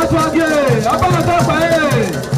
Atwage, Abatope.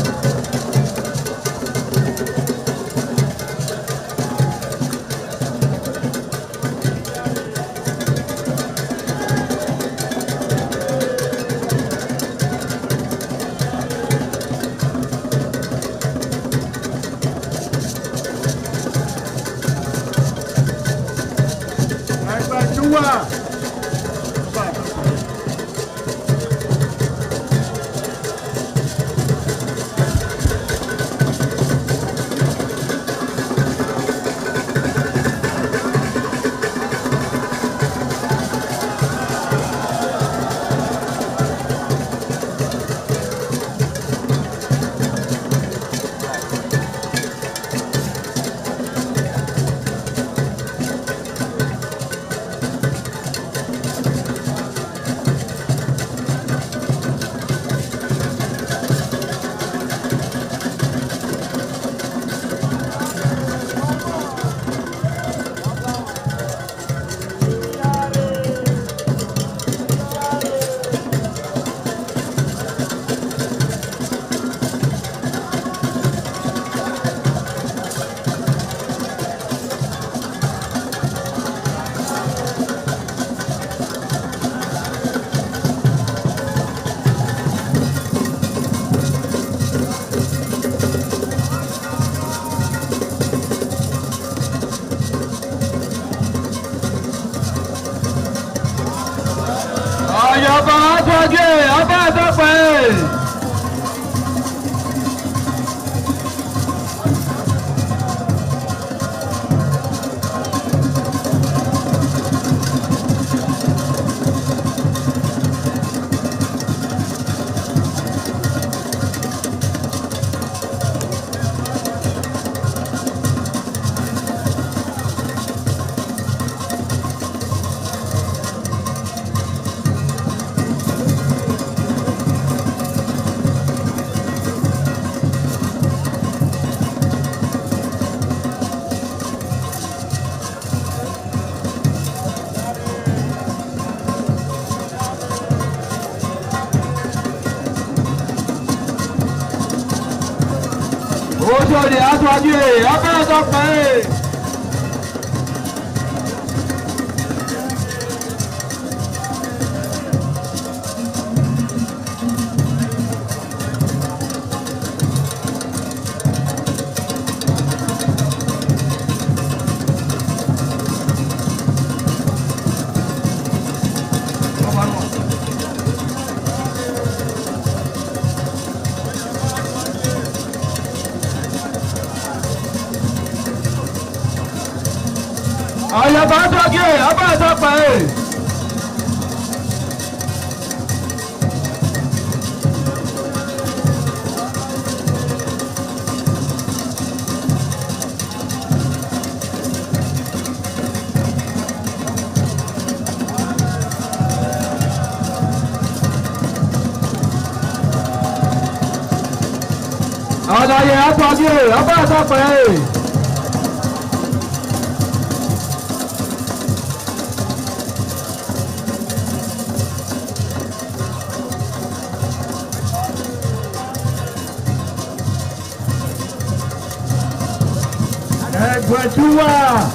Ojode Atwage, Abatope. Atwage, Abatope. Atwage, Abatope. Guajua.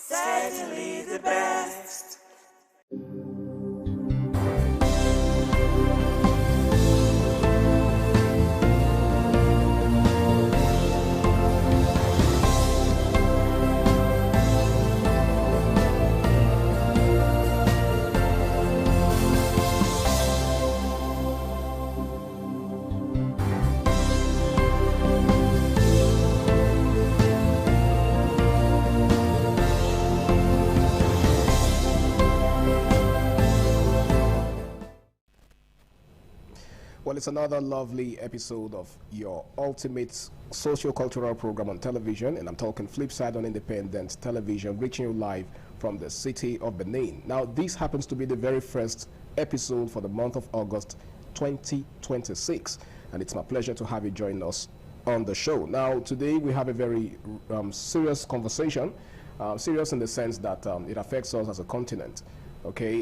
Certainly the best. Well, it's another lovely episode of your ultimate socio-cultural program on television, and I'm talking Flipside on Independent Television, reaching you live from the city of Benin. Now, this happens to be the very first episode for the month of August 2026, and it's my pleasure to have you join us on the show. Now, today we have a very serious conversation, serious in the sense that it affects us as a continent. Okay,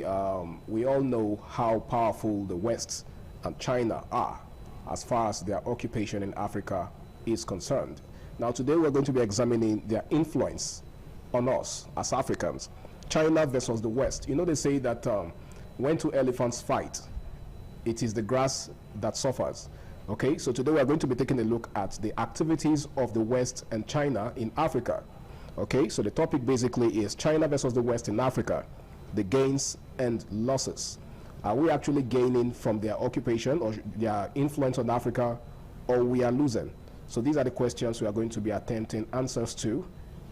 we all know how powerful the West and China are as far as their occupation in Africa is concerned. Now today we're going to be examining their influence on us as Africans. China versus the West. You know, they say that when two elephants fight, it is the grass that suffers. Okay, so today we're going to be taking a look at the activities of the West and China in Africa. Okay, so the topic basically is China versus the West in Africa, the gains and losses. Are we actually gaining from their occupation or their influence on Africa, or we are losing? So these are the questions we are going to be attempting answers to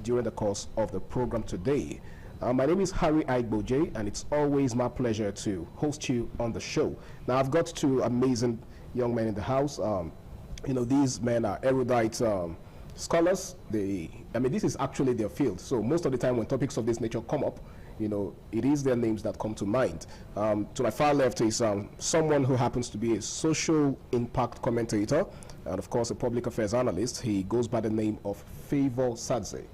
during the course of the program today. My name is Harry Aigboje, and it's always my pleasure to host you on the show. Now, I've got two amazing young men in the house. You know, these men are erudite scholars. This is actually their field. So most of the time when topics of this nature come up, you know, it is their names that come to mind. To my far left is someone who happens to be a social impact commentator and, of course, a public affairs analyst. He goes by the name of Favor Sadze.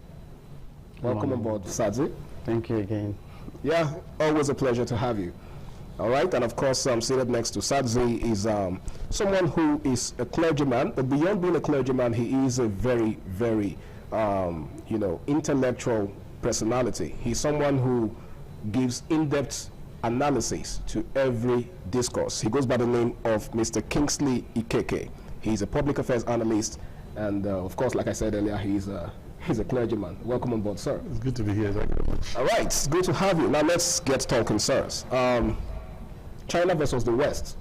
Welcome on board, Sadze. Thank you again. Yeah, always a pleasure to have you. All right, and of course, seated next to Sadze is someone who is a clergyman, but beyond being a clergyman, he is a very, very, intellectual personality. He's someone who gives in-depth analysis to every discourse. He goes by the name of Mr. Kingsley Ikeke. He's a public affairs analyst, and of course, like I said earlier, he's a clergyman. Welcome on board, sir. It's good to be here. Thank you very much. All right, it's good to have you. Now let's get talking, sirs. China versus the West,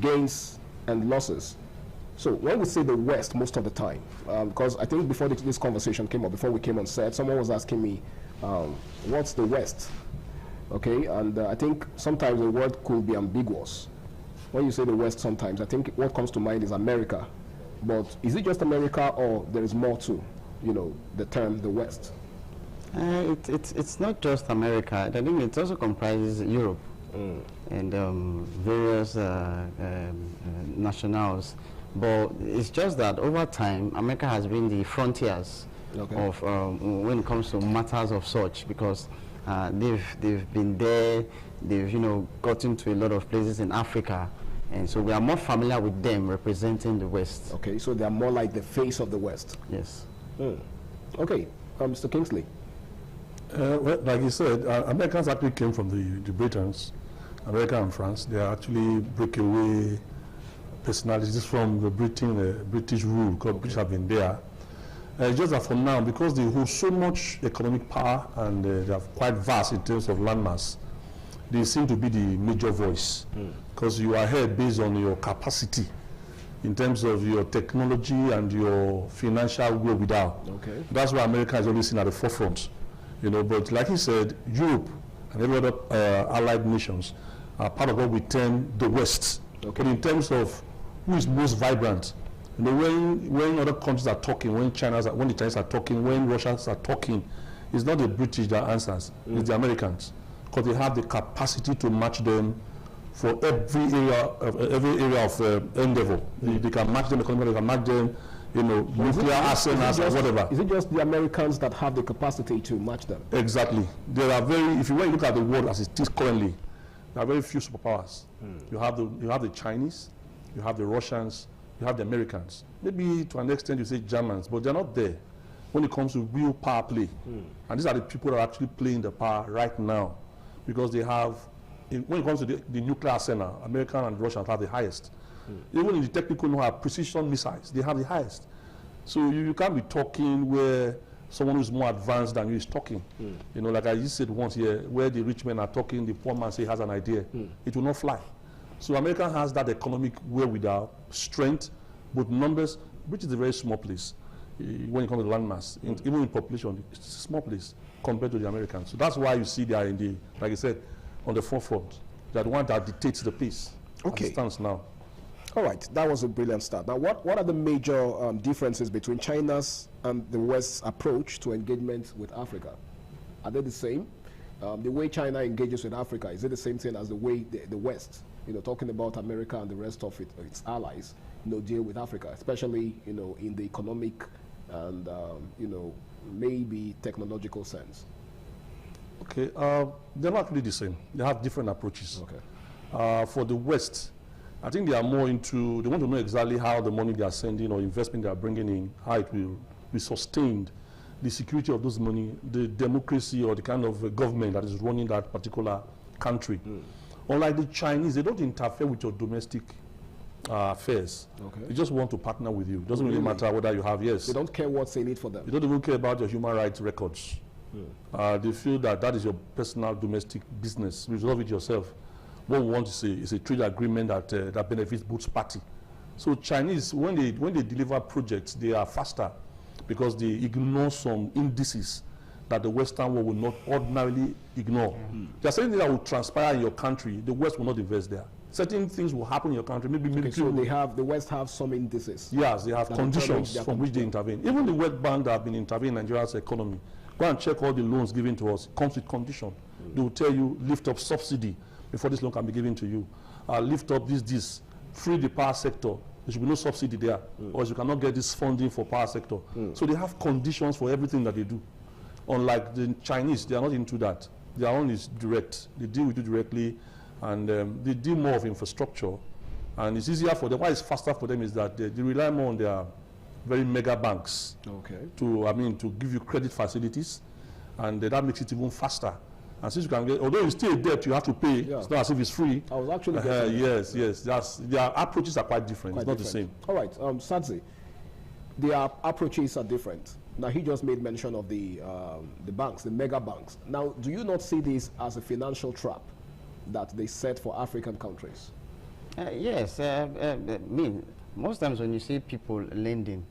gains and losses. So when we say the West most of the time, because I think before this conversation came up, before we came on set, someone was asking me, what's the West? Okay, and I think sometimes the word could be ambiguous. When you say the West sometimes, I think what comes to mind is America. But is it just America, or there is more to, the term the West? It's not just America. I think it also comprises Europe and various nationals. But it's just that over time, America has been the frontiers of when it comes to matters of such, because they've been there, they've gotten to a lot of places in Africa, and so we are more familiar with them representing the West. Okay, so they are more like the face of the West. Yes. Okay, Mr. Kingsley. Well, like you said, Americans actually came from the Britons, America and France. They are actually breakaway personalities from the British rule, because British have been there. Just that for now, because they hold so much economic power and they are quite vast in terms of landmass, they seem to be the major voice, because you are ahead based on your capacity in terms of your technology and your financial wherewithal. Okay. That's why America is always seen at the forefront. But like he said, Europe and every other allied nations are part of what we term the West. Okay. But in terms of who is most vibrant, when other countries are talking, when the Chinese are talking, when Russians are talking, it's not the British that answers, it's the Americans, because they have the capacity to match them for every area of endeavor. They can match them economically, they can match them, nuclear arsenals or whatever. Is it just the Americans that have the capacity to match them? Exactly. There are if you want to look at the world as it is currently, there are very few superpowers. You have the Chinese, you have the Russians, you have the Americans. Maybe to an extent you say Germans, but they're not there when it comes to real power play. And these are the people that are actually playing the power right now, because they have, when it comes to the nuclear arsenal, American and Russians have the highest. Even in the technical know-how, precision missiles, they have the highest. So you can't be talking where someone who's more advanced than you is talking. Like I just said once here, where the rich men are talking, the poor man say he has an idea. It will not fly. So America has that economic wherewithal, strength, both numbers, which is a very small place when it comes to landmass. Even in population, it's a small place compared to the Americans. So that's why you see they are like I said, on the forefront. They're the one that dictates the pace as it stands now. All right, that was a brilliant start. Now, what are the major differences between China's and the West's approach to engagement with Africa? Are they the same? The way China engages with Africa, is it the same thing as the way the West, talking about America and the rest of its allies, deal with Africa, especially, in the economic and, maybe technological sense? Okay, they're not really the same. They have different approaches. Okay. For the West, I think they are more into, they want to know exactly how the money they are sending or investment they are bringing in, how it will be sustained, the security of those money, the democracy or the kind of government that is running that particular country. Unlike the Chinese, they don't interfere with your domestic affairs. Okay. They just want to partner with you. It doesn't really matter whether you have, yes. They don't care what's in it for them. They don't even care about your human rights records. They feel that that is your personal domestic business. Resolve it yourself. What we want to say is a trade agreement that that benefits both parties. So Chinese, when they deliver projects, they are faster because they ignore some indices that the Western world will not ordinarily ignore. There are certain things that will transpire in your country. The West will not invest there. Certain things will happen in your country. Maybe so the West have some indices. Yes, they have conditions from which they intervene. Even the World Bank that have been intervening in Nigeria's economy. Go and check all the loans given to us. It comes with condition. They will tell you, lift up subsidy before this loan can be given to you. Lift up this, free the power sector. There should be no subsidy there, or else you cannot get this funding for power sector. So they have conditions for everything that they do. Unlike the Chinese, they are not into that. Their own is direct. They deal with you directly, and they deal more of infrastructure. And it's easier for them. Why it's faster for them is that they rely more on their very mega banks to give you credit facilities, and that makes it even faster. And since you can get, although it's still a debt you have to pay, it's not as if it's free. I was actually yes. Their approaches are quite different. It's not the same. All right, Sadzi, their approaches are different. Now, he just made mention of the banks, the mega banks. Now, do you not see this as a financial trap that they set for African countries? Yes. Most times when you see people lending,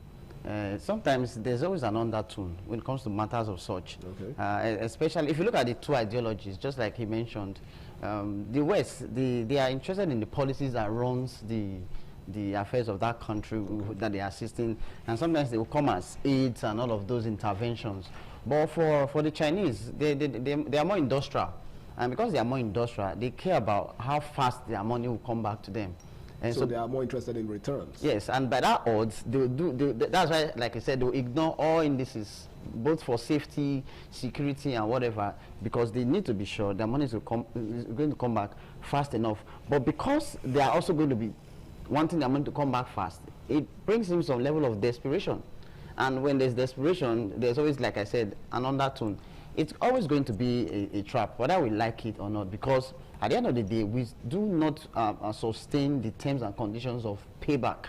sometimes there's always an undertone when it comes to matters of such. Okay. Especially if you look at the two ideologies, just like he mentioned, the West, they are interested in the policies that runs the affairs of that country that they are assisting, and sometimes they will come as aids and all of those interventions. But for the Chinese, they are more industrial, and because they are more industrial, they care about how fast their money will come back to them. And so they are more interested in returns. Yes, and by that odds, that's why, like I said, they'll ignore all indices, both for safety, security, and whatever, because they need to be sure their money is going to come back fast enough. But because they are also going to be wanting their money to come back fast, it brings them some level of desperation. And when there's desperation, there's always, like I said, an undertone. It's always going to be a trap, whether we like it or not, because at the end of the day, we do not sustain the terms and conditions of payback,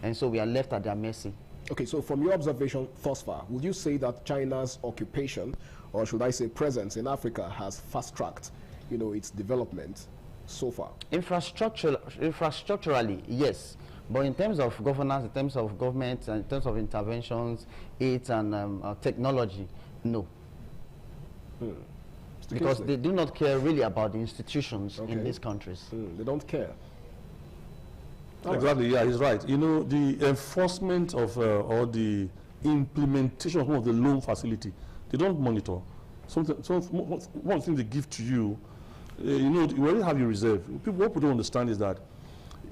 and so we are left at their mercy. Okay, so from your observation thus far, would you say that China's occupation, or should I say presence in Africa, has fast-tracked, its development so far? Infrastructurally, yes. But in terms of governance, in terms of government, and in terms of interventions, aids, and technology, no. Because they do not care really about the institutions in these countries. They don't care. Exactly, yeah, he's right. The enforcement of or the implementation of some of the loan facility, they don't monitor. One of the things they give to you, you already have your reserve. What people don't understand is that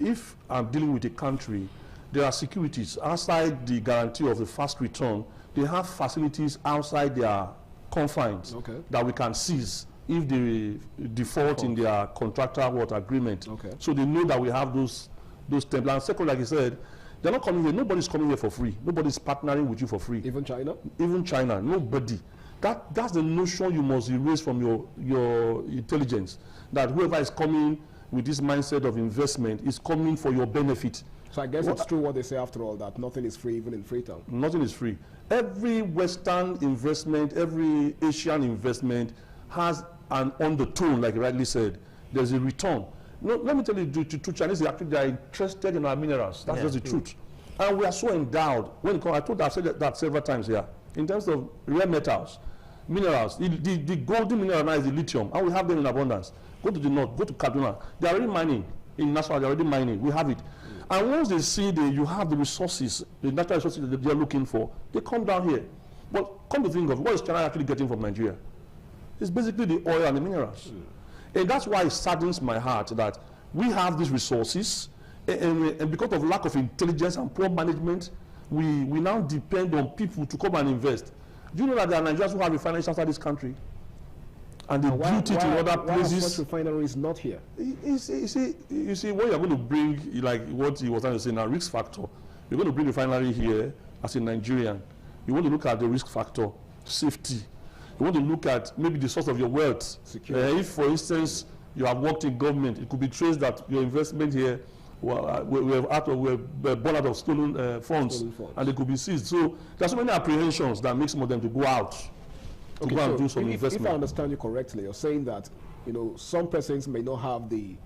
if I'm dealing with a country, there are securities outside the guarantee of the fast return. They have facilities outside their confines that we can seize if they default in their contractual agreement. So they know that we have those templates. And second, like you said, they're not coming here. Nobody's coming here for free. Nobody's partnering with you for free. Even China? Even China. Nobody. That's the notion you must erase from your intelligence, that whoever is coming with this mindset of investment is coming for your benefit. So I guess it's true what they say after all, that nothing is free even in Freetown. Nothing is free. Every Western investment, every Asian investment has an undertone, like you rightly said. There's a return. Let me tell you, to Chinese, they are interested in our minerals. That's just the truth. And we are so endowed. I've said that several times here. In terms of rare metals, minerals, the golden mineral now is the lithium, and we have them in abundance. Go to the north, go to Kaduna. They are already mining. In Nassau, they are already mining. We have it. And once they see that you have the resources, the natural resources that they're looking for, they come down here. But come to think of it, what is China actually getting from Nigeria? It's basically the oil and the minerals. And that's why it saddens my heart that we have these resources, and because of lack of intelligence and poor management, we now depend on people to come and invest. Do you know that there are Nigerians who have refineries outside this country? And they built it in other places. Why such refineries not here? You see, when you're going to bring, like what he was trying to say now, risk factor, you're going to bring refinery here as a Nigerian. You want to look at the risk factor, safety. You want to look at maybe the source of your wealth. If, for instance, you have worked in government, it could be traced that your investment here were born out of stolen funds, and they could be seized. So there's so many apprehensions that make some of them to go out to go and do some investment. If I understand you correctly, you're saying that some persons may not have the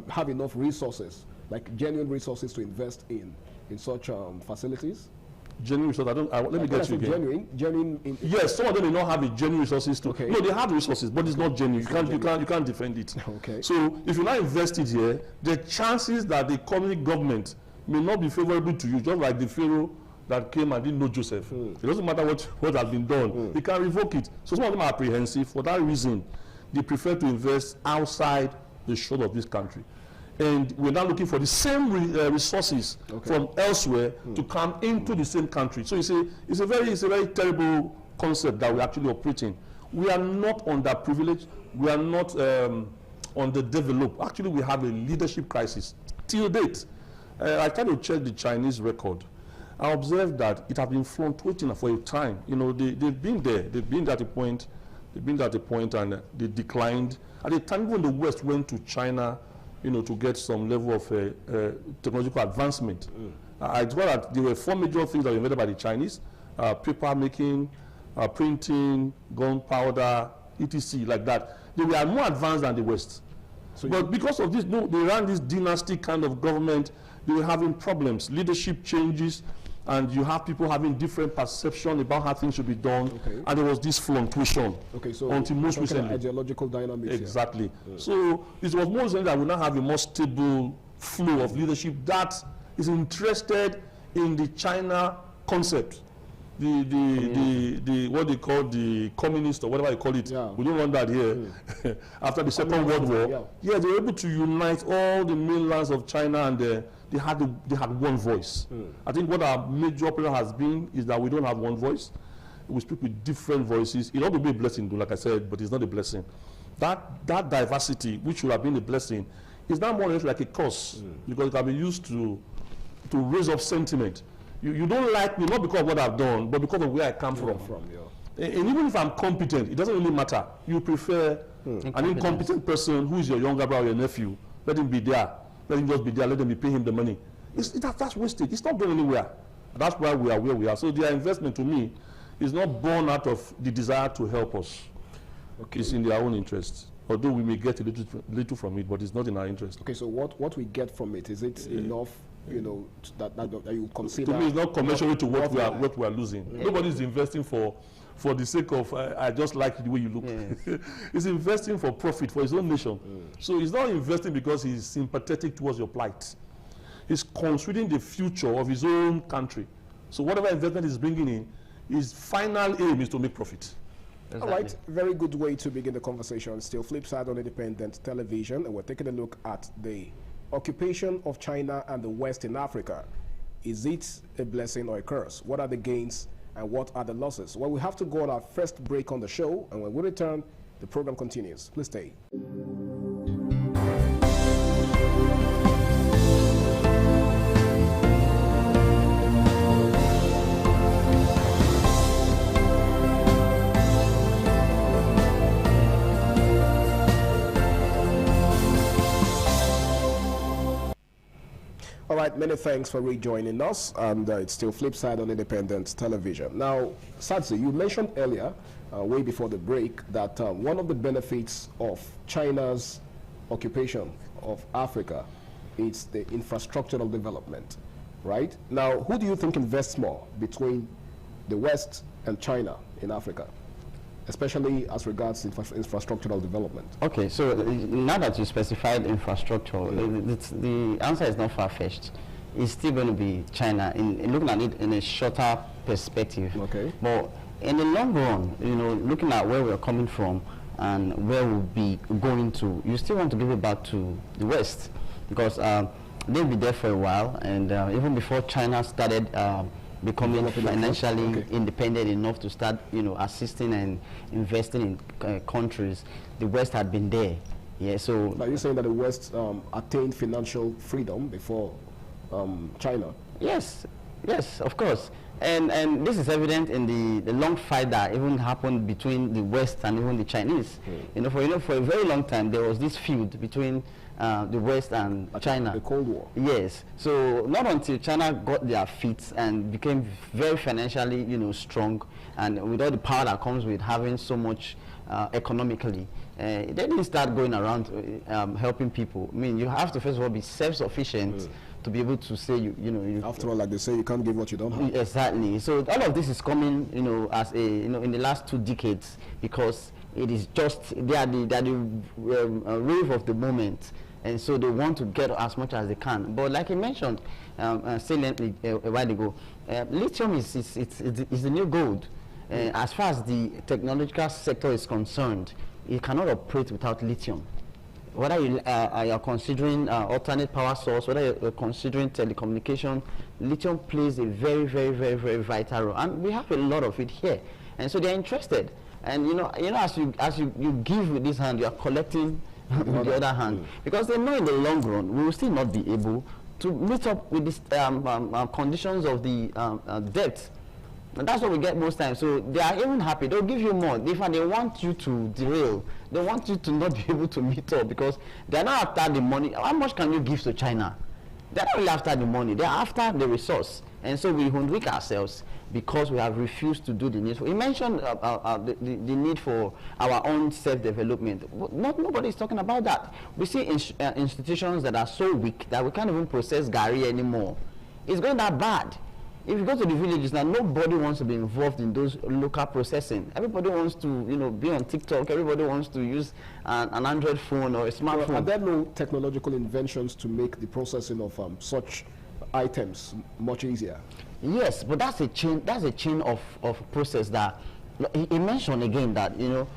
have enough resources, like genuine resources, to invest in such facilities. Genuine resources. Let me get you again. Genuine. Yes, some of them may not have the genuine resources to. Okay. No, they have resources, but it's not genuine. You can't defend it. Okay. So if you now invest it here, the chances that the communist government may not be favorable to you, just like the Pharaoh that came and didn't know Joseph. It doesn't matter what has been done. They can revoke it. So some of them are apprehensive. For that reason, they prefer to invest outside the shore of this country. And we're now looking for the same resources from elsewhere to come into the same country. So it's a very terrible concept that we're actually operating. We are not underprivileged. We are not underdeveloped. Actually, we have a leadership crisis till date. I tried to check the Chinese record. I observed that it has been fluctuating for a time. They've been there. They've been at a point. And they declined. At the time when the West went to China, to get some level of technological advancement. I saw that there were 4 major things that were invented by the Chinese: paper making, printing, gunpowder, etc. like that. They were more advanced than the West. But because of this, they ran this dynasty kind of government. They were having problems, leadership changes, and you have people having different perception about how things should be done. And there was this fluctuation until most recently. Ideological dynamics. Exactly. So it was more recently that we now have a more stable flow of leadership that is interested in the China concept. The what they call the communist or whatever you call it. We don't want that here. After the Second World War, they were able to unite all the mainlands of China, and they had one voice. I think what our major problem has been is that we don't have one voice. We speak with different voices. It ought to be a blessing, like I said, but it's not a blessing. That diversity, which should have been a blessing, is now more or less like a curse, because it can be used to raise up sentiment. You don't like me, not because of what I've done, but because of where I come from. And even if I'm competent, it doesn't really matter. You prefer an incompetent person who is your younger brother or your nephew. Let him be there. Let him just be there. Let them be paying him the money. That's wasted. It's not going anywhere. That's why we are where we are. So their investment, to me, is not born out of the desire to help us. It's in their own interest. Although we may get a little from it, but it's not in our interest. Okay, so what we get from it, is it enough? That you consider. To me, it's not commensurate to what we are losing. Nobody is investing for the sake of I just like the way you look. He's investing for profit for his own nation. So he's not investing because he's sympathetic towards your plight. He's considering the future of his own country. So whatever investment he's bringing in, his final aim is to make profit. Exactly. All right, very good way to begin the conversation. Still Flipside on Independent Television, and we're taking a look at the occupation of China and the West in Africa. Is it a blessing or a curse? What are the gains and what are the losses? Well, we have to go on our first break on the show, and when we return, the program continues. Please stay. All right, many thanks for rejoining us, and it's still Flipside on Independent Television. Now, Sadzi, you mentioned earlier, way before the break, that one of the benefits of China's occupation of Africa is the infrastructural development, right? Now, who do you think invests more between the West and China in Africa, especially as regards infrastructural development? Okay, so now that you specified infrastructure, the answer is not far-fetched. it's still going to be China in looking at it in a shorter perspective. Okay. But in the long run, you know, looking at where we're coming from and where we'll be going to, you still want to give it back to the West, because they'll be there for a while, and even before China started becoming financially independent enough to start, you know, assisting and investing in countries, the West had been there. Yeah, so are you saying that the West attained financial freedom before China? Yes, yes, of course. And this is evident in the long fight that even happened between the West and even the Chinese. You know, for a very long time there was this feud between the West and China. The Cold War. Yes. So not until China got their feet and became very financially, you know, strong, and with all the power that comes with having so much economically, they didn't start going around helping people. I mean, you have to first of all be self-sufficient to be able to say you know. After all, like they say, you can't give what you don't have. Exactly. So all of this is coming, you know, as a, you know, in the last 2 decades, because it is just they are the wave of the moment, and so they want to get as much as they can. But like I mentioned saliently a while ago, lithium is the new gold. As far as the technological sector is concerned, it cannot operate without lithium. Whether you are considering alternate power source, whether you're considering telecommunication, lithium plays a very, very, very, very vital role, and we have a lot of it here. And so they're interested. And you know, as you give with this hand, you are collecting with the other hand, because they know in the long run we will still not be able to meet up with these conditions of the debt. And that's what we get most times. So they are even happy. They'll give you more. They want you to derail. They want you to not be able to meet up, because they're not after the money. How much can you give to China? They're not really after the money. They're after the resource. And so we hoodwink ourselves because we have refused to do the needful. You mentioned the need for our own self-development. Nobody's talking about that. We see institutions that are so weak that we can't even process Gary anymore. It's going that bad. If you go to the villages now, nobody wants to be involved in those local processing. Everybody wants to, you know, be on TikTok. Everybody wants to use an Android phone or a smartphone. Well, are there no technological inventions to make the processing of such items much easier? Yes, but that's a chain. That's a chain of process that he mentioned again, that, you know,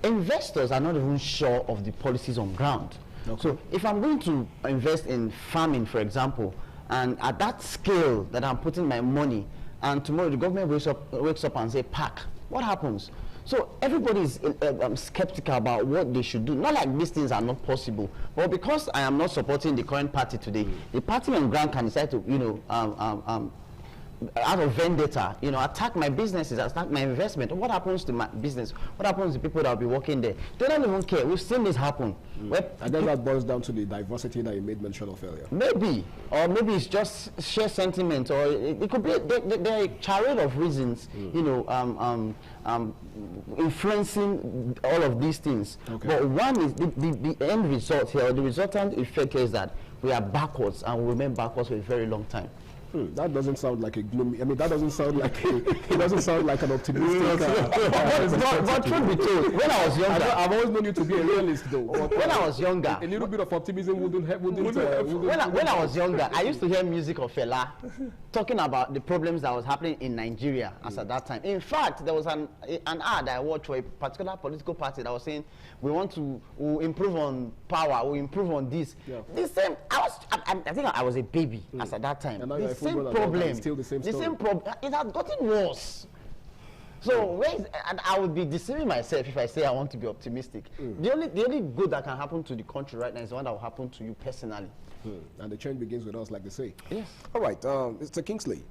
investors are not even sure of the policies on ground. Okay. So if I'm going to invest in farming, for example, and at that scale that I'm putting my money, and tomorrow the government wakes up and say, pack, what happens? So everybody is skeptical about what they should do. Not like these things are not possible, but because I am not supporting the current party today, the party on ground can decide to, you know, out of vendetta, you know, attack my businesses, attack my investment. What happens to my business? What happens to people that will be working there? They don't even care. We've seen this happen. And then that boils down to the diversity that you made mention of earlier. Maybe, or maybe it's just sheer sentiment, or it could be there are a charade of reasons, you know, influencing all of these things. Okay. But one is the end result here, or the resultant effect here, is that we are backwards, and we remain backwards for a very long time. That doesn't sound like a gloomy. I mean, that doesn't sound like it doesn't sound like an optimistic. But truth be told, when I was younger, I've always known you to be a realist, though. When I was younger, a little bit of optimism wouldn't help. When I was younger, I used to hear music of Fela talking about the problems that was happening in Nigeria as at that time. In fact, there was an ad I watched for a particular political party that was saying, we want to improve on power, we improve on this. Yeah. The same. I think I was a baby as at that time. The same problem. Still the same problem. It had gotten worse. So and I would be deceiving myself if I say I want to be optimistic. The only good that can happen to the country right now is the one that will happen to you personally. And the change begins with us, like they say. Yes. All right, Mr. Kingsley.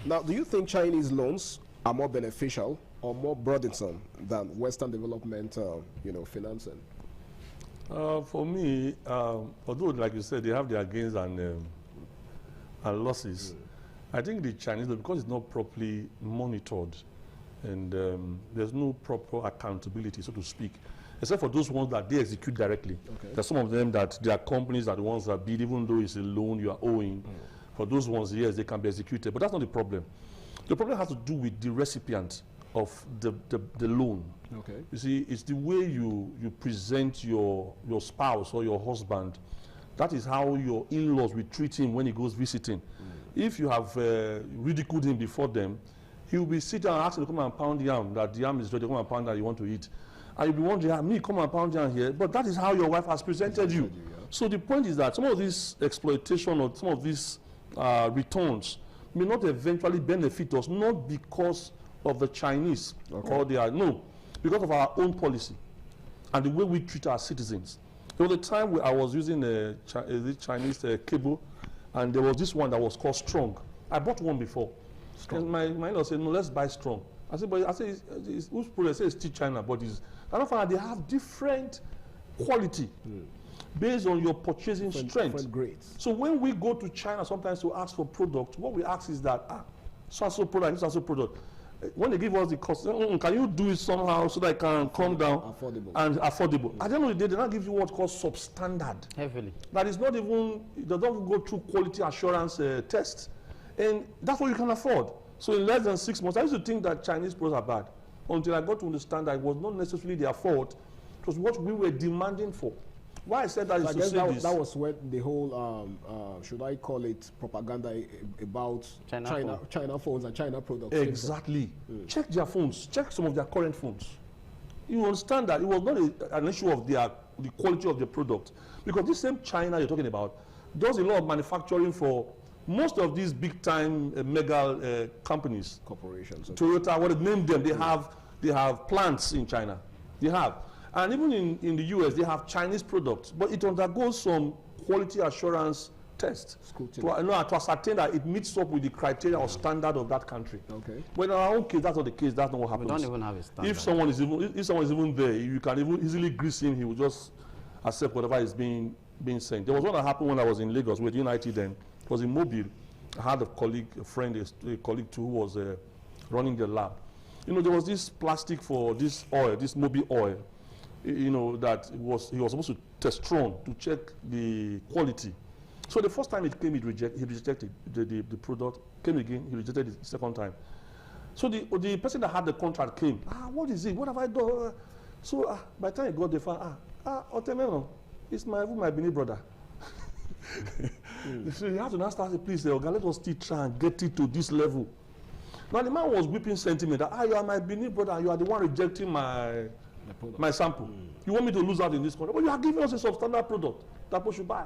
Now, do you think Chinese loans are more beneficial or more burdensome than Western development, you know, financing? For me, although, like you said, they have their gains and losses, I think the Chinese, because it's not properly monitored, and there's no proper accountability, so to speak, except for those ones that they execute directly. Okay. There's some of them that their companies are the ones that bid, even though it's a loan you are owing. For those ones, yes, they can be executed, but that's not the problem. The problem has to do with the recipient of the loan. Okay. You see, it's the way you present your spouse or your husband That is how your in-laws will treat him when he goes visiting. If you have ridiculed him before them, he will be sitting and asking to come and pound yam, that the yam is ready, come and pound that you want to eat. And you'll be wondering, me come and pound yam here, but that is how your wife has presented you. So the point is that some of this exploitation or some of these returns may not eventually benefit us, not because of the Chinese or no, because of our own policy and the way we treat our citizens. There was a time where I was using the Chinese cable, and there was this one that was called Strong. I bought one before. And my in-law said, no, let's buy Strong. I said, but whose product? I said, it's still China, but I don't find they have different quality based on your purchasing strength. Different grades. So when we go to China sometimes to ask for product, what we ask is that, so product, so product. When they give us the cost, can you do it somehow so that I can come down and affordable? At the end of the day, they not give you what's called substandard. Heavily. That is not even, it doesn't go through quality assurance test. And that's what you can afford. So in less than 6 months, I used to think that Chinese products are bad until I got to understand that it was not necessarily their fault. It was what we were demanding for. Why I said that is to say this. That was when the whole, should I call it propaganda about China phones and China products. Exactly. Check their phones. Check some of their current phones. You understand that it was not an issue of the quality of the product. Because this same China you're talking about does a lot of manufacturing for most of these big-time mega companies. Corporations. Toyota, what they name them, they have plants in China. They have. And even in the US, they have Chinese products, but it undergoes some quality assurance test to ascertain that it meets up with the criteria or standard of that country. Okay. But in our own case, that's not the case. That's not what happens. We don't even have a standard. If someone is even there, you can even easily grease him. He will just accept whatever is being sent. There was one that happened when I was in Lagos with United then. It was in Mobile. I had a colleague, a colleague too, who was running the lab. You know, there was this plastic for this oil, this Mobile oil. You know, that he was supposed to test strong to check the quality. So the first time it came, he rejected the product. Came again, he rejected it the second time. So the person that had the contract came. What is it? What have I done? So by the time he got the phone, Otemeno, it's my Benin brother. So you have to now start, please, let us still try and get it to this level. Now the man was whipping sentiment that you are my Benin brother, and you are the one rejecting my sample. You want me to lose out in this country? But you are giving us a substandard product that we should buy.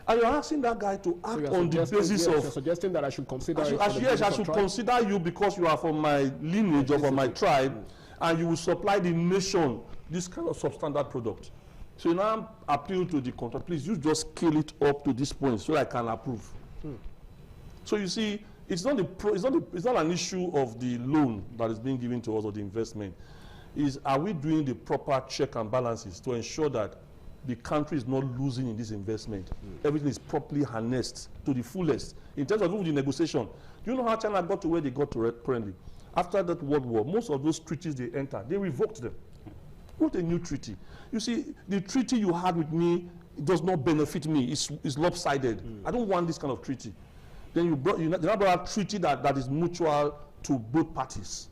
And you're asking that guy to act on the basis of... You're suggesting that I should consider I should consider you because you are from my lineage or from my tribe, and you will supply the nation this kind of substandard product. So you now appeal to the contract, please, you just scale it up to this point so I can approve. So you see, it's not an issue of the loan that is being given to us or the investment. Are we doing the proper check and balances to ensure that the country is not losing in this investment? Everything is properly harnessed to the fullest. In terms of the negotiation, do you know how China got to where they got to currently? After that World War, most of those treaties they entered, they revoked them. What a new treaty. You see, the treaty you had with me does not benefit me. It's lopsided. I don't want this kind of treaty. Then you now brought a treaty that is mutual to both parties.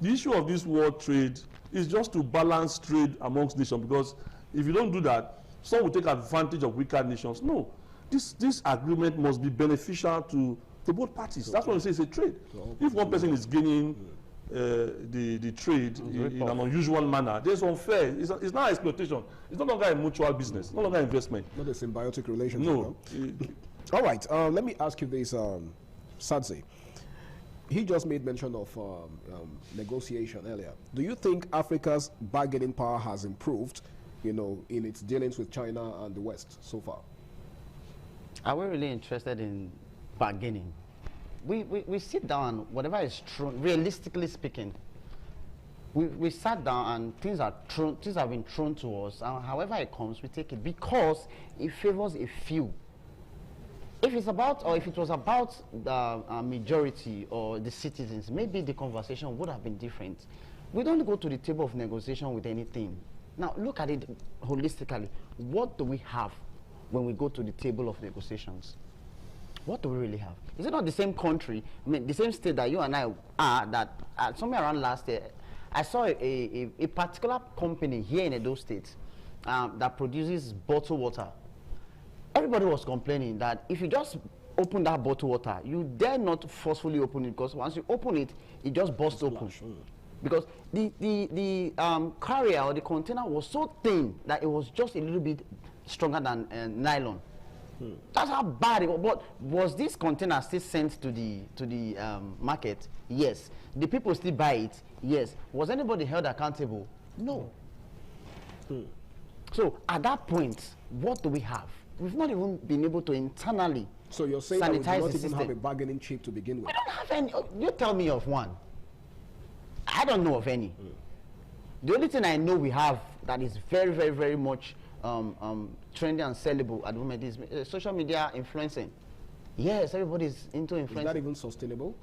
The issue of this world trade is just to balance trade amongst nations, because if you don't do that, some will take advantage of weaker nations. No, this agreement must be beneficial to both parties. That's why we say it's a trade. If one person is gaining the trade in an unusual manner, there's unfair. It's not exploitation. It's no longer a mutual business. No longer investment. Not a symbiotic relationship. No. All right. Let me ask you this, Sadzi. He just made mention of negotiation earlier. Do you think Africa's bargaining power has improved, in its dealings with China and the West so far? Are we really interested in bargaining? We sit down, whatever is true, realistically speaking, we sat down and things have been thrown to us, and however it comes, we take it because it favors a few. If it was about the majority or the citizens, maybe the conversation would have been different. We don't go to the table of negotiation with anything. Now, look at it holistically. What do we have when we go to the table of negotiations? What do we really have? Is it not the same country, the same state that you and I are, that somewhere around last year, I saw a particular company here in Edo State that produces bottled water. everybody was complaining that if you just open that bottled water, you dare not forcefully open it, because once you open it, it just bursts open. Because the carrier or the container was so thin that it was just a little bit stronger than nylon. That's how bad it was. But was this container still sent to the market? Yes. The people still buy it? Yes. Was anybody held accountable? No. So at that point, what do we have? We've not even been able to internally So you're saying that we do not even have a bargaining chip to begin with? We don't have any. You tell me of one. I don't know of any. The only thing I know we have that is very, very, very much trendy and sellable at the moment is social media influencing. Yes, everybody's into influencing. Is that even sustainable?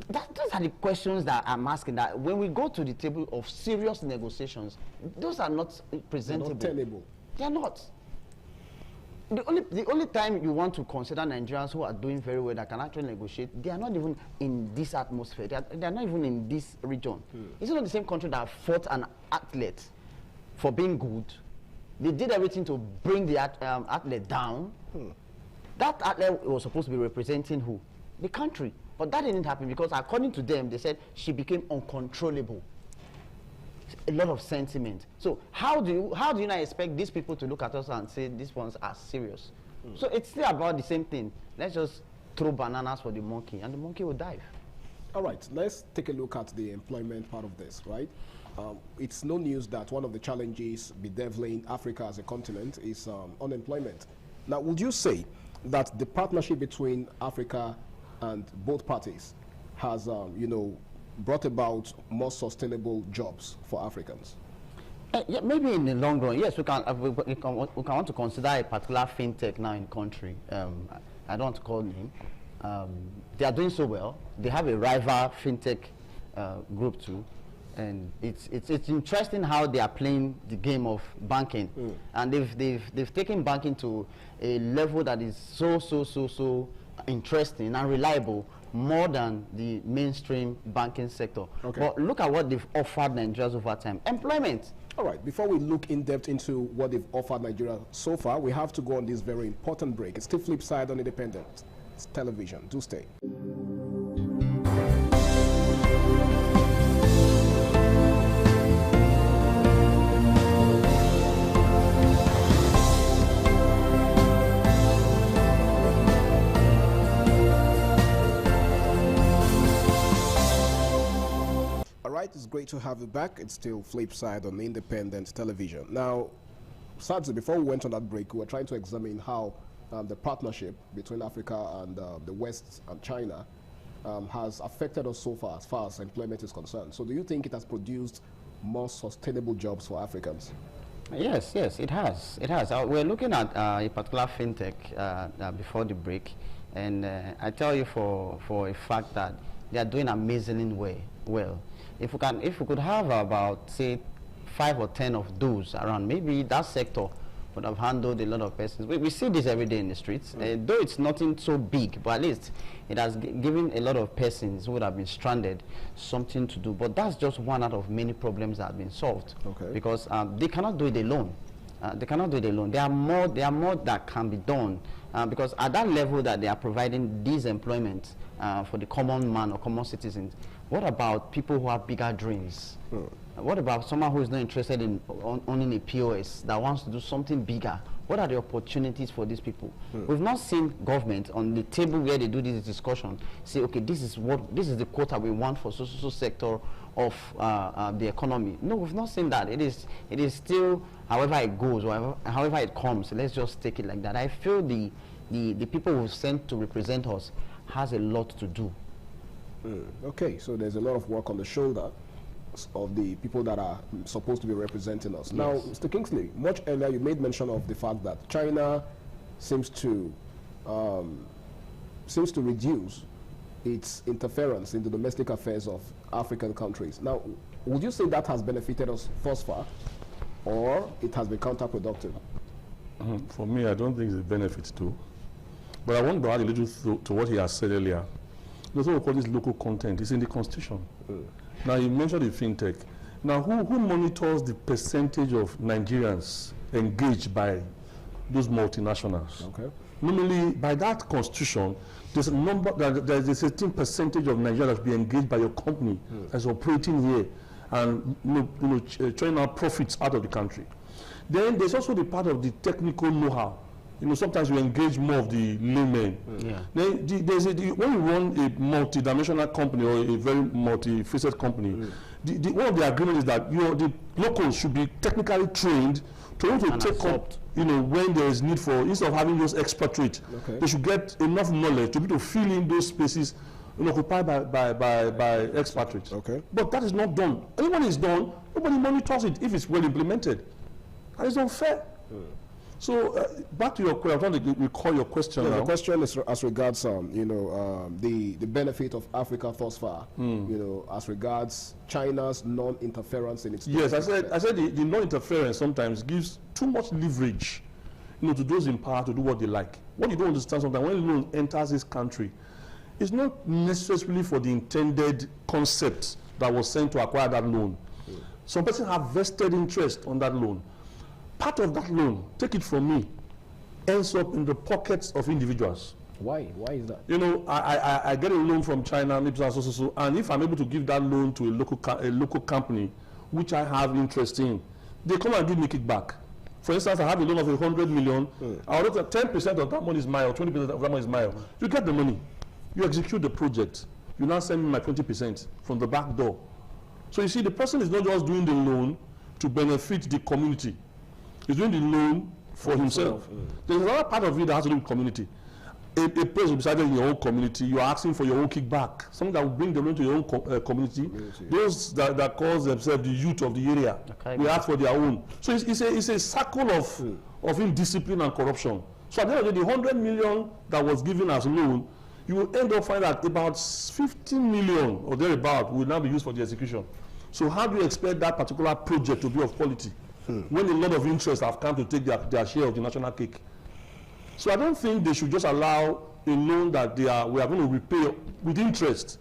Those are the questions that I'm asking. That when we go to the table of serious negotiations, those are not presentable. They're not tenable. They're not. The only time you want to consider Nigerians who are doing very well that can actually negotiate, they are not even in this atmosphere. They are not even in this region. It's not the same country that fought an athlete for being good. They did everything to bring the athlete down. That athlete was supposed to be representing who? The country. But that didn't happen because according to them, they said she became uncontrollable. A lot of sentiment. So how do you not expect these people to look at us and say these ones are serious? So it's still about the same thing. Let's just throw bananas for the monkey and the monkey will dive. All right, let's take a look at the employment part of this, right? It's no news that one of the challenges bedeviling Africa as a continent is unemployment. Now, would you say that the partnership between Africa and both parties has, brought about more sustainable jobs for Africans? Yeah, maybe in the long run, yes, we can want to consider a particular fintech now in the country. I don't want to call name. They are doing so well. They have a rival fintech group too, and it's interesting how they are playing the game of banking, and they've taken banking to a level that is so interesting and reliable, more than the mainstream banking sector. Okay. But look at what they've offered Nigerians over time. Employment. All right, before we look in depth into what they've offered Nigeria so far, we have to go on this very important break. It's still Flipside on Independent Television. Do stay. It's great to have you back. It's still Flipside on Independent Television. Now, sadly, before we went on that break, we were trying to examine how the partnership between Africa and the West and China has affected us so far as employment is concerned. So do you think it has produced more sustainable jobs for Africans? Yes, it has. It has. We're looking at a particular fintech before the break, and I tell you for a fact that they are doing amazingly well. If we could have about, say, 5 or 10 of those around, maybe that sector would have handled a lot of persons. We see this every day in the streets, though it's nothing so big, but at least it has given a lot of persons who would have been stranded something to do. But that's just one out of many problems that have been solved. Okay. Because they cannot do it alone. They cannot do it alone. There are more that can be done, because at that level that they are providing this employment for the common man or common citizens, what about people who have bigger dreams? What about someone who is not interested in owning a POS that wants to do something bigger? What are the opportunities for these people? We've not seen government on the table where they do this discussion say, okay, this is the quota we want for social sector of the economy. No, we've not seen that. It is still however it goes, or however it comes. Let's just take it like that. I feel the people who sent to represent us has a lot to do. Okay, so there's a lot of work on the shoulder of the people that are supposed to be representing us. Yes. Now, Mr. Kingsley, much earlier you made mention of the fact that China seems to reduce its interference in the domestic affairs of African countries. Now, would you say that has benefited us thus far, or it has been counterproductive? For me, I don't think it's a benefit too. But I want to add a little to what he has said earlier. That's what we call this local content. It's in the Constitution. Now, you mentioned the fintech. Now, who monitors the percentage of Nigerians engaged by those multinationals. Okay. Normally, by that constitution, there's a number, there's a certain percentage of Nigeria that will be engaged by your company as operating here and churning out profits out of the country. Then there's also the part of the technical know-how. Sometimes you engage more of the laymen. Then when you run a multi-dimensional company or a very multi-facet company, one of the agreements is that the locals should be technically trained to want to take up, when there is need for, instead of having those expatriate, they should get enough knowledge to be able to fill in those spaces occupied by expatriates. Okay. But that is not done. And when it's done, nobody monitors it if it's well implemented. That is unfair. So back to your question, I'm trying to recall your question now. The question is as regards, the benefit of Africa thus far, as regards China's non-interference in its. Yes, I said the non-interference sometimes gives too much leverage, to those in power to do what they like. What you don't understand sometimes, when a loan enters this country, it's not necessarily for the intended concept that was sent to acquire that loan. Some person have vested interest on that loan. Part of that loan, take it from me, ends up in the pockets of individuals. Why? Why is that? I get a loan from China, maybe so, and if I'm able to give that loan to a local company, which I have interest in, they come and give me kickback. For instance, I have a loan of 100 million. I'll let 10% of that money is mine, or 20% of that money is mine. You get the money, you execute the project, you now send me my 20% from the back door. So you see, the person is not just doing the loan to benefit the community. He's doing the loan for himself. There's another part of it that has to do with community. A place decided in your own community, you are asking for your own kickback, something that will bring them into your own community. Those that call themselves the youth of the area, we ask for their own. So it's a circle of indiscipline and corruption. So at the end of the day, the 100 million that was given as loan, you will end up finding that about 15 million or thereabout will now be used for the execution. So how do you expect that particular project to be of quality? When a lot of interests have come to take their share of the national cake. So I don't think they should just allow a loan that we are going to repay with interest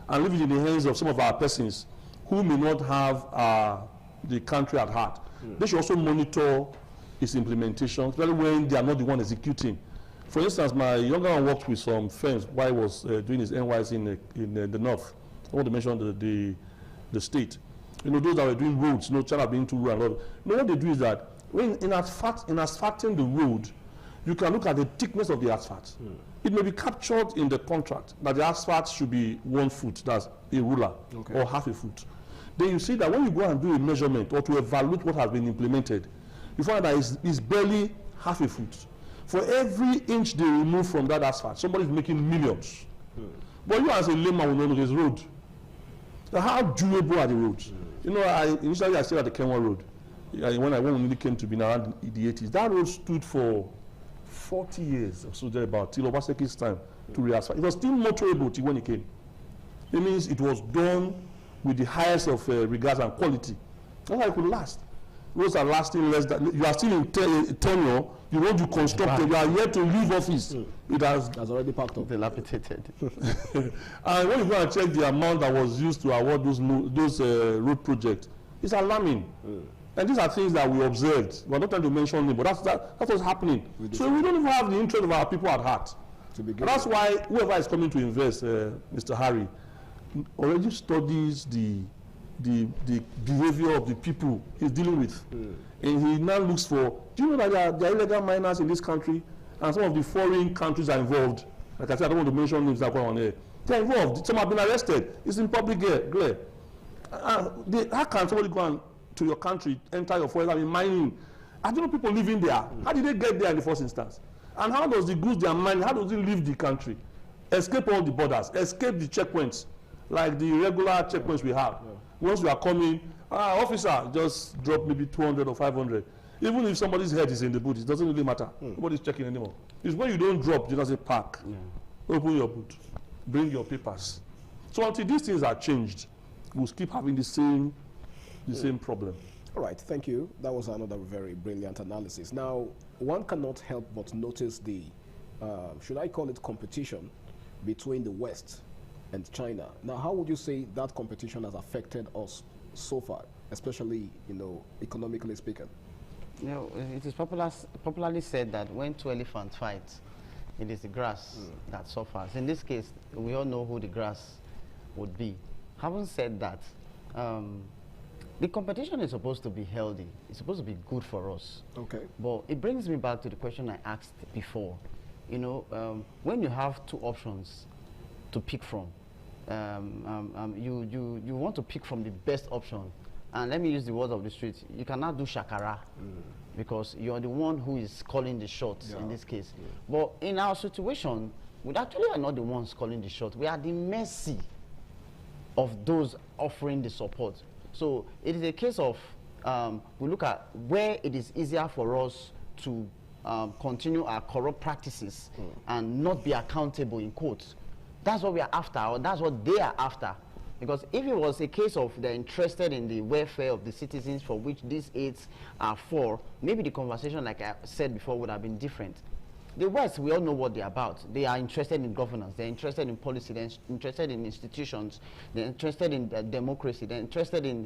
and leave it in the hands of some of our persons who may not have the country at heart. They should also monitor its implementation, especially when they are not the one executing. For instance, my younger one worked with some firms while he was doing his NYC in the north. I want to mention the state. Those that were doing roads, China being too rural and all. What they do is that when in asphalting the road, you can look at the thickness of the asphalt. It may be captured in the contract that the asphalt should be 1 foot, that's a ruler, or half a foot. Then you see that when you go and do a measurement or to evaluate what has been implemented, you find that it's barely half a foot. For every inch they remove from that asphalt, somebody is making millions. But you as a layman will know this road. So how durable are the roads? Initially I stayed at the Kenwa Road. When I really came to be around the 80s, that road stood for 40 years or so thereabout, till Obaseki's time to re-asphalt. It was still motorable till when it came. It means it was done with the highest of regards and quality. That's how it could last. Roads are lasting less than, you are still in tenure, the road you constructed, you are yet to leave office. It has already packed up. Dilapidated. And when you go and check the amount that was used to award those road projects, it's alarming. And these are things that we observed. We're not trying to mention them, but that's what's happening. So we don't even have the interest of our people at heart. And that's why whoever is coming to invest, Mr. Harry, already studies the behavior of the people he's dealing with. And he now looks for, do you know that there are illegal miners in this country? And some of the foreign countries are involved. Like I said, I don't want to mention names that go on here. They're involved. Some have been arrested. It's in public glare. How can somebody go on to your country, enter your forest, and be mining? I don't know people living there. How did they get there in the first instance? And how does the goods they are mining, how does it leave the country? Escape all the borders, escape the checkpoints, like the regular checkpoints we have. Once we are coming, officer, just drop maybe 200 or 500. Even if somebody's head is in the boot, it doesn't really matter. Nobody's checking anymore. It's when you don't drop, you just say park. Open your boot, bring your papers. So until these things are changed, we'll keep having the same problem. All right, thank you. That was another very brilliant analysis. Now, one cannot help but notice the, should I call it competition, between the West and China. Now, how would you say that competition has affected us so far, especially, economically speaking? You know, it is popularly said that when two elephants fight, it is the grass that suffers. In this case, we all know who the grass would be. Having said that, the competition is supposed to be healthy. It's supposed to be good for us. Okay. But it brings me back to the question I asked before. You know, when you have two options to pick from, you want to pick from the best option. And let me use the words of the street. You cannot do shakara because you're the one who is calling the shots in this case. But in our situation, we actually are not the ones calling the shot. We are the mercy of those offering the support. So it is a case of we look at where it is easier for us to continue our corrupt practices and not be accountable in quotes. That's what we are after, or that's what they are after. Because if it was a case of they're interested in the welfare of the citizens for which these aids are for, maybe the conversation, like I said before, would have been different. The West, we all know what they're about. They are interested in governance. They're interested in policy. They're interested in institutions. They're interested in democracy. They're interested in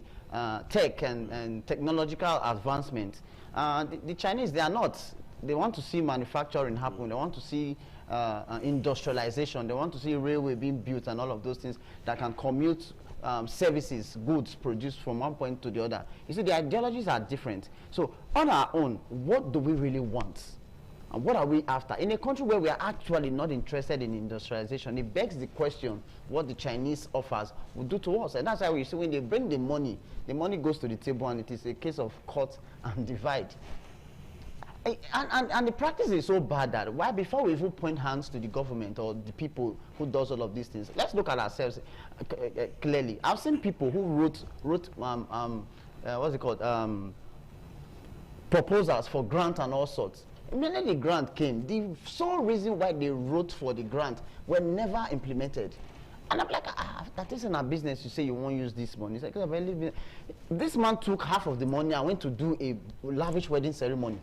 tech and technological advancement. The Chinese, they are not. They want to see manufacturing happen. They want to see industrialization. They want to see railway being built and all of those things that can commute services, goods produced from one point to the other. You see, the ideologies are different. So on our own, what do we really want? And what are we after? In a country where we are actually not interested in industrialization, it begs the question what the Chinese offers will do to us. And that's why we see when they bring the money goes to the table and it is a case of cut and divide. And the practice is so bad that why before we even point hands to the government or the people who does all of these things, let's look at ourselves clearly. I've seen people who wrote what's it called, proposals for grant and all sorts. Immediately the grant came, the sole reason why they wrote for the grant were never implemented. And I'm like, that isn't our business. You say you won't use this money. It's like, this man took half of the money and went to do a lavish wedding ceremony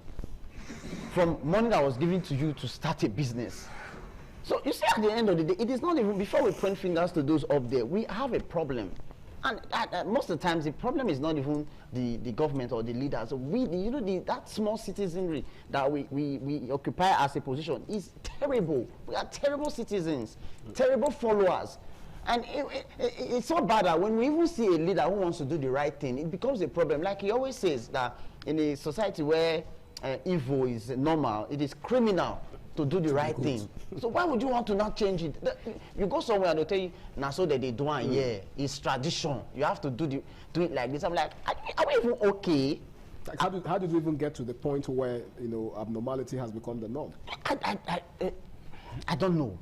from money that was given to you to start a business. So you see, at the end of the day, it is not even, before we point fingers to those up there, we have a problem. And most of the times, the problem is not even the government or the leaders. That small citizenry that we occupy as a position is terrible. We are terrible citizens, terrible followers. And it's so bad that when we even see a leader who wants to do the right thing, it becomes a problem. Like he always says that in a society where evil is normal, it is criminal to do the right thing. So why would you want to not change it? You go somewhere and they'll tell you, now so that they do it, it's tradition. You have to do it like this. I'm like, are we even okay? Like how did we even get to the point where, you know, abnormality has become the norm? I don't know.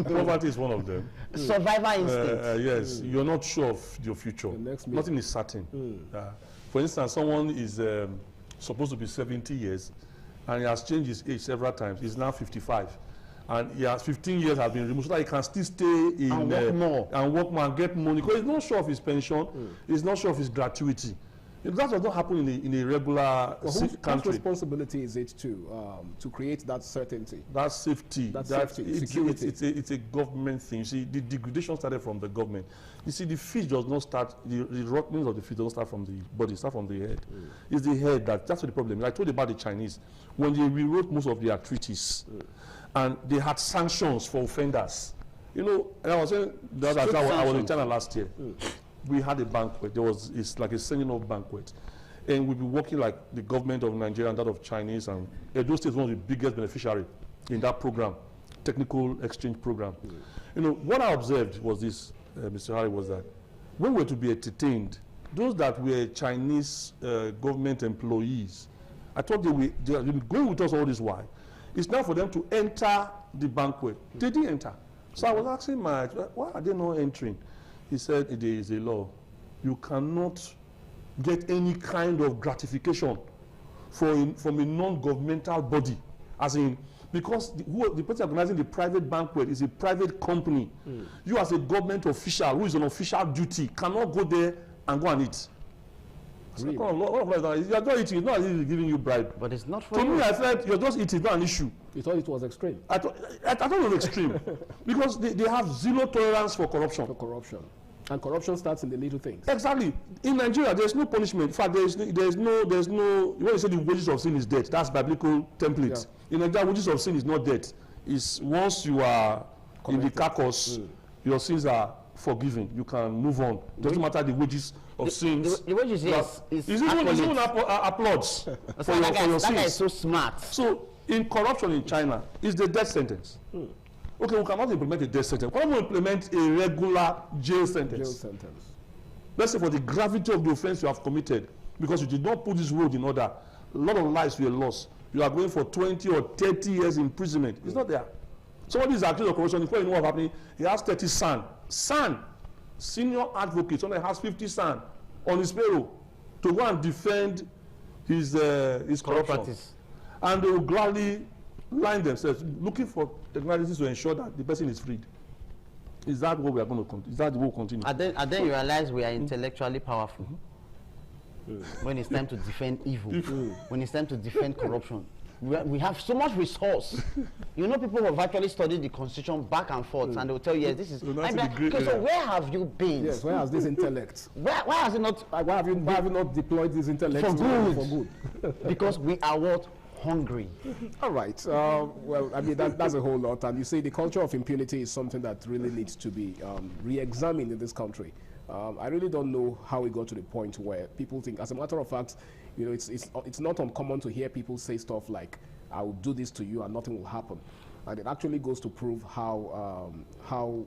Poverty is one of them. Survival instinct. Yes, you're not sure of your future. Nothing is certain. For instance, someone is supposed to be 70 years, and he has changed his age several times. He's now 55. And he has 15 years have been removed so that he can still stay in and work more and get money. Because he's not sure of his pension, he's not sure of his gratuity. That does not happen in a regular country. Whose responsibility is it to create that certainty? That safety. Security. It's a government thing. You see, the degradation started from the government. You see, the fish does not start, the rotting of the fish doesn't start from the body, it starts from the head. It's the head that's the problem. I told you about the Chinese. When they rewrote most of their treaties, and they had sanctions for offenders. You know, and I was saying that I was in China last year. We had a banquet. It's like a sending-off banquet. And we've been working like the government of Nigeria and that of Chinese, and Edo State is one of the biggest beneficiaries in that program, technical exchange program. You know, what I observed was this, Mr. Harry, was that when we were to be entertained, those that were Chinese government employees, I thought they have been going with us all this while. It's now for them to enter the banquet. They didn't enter. So I was asking why are they not entering? He said it is a law. You cannot get any kind of gratification from a non-governmental body, as in, because the person organizing the private banquet is a private company. You as a government official who is on official duty cannot go there and go and eat. Really? So, you're not eating, it's not giving you bribe. But it's not for you. To me, I said, you're just eating, it's not an issue. You thought it was extreme? I thought it was extreme. Because they have zero tolerance for corruption. And corruption starts in the little things. Exactly. In Nigeria, there's no punishment. In fact, there's no. When you say the wages of sin is death, that's biblical template. Yeah. In Nigeria, wages of sin is not death. It's once you are in the carcass, your sins are forgiven. You can move on. It doesn't matter the wages of sins. The wages is even applauds for your sins. That guy is so smart. So in corruption in China, is the death sentence. Okay, we cannot implement a death sentence. Why don't we implement a regular jail sentence? Let's say for the gravity of the offense you have committed, because you did not put this road in order, a lot of lives were lost. You are going for 20 or 30 years imprisonment. It's not there. Somebody is accused of corruption. Before you know what's happening, he has 30 SAN, senior advocate. Somebody has 50 SAN on his payroll to go and defend his corruption. And they will gladly line themselves, looking for technologies to ensure that the person is freed. Is that what we are going to continue? Is that the way we continue? And then you realize we are intellectually powerful. When it's time to defend evil, when it's time to defend corruption, we have so much resource. You know, people have actually studied the constitution back and forth, and they'll tell you, yes, this is. So where have you been? Yes, where has this intellect? Why has it not? Why have you not deployed this intellect for good? Because we are what? Hungry. All right. Well, I mean, that's a whole lot. And you see, the culture of impunity is something that really needs to be re-examined in this country. I really don't know how we got to the point where people think, as a matter of fact, you know, it's not uncommon to hear people say stuff like, I will do this to you and nothing will happen. And it actually goes to prove how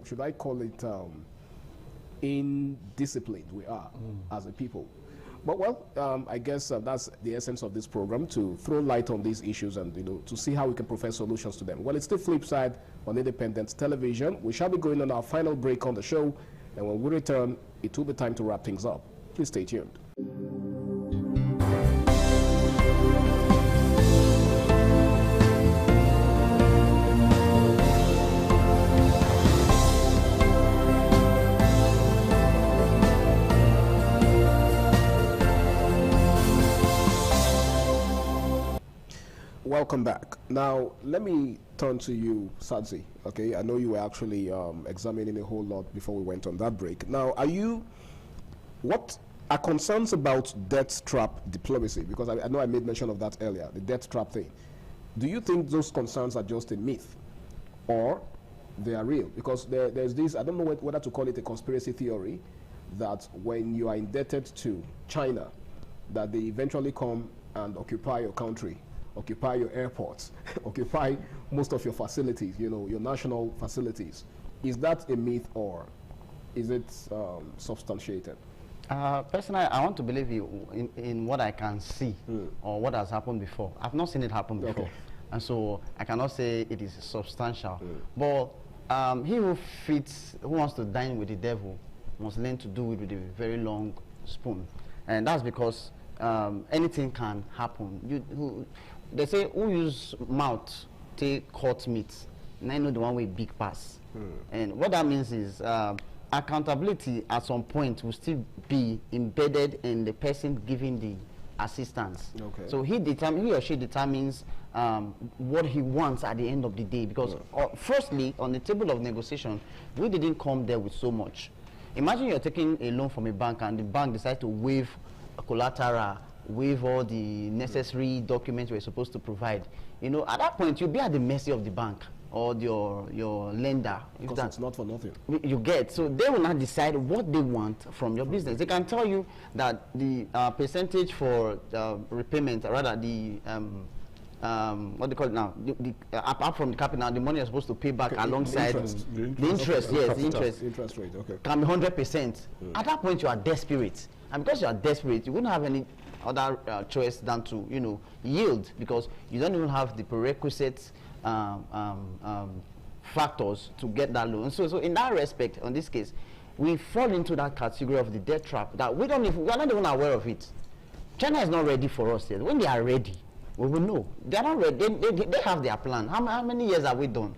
should I call it, indisciplined we are as a people. But well, I guess that's the essence of this program, to throw light on these issues and, you know, to see how we can provide solutions to them. Well, it's the flip side on Independent Television. We shall be going on our final break on the show, and when we return, it will be time to wrap things up. Please stay tuned. Welcome back. Now, let me turn to you, Sadzi. Okay, I know you were actually examining a whole lot before we went on that break. Now, what are concerns about debt trap diplomacy? Because I know I made mention of that earlier, the debt trap thing. Do you think those concerns are just a myth, or they are real? Because there's this, I don't know whether to call it a conspiracy theory, that when you are indebted to China, that they eventually come and occupy your country, occupy your airports, occupy most of your facilities, you know, your national facilities. Is that a myth, or is it substantiated? Personally, I want to believe you in what I can see or what has happened before. I've not seen it happen before. Okay. And so I cannot say it is substantial. But he who wants to dine with the devil must learn to do it with a very long spoon. And that's because anything can happen. They say, who use mouth take cut meat, and I know the one with big pass. And what that means is accountability at some point will still be embedded in the person giving the assistance. Okay. So he or she determines what he wants at the end of the day, because firstly, on the table of negotiation, we didn't come there with so much. Imagine you're taking a loan from a bank and the bank decides to waive a collateral, waive all the necessary documents we're supposed to provide. You know, at that point, you'll be at the mercy of the bank or your lender. Because it's not for nothing. You get. So they will not decide what they want from your business. They can tell you that the percentage for repayment, rather the what they call it now, apart from the capital, the money you're supposed to pay back alongside the interest. Yes, the interest rate. Okay. Can be 100%. At that point, you are desperate, and because you are desperate, you wouldn't have any other choice than to, you know, yield, because you don't even have the prerequisite factors to get that loan. So in that respect, on this case, we fall into that category of the debt trap that we are not even aware of it. China is not ready for us yet. When they are ready, we will know. They are not ready. They have their plan. How many years have we done?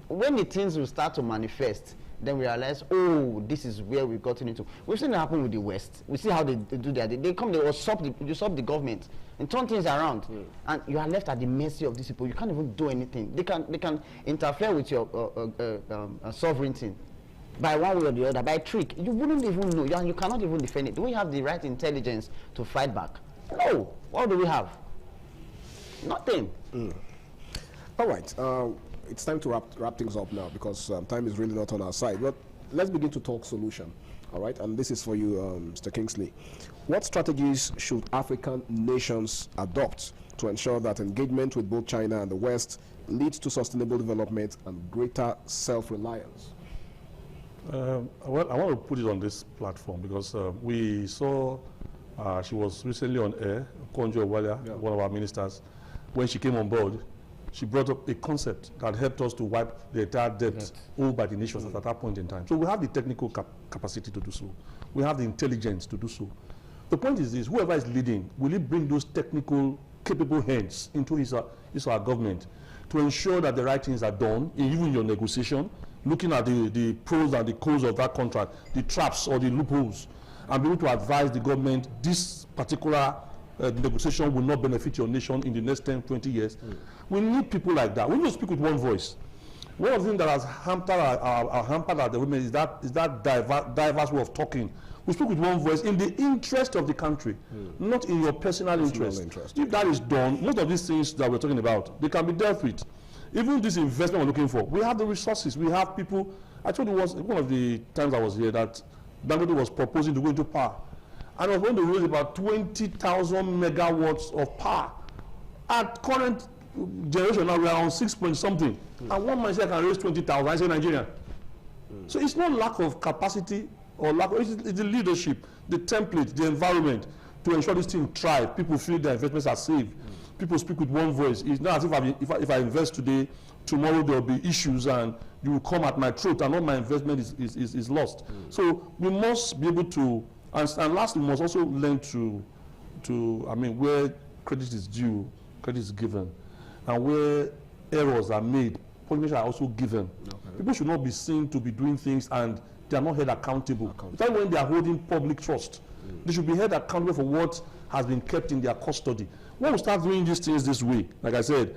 When the things will start to manifest, then we realize, oh, this is where we've gotten into. We've seen it happen with the West. We see how they do that. They come, they usurp the government and turn things around, and you are left at the mercy of these people. You can't even do anything. They can interfere with your sovereignty. by one way or the other, by trick, you wouldn't even know, and you cannot even defend it. Do we have the right intelligence to fight back? No. What do we have? Nothing. All right. It's time to wrap things up now, because time is really not on our side. But let's begin to talk solution. All right. And this is for you, Mr. Kingsley. What strategies should African nations adopt to ensure that engagement with both China and the West leads to sustainable development and greater self-reliance? Well, I want to put it on this platform because we saw she was recently on air, Konjo Iweala, one of our ministers. When she came on board, she brought up a concept that helped us to wipe the entire debt owed by the nations at that point in time. So we have the technical capacity to do so. We have the intelligence to do so. The point is this: whoever is leading, will he bring those technical, capable hands into his our government to ensure that the right things are done, even your negotiation, looking at the pros and the cons of that contract, the traps or the loopholes, and be able to advise the government this particular negotiation will not benefit your nation in the next 10, 20 years. We need people like that. We need to speak with one voice. One of the things that has hampered our development is that diverse way of talking. We speak with one voice in the interest of the country, not in your personal interest. If that is done, most of these things that we're talking about, they can be dealt with. Even this investment we're looking for, we have the resources, we have people. I told you once, one of the times I was here, that Dangote was proposing to go into power. And I was going to raise about 20,000 megawatts of power. At current generation now, we are on 6 point something. And one man said I can raise 20,000, I say Nigeria. So it's not lack of capacity or lack of, it's the leadership, the template, the environment to ensure this thing thrive. People feel their investments are safe. People speak with one voice. It's not as if I invest today, tomorrow there will be issues and you will come at my throat and all my investment is lost. So we must be able to, and lastly, we must also learn to where credit is due, credit is given, and where errors are made, punishments are also given. People should not be seen to be doing things and they are not held accountable. Even when they are holding public trust, they should be held accountable for what has been kept in their custody. When we start doing these things this way, like I said,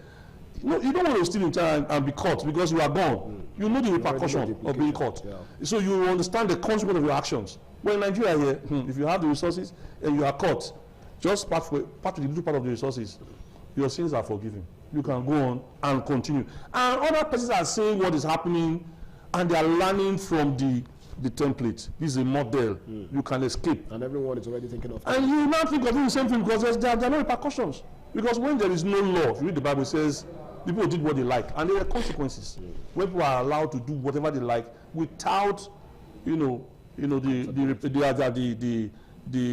you don't want to steal in time and be caught because you are gone. You know the repercussion of being caught. So you understand the consequence of your actions. Well, in Nigeria here, if you have the resources and you are caught, just part with the little part of the resources, your sins are forgiven. You can go on and continue. And other persons are saying what is happening and they are learning from the template. This is a model. You can escape. And everyone is already thinking of that. And you now think of doing the same thing because there are no repercussions. Because when there is no law, if you read the Bible, it says people did what they like, and there were consequences. When people are allowed to do whatever they like without, the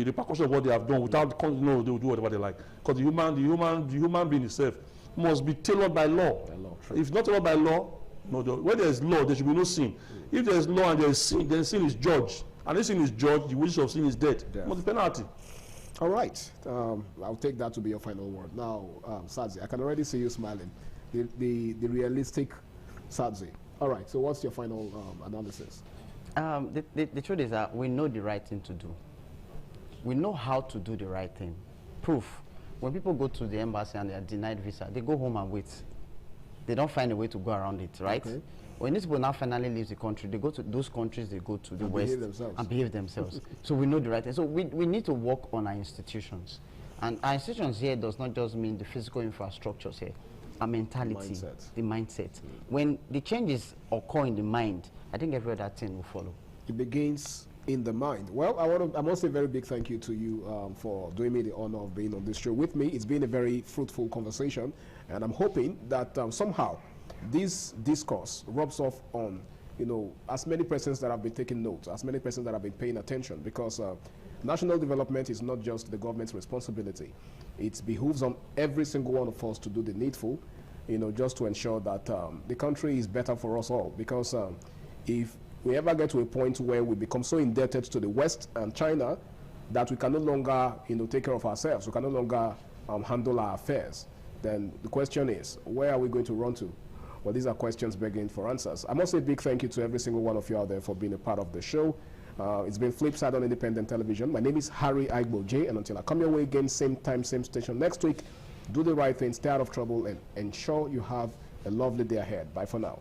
repercussion of what they have done, without they will do whatever they like. Because the human being itself must be tailored by law. If not tailored by law, where there is law, there should be no sin. If there is law and there is sin, then sin is judged. And if sin is judged, the wages of sin is death. What's the penalty? All right. I'll take that to be your final word. Now, Sadzi, I can already see you smiling. The realistic Sadzi. All right. So what's your final analysis? The truth is that we know the right thing to do. We know how to do the right thing. Proof. When people go to the embassy and they are denied visa, they go home and wait. They don't find a way to go around it, right? Okay. When these people now finally leave the country, they go to those countries, they go to the West and behave themselves. So we know the right thing. So we need to work on our institutions. And our institutions here does not just mean the physical infrastructures here, our mentality, the mindset. When the changes occur in the mind, I think every other thing will follow. It begins in the mind. Well, I must say a very big thank you to you for doing me the honor of being on this show with me. It's been a very fruitful conversation, and I'm hoping that somehow this discourse rubs off on, as many persons that have been taking notes, as many persons that have been paying attention, because national development is not just the government's responsibility. It behooves on every single one of us to do the needful, just to ensure that the country is better for us all. Because if we ever get to a point where we become so indebted to the West and China that we can no longer, take care of ourselves, we can no longer handle our affairs, then the question is, where are we going to run to? Well, these are questions begging for answers. I must say a big thank you to every single one of you out there for being a part of the show. It's been Flipside on Independent Television. My name is Harry Aigbo J, and until I come your way again, same time, same station next week, do the right thing, stay out of trouble, and ensure you have a lovely day ahead. Bye for now.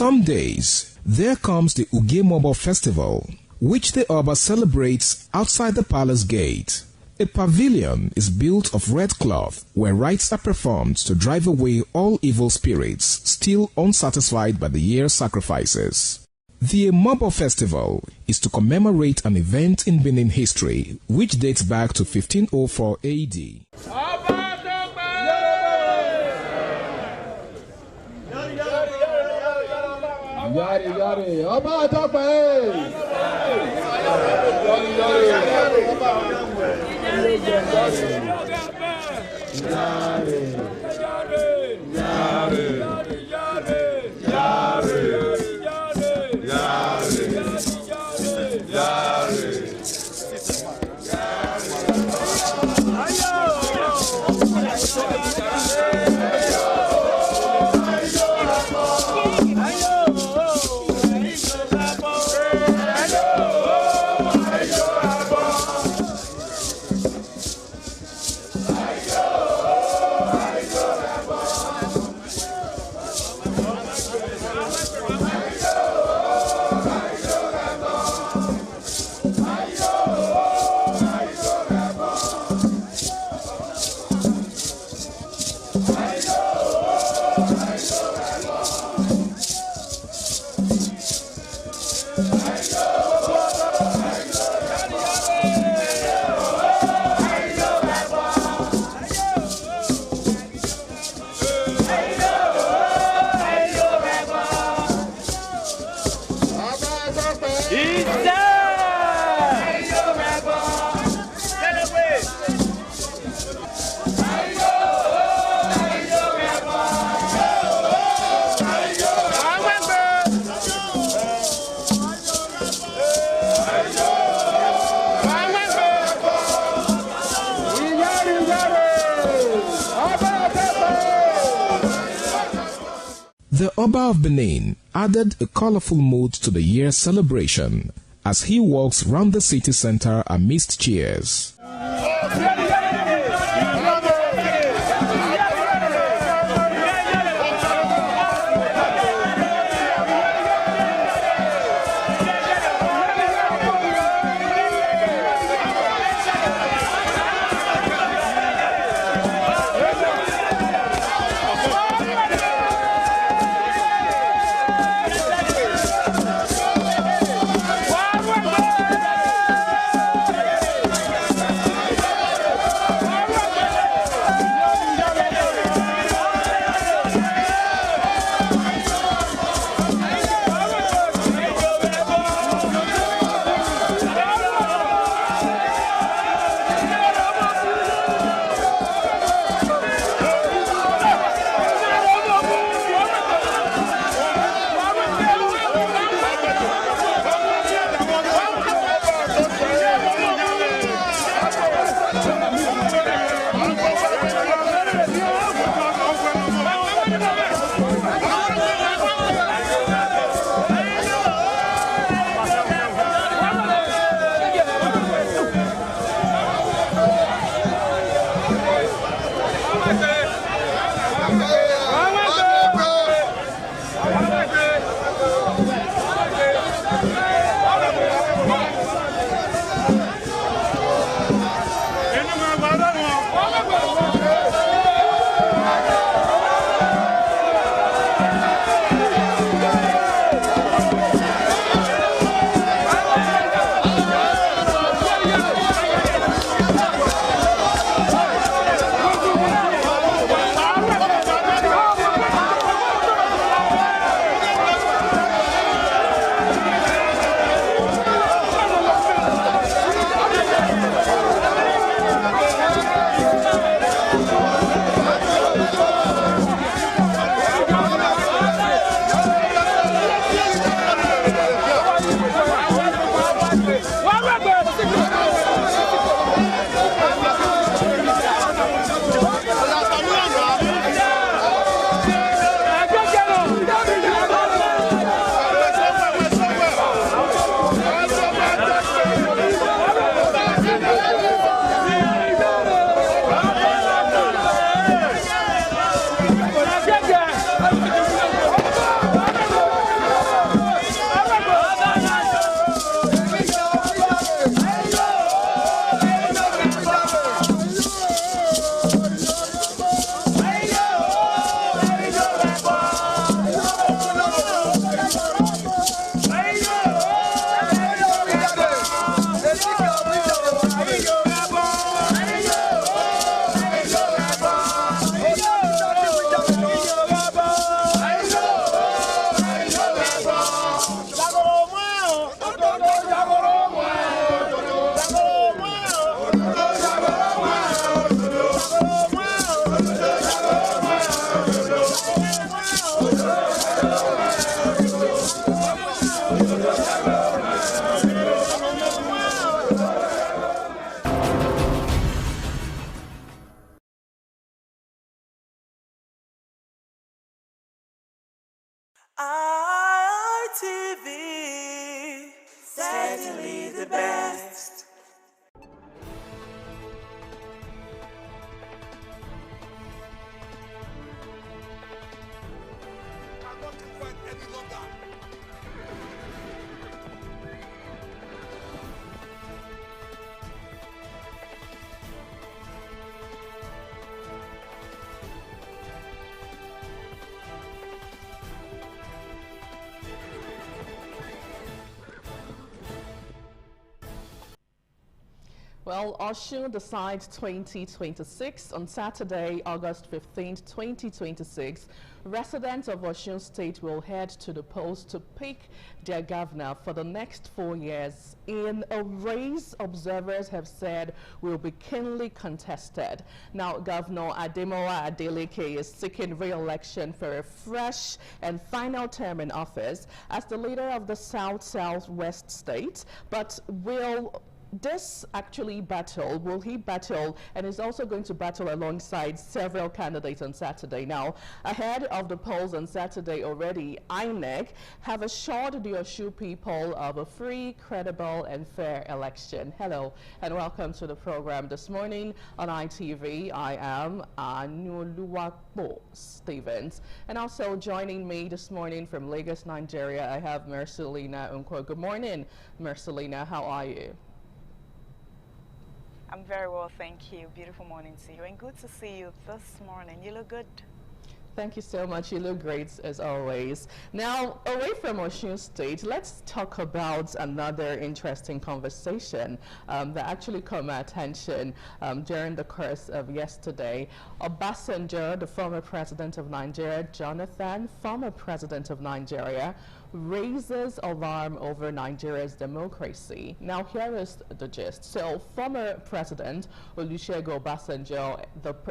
some days, there comes the Ugemobo Festival, which the Oba celebrates outside the palace gate. A pavilion is built of red cloth where rites are performed to drive away all evil spirits still unsatisfied by the year's sacrifices. The Emobo Festival is to commemorate an event in Benin history which dates back to 1504 AD. Yari, yari, Ọba Tope! The Oba of Benin added a colorful mood to the year's celebration as he walks round the city center amidst cheers. ITV, certainly the best. I'm not confined any longer. Well, Osun decides 2026 on Saturday, August 15th, 2026. Residents of Osun State will head to the polls to pick their governor for the next 4 years in a race observers have said will be keenly contested. Now, Governor Ademola Adeleke is seeking re-election for a fresh and final term in office as the leader of the South-Southwest state, but will this actually battle, will he battle, and is also going to battle alongside several candidates on Saturday. Now, ahead of the polls on Saturday already, INEC have assured the Osun people of a free, credible, and fair election. Hello, and welcome to the program this morning on ITV. I am Anuluwapo Stevens, and also joining me this morning from Lagos, Nigeria, I have Mercelina Unko. Good morning, Mercelina. How are you? I'm very well, thank you. Beautiful morning to you, and good to see you this morning. You look good. Thank you so much. You look great as always. Now, away from Osun State, let's talk about another interesting conversation that actually caught my attention during the course of yesterday. Obasanjo, the former president of Nigeria, Jonathan, former president of Nigeria, raises alarm over Nigeria's democracy. Now, here is the gist. So, former President Olusegun Obasanjo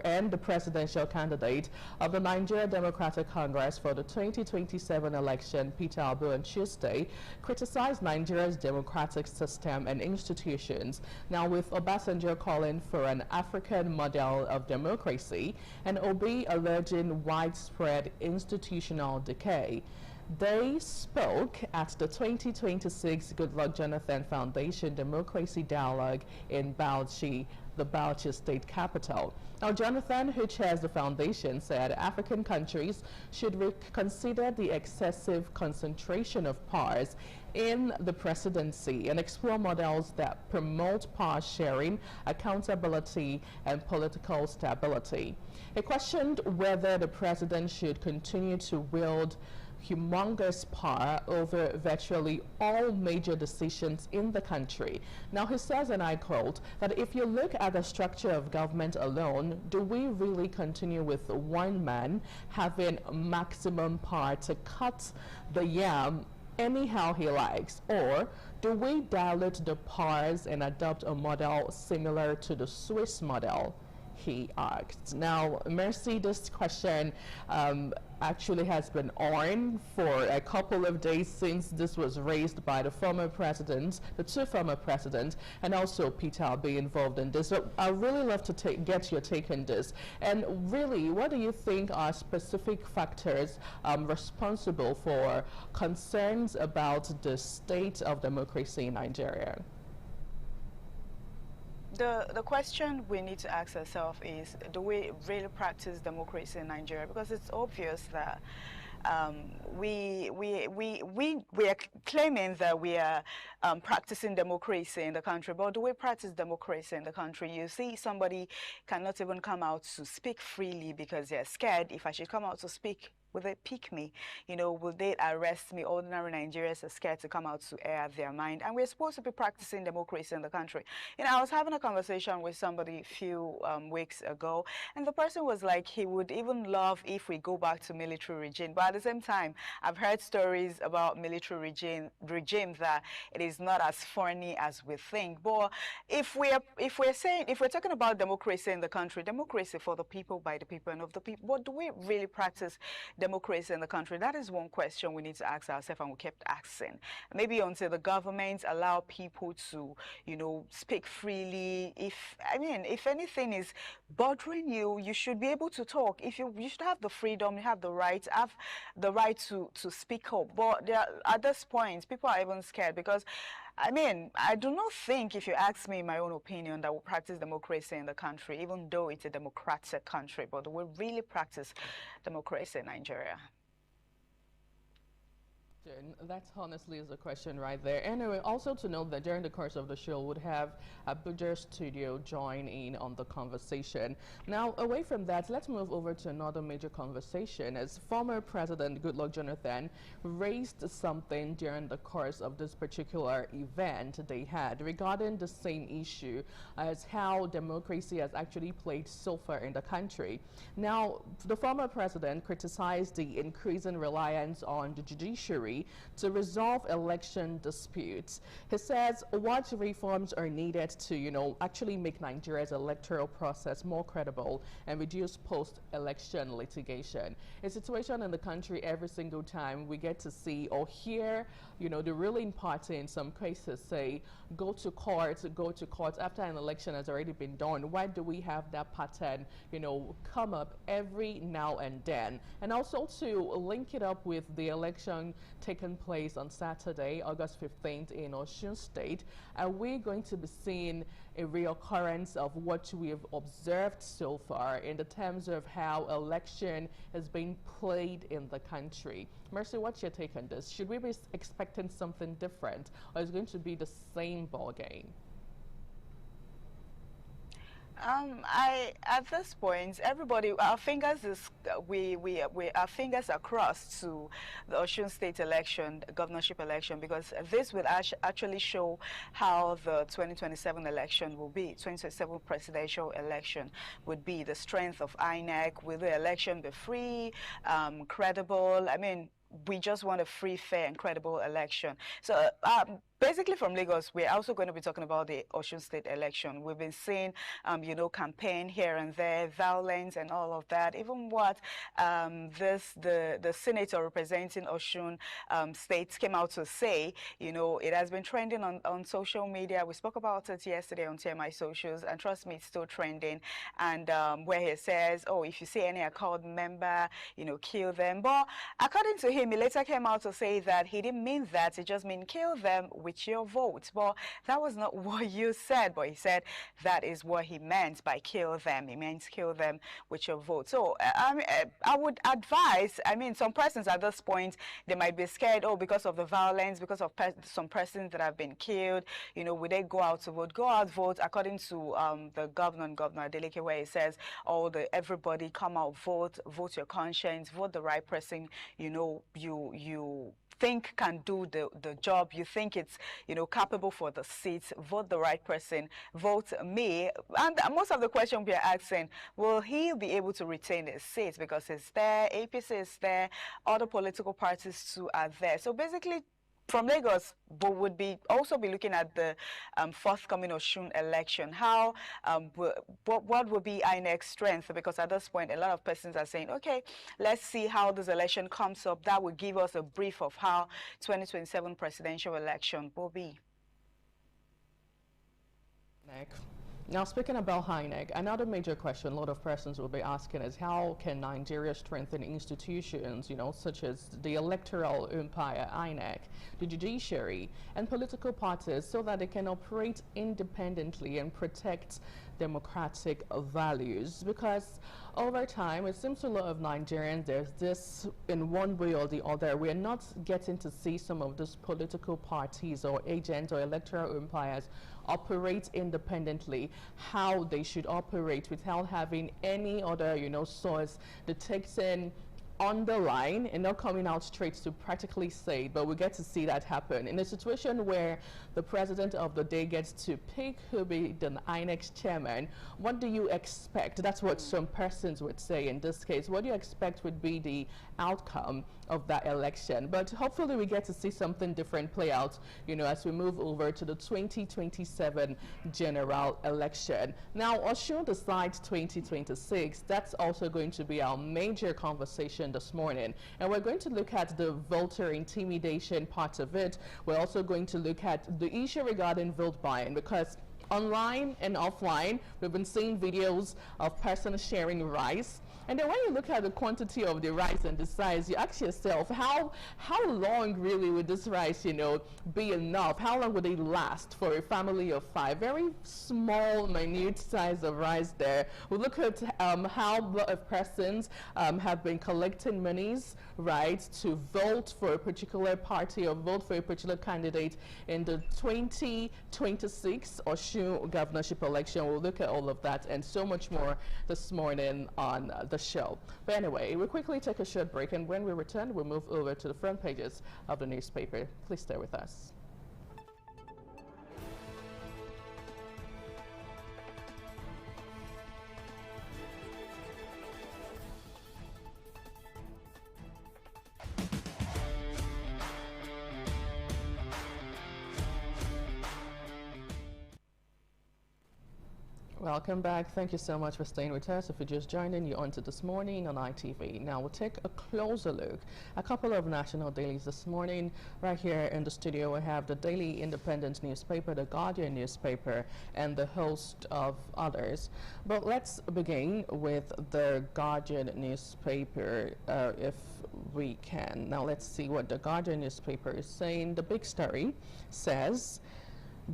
and the presidential candidate of the Nigeria Democratic Congress for the 2027 election, Peter Obi, on Tuesday, criticized Nigeria's democratic system and institutions. Now, with Obasanjo calling for an African model of democracy and Obi alleging widespread institutional decay. They spoke at the 2026 Goodluck Jonathan Foundation Democracy Dialogue in Bauchi, the Bauchi state capital. Now, Jonathan, who chairs the foundation, said African countries should reconsider the excessive concentration of powers in the presidency and explore models that promote power sharing, accountability, and political stability. He questioned whether the president should continue to wield humongous power over virtually all major decisions in the country. Now, he says, and I quote, that if you look at the structure of government alone, do we really continue with one man having maximum power to cut the yam anyhow he likes, or do we dilute the powers and adopt a model similar to the Swiss model? He asked. Now, Mercy, this question actually has been on for a couple of days since this was raised by the former president, the two former presidents, and also Peter Obi involved in this. So I'd really love to get your take on this. And really, what do you think are specific factors responsible for concerns about the state of democracy in Nigeria? The question we need to ask ourselves is, do we really practice democracy in Nigeria? Because it's obvious that we are claiming that we are practicing democracy in the country, but do we practice democracy in the country? You see, somebody cannot even come out to speak freely because they're scared. If I should come out to speak, will they pick me? You know, will they arrest me? Ordinary Nigerians are scared to come out to air their mind. And we're supposed to be practicing democracy in the country. You know, I was having a conversation with somebody a few weeks ago, and the person was like, he would even love if we go back to military regime. But at the same time, I've heard stories about military regime that it is not as funny as we think. But if we're talking about democracy in the country, democracy for the people, by the people, and of the people, but do we really practice democracy in the country? That is one question we need to ask ourselves, and we kept asking. Maybe until the government allow people to, you know, speak freely. If anything is bothering you, you should be able to talk. You should have the freedom, you have the right to speak up. But at this point, people are even scared because, I mean, I do not think, if you ask me my own opinion, that we practice democracy in the country, even though it's a democratic country, but we really practice democracy in Nigeria. That honestly is a question right there. Anyway, also to note that during the course of the show, we'll have Abuja Studio join in on the conversation. Now, away from that, let's move over to another major conversation, as former President Goodluck Jonathan raised something during the course of this particular event they had regarding the same issue as how democracy has actually played so far in the country. Now, the former president criticized the increasing reliance on the judiciary to resolve election disputes. He says what reforms are needed to, you know, actually make Nigeria's electoral process more credible and reduce post-election litigation. A situation in the country every single time we get to see or hear, you know, the ruling party in some cases say, go to court after an election has already been done. Why do we have that pattern, you know, come up every now and then? And also to link it up with the election taken place on Saturday, August 15th in Osun State, are we going to be seeing a reoccurrence of what we have observed so far in the terms of how election is being played in the country? Mercy, what's your take on this? Should we be expecting something different, or is it going to be the same ball game? At this point, everybody, our fingers our fingers are crossed to the Osun State election, governorship election, because this will actually show how the 2027 election will be, 2027 presidential election would be, the strength of INEC. Will the election be free, credible? I mean, we just want a free, fair, and credible election. So basically from Lagos, we're also going to be talking about the Osun State election. We've been seeing, you know, campaign here and there, violence and all of that. Even what the senator representing Osun State came out to say, you know, it has been trending on social media. We spoke about it yesterday on TMI Socials, and trust me, it's still trending. And where he says, oh, if you see any Accord member, you know, kill them. But according to him, he later came out to say that he didn't mean that. He just meant kill them with your vote. Well, that was not what you said, but he said that is what he meant by kill them. He meant kill them with your vote. So I would advise, I mean, some persons at this point, they might be scared, oh, because of the violence, because of some persons that have been killed, you know, would they go out to vote? Go out, vote, according to the Governor Adeleke, where he says, oh, everybody come out, vote your conscience, vote the right person, you know, you think can do the job, you think it's, you know, capable for the seats, vote the right person, vote me. And most of the question we are asking, will he be able to retain his seats? Because it's there, APC is there, other political parties too are there. So basically, from Lagos, we would also be looking at the forthcoming Osun election. How, what would be INEC's strength? Because at this point, a lot of persons are saying, okay, let's see how this election comes up. That will give us a brief of how 2027 presidential election will be. Now, speaking about INEC, another major question a lot of persons will be asking is how can Nigeria strengthen institutions, you know, such as the electoral umpire, INEC, the judiciary, and political parties so that they can operate independently and protect democratic values? Because over time, it seems to a lot of Nigerians, there's this, in one way or the other, we're not getting to see some of these political parties or agents or electoral umpires operate independently, how they should operate without having any other, you know, source that takes in on the line and not coming out straight to practically say it, but we get to see that happen. In a situation where the president of the day gets to pick who be the INEC's chairman, what do you expect? That's what some persons would say in this case. What do you expect would be the outcome of that election? But hopefully we get to see something different play out, you know, as we move over to the 2027 general election. Now, Osun decides 2026. That's also going to be our major conversation edition this morning. And we're going to look at the voter intimidation part of it. We're also going to look at the issue regarding vote buying, because online and offline, we've been seeing videos of persons sharing rice. And then when you look at the quantity of the rice and the size, you ask yourself, how long really would this rice, be enough? How long would it last for a family of 5? Very small, minute size of rice there. We look at how a lot of persons have been collecting monies, right, to vote for a particular party or vote for a particular candidate in the 2026 Osun governorship election. We'll look at all of that and so much more this morning on the show. But anyway, we'll quickly take a short break, and when we return, we'll move over to the front pages of the newspaper. Please stay with us. Welcome back. Thank you so much for staying with us. If you're just joining, you're on to This Morning on ITV. Now we'll take a closer look. A couple of national dailies this morning. Right here in the studio, we have the Daily Independent newspaper, the Guardian newspaper, and the host of others. But let's begin with the Guardian newspaper, if we can. Now let's see what the Guardian newspaper is saying. The big story says,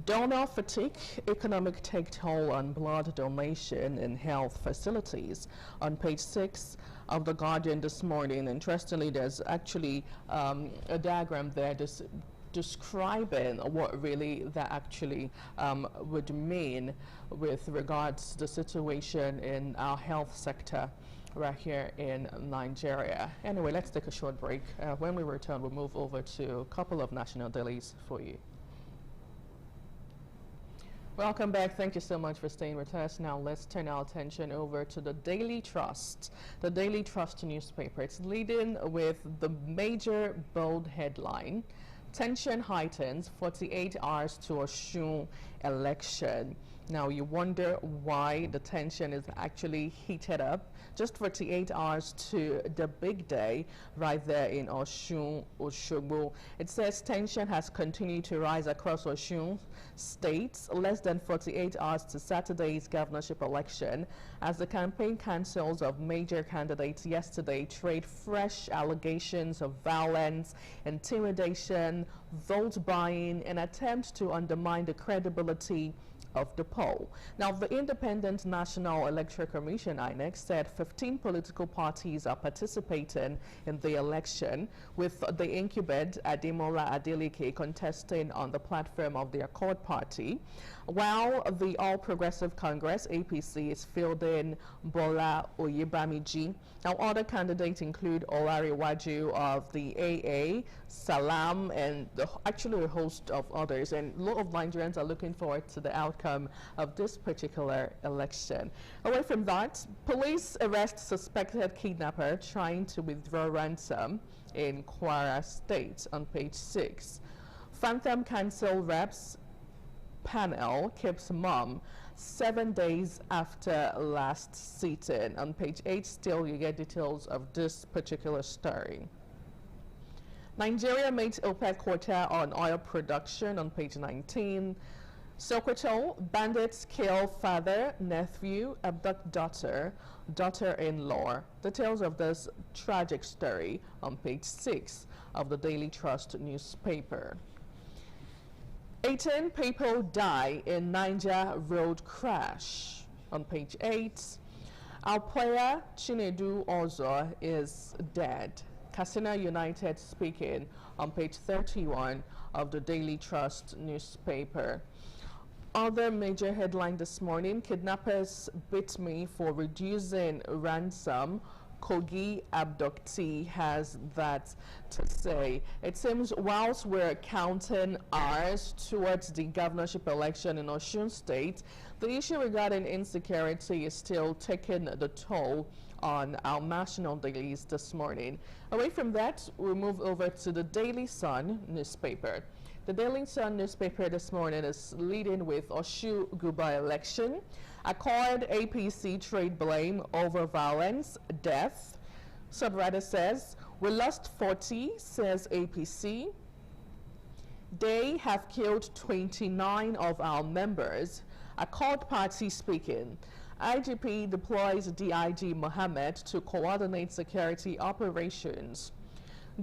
donor fatigue, economic take toll on blood donation in health facilities. On page 6 of The Guardian this morning, interestingly, there's actually a diagram there describing what really that actually would mean with regards to the situation in our health sector right here in Nigeria. Anyway, let's take a short break. When we return, we'll move over to a couple of national dailies for you. Welcome back. Thank you so much for staying with us. Now let's turn our attention over to the Daily Trust. The Daily Trust newspaper. It's leading with the major bold headline, tension heightens 48 hours to Osun election. Now you wonder why the tension is actually heated up. Just 48 hours to the big day right there in Osun, Osogbo. It says tension has continued to rise across Osun State, less than 48 hours to Saturday's governorship election, as the campaign councils of major candidates yesterday trade fresh allegations of violence, intimidation, vote buying, and attempt to undermine the credibility of the poll. Now, the Independent National Electoral Commission, INEC, said 15 political parties are participating in the election, with the incumbent Ademola Adeleke contesting on the platform of the Accord Party, while the All Progressive Congress, APC, is fielding Bola Oyebamiji. Now, other candidates include Olarewaju of the AA, Salam, and actually a host of others. And a lot of Nigerians are looking forward to the outcome of this particular election. Away from that, police arrest suspected kidnapper trying to withdraw ransom in Kwara State on page 6. Phantom Council reps panel keeps mum 7 days after last sitting. On page 8 still you get details of this particular story. Nigeria makes OPEC quota on oil production on page 19. Sokoto, bandits kill father, nephew, abduct daughter, daughter-in-law. Details of this tragic story on page 6 of the Daily Trust newspaper. 18 people die in Niger road crash on page 8. Our player Chinedu Ozo is dead. Katsina United speaking on page 31 of the Daily Trust newspaper. Other major headline this morning, kidnappers beat me for reducing ransom. Kogi abductee has that to say. It seems whilst we're counting hours towards the governorship election in Osun State, the issue regarding insecurity is still taking the toll on our national dailies this morning. Away from that, we'll move over to the Daily Sun newspaper. The Daily Sun newspaper this morning is leading with Osun Guba election. Accord APC trade blame over violence, death. Subwriter says, we lost 40, says APC. They have killed 29 of our members. Accord party speaking. IGP deploys DIG Mohammed to coordinate security operations.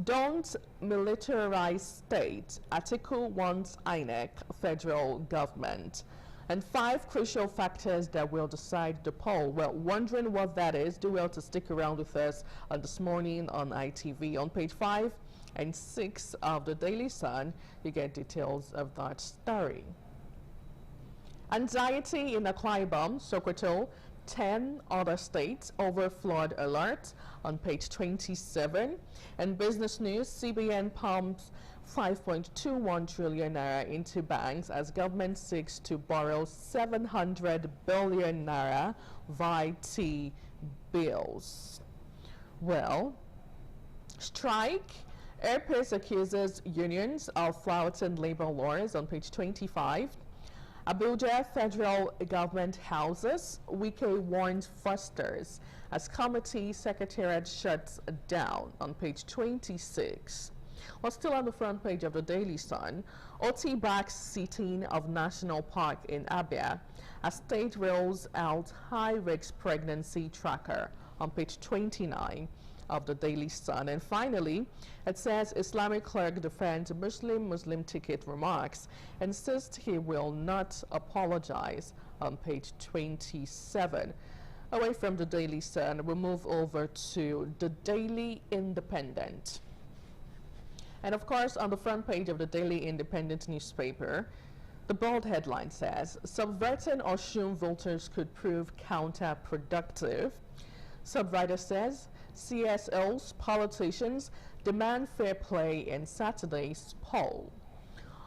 Don't militarize state. Atiku wants INEC, federal government. And 5 crucial factors that will decide the poll. Well, wondering what that is, do well to stick around with us on This Morning on ITV. On page 5 and 6 of the Daily Sun, you get details of that story. Anxiety in Akwa Ibom, Sokoto, 10 other states over flood alert on page 27. And business news, CBN pumps 5.21 trillion naira into banks as government seeks to borrow 700 billion naira via T-bills. Well, strike. Airpace accuses unions of flouting labor laws on page 25. Abuja federal government houses, Wike warns fosters as committee secretariat shuts down on page 26. Well, still on the front page of the Daily Sun, OT backs seating of National Park in Abia as state rolls out high-risk pregnancy tracker on page 29 of the Daily Sun. And finally, it says Islamic clerk defends Muslim ticket remarks, insists he will not apologize on page 27. Away from the Daily Sun, we'll move over to the Daily Independent. And of course, on the front page of the Daily Independent newspaper, the bold headline says, subverting Osun voters could prove counterproductive. Subwriter says, CSOs, politicians demand fair play in Saturday's poll.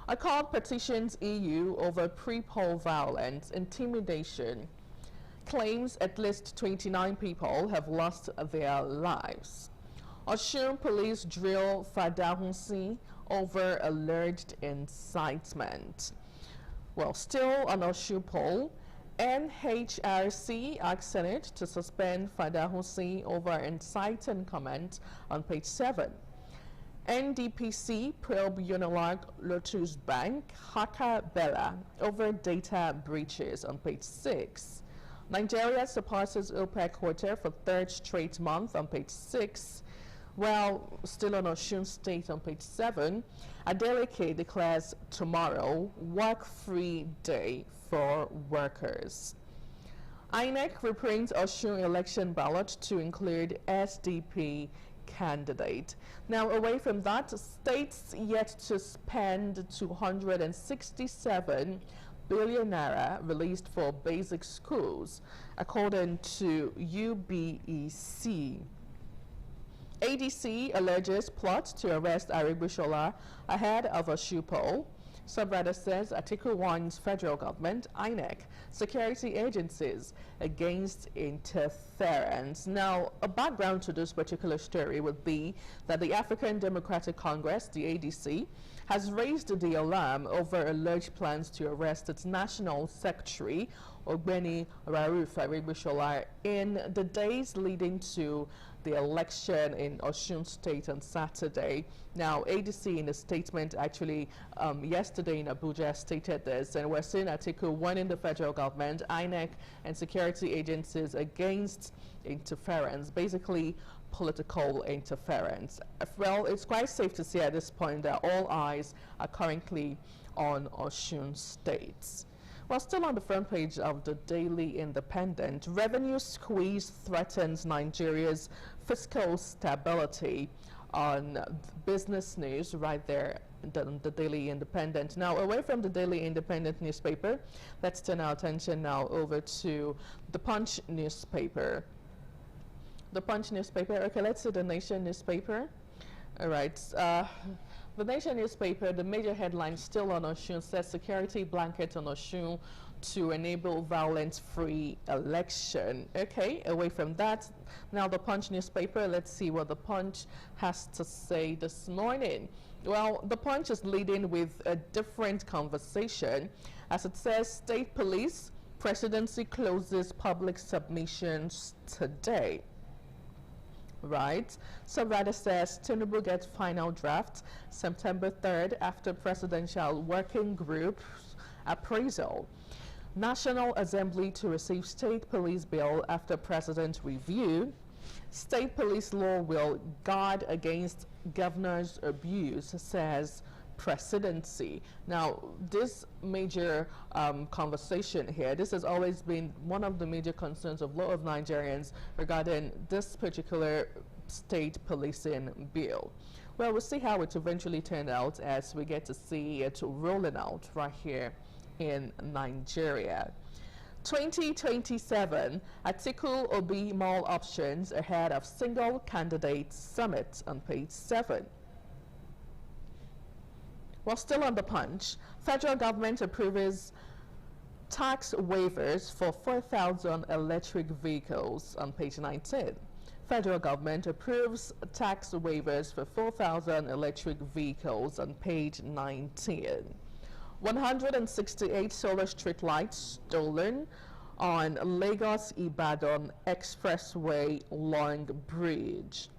Accord petitions EU over pre-poll violence, intimidation. Claims at least 29 people have lost their lives. Osun police drill Fadahunsi over alleged incitement. Well, still on Osun poll, NHRC asks Senate to suspend Fadahunsi over inciting comment on page 7. NDPC probe Unilag Lotus Bank, Haka Bella over data breaches on page 6. Nigeria surpasses OPEC quota for 3rd straight month on page 6. Well, still on Osun State on page 7, Adeleke declares tomorrow work-free day for workers. INEC reprints Osun election ballot to include SDP candidate. Now, away from that, states yet to spend 267 billion naira released for basic schools, according to UBEC. ADC alleges plot to arrest Arigbusola ahead of a shoe poll. Subwriter says Atiku warns federal government, INEC, security agencies against interference. Now, a background to this particular story would be that the African Democratic Congress, the ADC, has raised the alarm over alleged plans to arrest its national secretary, Ogbeni Rauf Arigbusola, in the days leading to the election in Osun State on Saturday. Now, ADC in a statement actually yesterday in Abuja stated this, and we're seeing Atiku warning the federal government, INEC, and security agencies against interference, basically political interference. Well, it's quite safe to say at this point that all eyes are currently on Osun State. Well, still on the front page of the Daily Independent, revenue squeeze threatens Nigeria's fiscal stability on business news right there in the Daily Independent. Now, away from the Daily Independent newspaper, let's turn our attention now over to the Punch newspaper. The Punch newspaper, okay, let's see the Nation newspaper. All right. The Nation newspaper, the major headline still on Osun says security blanket on Osun to enable violence-free election. Okay, away from that, now the Punch newspaper, let's see what the Punch has to say this morning. Well, the Punch is leading with a different conversation as it says state police, presidency closes public submissions today. right? Somebody says Tinubu gets final draft September 3rd after presidential working group appraisal. National Assembly to receive state police bill after president review. State police law will guard against governor's abuse, says presidency. Now, this major conversation here, this has always been one of the major concerns of a lot of Nigerians regarding this particular state policing bill. Well, we'll see how it eventually turned out as we get to see it rolling out right here in Nigeria. 2027, Atiku Obi more options ahead of single candidate summit on page 7. Well, still on the Punch, federal government approves tax waivers for 4,000 electric vehicles on page 19. Federal government approves tax waivers for 4,000 electric vehicles on page 19. 168 solar street lights stolen on Lagos-Ibadan Expressway Long Bridge.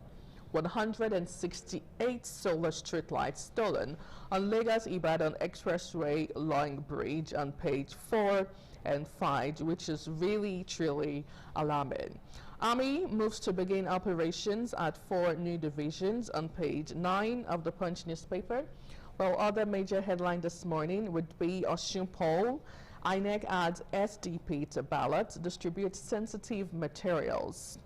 168 solar street lights stolen on Lagos-Ibadan Expressway Long Bridge on page 4 and 5, which is really, truly alarming. Army moves to begin operations at 4 new divisions on page 9 of the Punch newspaper. Well, other major headline this morning would be Osun poll. INEC adds SDP to ballot, distribute sensitive materials.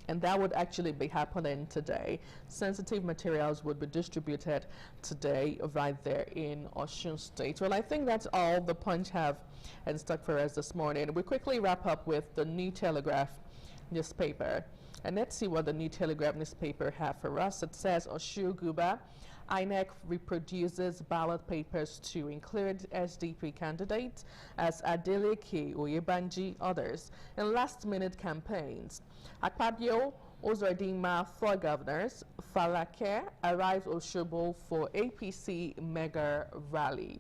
And that would actually be happening today. Sensitive materials would be distributed today right there in Osun State. Well, I think that's all the Punch have in stock for us this morning. We quickly wrap up with the New Telegraph newspaper. And let's see what the New Telegraph newspaper have for us. It says Osun Guba, INEC reproduces ballot papers to include SDP candidates as Adeleke, Oyebanji, others in last-minute campaigns. Akpabio, Uzodinma for governors. Falake arrives Osogbo for APC mega rally.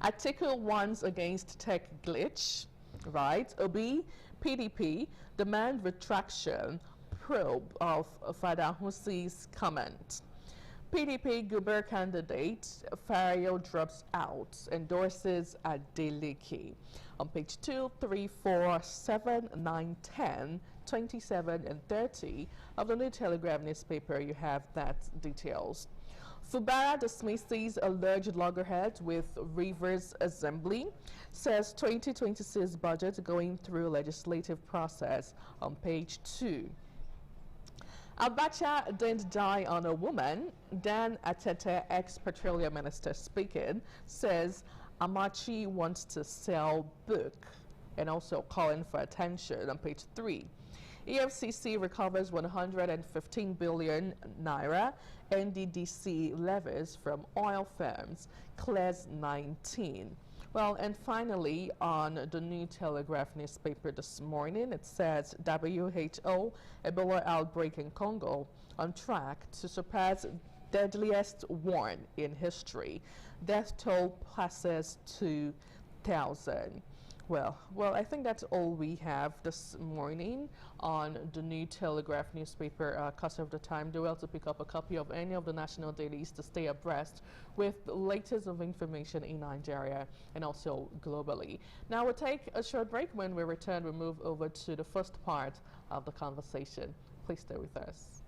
Atiku warns against tech glitch, right? Obi, PDP demand retraction, probe of Fada Hussi's comment. PDP Guber candidate Fario drops out, endorses Adeleke. On page 2, 3, 4, 7, 9, 10, 27, and 30 of the New Telegraph newspaper, you have that details. Fubara dismisses alleged loggerhead with Rivers Assembly, says 2026 budget going through legislative process on page 2. Abacha didn't die on a woman. Dan Atete, ex-petroleum minister speaking, says Amachi wants to sell book and also calling for attention on page 3. EFCC recovers 115 billion naira. NDDC levies from oil firms, clears 19. Well, and finally, on the New Telegraph newspaper this morning, it says WHO Ebola outbreak in Congo on track to surpass deadliest one in history. Death toll passes 2,000. Well, I think that's all we have this morning on the New Telegraph newspaper. Because of the time, do well to pick up a copy of any of the national dailies to stay abreast with the latest of information in Nigeria and also globally. Now we'll take a short break. When we return, we'll move over to the first part of the conversation. Please stay with us.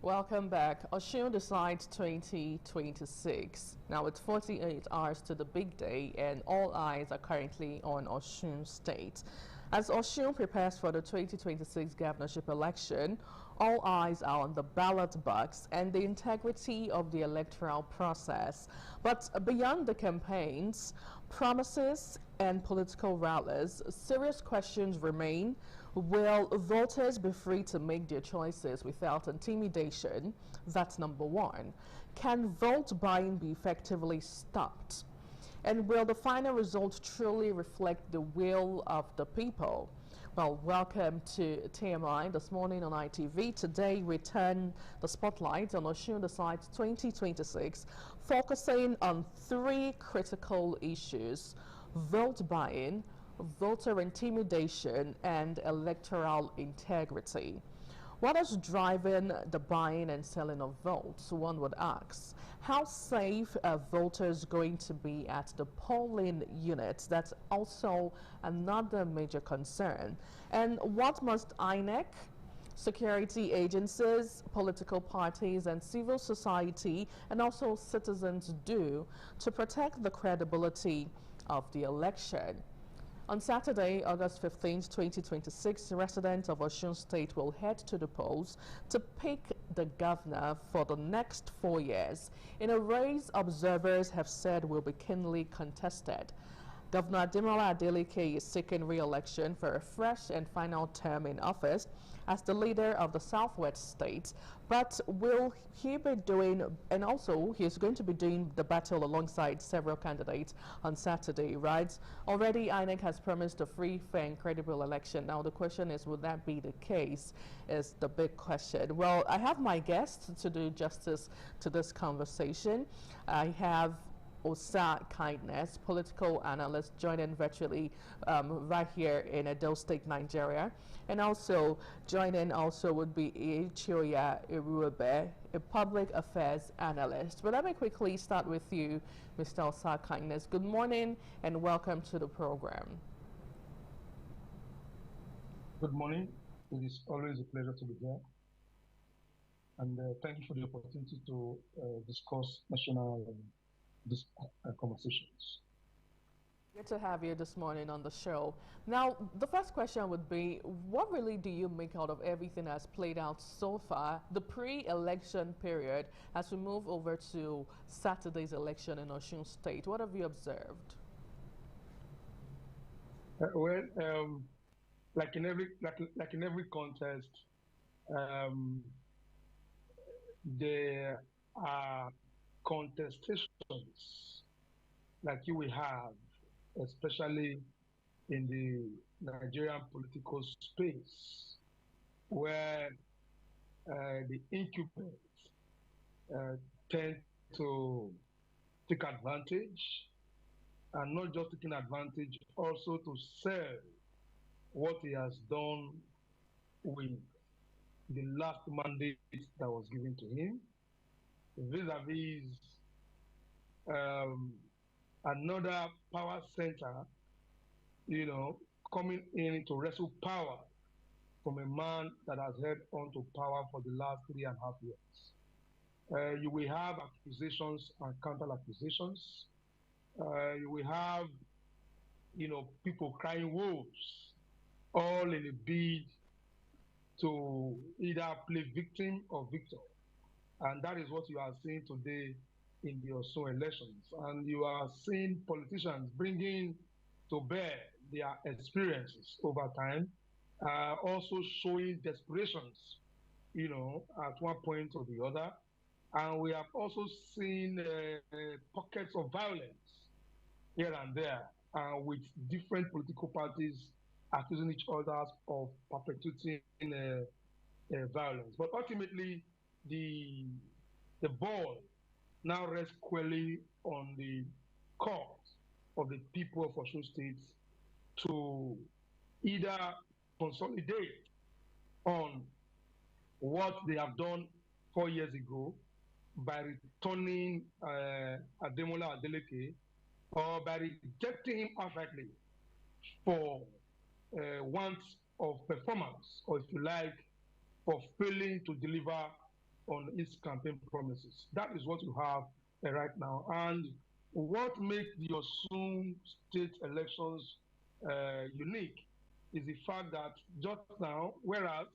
Welcome back. Osun decides 2026. Now it's 48 hours to the big day and all eyes are currently on Osun State. As Osun prepares for the 2026 governorship election, all eyes are on the ballot box and the integrity of the electoral process. But beyond the campaigns, promises, and political rallies, serious questions remain. Will voters be free to make their choices without intimidation? That's number one. Can vote buying be effectively stopped? And will the final result truly reflect the will of the people? Well, welcome to TMI this morning on ITV. Today we turn the spotlight on Osun Decide 2026, focusing on three critical issues: vote buying, voter intimidation, and electoral integrity. What is driving the buying and selling of votes, one would ask? How safe are voters going to be at the polling units? That's also another major concern. And what must INEC, security agencies, political parties, and civil society, and also citizens do to protect the credibility of the election? On Saturday, August 15, 2026, residents of Osun State will head to the polls to pick the governor for the next 4 years, in a race observers have said will be keenly contested. Governor Ademola Adeleke is seeking re-election for a fresh and final term in office as the leader of the Southwest State. But will he be doing, and also he's going to be doing the battle alongside several candidates on Saturday, right? Already INEC has promised a free, fair and credible election. Now the question is, would that be the case, is the big question. Well, I have my guests to do justice to this conversation. I have Osa Kindness, political analyst, joining virtually right here in Edo State, Nigeria. And also joining would be Ichioya Iruebe, a public affairs analyst. But let me quickly start with you, Mr. Osa Kindness. Good morning and welcome to the program. Good morning. It is always a pleasure to be here. And thank you for the opportunity to discuss national conversations. Good to have you this morning on the show. Now, the first question would be, what really do you make out of everything that's played out so far, the pre-election period, as we move over to Saturday's election in Osun State? What have you observed? Like in every contest, there are contestations like you will have, especially in the Nigerian political space, where the incumbents tend to take advantage, and not just taking advantage, also to sell what he has done with the last mandate that was given to him, vis-a-vis another power center, coming in to wrestle power from a man that has held on to power for the last 3.5 years. You will have accusations and counter-accusations. You will have, people crying wolves, all in a bid to either play victim or victor. And that is what you are seeing today in the Osun elections. And you are seeing politicians bringing to bear their experiences over time, also showing desperations, at one point or the other. And we have also seen pockets of violence here and there, with different political parties accusing each other of perpetuating violence. But ultimately, the ball now rests squarely on the court of the people of Osun State to either consolidate on what they have done 4 years ago by returning Ademola Adeleke, or by rejecting him outrightly for want of performance, or if you like, for failing to deliver on its campaign promises. That is what you have right now. And what makes the Osun State elections unique is the fact that just now, whereas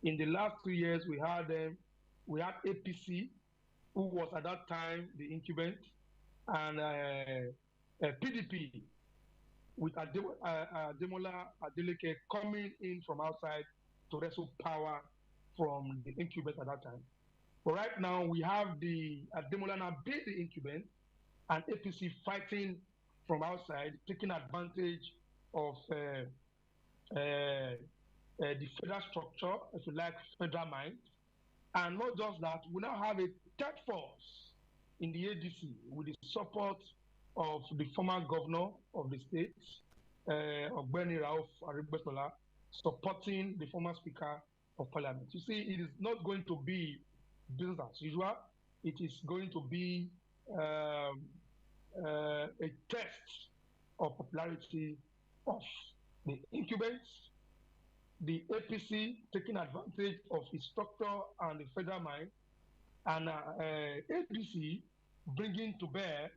in the last 2 years we had APC, who was at that time the incumbent, and PDP, with Ademola Adeleke coming in from outside to wrestle power from the incumbent at that time. But right now, we have the Ademola now being the incumbent, and APC fighting from outside, taking advantage of the federal structure, if you like, federal mind. And not just that, we now have a third force in the ADC with the support of the former governor of the state, Ogbeni Rauf Aregbesola, supporting the former speaker of parliament. You see, it is not going to be business as usual. It is going to be a test of popularity of the incumbents, the APC taking advantage of its structure and the federal mind, and APC bringing to bear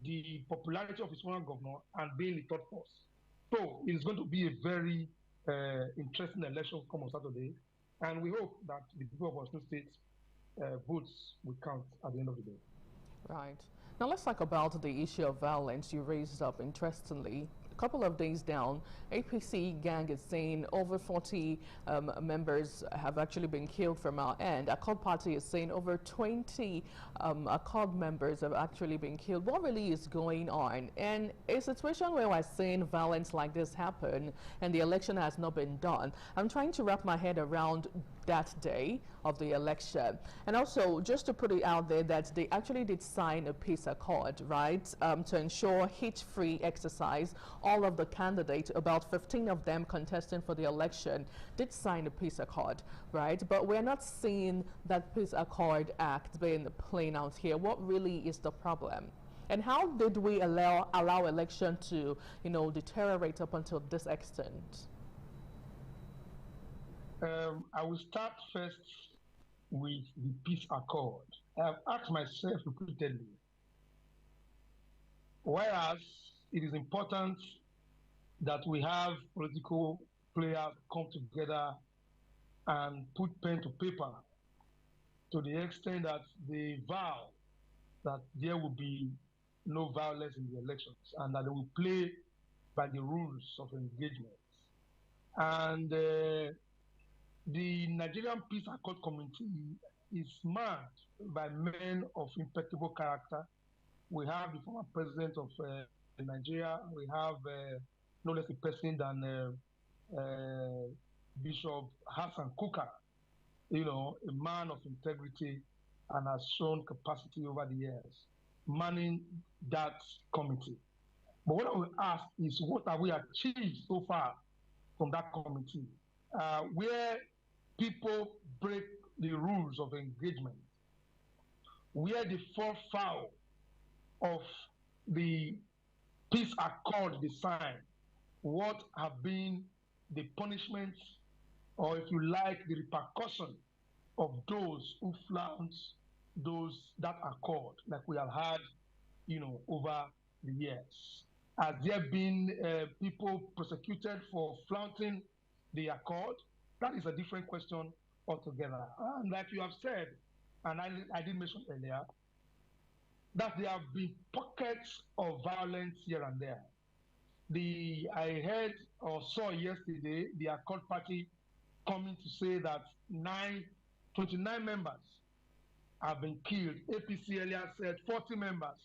the popularity of its former governor and being the third force. So it's going to be a very interesting election come on Saturday, and we hope that the people of Osun State votes will count at the end of the day. Right. Now let's talk about the issue of violence you raised up. Interestingly, a couple of days down, APC gang is saying over 40 members have actually been killed from our end. Accord Party is saying over 20 Accord members have actually been killed. What really is going on? And a situation where we're seeing violence like this happen and the election has not been done, I'm trying to wrap my head around that day of the election. And also, just to put it out there that they actually did sign a peace accord, right, to ensure hate-free exercise. All of the candidates, about 15 of them contesting for the election, did sign a peace accord, right? But we're not seeing that peace accord act being playing out here. What really is the problem? And how did we allow election to, deteriorate up until this extent? I will start first with the peace accord. I have asked myself repeatedly, whereas it is important that we have political players come together and put pen to paper to the extent that they vow that there will be no violence in the elections and that they will play by the rules of engagement. And the Nigerian Peace Accord Committee is manned by men of impeccable character. We have the former president of Nigeria. We have no less a person than Bishop Hassan Kuka, a man of integrity and has shown capacity over the years, manning that committee. But what I will ask is, what have we achieved so far from that committee? Where people break the rules of engagement, where they fall foul of the peace accord they signed, what have been the punishments, or if you like, the repercussion of those who flout that accord, like we have had, over the years? Has there been people prosecuted for flaunting the accord? That is a different question altogether. And like you have said, and I did mention earlier, that there have been pockets of violence here and there. I heard or saw yesterday the Accord Party coming to say that 29 members have been killed. APC earlier said 40 members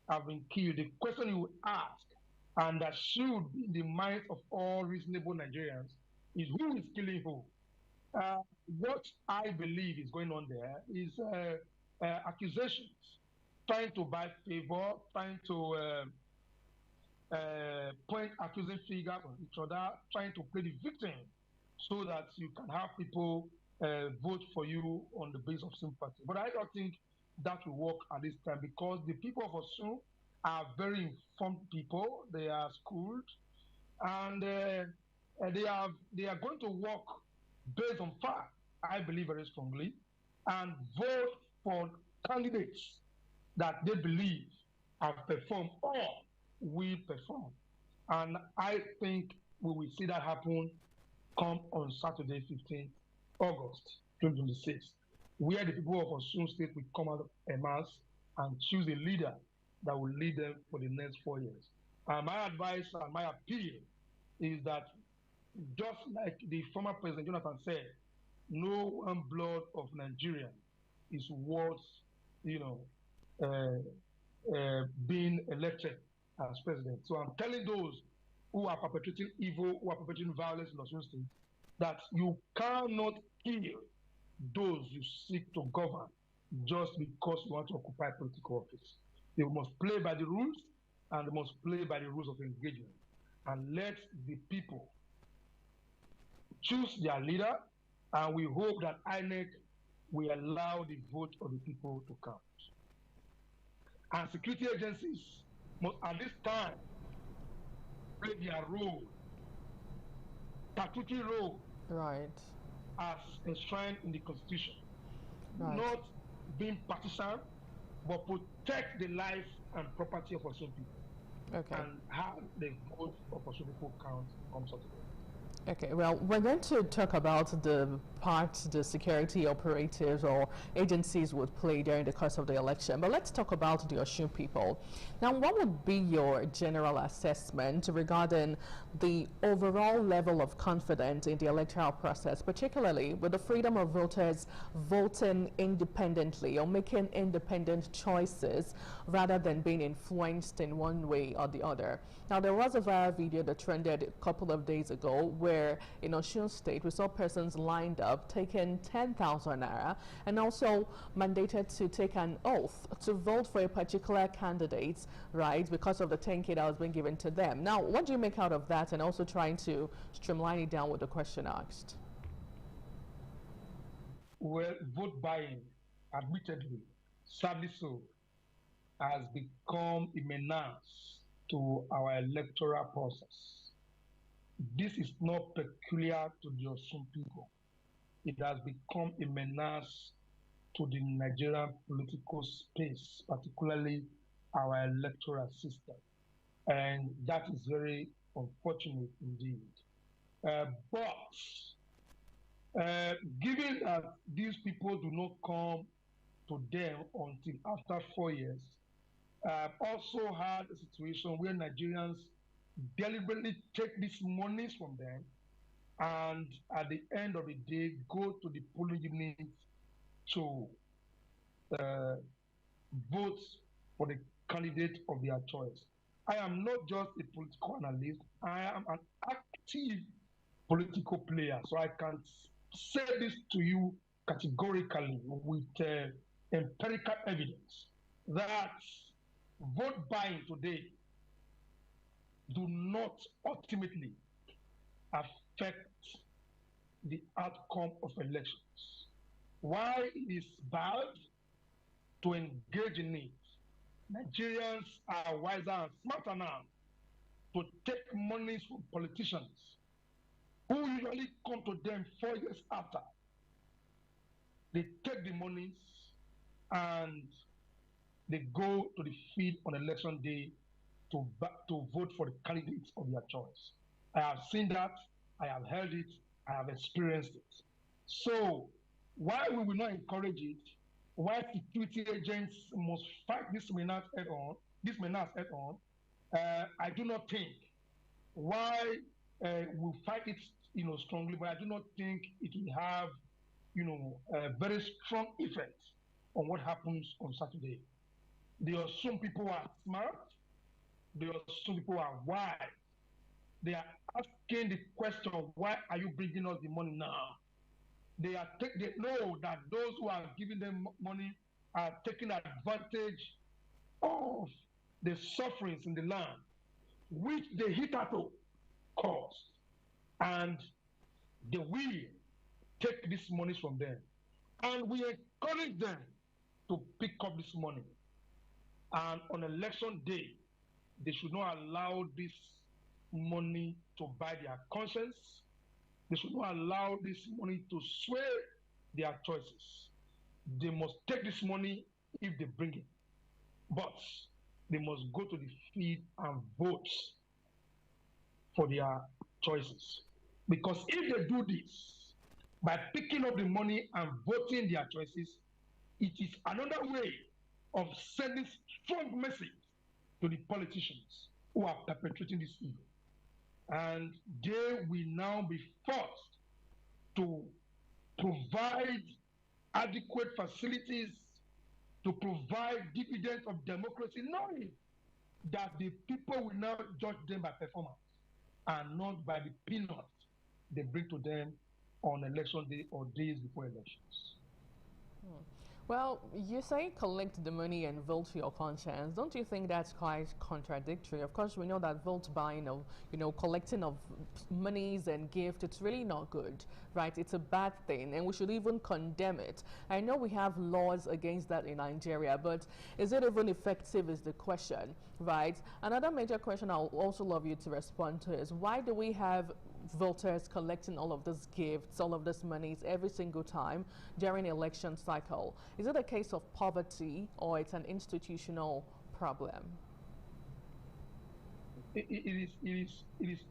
have been killed. The question you would ask, and that should be in the minds of all reasonable Nigerians, is who is killing who? What I believe is going on there is accusations, trying to buy favor, trying to point accusing fingers on each other, trying to play the victim so that you can have people vote for you on the basis of sympathy. But I don't think that will work at this time, because the people of Osun are very informed people. They are schooled, and they are going to work based on fact, I believe very strongly, and vote for candidates that they believe have performed or will perform. And I think we will see that happen come on Saturday, 15th August 2026, where the people of Osun State will come out en masse and choose a leader that will lead them for the next 4 years. And my advice and my appeal is that, just like the former President Jonathan said, no one blood of Nigeria is worth, being elected as president. So I'm telling those who are perpetrating evil, who are perpetrating violence in Osun State, that you cannot kill those you seek to govern just because you want to occupy political office. They must play by the rules, and they must play by the rules of engagement. And let the people choose their leader, and we hope that INEC will allow the vote of the people to count. And security agencies must, at this time, play their role, statutory role, right, as enshrined in the Constitution. Right. Not being partisan, but protect the life and property of Osun people. Okay. And have the vote of Osun people count on Saturday. Okay, well, we're going to talk about the part the security operatives or agencies would play during the course of the election, but let's talk about the Osun people. Now, what would be your general assessment regarding the overall level of confidence in the electoral process, particularly with the freedom of voters voting independently or making independent choices rather than being influenced in one way or the other? Now, there was a viral video that trended a couple of days ago where in Osun State we saw persons lined up taking 10,000 naira and also mandated to take an oath to vote for a particular candidate, right, because of the 10K that was being given to them. Now, what do you make out of that, and also trying to streamline it down with the question asked? Well, vote buying, admittedly, sadly so, has become a menace to our electoral process. This is not peculiar to the Osun people. It has become a menace to the Nigerian political space, particularly our electoral system. And that is very unfortunate indeed. But given that these people do not come to them until after 4 years, I've also had a situation where Nigerians deliberately take these monies from them and at the end of the day go to the polling units to vote for the candidate of their choice. I am not just a political analyst, I am an active political player, so I can say this to you categorically with empirical evidence that vote buying today do not ultimately affect the outcome of elections. Why it is bad to engage in it, Nigerians are wiser and smarter now to take monies from politicians who usually come to them 4 years after. They take the monies and they go to the field on election day to vote for the candidates of their choice. I have seen that, I have heard it, I have experienced it. So why we will not encourage it, why security agents must fight this menace head on, I do not think. Why we fight it, strongly, but I do not think it will have, a very strong effect on what happens on Saturday. There are some people are smart, there are some people are wise. They are asking the question, why are you bringing us the money now? They know that those who are giving them money are taking advantage of the sufferings in the land, which they hitherto caused. And they will take this money from them. And we encourage them to pick up this money. And on election day, they should not allow this money to buy their conscience. They should not allow this money to sway their choices. They must take this money if they bring it. But they must go to the field and vote for their choices. Because if they do this, by picking up the money and voting their choices, it is another way of sending strong message to the politicians who are perpetrating this evil. And they will now be forced to provide adequate facilities, to provide dividends of democracy, knowing that the people will now judge them by performance and not by the peanuts they bring to them on election day or days before elections. Well, you say collect the money and vote for your conscience. Don't you think that's quite contradictory? Of course, we know that vote buying of, collecting of monies and gifts, it's really not good, right? It's a bad thing, and we should even condemn it. I know we have laws against that in Nigeria, but is it even effective is the question, right? Another major question I'll also love you to respond to is, why do we have voters collecting all of these gifts, all of these monies every single time during the election cycle? Is it a case of poverty or it's an institutional problem? It is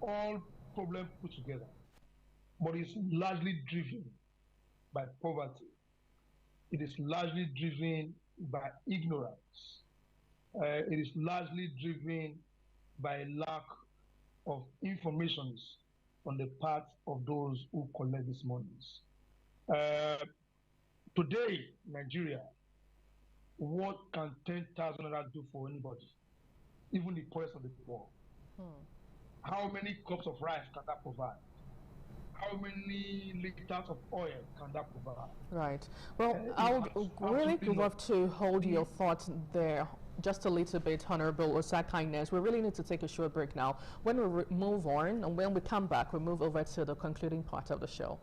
all problem put together, but it's largely driven by poverty. It is largely driven by ignorance. It is largely driven by lack of information on the part of those who collect these monies. Today, Nigeria, what can 10,000 naira do for anybody, even the poorest of the poor? How many cups of rice can that provide? How many liters of oil can that provide? Right. Well, I would really love to hold your thoughts there just a little bit, Honorable Osa-Kindness. We really need to take a short break now. When we move on, and when we come back, we move over to the concluding part of the show.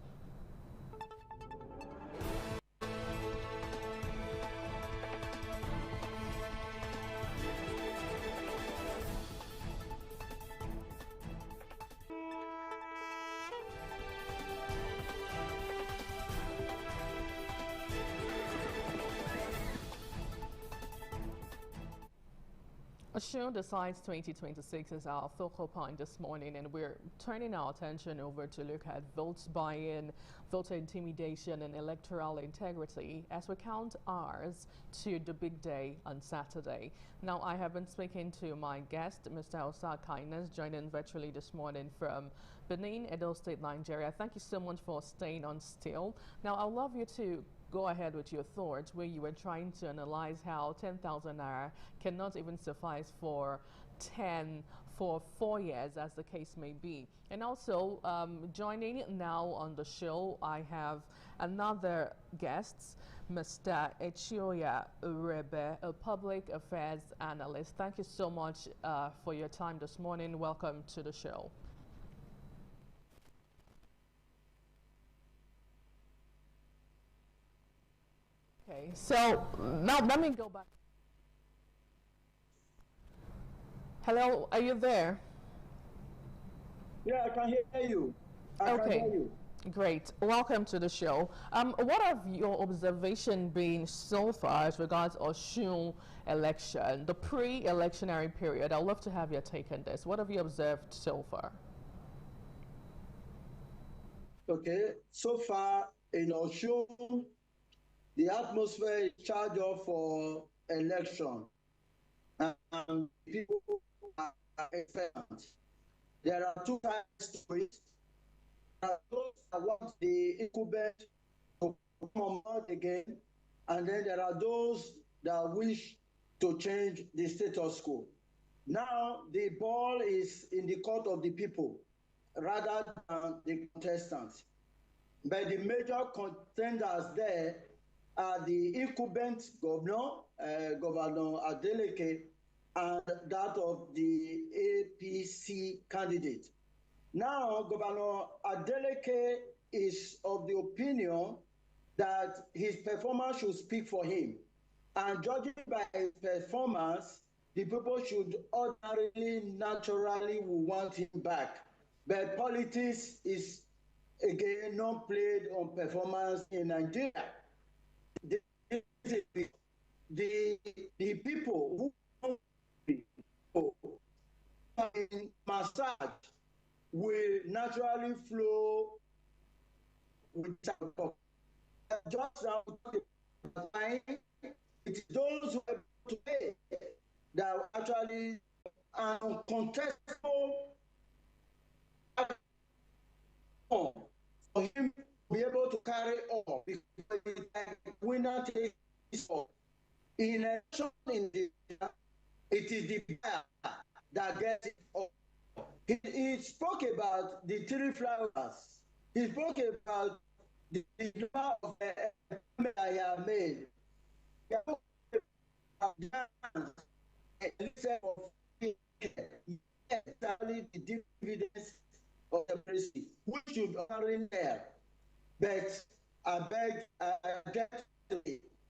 Osun Decides 2026 is our focal point this morning, and we're turning our attention over to look at votes buy-in, voter intimidation, and electoral integrity as we count hours to the big day on Saturday. Now, I have been speaking to my guest, Mr. Osa-Kindness, joining virtually this morning from Benin, Edo State, Nigeria. Thank you so much for staying on still. Now, I'd love you to go ahead with your thoughts, where you were trying to analyze how 10,000 naira cannot even suffice for 4 years, as the case may be. And also, joining now on the show, I have another guest, Mr. Echioya Urebe, a public affairs analyst. Thank you so much for your time this morning. Welcome to the show. Okay, so now let me go back. Hello, are you there? Yeah, I can hear you. I can hear you. Great. Welcome to the show. What have your observation been so far as regards Osun election, the pre-electionary period? I'd love to have your take on this. What have you observed so far? Okay, so far in Osun, the atmosphere is charged up for election, and people are expectant. There are two sides to it. There are those that want the incumbent to come on board again, and then there are those that wish to change the status quo. Now, the ball is in the court of the people rather than the contestants. But the major contenders there are the incumbent governor, Governor Adeleke, and that of the APC candidate. Now, Governor Adeleke is of the opinion that his performance should speak for him. And judging by his performance, the people should ordinarily, naturally will want him back. But politics is, again, not played on performance in Nigeria. The people who in massage will naturally flow with just it is those who are today that are actually uncontestable for him to be able to carry on, because the winner takes all. In election in India, it is the buyer that gets it all. He spoke about the three flowers. He spoke about the number of that he had made. He spoke about the dividends of the policy, which should be occurring there. But I beg, I get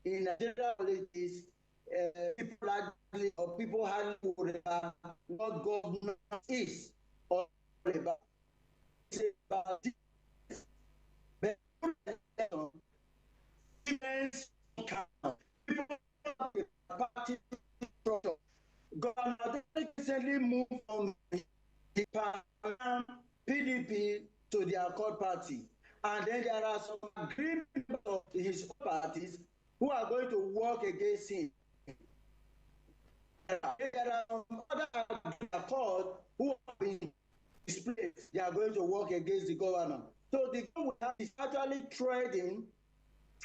in Nigeria politics, people like or people hardly worry about what government is or about. It's about this. But people party structure. Government recently moved from the PDP to the Accord Party. And then there are some agreement of his parties who are going to work against him. There are some other Accord who have been displaced. They are going to work against the governor. So the government is actually trading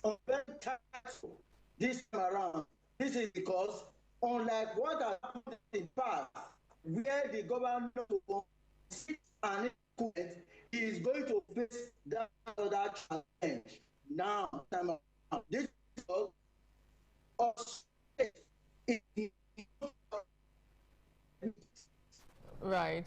on very taxable this time around. This is because, unlike what happened in the past, where the government sits and he is going to face that other challenge now. This is us. Right.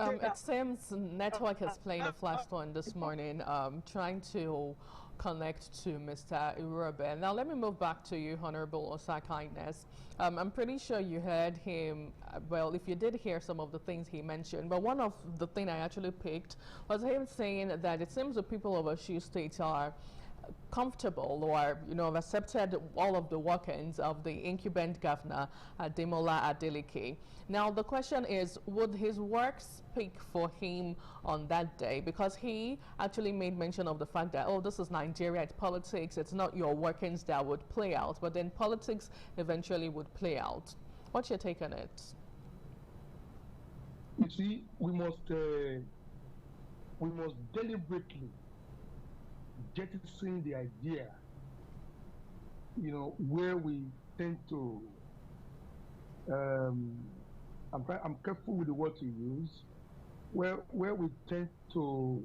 It seems network is playing a flash one this morning, trying to connect to Mr. Irobe. Now let me move back to you, Honorable Osakines. I'm pretty sure you heard him, well, if you did hear some of the things he mentioned, but one of the things I actually picked was him saying that it seems the people of Osun State are comfortable or, you know, have accepted all of the workings of the incumbent governor, Demola Adeleke. Now, the question is, would his work speak for him on that day? Because he actually made mention of the fact that, oh, this is Nigeria, it's politics, it's not your workings that would play out, but then politics eventually would play out. What's your take on it? You see, we must deliberately jettison the idea, you know, where we tend to, I'm careful with the word to use, where we tend to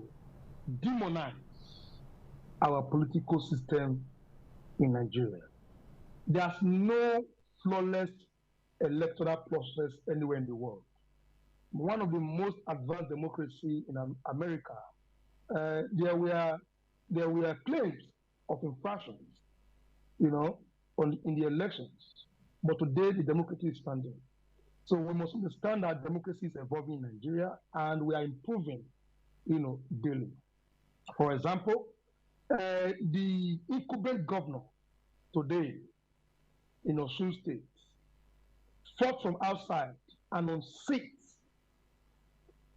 demonize our political system in Nigeria. There's no flawless electoral process anywhere in the world. One of the most advanced democracy in America, there were claims of infractions, you know, in the elections. But today, the democracy is standing. So we must understand that democracy is evolving in Nigeria, and we are improving, you know, daily. For example, the incumbent governor today in Osun State fought from outside and on seats,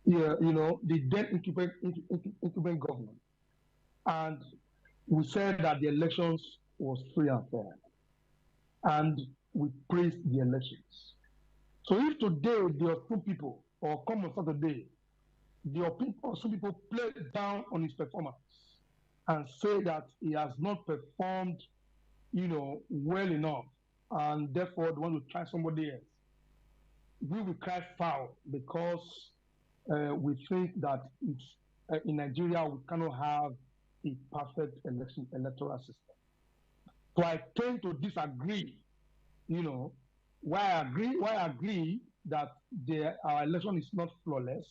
you know, the then incumbent governor. And we said that the elections was free and fair. And we praised the elections. So if today there are two people, or come on Saturday, there are people, some people play down on his performance and say that he has not performed, you know, well enough, and therefore they want to try somebody else, we will cry foul because we think that it's, in Nigeria we cannot have a perfect electoral system. So I tend to disagree, you know, why I agree that our election is not flawless,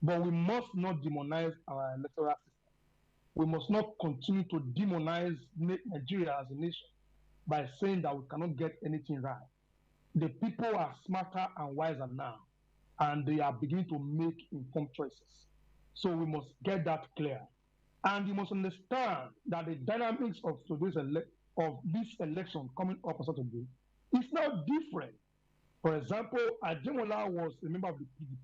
but we must not demonize our electoral system. We must not continue to demonize Nigeria as a nation by saying that we cannot get anything right. The people are smarter and wiser now, and they are beginning to make informed choices. So we must get that clear. And you must understand that the dynamics of this election coming up on Saturday is now different. For example, Ademola was a member of the PDP.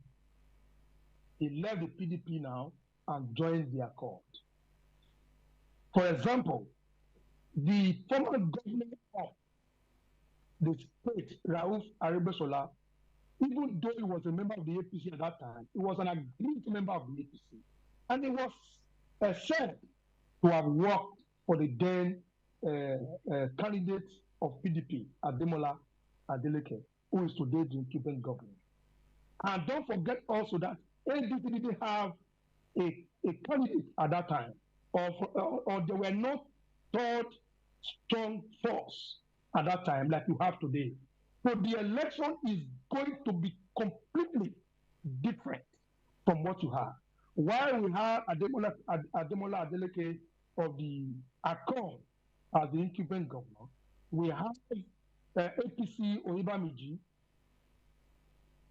He left the PDP now and joined the Accord. For example, the former governor of the state, Rauf Aregbesola, even though he was a member of the APC at that time, he was an agreed member of the APC. And he was said to have worked for the then candidate of PDP, Ademola Adeleke, who is today the incumbent governor. And don't forget also that ADC didn't have a candidate at that time, or they were not third strong force at that time like you have today. So the election is going to be completely different from what you have. While we have Ademola Adeleke of the ACON as the incumbent governor, we have APC Oyebamiji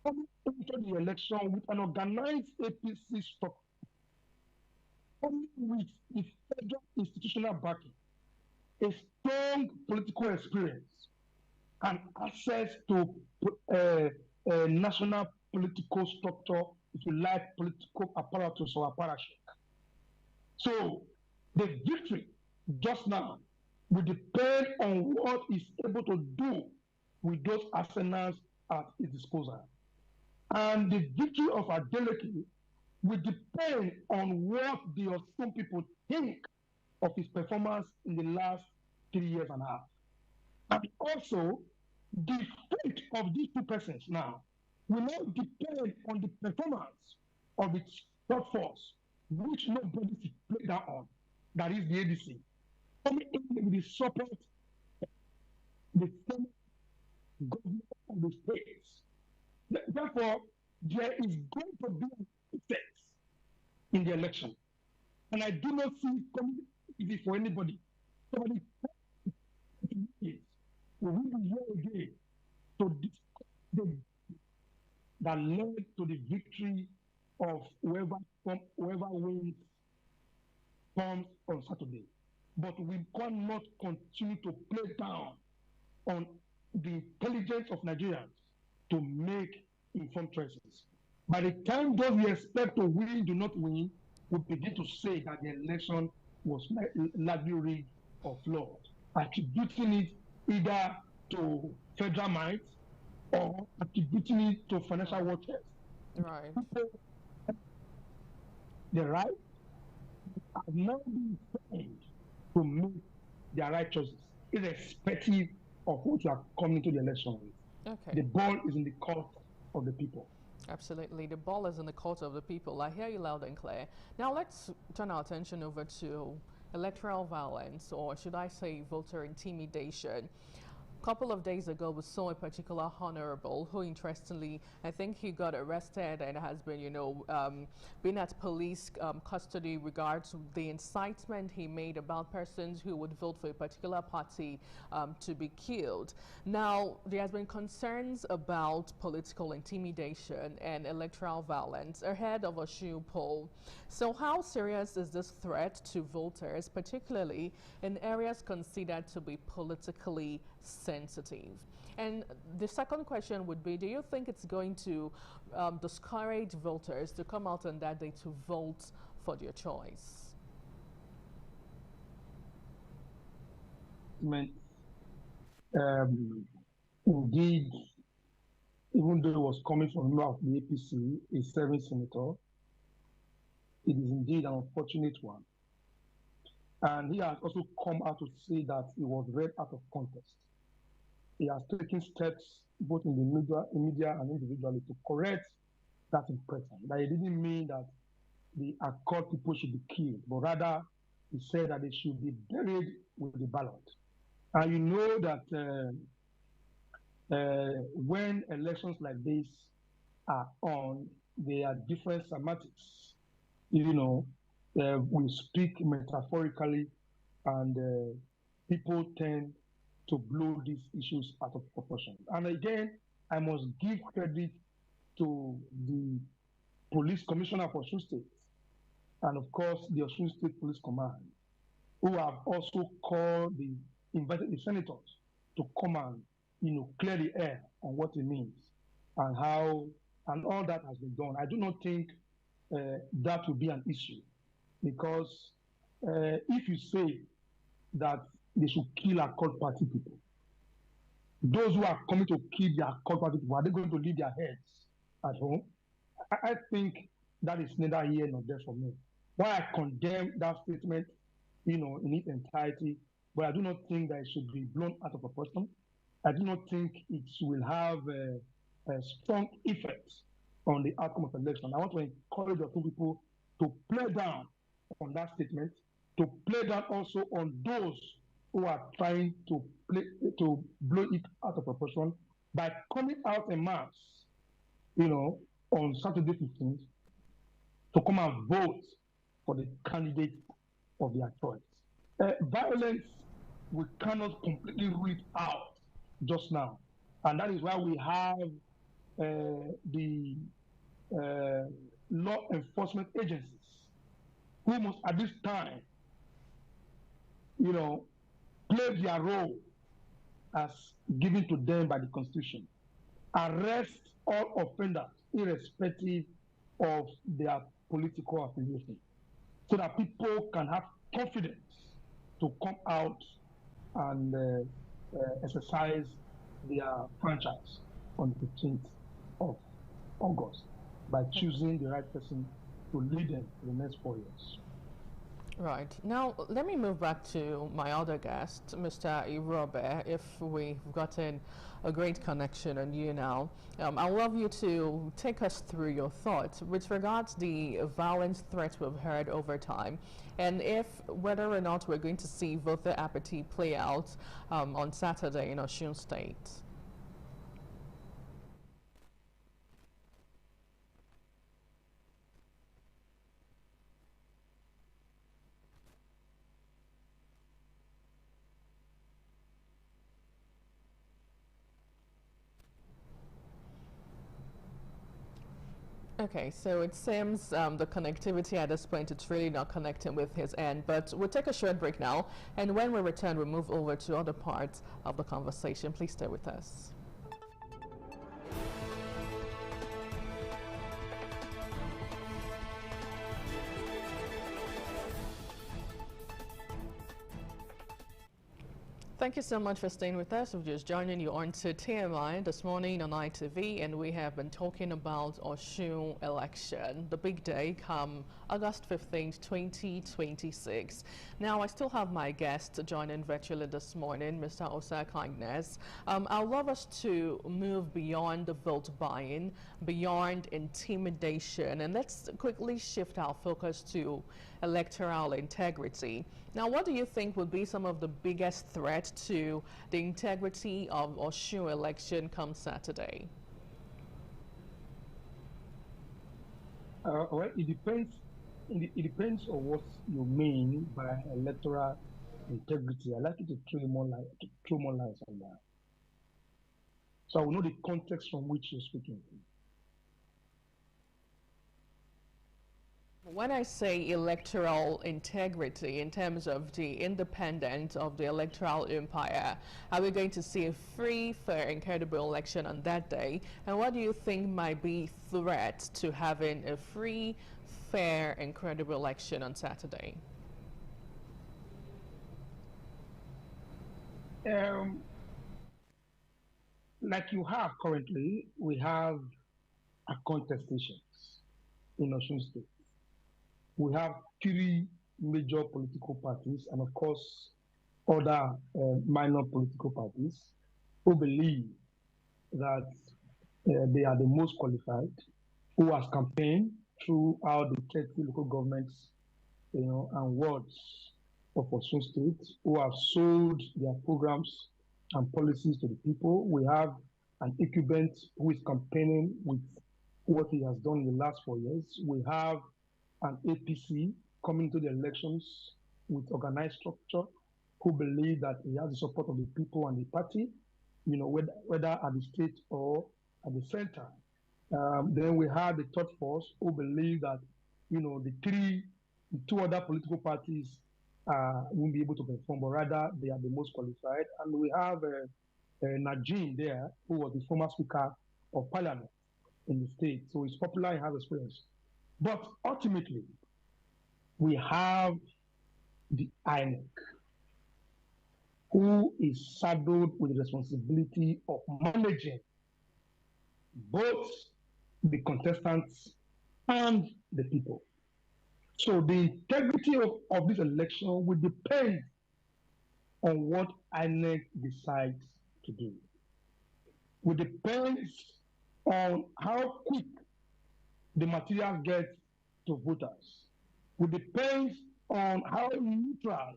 coming into the election with an organized APC structure, coming with the federal institutional backing, a strong political experience, and access to a national political structure, if you like, political apparatus or apparatchik. So the victory just now will depend on what he's able to do with those arsenals at his disposal. And the victory of Adeleke will depend on what the Osun people think of his performance in the last 3 years and a half. And also, the fate of these two persons now will not depend on the performance of its third force, which nobody should play down on, that is the ADC. Coming in with the support of the Senate, government of the states. Therefore, there is going to be an effect in the election. And I do not see it coming easy for anybody. Somebody we will be here again to discuss the that led to the victory of whoever wins comes on Saturday. But we cannot continue to play down on the intelligence of Nigerians to make informed choices. By the time those we expect to win do not win, we begin to say that the election was largely rigged or flawed, attributing it either to federal might or attributing it to financial watchers. Right. The right have now been trained to make their right choices, irrespective of what you are coming to the election with. Okay. The ball is in the court of the people. Absolutely. The ball is in the court of the people. I hear you loud and clear. Now let's turn our attention over to electoral violence, or should I say voter intimidation. A couple of days ago, we saw a particular honorable who, interestingly, I think he got arrested and has been, been at police custody regards to the incitement he made about persons who would vote for a particular party to be killed. Now, there has been concerns about political intimidation and electoral violence ahead of a Osun poll. So how serious is this threat to voters, particularly in areas considered to be politically sensitive? And the second question would be, do you think it's going to discourage voters to come out on that day to vote for their choice? Indeed, even though it was coming from the APC, a serving senator, it is indeed an unfortunate one. And he has also come out to say that he was read out of context. He has taken steps both in the media and individually to correct that impression. That it didn't mean that the Accord people should be killed, but rather he said that they should be buried with the ballot. And you know that when elections like this are on, there are different semantics. We speak metaphorically, and people tend to blow these issues out of proportion. And again, I must give credit to the police commissioner for Osun State, and of course the Osun State Police Command, who have also invited the senators to come and clear the air on what it means and how and all that has been done. I do not think that will be an issue, because if you say that they should kill Accord party people, those who are coming to kill their Accord party people, are they going to leave their heads at home? I think that is neither here nor there for me. Why I condemn that statement, in its entirety, but I do not think that it should be blown out of proportion. I do not think it will have a strong effect on the outcome of the election. I want to encourage the people to play down on that statement, to play down also on those who are trying to blow it out of proportion by coming out en masse, on Saturday 15th to come and vote for the candidate of their choice. Violence, we cannot completely rule it out just now. And that is why we have the law enforcement agencies who must at this time, play their role as given to them by the Constitution. Arrest all offenders, irrespective of their political affiliation, so that people can have confidence to come out and exercise their franchise on the 15th of August by choosing the right person to lead them for the next 4 years. Right. Now, let me move back to my other guest, Mr. Irobe, if we've gotten a great connection on you now. I'd love you to take us through your thoughts with regards to the violence threats we've heard over time, and whether or not we're going to see voter apathy play out on Saturday in Osun State. Okay, so it seems the connectivity at this point, it's really not connecting with his end, but we'll take a short break now, and when we return, we'll move over to other parts of the conversation. Please stay with us. Thank you so much for staying with us. We're just joining you on to TMI this morning on ITV, and we have been talking about Osun election, the big day come August 15th, 2026. Now, I still have my guest joining virtually this morning, Mr. Osa Kindness. I'd love us to move beyond the vote buying, beyond intimidation, and let's quickly shift our focus to electoral integrity. Now, what do you think would be some of the biggest threat to the integrity of Osun election come Saturday? Well, it depends. It depends on what you mean by electoral integrity. I'd like you to throw more light on that, so I will know the context from which you're speaking. When I say electoral integrity in terms of the independence of the electoral umpire, are we going to see a free, fair, and credible election on that day? And what do you think might be threat to having a free, fair, and credible election on Saturday? Like you have currently, we have a contestations in Osun State. We have 3 major political parties and, of course, other minor political parties who believe that they are the most qualified, who has campaigned throughout the 30 local governments, and wards of Osun State, who have sold their programs and policies to the people. We have an incumbent who is campaigning with what he has done in the last 4 years. We have an APC coming to the elections with organized structure, who believe that he has the support of the people and the party, whether at the state or at the center. Then we have the third force who believe that, the 2 other political parties won't be able to perform, but rather they are the most qualified. And we have Najim there, who was the former Speaker of Parliament in the state. So he's popular, he has experience. But ultimately, we have the INEC, who is saddled with the responsibility of managing both the contestants and the people. So the integrity of this election will depend on what INEC decides to do. It depends on how quick the material gets to voters. It depends on how neutral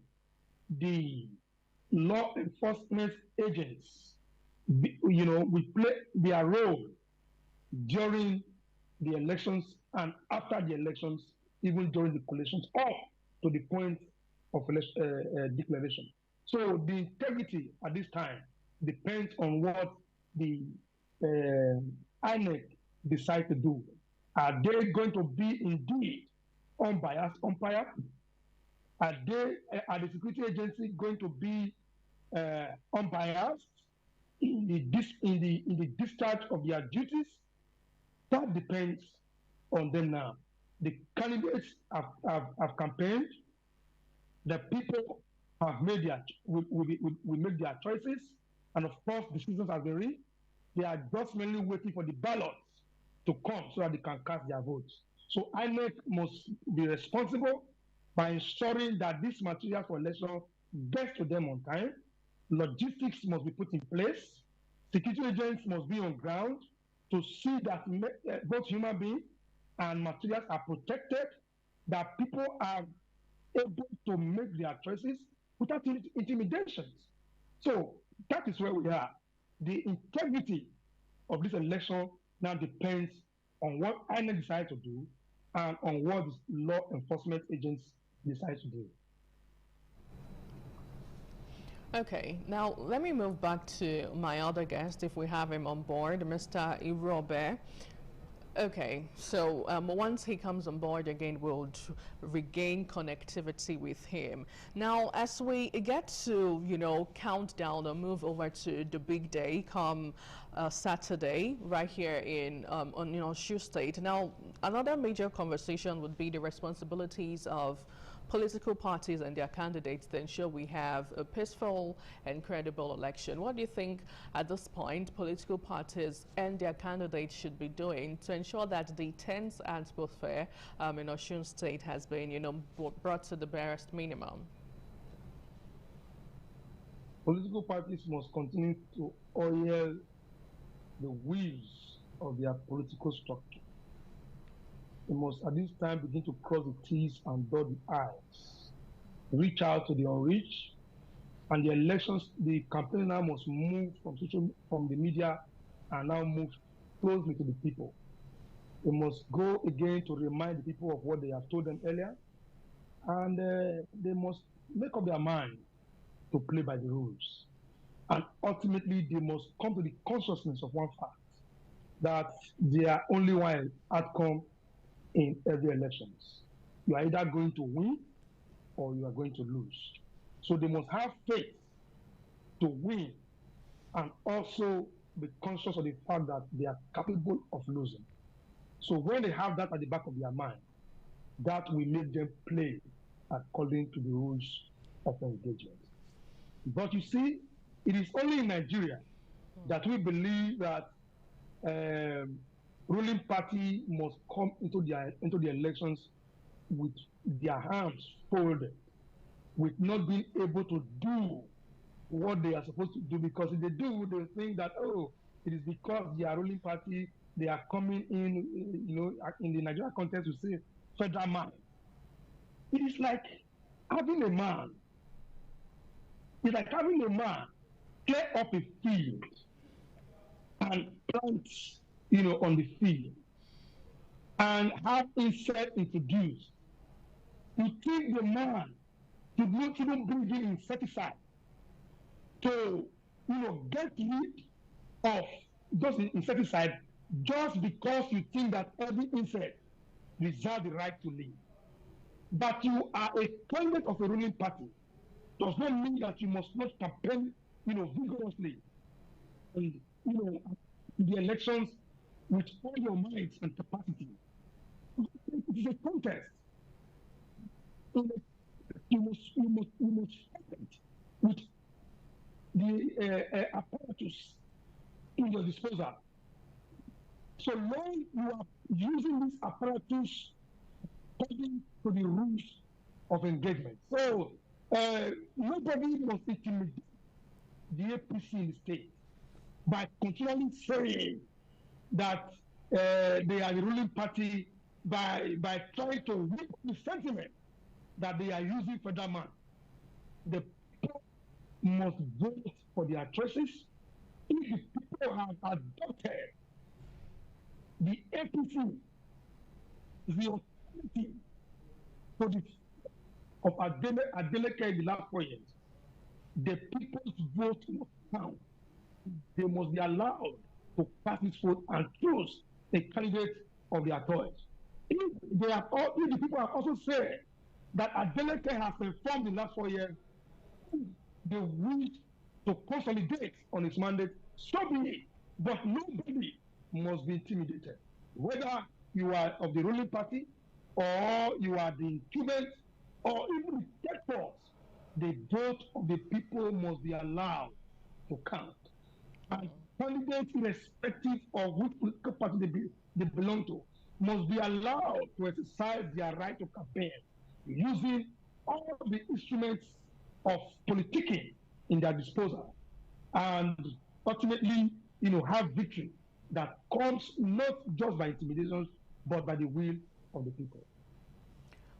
the law enforcement agents, will play their role during the elections and after the elections, even during the collations, up to the point of declaration. So the integrity at this time depends on what the INEC decide to do. Are they going to be indeed unbiased umpire? Are the security agency going to be unbiased in the discharge of their duties? That depends on them now. The candidates have campaigned. The people have made will make their choices, and of course, decisions have been reached. They are just mainly waiting for the ballots to come so that they can cast their votes. So INEC must be responsible by ensuring that this material for election gets to them on time. Logistics must be put in place. Security agents must be on ground to see that both human beings and materials are protected, that people are able to make their choices without intimidations. So that is where we are. The integrity of this election now depends on what INEC decides to do and on what law enforcement agents decide to do. Okay, now let me move back to my other guest, if we have him on board, Mr. Irobe. Okay, so once he comes on board again, we'll regain connectivity with him. Now, as we get to, count down or move over to the big day come Saturday, right here in Osun State. Now, another major conversation would be the responsibilities of political parties and their candidates to ensure we have a peaceful and credible election. What do you think at this point political parties and their candidates should be doing to ensure that the tense atmosphere in Osun State has been, brought to the barest minimum? Political parties must continue to oil the wheels of their political structure. We must at this time begin to cross the T's and dot the I's, reach out to the unreached, and the elections, the campaign now must move from the media and now move closely to the people. We must go again to remind the people of what they have told them earlier, and they must make up their mind to play by the rules. And ultimately, they must come to the consciousness of one fact, that there are only one outcome in every elections. You are either going to win or you are going to lose. So they must have faith to win and also be conscious of the fact that they are capable of losing. So when they have that at the back of their mind, that will make them play according to the rules of engagement. But you see, it is only in Nigeria that we believe that ruling party must come into the elections with their hands folded, with not being able to do what they are supposed to do, because if they do, they think that, oh, it is because they are ruling party, they are coming in, in the Nigeria context, we say federal man. It is like having a man. It's like having a man clear up a field and plant on the field and have insect introduced. You think the man shouldn't bring in insecticide to get rid of those insecticide just because you think that every insect deserves the right to live. But you are a candidate of a ruling party does not mean that you must not campaign vigorously and the elections with all your might and capacity. It is a contest. You must fight with the apparatus in your disposal. So long you are using this apparatus according to the rules of engagement. So Nobody must intimidate the APC in the state by continually saying that they are the ruling party by trying to whip the sentiment that they are using for that man. The people must vote for their choices. If the people have adopted the APC, the authority for the of Adeleke in the last 4 years, the people's vote must count. They must be allowed to cast this vote and choose a candidate of their choice. If the people have also said that Adeleke has performed in the last 4 years, they wish to consolidate on its mandate, so be it. But nobody must be intimidated. Whether you are of the ruling party or you are the incumbent or even the debtors, the vote of the people must be allowed to count. And candidates, irrespective of which political party they belong to, must be allowed to exercise their right to campaign using all the instruments of politicking in their disposal, and ultimately, have victory that comes not just by intimidations, but by the will of the people.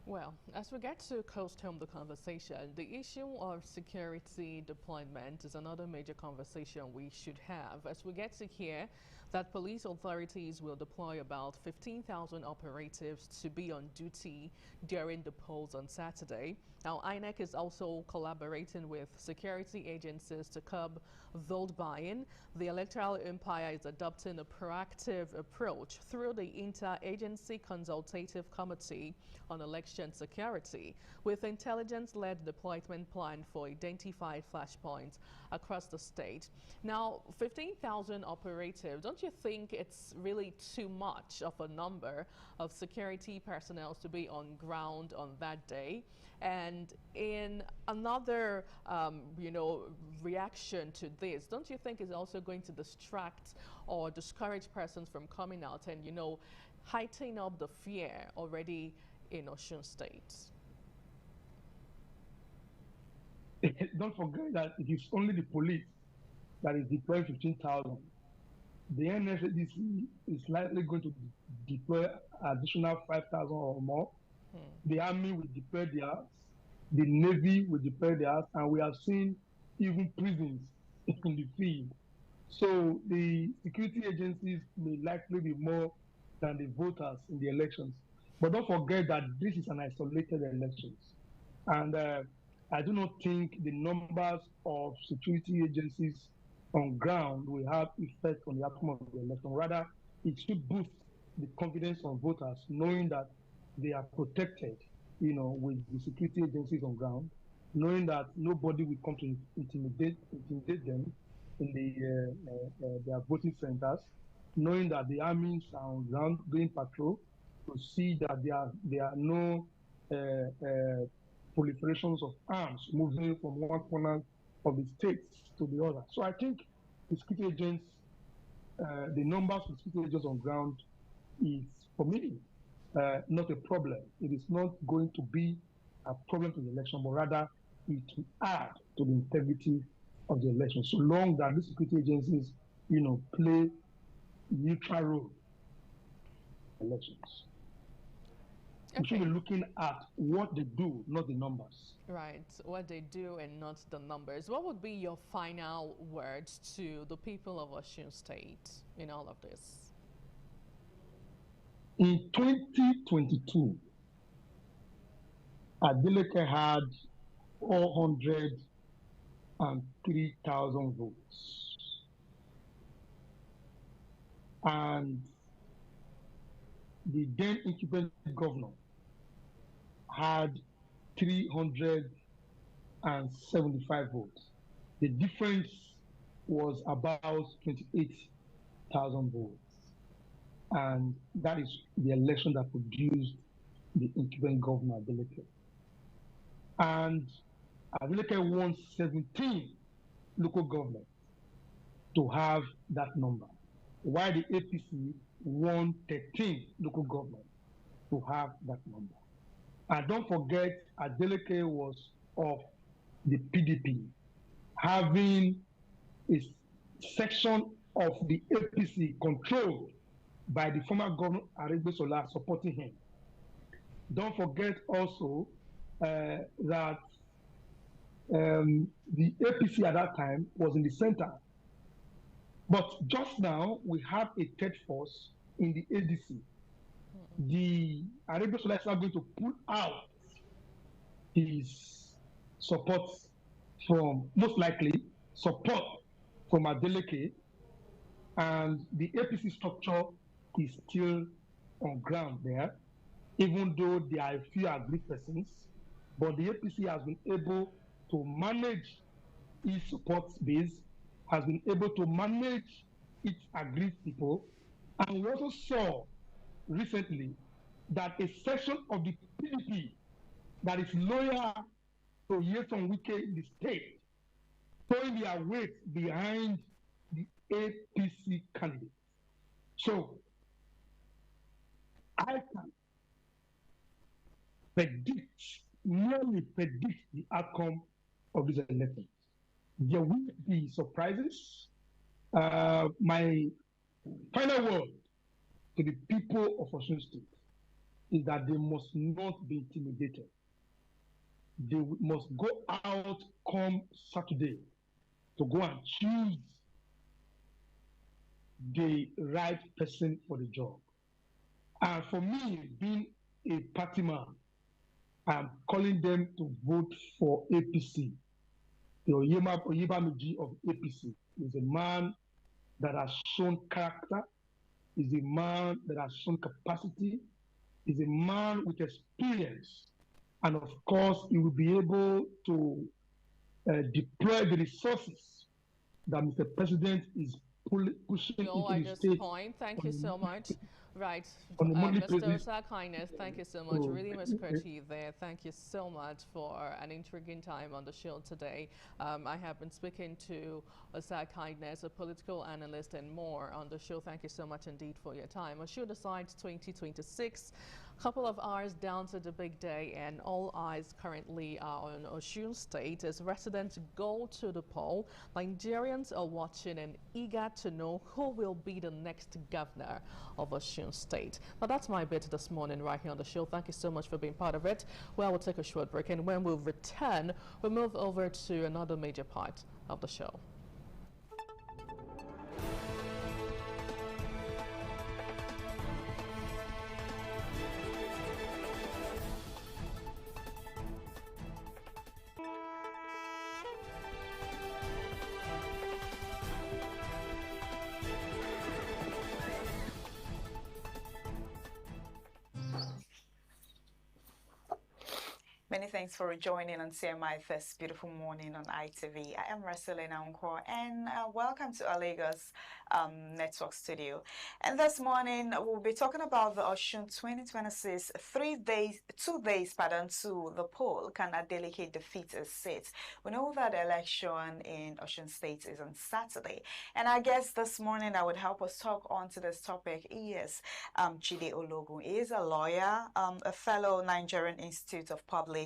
Well, as we get to coast home the conversation, the issue of security deployment is another major conversation we should have, as we get to hear that police authorities will deploy about 15,000 operatives to be on duty during the polls on Saturday. Now, INEC is also collaborating with security agencies to curb vote buying. The Electoral Empire is adopting a proactive approach through the Interagency Consultative Committee on Election Security, with intelligence-led deployment plan for identified flashpoints across the state. Now, 15,000 operatives, don't you think it's really too much of a number of security personnel to be on ground on that day? And in another, reaction to this, don't you think it's also going to distract or discourage persons from coming out and, heighten up the fear already in Osun State? Don't forget that it is only the police that is deploying 15,000. The NSADC is likely going to deploy additional 5,000 or more. The Army will deploy theirs, the Navy will deploy theirs, and we have seen even prisons in the field. So the security agencies may likely be more than the voters in the elections. But don't forget that this is an isolated elections. And I do not think the numbers of security agencies on ground will have effect on the outcome of the election. Rather, it should boost the confidence of voters, knowing that they are protected, with the security agencies on ground, knowing that nobody will come to intimidate them in their voting centers, knowing that the armies are on ground doing patrol to see that there are no proliferations of arms moving from one corner of the states to the other. So I think the security agents, the numbers of security agents on ground is, for me, not a problem. It is not going to be a problem to the election, but rather it will add to the integrity of the election, so long that the security agencies, play neutral role in elections. We should be looking at what they do, not the numbers. Right, what they do and not the numbers. What would be your final words to the people of Osun State in all of this? In 2022, Adeleke had 403,000 votes. And the then incumbent governor had 375 votes. The difference was about 28,000 votes. And that is the election that produced the incumbent governor, Adeleke. And Adeleke won 17 local governments to have that number, while the APC won 13 local governments to have that number. And don't forget, Adeleke was of the PDP, having a section of the APC controlled by the former governor Aregbesola supporting him. Don't forget also that the APC at that time was in the center. But just now, we have a third force in the ADC. The Aregbesola is now going to pull out his support from, most likely, support from Adeleke, and the APC structure is still on ground there, even though there are a few agreed persons, but the APC has been able to manage its support base, has been able to manage its agreed people, and we also saw recently that a section of the PDP that is loyal to Nyesom Wike in the state, throwing their weight behind the APC candidate. So I can nearly predict the outcome of this election. There will be surprises. My final word to the people of Osun State is that they must not be intimidated. They must go out come Saturday to go and choose the right person for the job. And for me, being a party man, I'm calling them to vote for APC. The Oyebamiji of APC is a man that has shown character, is a man that has shown capacity, is a man with experience, and of course, he will be able to deploy the resources that Mr. President is pushing into the state. Point. Thank you so much. Right, Mr. Osakines, thank you so much. Really much courtesy there. Thank you so much for an intriguing time on the show today. I have been speaking to Osakines, a political analyst and more on the show. Thank you so much indeed for your time. Osun decides 2026. Couple of hours down to the big day, and all eyes currently are on Osun State as residents go to the poll. Nigerians are watching and eager to know who will be the next governor of Osun State. Now that's my bit this morning right here on the show. Thank you so much for being part of it. Well, we'll take a short break, and when we return, we'll move over to another major part of the show. Many thanks for joining on CMI this beautiful morning on ITV. I am Raselina Unko, and welcome to our Lagos Network Studio. And this morning, we'll be talking about the Osun 2026 2 days to the poll. Can Adeleke defeat his seat? We know that election in Osun State is on Saturday. And I guess this morning that would help us talk on to this topic is Jide Ologun. He is a lawyer, a fellow Nigerian Institute of Public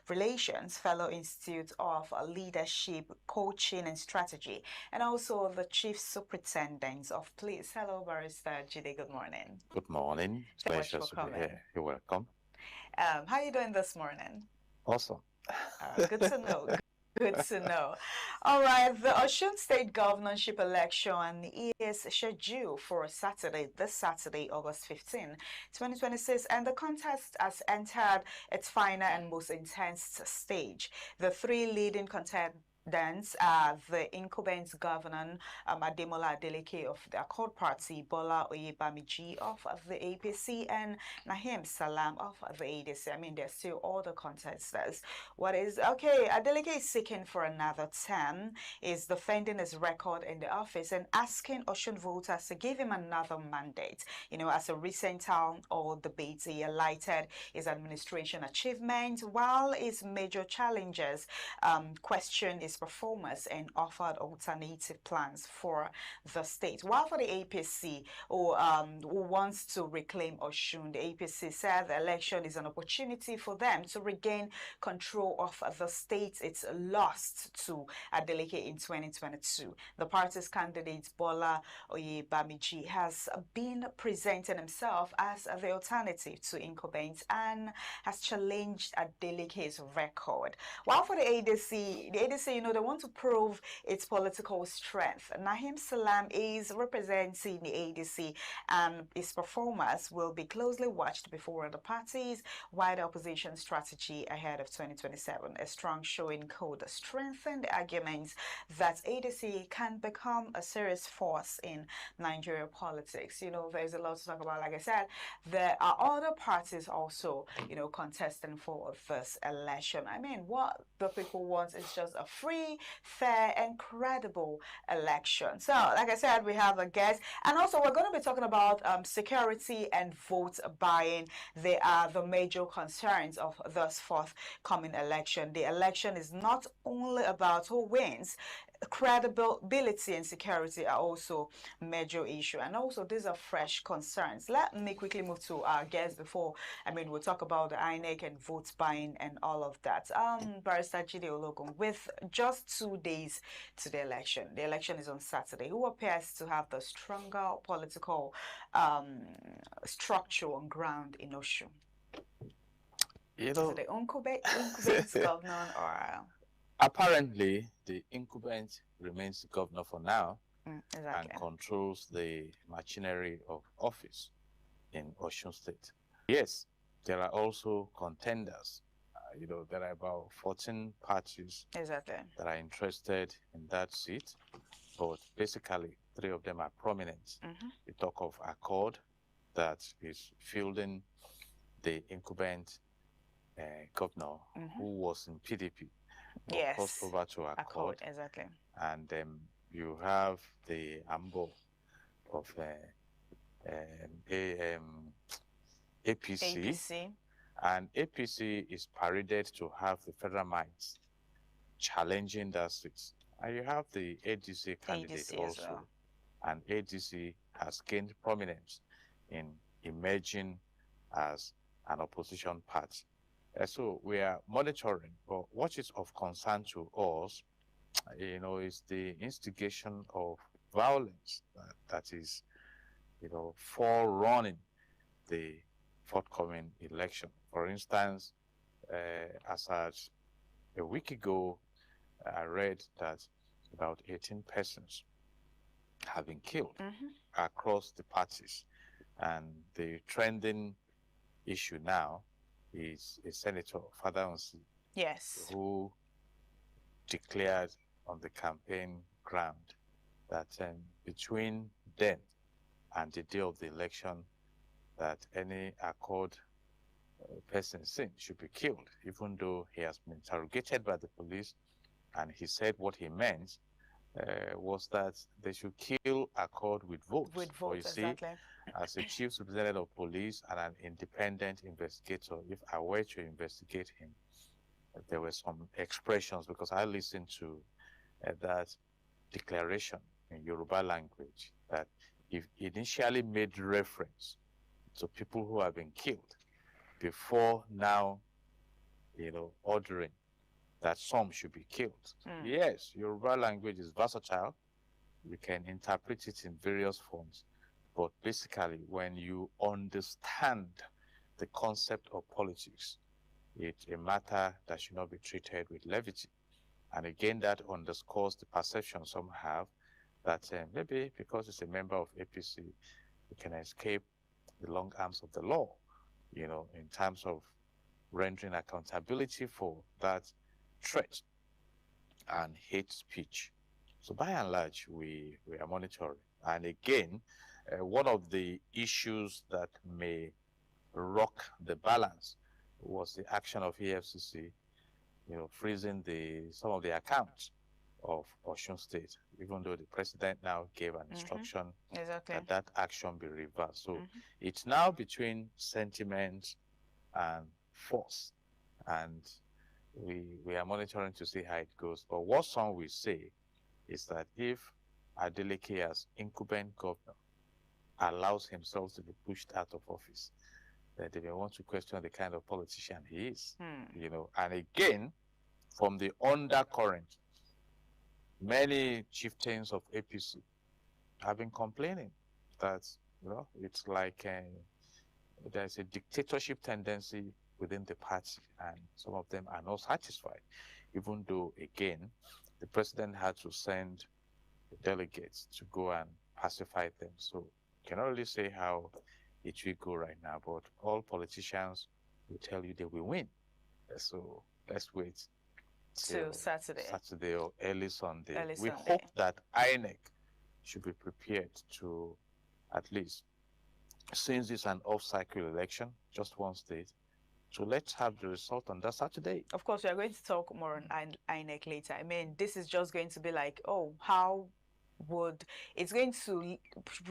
Relations, fellow Institute of Leadership, Coaching and Strategy, and also the Chief Superintendent of Police. Hello, Barrister Jide. Good morning. Good morning. It's pleasure to be here. You're welcome. How are you doing this morning? Awesome. Good to know. Good to know. All right, the Osun State governorship election is scheduled for Saturday, this Saturday, August 15, 2026, and the contest has entered its final and most intense stage. The three leading contenders are the incumbent governor Ademola Adeleke of the Accord Party, Bola Oyebamiji of the APC, and Nahim Salam of the ADC. I mean, there's still all the contestants. Adeleke is seeking for another term, is defending his record in the office and asking Osun voters to give him another mandate. You know, as a recent town hall debate, he highlighted his administration achievement, while his major challenges question is its performance and offered alternative plans for the state. While for the APC, who wants to reclaim Osun, the APC said the election is an opportunity for them to regain control of the state it's lost to Adeleke in 2022. The party's candidate Bola Oyebamiji has been presenting himself as the alternative to incumbent and has challenged Adeleke's record. While for the ADC, you know, they want to prove its political strength. Nahim Salam is representing the ADC, and his performance will be closely watched before the party's wider opposition strategy ahead of 2027. A strong showing could strengthen the arguments that ADC can become a serious force in Nigeria politics. You know, there's a lot to talk about. Like I said, there are other parties also, you know, contesting for this election. I mean, what the people want is just a free, fair, and credible election. So, like I said, we have a guest, and also we're going to be talking about security and vote buying. They are the major concerns of this forthcoming election. The election is not only about who wins. Credibility and security are also major issue, and also these are fresh concerns. Let me quickly move to our guests before, we'll talk about the INEC and vote buying and all of that. Barrister Jide Ologun, with just 2 days to the election is on Saturday. Who appears to have the stronger political structure on ground in Osun? You know, is it the incumbent governor or? Apparently, the incumbent remains the governor for now exactly. and controls the machinery of office in Osun State. Yes, there are also contenders. You know, there are about 14 parties exactly. that are interested in that seat, but basically 3 of them are prominent. We talk of Accord, that is fielding the incumbent governor who was in PDP. Yes. Crossed over to Accord. Exactly. And you have the AMBO of APC. And APC is paraded to have the federal minds challenging that seat. And you have the ADC candidate also. Well. And ADC has gained prominence in emerging as an opposition party. So we are monitoring, but what is of concern to us, you know, is the instigation of violence that is, you know, forerunning the forthcoming election. For instance, as at a week ago, I read that about 18 persons have been killed across the parties, and the trending issue now is a senator, Father Onsi, yes, who declared on the campaign ground that between then and the day of the election, that any Accord person seen should be killed, even though he has been interrogated by the police, and he said what he meant was that they should kill Accord with votes. With votes, exactly. As a chief superintendent of police and an independent investigator, if I were to investigate him, there were some expressions, because I listened to that declaration in Yoruba language, that he initially made reference to people who have been killed before now, you know, ordering that some should be killed. Yes, Yoruba language is versatile. We can interpret it in various forms. But basically, when you understand the concept of politics, it's a matter that should not be treated with levity. And again, that underscores the perception some have that maybe because it's a member of APC, it can escape the long arms of the law, you know, in terms of rendering accountability for that threat and hate speech. So by and large, we are monitoring. And again, one of the issues that may rock the balance was the action of EFCC, you know, freezing some of the accounts of Osun State, even though the president now gave an instruction that action be reversed. So it's now between sentiment and force. And, we are monitoring to see how it goes. But what some will say is that if Adeleke, as incumbent governor, allows himself to be pushed out of office, then they may want to question the kind of politician he is. You know, and again, from the undercurrent, many chieftains of APC have been complaining that, you know, it's like there's a dictatorship tendency within the party, and some of them are not satisfied, even though, again, the president had to send the delegates to go and pacify them. So cannot really say how it will go right now, but all politicians will tell you they will win. So let's wait till Saturday or early Sunday. We hope that INEC should be prepared to, at least, since it's an off-cycle election, just one state, so let's have the result on that Saturday. Of course, we are going to talk more on INEC later. I mean, this is just going to be like, oh, how would it's going to,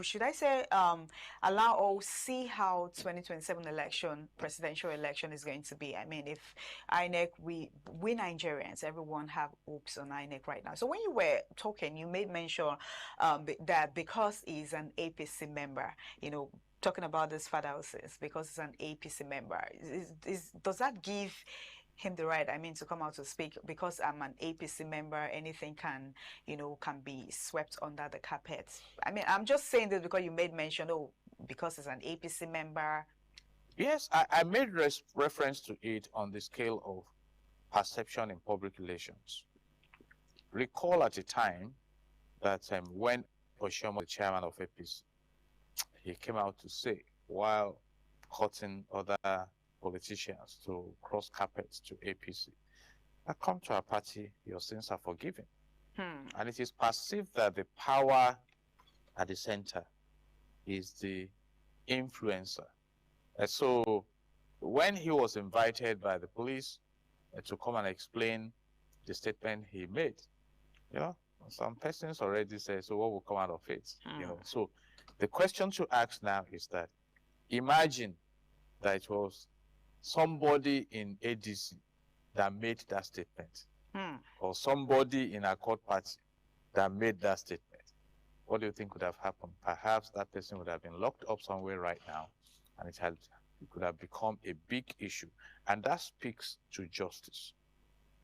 should I say, allow or see how 2027 presidential election is going to be. I mean, if INEC, we Nigerians, everyone have hopes on INEC right now. So when you were talking, you made mention that because he's an APC member, you know, talking about this father houses, because he's an APC member, does that give him the right, I mean, to come out to speak? Because I'm an APC member, anything can, you know, can be swept under the carpet? I mean, I'm just saying this because you made mention, oh, because he's an APC member. Yes, I made reference to it on the scale of perception in public relations. Recall at a time that when Oshiomhole, the chairman of APC, he came out to say, while cutting other politicians to cross carpets to APC, I come to our party, your sins are forgiven. And it is perceived that the power at the center is the influencer. And so when he was invited by the police to come and explain the statement he made, you know, some persons already said, so what will come out of it? You know, so the question to ask now is that, imagine that it was somebody in ADC that made that statement, or somebody in a court party that made that statement. What do you think would have happened? Perhaps that person would have been locked up somewhere right now, and it could have become a big issue. And that speaks to justice.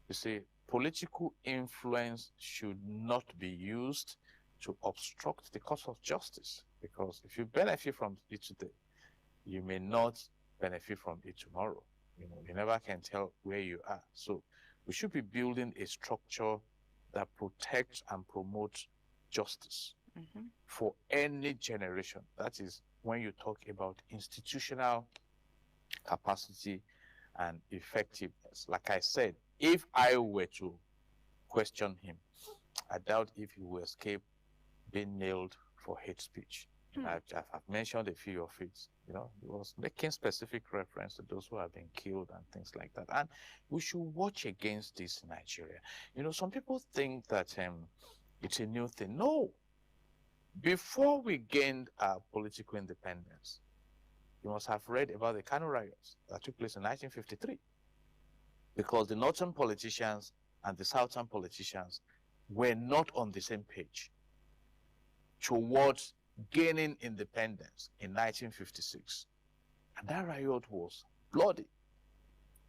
You see, political influence should not be used to obstruct the cause of justice, because if you benefit from it today, you may not benefit from it tomorrow. You know, you never can tell where you are. So we should be building a structure that protects and promotes justice for any generation. That is when you talk about institutional capacity and effectiveness. Like I said, if I were to question him, I doubt if he will escape being nailed for hate speech. I've mentioned a few of it. You know, he was making specific reference to those who have been killed and things like that. And we should watch against this in Nigeria. You know, some people think that it's a new thing. No. Before we gained our political independence, you must have read about the Kano riots that took place in 1953. Because the northern politicians and the southern politicians were not on the same page towards gaining independence in 1956. And that riot was bloody.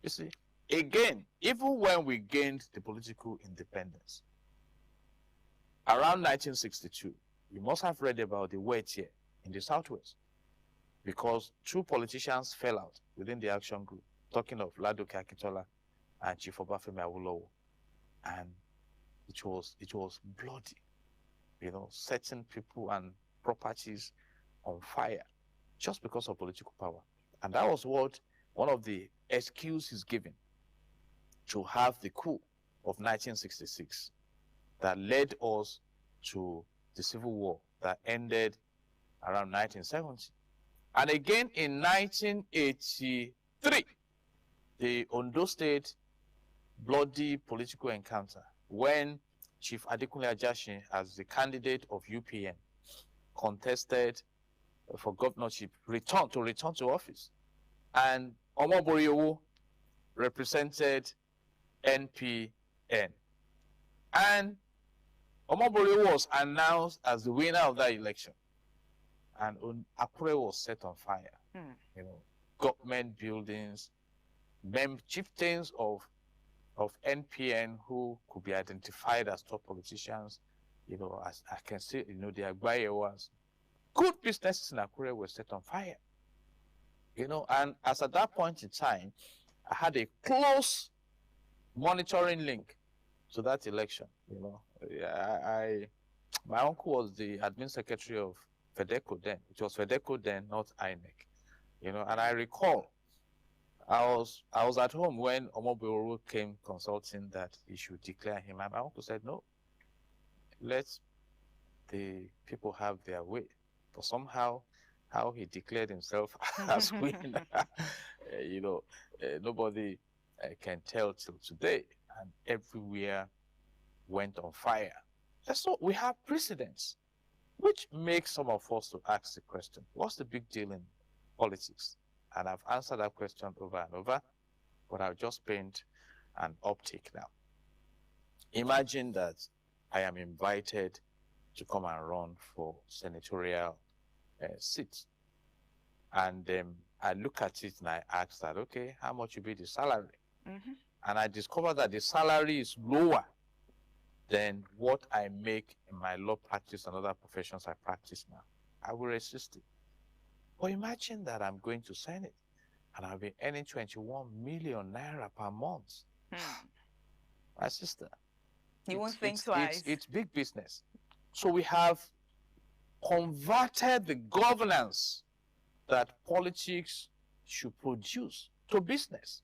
You see, again, even when we gained the political independence, around 1962, you must have read about the Wet Year in the Southwest, because two politicians fell out within the action group, talking of Ladoke Akintola and Chief Obafemi Awolowo. And it was bloody, you know, setting people and properties on fire just because of political power. And that was one of the excuses given to have the coup of 1966 that led us to the Civil War that ended around 1970. And again in 1983, the Ondo State bloody political encounter when Chief Adekunle Ajasin, as the candidate of UPN, contested for governorship, return to office. And Omoboriyowo represented NPN. And Omobori was announced as the winner of that election. And Akure was set on fire. You know, government buildings, chieftains of NPN who could be identified as top politicians, you know, as I can see, you know, the Agbaye was. Good businesses in Akure were set on fire. You know, and as at that point in time, I had a close monitoring link to that election. You know, my uncle was the admin secretary of FEDECO then. It was FEDECO then, not INEC. You know, and I recall I was at home when Omoboro came consulting that he should declare him, and my uncle said, no, let the people have their way. But somehow, how he declared himself as winner, you know, nobody can tell till today. And everywhere went on fire. So we have precedents, which makes some of us to ask the question, what's the big deal in politics? And I've answered that question over and over, but I'll just paint an optic now. Imagine that I am invited to come and run for senatorial seats. And I look at it and I ask that, okay, how much will be the salary? And I discover that the salary is lower than what I make in my law practice and other professions I practice now. I will resist it. But imagine that I'm going to Senate and I'll be earning 21 million naira per month. My sister. You won't think twice. It's big business. So we have converted the governance that politics should produce to business.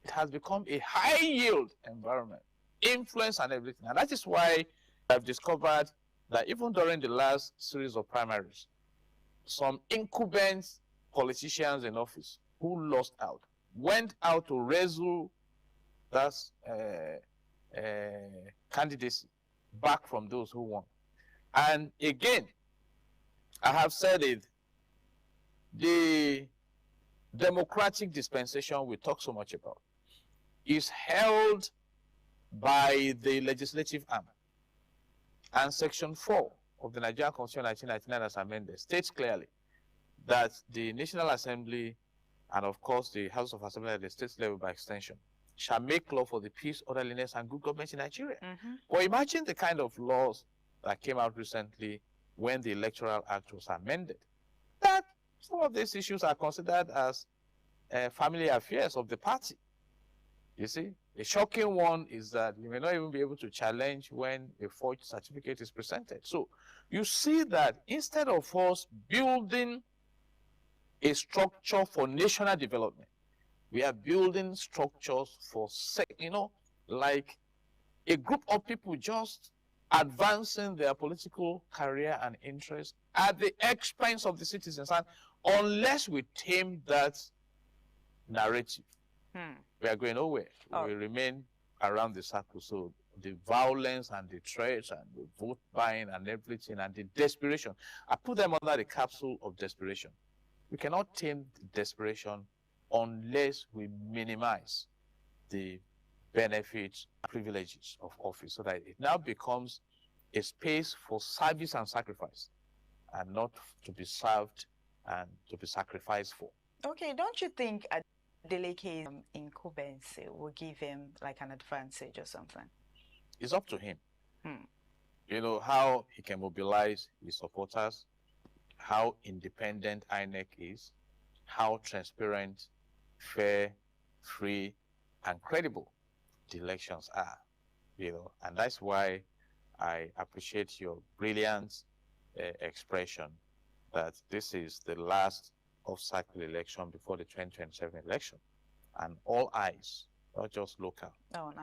It has become a high yield environment, influence and everything. And that is why I've discovered that even during the last series of primaries, some incumbent politicians in office who lost out went out to wrestle that candidacy back from those who won. And again, I have said it, the democratic dispensation we talk so much about is held by the legislative arm. And Section 4 of the Nigerian Constitution 1999 as amended states clearly that the National Assembly and of course the House of Assembly at the state level by extension shall make law for the peace, orderliness and good government in Nigeria. But imagine the kind of laws that came out recently when the Electoral Act was amended, that some of these issues are considered as family affairs of the party. You see, the shocking one is that you may not even be able to challenge when a forged certificate is presented. So you see that instead of us building a structure for national development, we are building structures for, you know, like a group of people just advancing their political career and interest at the expense of the citizens. And unless we tame that narrative, we are going nowhere. We remain around the circle. So the violence and the threats and the vote buying and everything and the desperation, I put them under the capsule of desperation. We cannot tame the desperation unless we minimize the benefits and privileges of office so that it now becomes a space for service and sacrifice and not to be served and to be sacrificed for. Okay, don't you think Adeleke's incumbency will give him like an advantage or something? It's up to him. You know, how he can mobilize his supporters, how independent INEC is, how transparent, fair, free, and credible the elections are, you know, and that's why I appreciate your brilliant expression that this is the last off-cycle election before the 2027 election, and all eyes, not just local,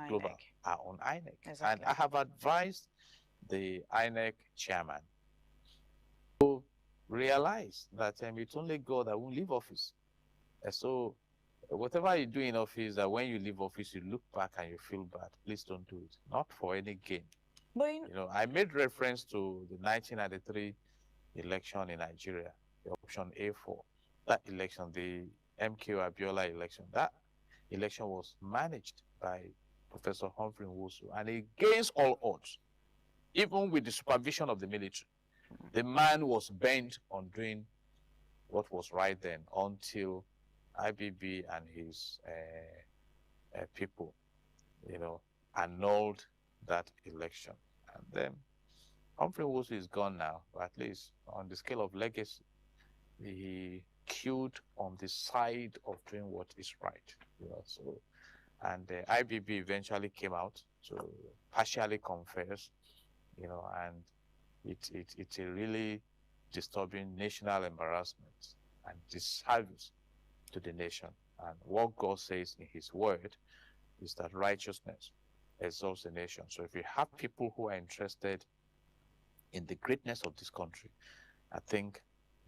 global, are on INEC. Exactly. And I have advised the INEC chairman to realize that it's only God that won't leave office. So whatever you do in office, that when you leave office, you look back and you feel bad. Please don't do it. Not for any gain. But you know, I made reference to the 1993 election in Nigeria, the option A4. That election, the MK Abiola election, that election was managed by Professor Humphrey Nwosu, and against all odds, even with the supervision of the military, the man was bent on doing what was right then until IBB and his people, annulled that election. And then Humphrey Nwosu is gone now, but at least on the scale of legacy, he queued on the side of doing what is right. And the IBB eventually came out to partially confess, and it's a really disturbing national embarrassment and disservice to the nation. And what God says in his word is that righteousness exalts the nation. So if you have people who are interested in the greatness of this country, I think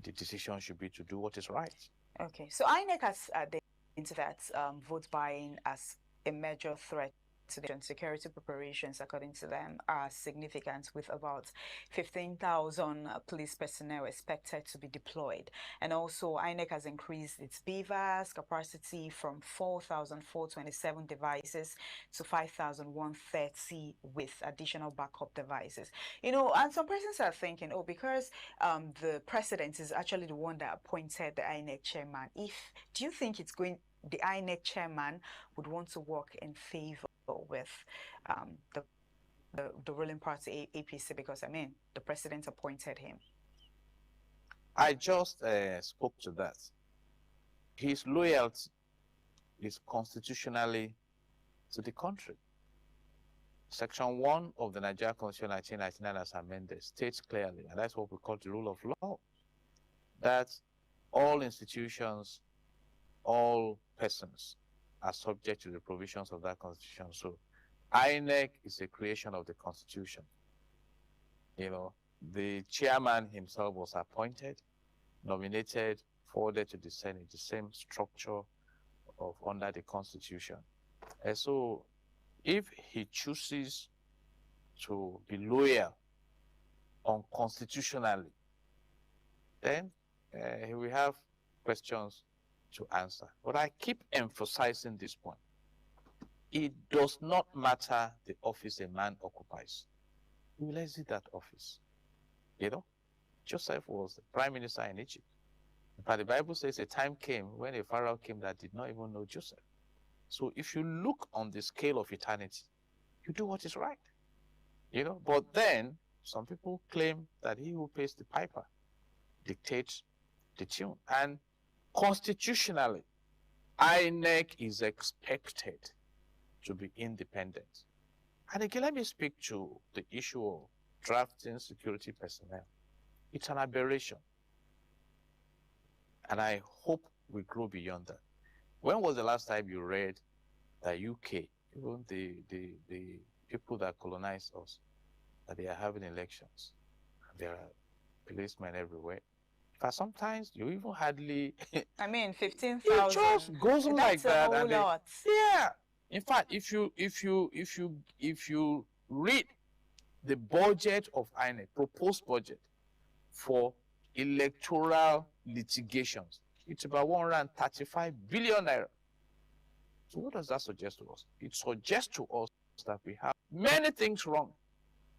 the decision should be to do what is right. Okay, so INEC has into that vote buying as a major threat to the security preparations, according to them, are significant, with about 15,000 police personnel expected to be deployed. And also, INEC has increased its BVAS capacity from 4,427 devices to 5,130 with additional backup devices. And some persons are thinking, because the president is actually the one that appointed the INEC chairman, do you think the INEC chairman would want to work in favor with the ruling party APC, because the president appointed him? I just spoke to that. His loyalty is constitutionally to the country. Section 1 of the Nigeria Constitution 1999 as amended states clearly, and that's what we call the rule of law, that all institutions, all persons are subject to the provisions of that constitution. So INEC is a creation of the constitution. The chairman himself was appointed, nominated, forwarded to the Senate, the same structure of under the constitution. And so if he chooses to be loyal unconstitutionally, then he will have questions to answer. But I keep emphasizing this point. It does not matter the office a man occupies. He will exit that office. Joseph was the prime minister in Egypt. But the Bible says a time came when a Pharaoh came that did not even know Joseph. So if you look on the scale of eternity, you do what is right. But then some people claim that he who pays the piper dictates the tune. And constitutionally, INEC is expected to be independent. And again, let me speak to the issue of drafting security personnel. It's an aberration. And I hope we grow beyond that. When was the last time you read that UK, even the people that colonized us, that they are having elections? There are policemen everywhere. But sometimes you even hardly 15,000. It just goes on like that. That's a whole lot. Yeah. In fact, if you read the budget of INEC, proposed budget for electoral litigations, it's about 135 billion naira. So what does that suggest to us? It suggests to us that we have many things wrong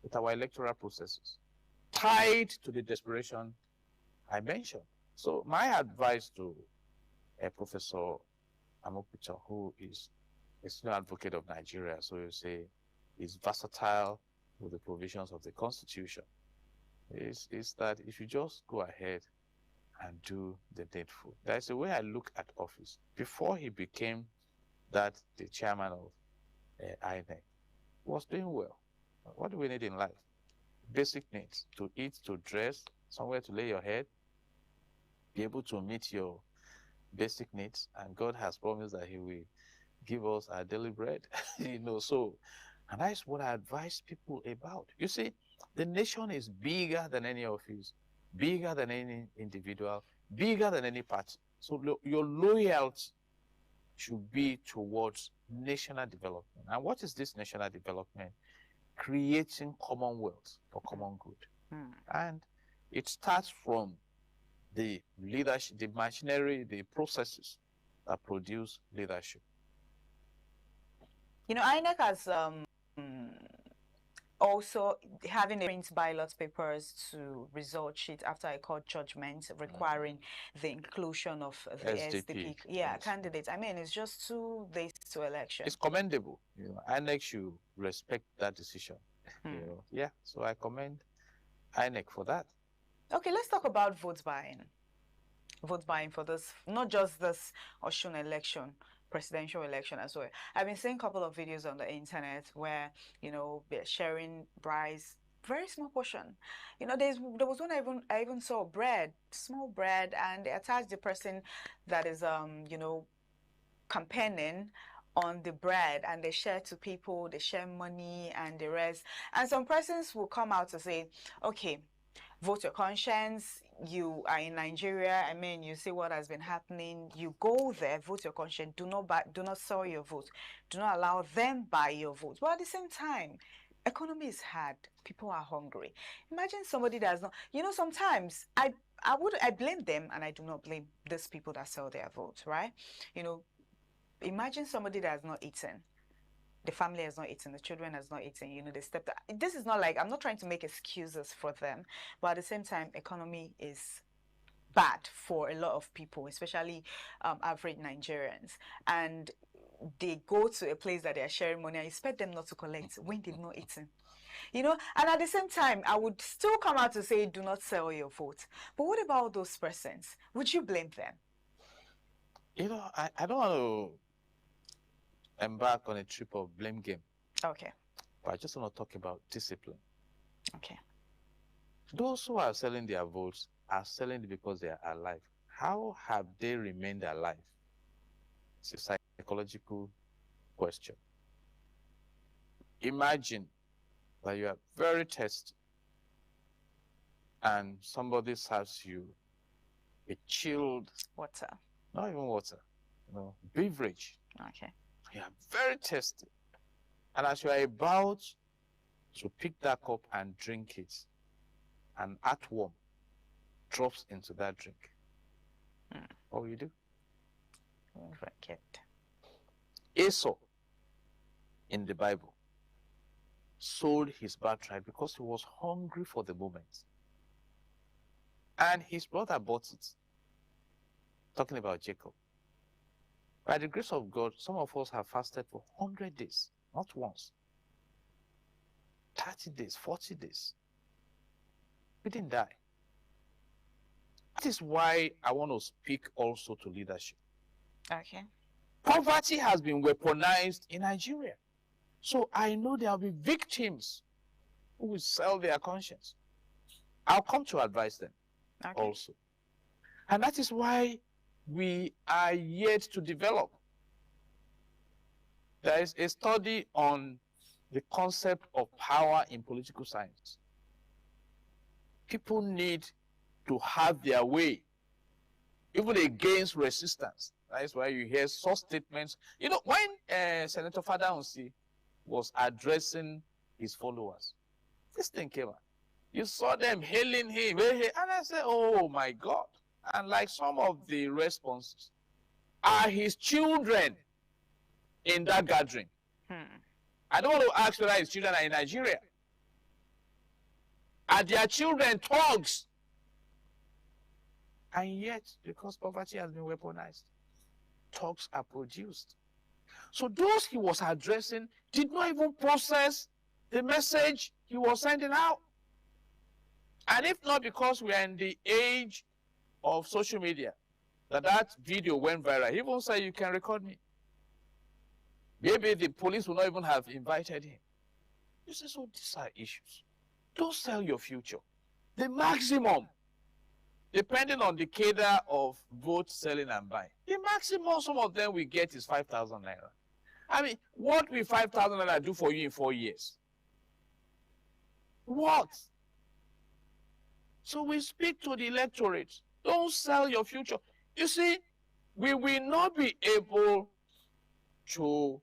with our electoral processes, tied to the desperation I mentioned. So my advice to Professor Amopitan, who is a senior advocate of Nigeria, so you say is versatile with the provisions of the Constitution, is that if you just go ahead and do the needful. That's the way I look at office. Before he became the chairman of INEC, was doing well. What do we need in life? Basic needs: to eat, to dress, somewhere to lay your head, be able to meet your basic needs. And God has promised that he will give us our daily bread. So, and that's what I advise people about. You see, the nation is bigger than any office, bigger than any individual, bigger than any party. So your loyalty should be towards national development. And what is this national development? Creating commonwealth for common good. And it starts from the leadership, the machinery, the processes that produce leadership. You know, INEC has also having a print ballot papers to result sheet after a court judgment requiring the inclusion of the SDP candidates. I mean, it's just 2 days to election. It's commendable. You know, INEC should respect that decision. You know, yeah. So I commend INEC for that. Okay, let's talk about vote buying. Vote buying for this, not just this Osun election, presidential election as well. I've been seeing a couple of videos on the internet where, you know, they're sharing rice, very small portion. You know, there was one I even saw bread, small bread, and they attached the person that is, you know, campaigning on the bread, and they share to people, they share money and the rest. And some persons will come out to say, okay, vote your conscience. You are in Nigeria. I mean, you see what has been happening. You go there, vote your conscience. Do not sell your vote. Do not allow them buy your vote. But at the same time, economy is hard. People are hungry. Imagine somebody that's not. You know, sometimes I blame them, and I do not blame these people that sell their votes, right? You know, imagine somebody that has not eaten. The family has not eaten, the children has not eaten, you know, they stepped out. This is not like, I'm not trying to make excuses for them, but at the same time, economy is bad for a lot of people, especially average Nigerians. And they go to a place that they are sharing money and you expect them not to collect when they've not eaten. You know, and at the same time, I would still come out to say, do not sell your vote. But what about those persons? Would you blame them? You know, I don't want to embark on a trip of blame game. Okay. But I just want to talk about discipline. Okay. Those who are selling their votes are selling it because they are alive. How have they remained alive? It's a psychological question. Imagine that you are very thirsty and somebody serves you a chilled water. Not even water, you know, beverage. Okay. You are very thirsty. And as you are about to pick that cup and drink it, an earthworm drops into that drink. What will you do? Drink it. Esau, in the Bible, sold his birthright because he was hungry for the moment. And his brother bought it. Talking about Jacob. By the grace of God, some of us have fasted for 100 days, not once. 30 days, 40 days. We didn't die. That is why I want to speak also to leadership. Okay. Poverty has been weaponized in Nigeria. So I know there will be victims who will sell their conscience. I'll come to advise them also. And that is why we are yet to develop. There is a study on the concept of power in political science. People need to have their way, even against resistance. That is why you hear such statements. You know, when Senator Fadahunsi was addressing his followers, this thing came out. You saw them hailing him, and I said, oh my God. And like some of the responses, are his children in that gathering? I don't want to ask whether his children are in Nigeria. Are their children thugs? And yet, because poverty has been weaponized, thugs are produced. So those he was addressing did not even process the message he was sending out. And if not because we are in the age of social media, that video went viral. He even said, you can record me. Maybe the police will not even have invited him. You say, so these are issues. Don't sell your future. The maximum, depending on the cadre of vote selling and buying, the maximum some of them will get is 5,000 naira. I mean, what will 5,000 naira do for you in 4 years? What? So we speak to the electorate. Don't sell your future. You see, we will not be able to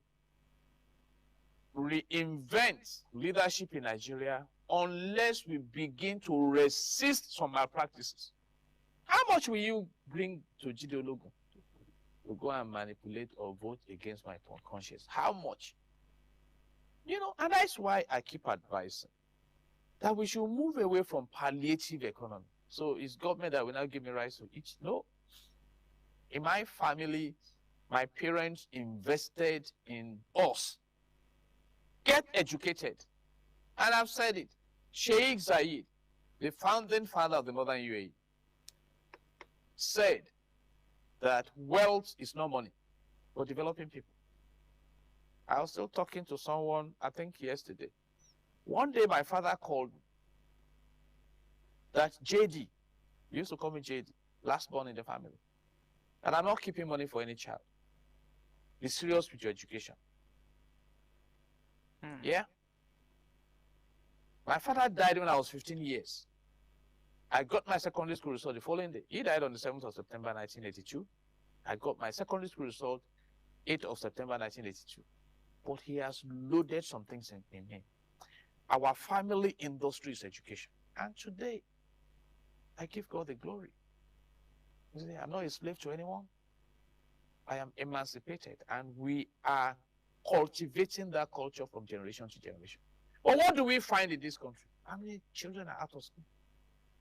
reinvent leadership in Nigeria unless we begin to resist some malpractices. How much will you bring to Jide Ologun to go and manipulate or vote against my conscience? How much? You know, and that's why I keep advising that we should move away from palliative economy. So it's government that will now give me rights to eat. No. In my family, my parents invested in us. Get educated. And I've said it. Sheikh Zayed, the founding father of the modern UAE, said that wealth is not money, but developing people. I was still talking to someone, I think yesterday. One day my father called me that JD, he used to call me JD, last born in the family. And I'm not keeping money for any child. Be serious with your education. Yeah? My father died when I was 15 years. I got my secondary school result the following day. He died on the 7th of September 1982. I got my secondary school result 8th of September 1982. But he has loaded some things in him. Our family industry is education. And today, I give God the glory. You see, I'm not a slave to anyone. I am emancipated. And we are cultivating that culture from generation to generation. But what do we find in this country? How many children are out of school?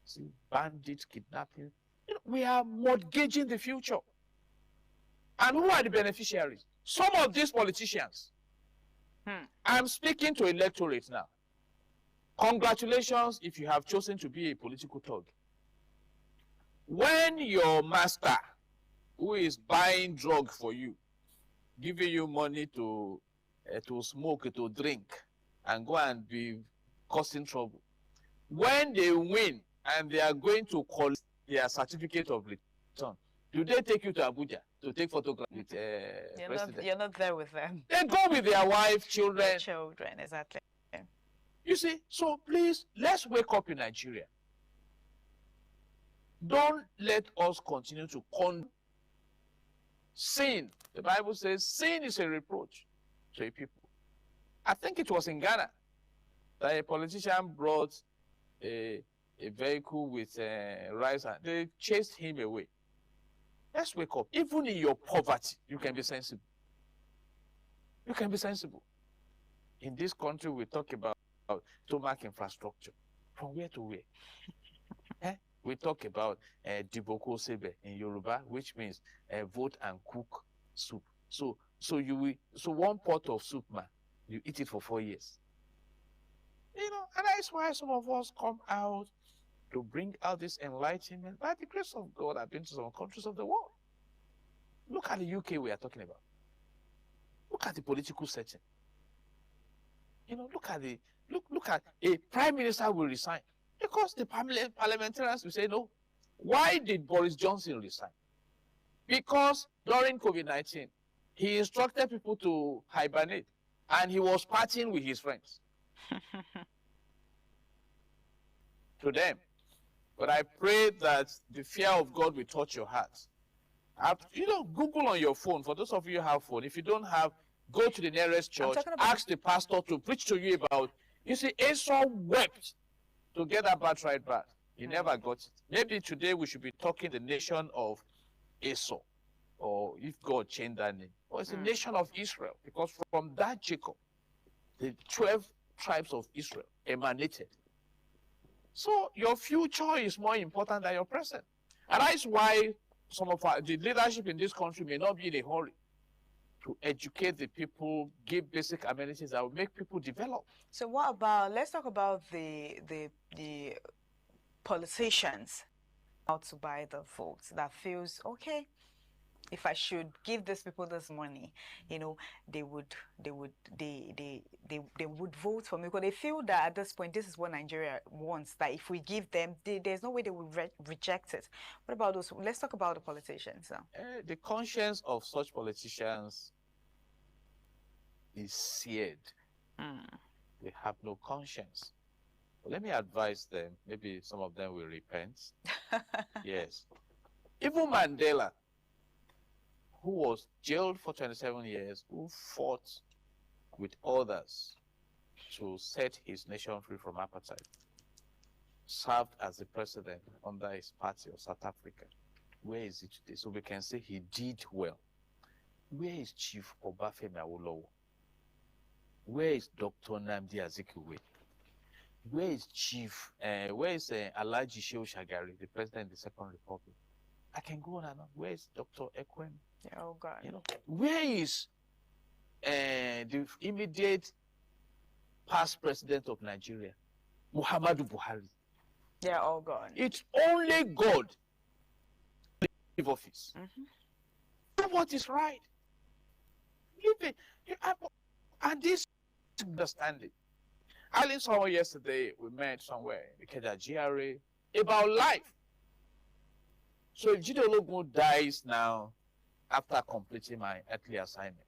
See, bandits, kidnapping. You know, we are mortgaging the future. And who are the beneficiaries? Some of these politicians. I'm speaking to electorate now. Congratulations if you have chosen to be a political thug. When your master, who is buying drug for you, giving you money to smoke, to drink, and go and be causing trouble, when they win and they are going to collect their certificate of return, do they take you to Abuja to take photographs with president? You're not there with them. They go with their wife, children. Their children, exactly. You see, so please, let's wake up in Nigeria. Don't let us continue to sin. The Bible says sin is a reproach to a people. I think it was in Ghana that a politician brought a vehicle with rice and they chased him away. Let's wake up. Even in your poverty, you can be sensible. You can be sensible. In this country, we talk about stomach infrastructure. From where to where? We talk about Diboko Sebe in Yoruba, which means vote and cook soup. So one pot of soup, man, you eat it for 4 years. You know, and that's why some of us come out to bring out this enlightenment. By the grace of God, I've been to some countries of the world. Look at the UK we are talking about. Look at the political setting. You know, look at a prime minister will resign because the parliamentarians will say no. Why did Boris Johnson resign? Because during COVID-19, he instructed people to hibernate and he was partying with his friends. To them. But I pray that the fear of God will touch your heart. You know, Google on your phone. For those of you who have phone, if you don't have, go to the nearest church, ask the pastor to preach to you about. You see, Esau wept to get that birthright back. He never got it. Maybe today we should be talking the nation of Esau, or if God changed that name. Or it's the nation of Israel, because from that Jacob, the 12 tribes of Israel emanated. So your future is more important than your present. And that's why some of the leadership in this country may not be in a hurry to educate the people, give basic amenities that will make people develop. So what about, let's talk about the politicians out to buy the votes that feels, okay, if I should give these people this money, you know, they would vote for me because they feel that at this point, this is what Nigeria wants, that if we give them, there's no way they would reject it. What about those? Let's talk about the politicians now. The conscience of such politicians is seared. They have no conscience. But let me advise them. Maybe some of them will repent. Yes. Even Mandela, who was jailed for 27 years, who fought with others to set his nation free from apartheid, served as the president under his party of South Africa. Where is he today? So we can say he did well. Where is Chief Obafemi Awolowo? Where is Dr. Nnamdi Azikiwe? Where is Alhaji Shehu Shagari, the president of the Second Republic? I can go on and on. Where is Dr. Ekwem? Yeah, oh God. You know, where is the immediate past president of Nigeria, Muhammadu Buhari? They're all gone. It's only God leave office. Do what is right. Leave it. And this understanding. I listened someone yesterday, we met somewhere in Ikeja GRA about life. So if Jide Ologun dies now after completing my earthly assignment,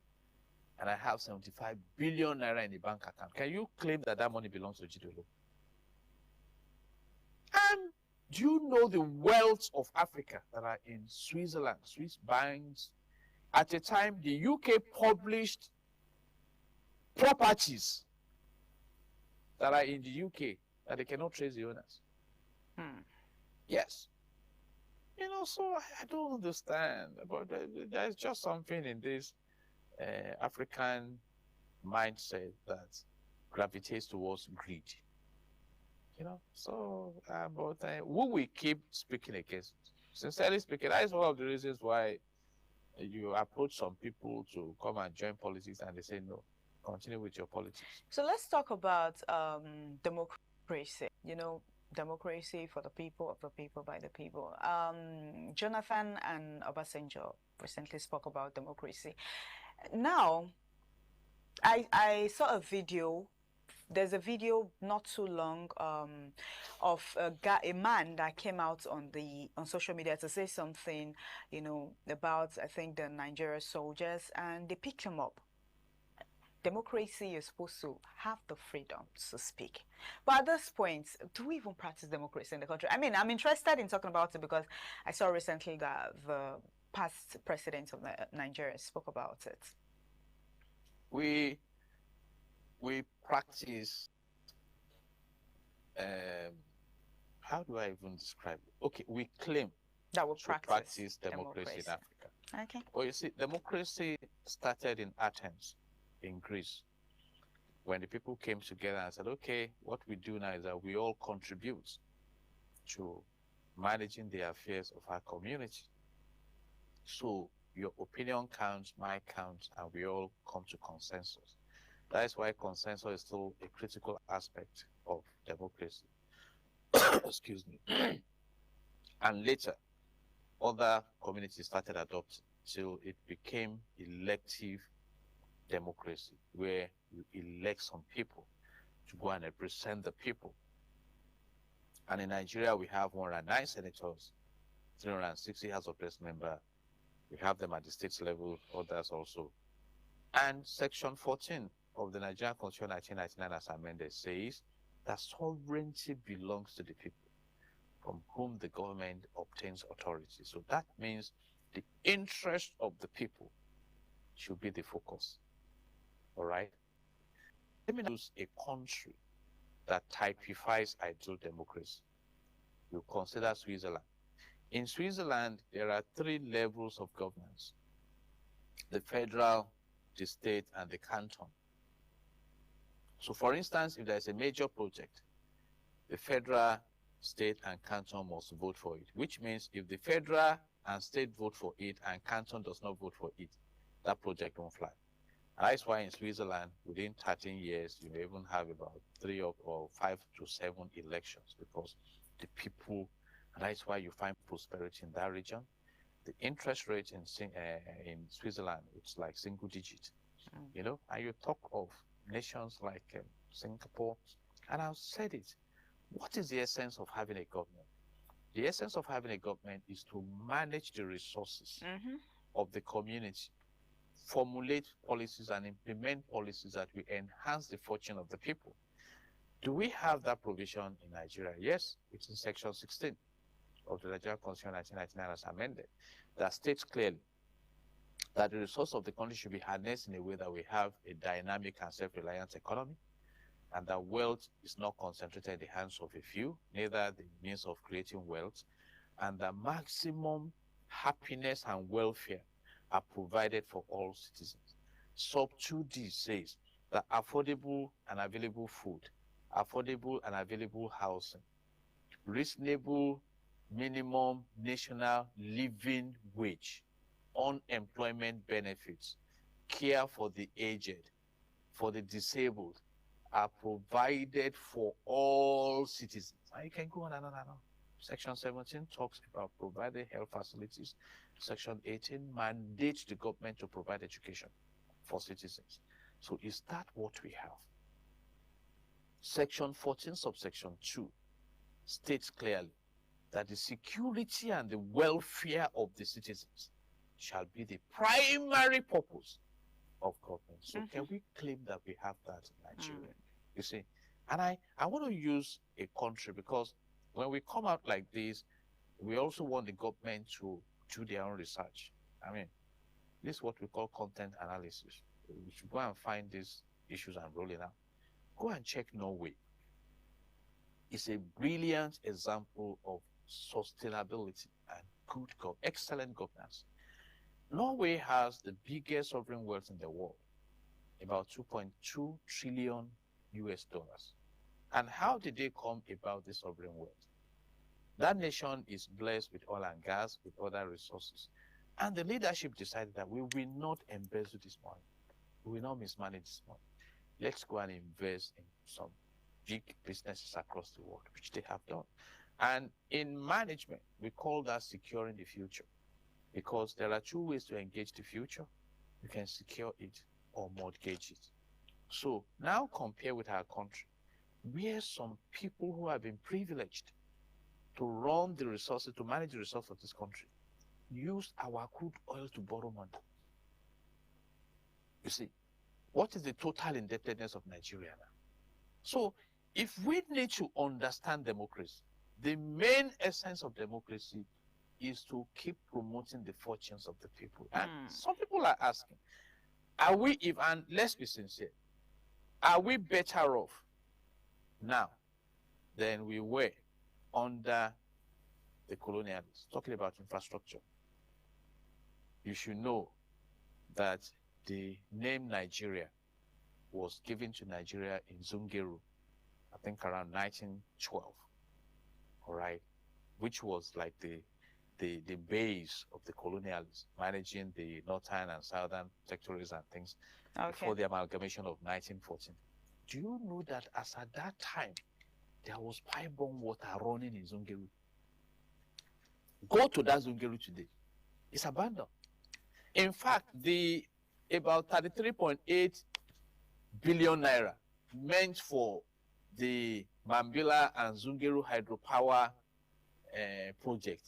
and I have 75 billion naira in the bank account, can you claim that that money belongs to Jide Ologun? And do you know the wealth of Africa that are in Switzerland, Swiss banks? At a time, the UK published properties that are in the UK that they cannot trace the owners. Yes. You know, so I don't understand. But there's just something in this African mindset that gravitates towards greed. You know, so who we keep speaking against? Sincerely speaking, that is one of the reasons why you approach some people to come and join politics and they say no, continue with your politics. So let's talk about democracy. You know, democracy for the people, of the people, by the people. Jonathan and Obasanjo recently spoke about democracy. Now, I saw a video. There's a video not too long of a man that came out on social media to say something, you know, about, I think, the Nigerian soldiers, and they picked him up. Democracy is supposed to have the freedom to speak. But at this point, do we even practice democracy in the country? I mean, I'm interested in talking about it because I saw recently that the past president of Nigeria spoke about it. We practice, how do I even describe it? Okay, we claim that we practice democracy in Africa. Okay. Well, you see, democracy started in Athens, in Greece, when the people came together and said, okay, what we do now is that we all contribute to managing the affairs of our community. So your opinion counts, mine counts, and we all come to consensus. That is why consensus is still a critical aspect of democracy. Excuse me. And later, other communities started adopting till it became elective democracy, where you elect some people to go and represent the people. And in Nigeria, we have 109 senators, 360 House of Reps members. We have them at the state level, others also. And Section 14 of the Nigerian Constitution 1999 as amended says that sovereignty belongs to the people, from whom the government obtains authority. So that means the interest of the people should be the focus. All right? Let me use a country that typifies ideal democracy. You consider Switzerland. In Switzerland, there are 3 levels of governance: the federal, the state, and the canton. So for instance, if there's a major project, the federal, state, and canton must vote for it, which means if the federal and state vote for it and canton does not vote for it, that project won't fly. And that's why in Switzerland, within 13 years, you may even have about 3 or 5 to 7 elections, because the people, and that's why you find prosperity in that region. The interest rate in Switzerland, it's like single digit, you know, and you talk of nations like Singapore, and I've said it. What is the essence of having a government? The essence of having a government is to manage the resources of the community, formulate policies and implement policies that will enhance the fortune of the people. Do we have that provision in Nigeria? Yes, it's in Section 16 of the Nigerian Constitution 1999 as amended, that states clearly that the resource of the country should be harnessed in a way that we have a dynamic and self-reliant economy, and that wealth is not concentrated in the hands of a few, neither the means of creating wealth, and that maximum happiness and welfare are provided for all citizens. Sub 2D says that affordable and available food, affordable and available housing, reasonable minimum national living wage, unemployment benefits, care for the aged, for the disabled, are provided for all citizens. And you can go on and on and on. Section 17 talks about providing health facilities. Section 18 mandates the government to provide education for citizens. So is that what we have? Section 14, subsection 2 states clearly that the security and the welfare of the citizens shall be the primary purpose of government. So can we claim that we have that in Nigeria? You see, and I want to use a country, because when we come out like this, we also want the government to do their own research. I mean, this is what we call content analysis. We should go and find these issues and roll it out. Go and check Norway. It's a brilliant example of sustainability and good, excellent governance. Norway has the biggest sovereign wealth in the world, about $2.2 trillion US dollars. And how did they come about this sovereign wealth? That nation is blessed with oil and gas, with other resources. And the leadership decided that we will not embezzle this money. We will not mismanage this money. Let's go and invest in some big businesses across the world, which they have done. And in management, we call that securing the future, because there are two ways to engage the future. You can secure it or mortgage it. So now compare with our country, where some people who have been privileged to run the resources, to manage the resources of this country, use our crude oil to borrow money. You see, what is the total indebtedness of Nigeria now? So if we need to understand democracy, the main essence of democracy is to keep promoting the fortunes of the people. And some people are asking, are we, and let's be sincere, are we better off now than we were under the colonialists? Talking about infrastructure, you should know that the name Nigeria was given to Nigeria in Zungeru, I think around 1912, all right, which was like the base of the colonialists, managing the northern and southern territories and things before the amalgamation of 1914. Do you know that as at that time, there was pipe-borne water running in Zungeru? Go to that Zungeru today. It's abandoned. In fact, the about 33.8 billion naira meant for the Mambila and Zungeru hydropower project,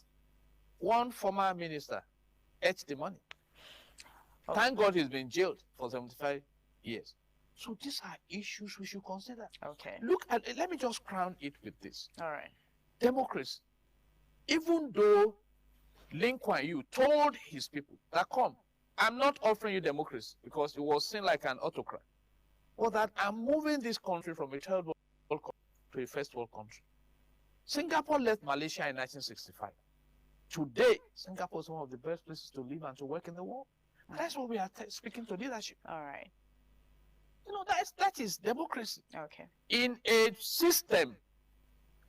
one former minister ate the money. Thank God he's been jailed for 75 years. So these are issues we should consider. Okay. Look at, let me just crown it with this. All right. Democracy. Even though Lee Kuan Yew told his people that, come, I'm not offering you democracy because it was seen like an autocrat, but that I'm moving this country from a third world country to a first world country. Singapore left Malaysia in 1965. Today, Singapore is one of the best places to live and to work in the world. And that's what we are speaking to leadership. All right. You know, that is democracy. Okay. In a system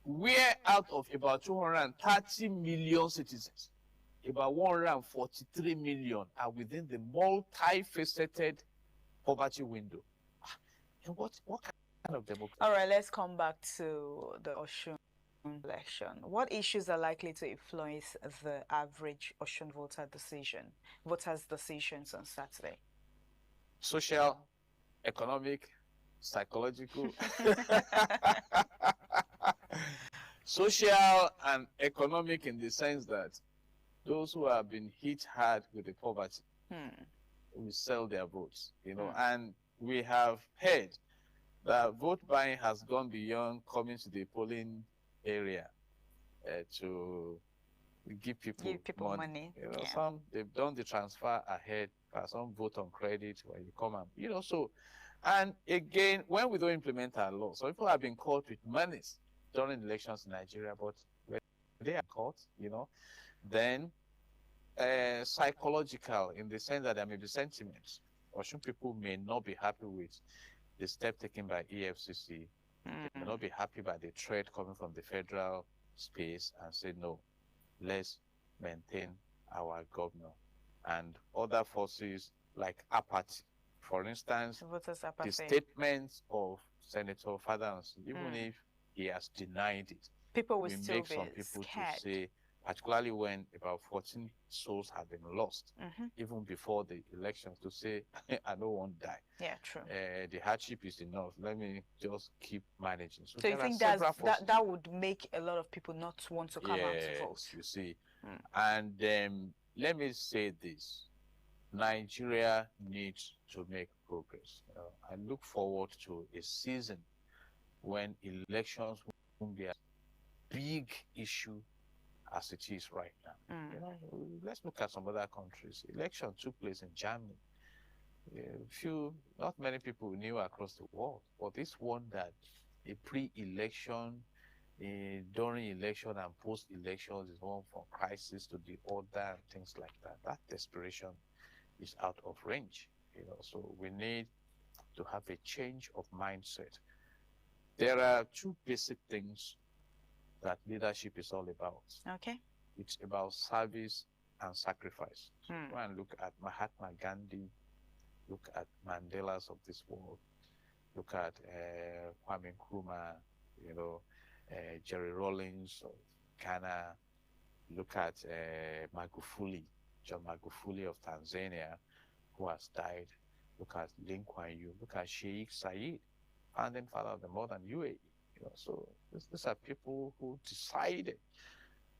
where out of about 230 million citizens, about 143 million are within the multifaceted poverty window. And what kind of democracy? All right, let's come back to the Osun election. What issues are likely to influence the average Osun voters' decisions on Saturday? Social, economic, psychological. Social and economic, in the sense that those who have been hit hard with the poverty will sell their votes, you know. And we have heard that vote buying has gone beyond coming to the polling area to give people money. You know, some they've done the transfer ahead, some vote on credit when you come and, you know, so. And again, when we don't implement our law, so people have been caught with monies during elections in Nigeria, but when they are caught, you know, then psychological, in the sense that there may be sentiments, or some people may not be happy with the step taken by EFCC. They may not be happy by the threat coming from the federal space and say, no, let's maintain our governor. And other forces like apathy, for instance, the statements of Senator Fadans, even if he has denied it, people will still make be some people scared. to say, particularly when about 14 souls have been lost, even before the elections, to say, I don't want to die. Yeah, true. The hardship is enough. Let me just keep managing. So you think that would make a lot of people not want to come out to vote? You see. And let me say this. Nigeria needs to make progress. I look forward to a season when elections won't be a big issue as it is right now. Let's look at some other countries. Election took place in Germany. Not many people knew across the world, but this one that a pre-election, during election and post-elections is one from crisis to the order and things like that. That desperation is out of range. So we need to have a change of mindset. There are two basic things that leadership is all about. Okay. It's about service and sacrifice. Go and look at Mahatma Gandhi, look at Mandela's of this world, look at Kwame Nkrumah, Jerry Rawlings of Ghana, look at Magufuli, John Magufuli of Tanzania, who has died. Look at Lee Kuan Yew, look at Sheikh Zayed, founding father of the modern UAE. So these are people who decided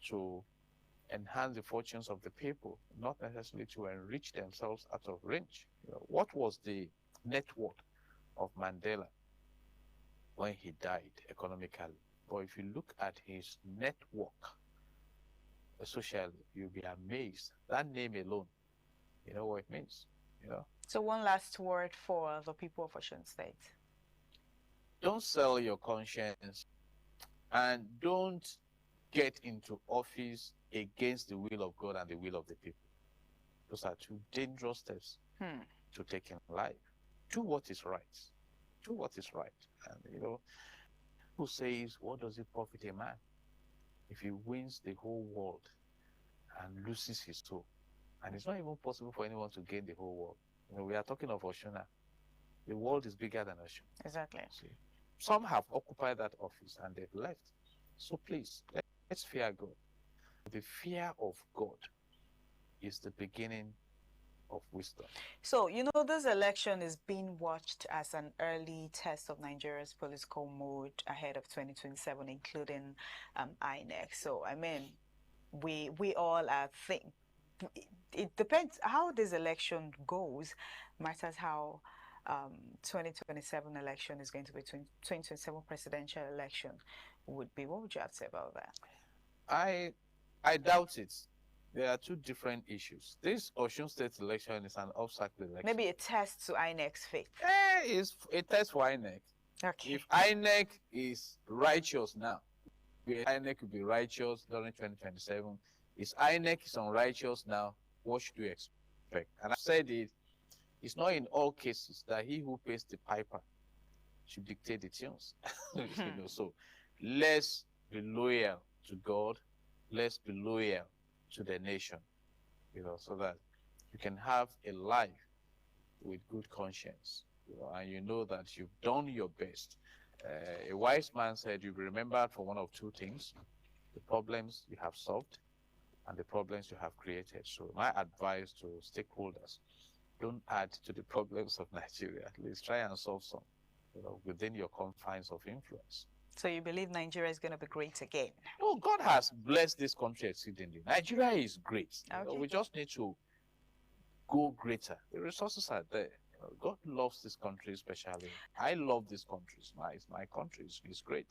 to enhance the fortunes of the people, not necessarily to enrich themselves out of range. What was the net worth of Mandela when he died economically? But if you look at his network socially, you'll be amazed. That name alone, you know what it means. So one last word for the people of Osun State. Don't sell your conscience and don't get into office against the will of God and the will of the people. Those are two dangerous steps to take in life. Do what is right. Do what is right. And who says, what does it profit a man if he wins the whole world and loses his soul? And it's not even possible for anyone to gain the whole world. We are talking of Osun. The world is bigger than Osun. Exactly. See? Some have occupied that office and they've left. So please, let's fear God. The fear of God is the beginning of wisdom. So, this election is being watched as an early test of Nigeria's political mood ahead of 2027, including INEC. So, we all are thinking. It depends how this election goes, matters how 2027 election is going to be. 2027 presidential election would be. What would you have to say about that? I doubt it. There are two different issues. This Osun State election is an off-cycle election. Maybe a test to INEC's faith. It's a test for INEC. Okay. If INEC is righteous now, INEC will be righteous during 2027. If INEC is unrighteous now, what should we expect? And I said it's not in all cases that he who pays the piper should dictate the tunes. So let's be loyal to God. Let's be loyal to the nation, so that you can have a life with good conscience, and that you've done your best. A wise man said you'll be remembered for one of two things: the problems you have solved and the problems you have created. So my advice to stakeholders, don't add to the problems of Nigeria. At least try and solve some, within your confines of influence. So you believe Nigeria is going to be great again? Oh, God has blessed this country exceedingly. Nigeria is great. Okay. We just need to go greater. The resources are there. God loves this country especially. I love this country. It's my country. It's great.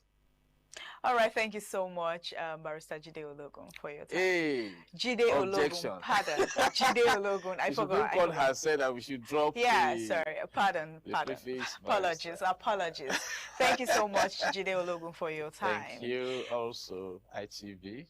All right, thank you so much, Barrister Jide Ologun, for your time. Hey, Jide objection. Ologun, pardon. Jide Ologun, I forgot. God has said that we should drop sorry, pardon. Apologies. Thank you so much, Jide Ologun, for your time. Thank you also, ITV.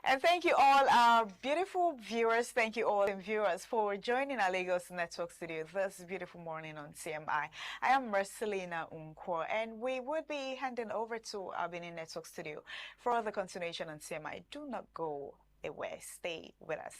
And thank you all our beautiful viewers. Thank you all viewers for joining our Lagos Network studio this beautiful morning on CMI. I am Marcelina Unkwo, and we would be handing over to our Benin Network studio for the continuation on CMI. Do not go away. Stay with us.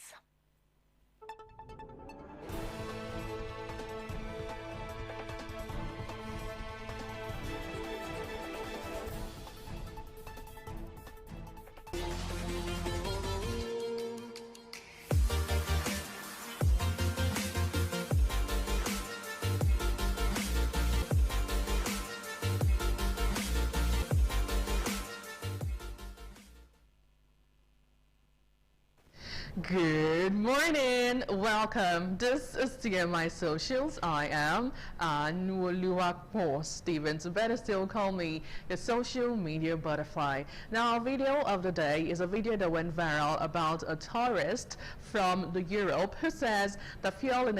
Good morning. Welcome. This is CMI Socials. I am Nuoluwakpo Stevens. Better still call me the social media butterfly. Now, our video of the day is a video that went viral about a tourist from Europe who says that fuel in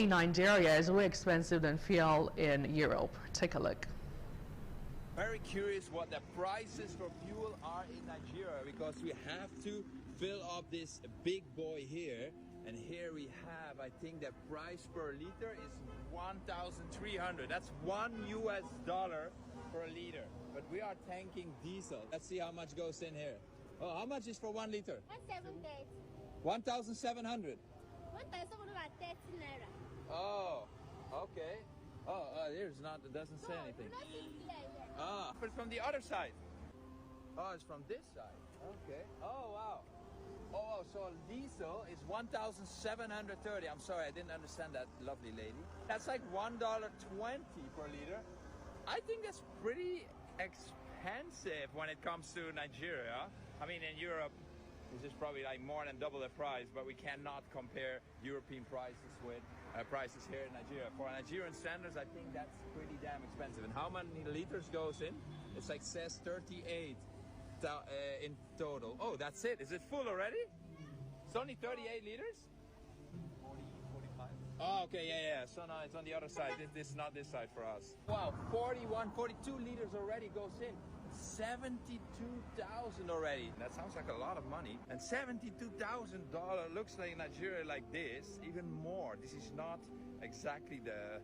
Nigeria is way expensive than fuel in Europe. Take a look. Very curious what the prices for fuel are in Nigeria, because we have to fill up this big boy here, and here we have, I think the price per liter is 1,300. That's $1 per liter, but we are tanking diesel. Let's see how much goes in here. Oh, how much is for 1 liter? 1,700. 1,730 naira. Oh, okay. Oh, it doesn't say anything. Ah, but from the other side. Oh, it's from this side. Okay. Oh, wow. Oh, so diesel is 1,730. I'm sorry, I didn't understand that, lovely lady. That's like $1.20 per liter. I think that's pretty expensive when it comes to Nigeria. I mean, in Europe, this is probably like more than double the price, but we cannot compare European prices with prices here in Nigeria. For Nigerian standards, I think that's pretty damn expensive. And how many liters goes in? It's like says 38 in total. Oh, that's it. Is it full already? It's only 38 liters? 40, 45. Oh, okay, yeah. So now it's on the other side. This is not this side for us. Wow, 41, 42 liters already goes in. 72,000 already. That sounds like a lot of money. And $72,000 looks like in Nigeria like this, even more. This is not exactly the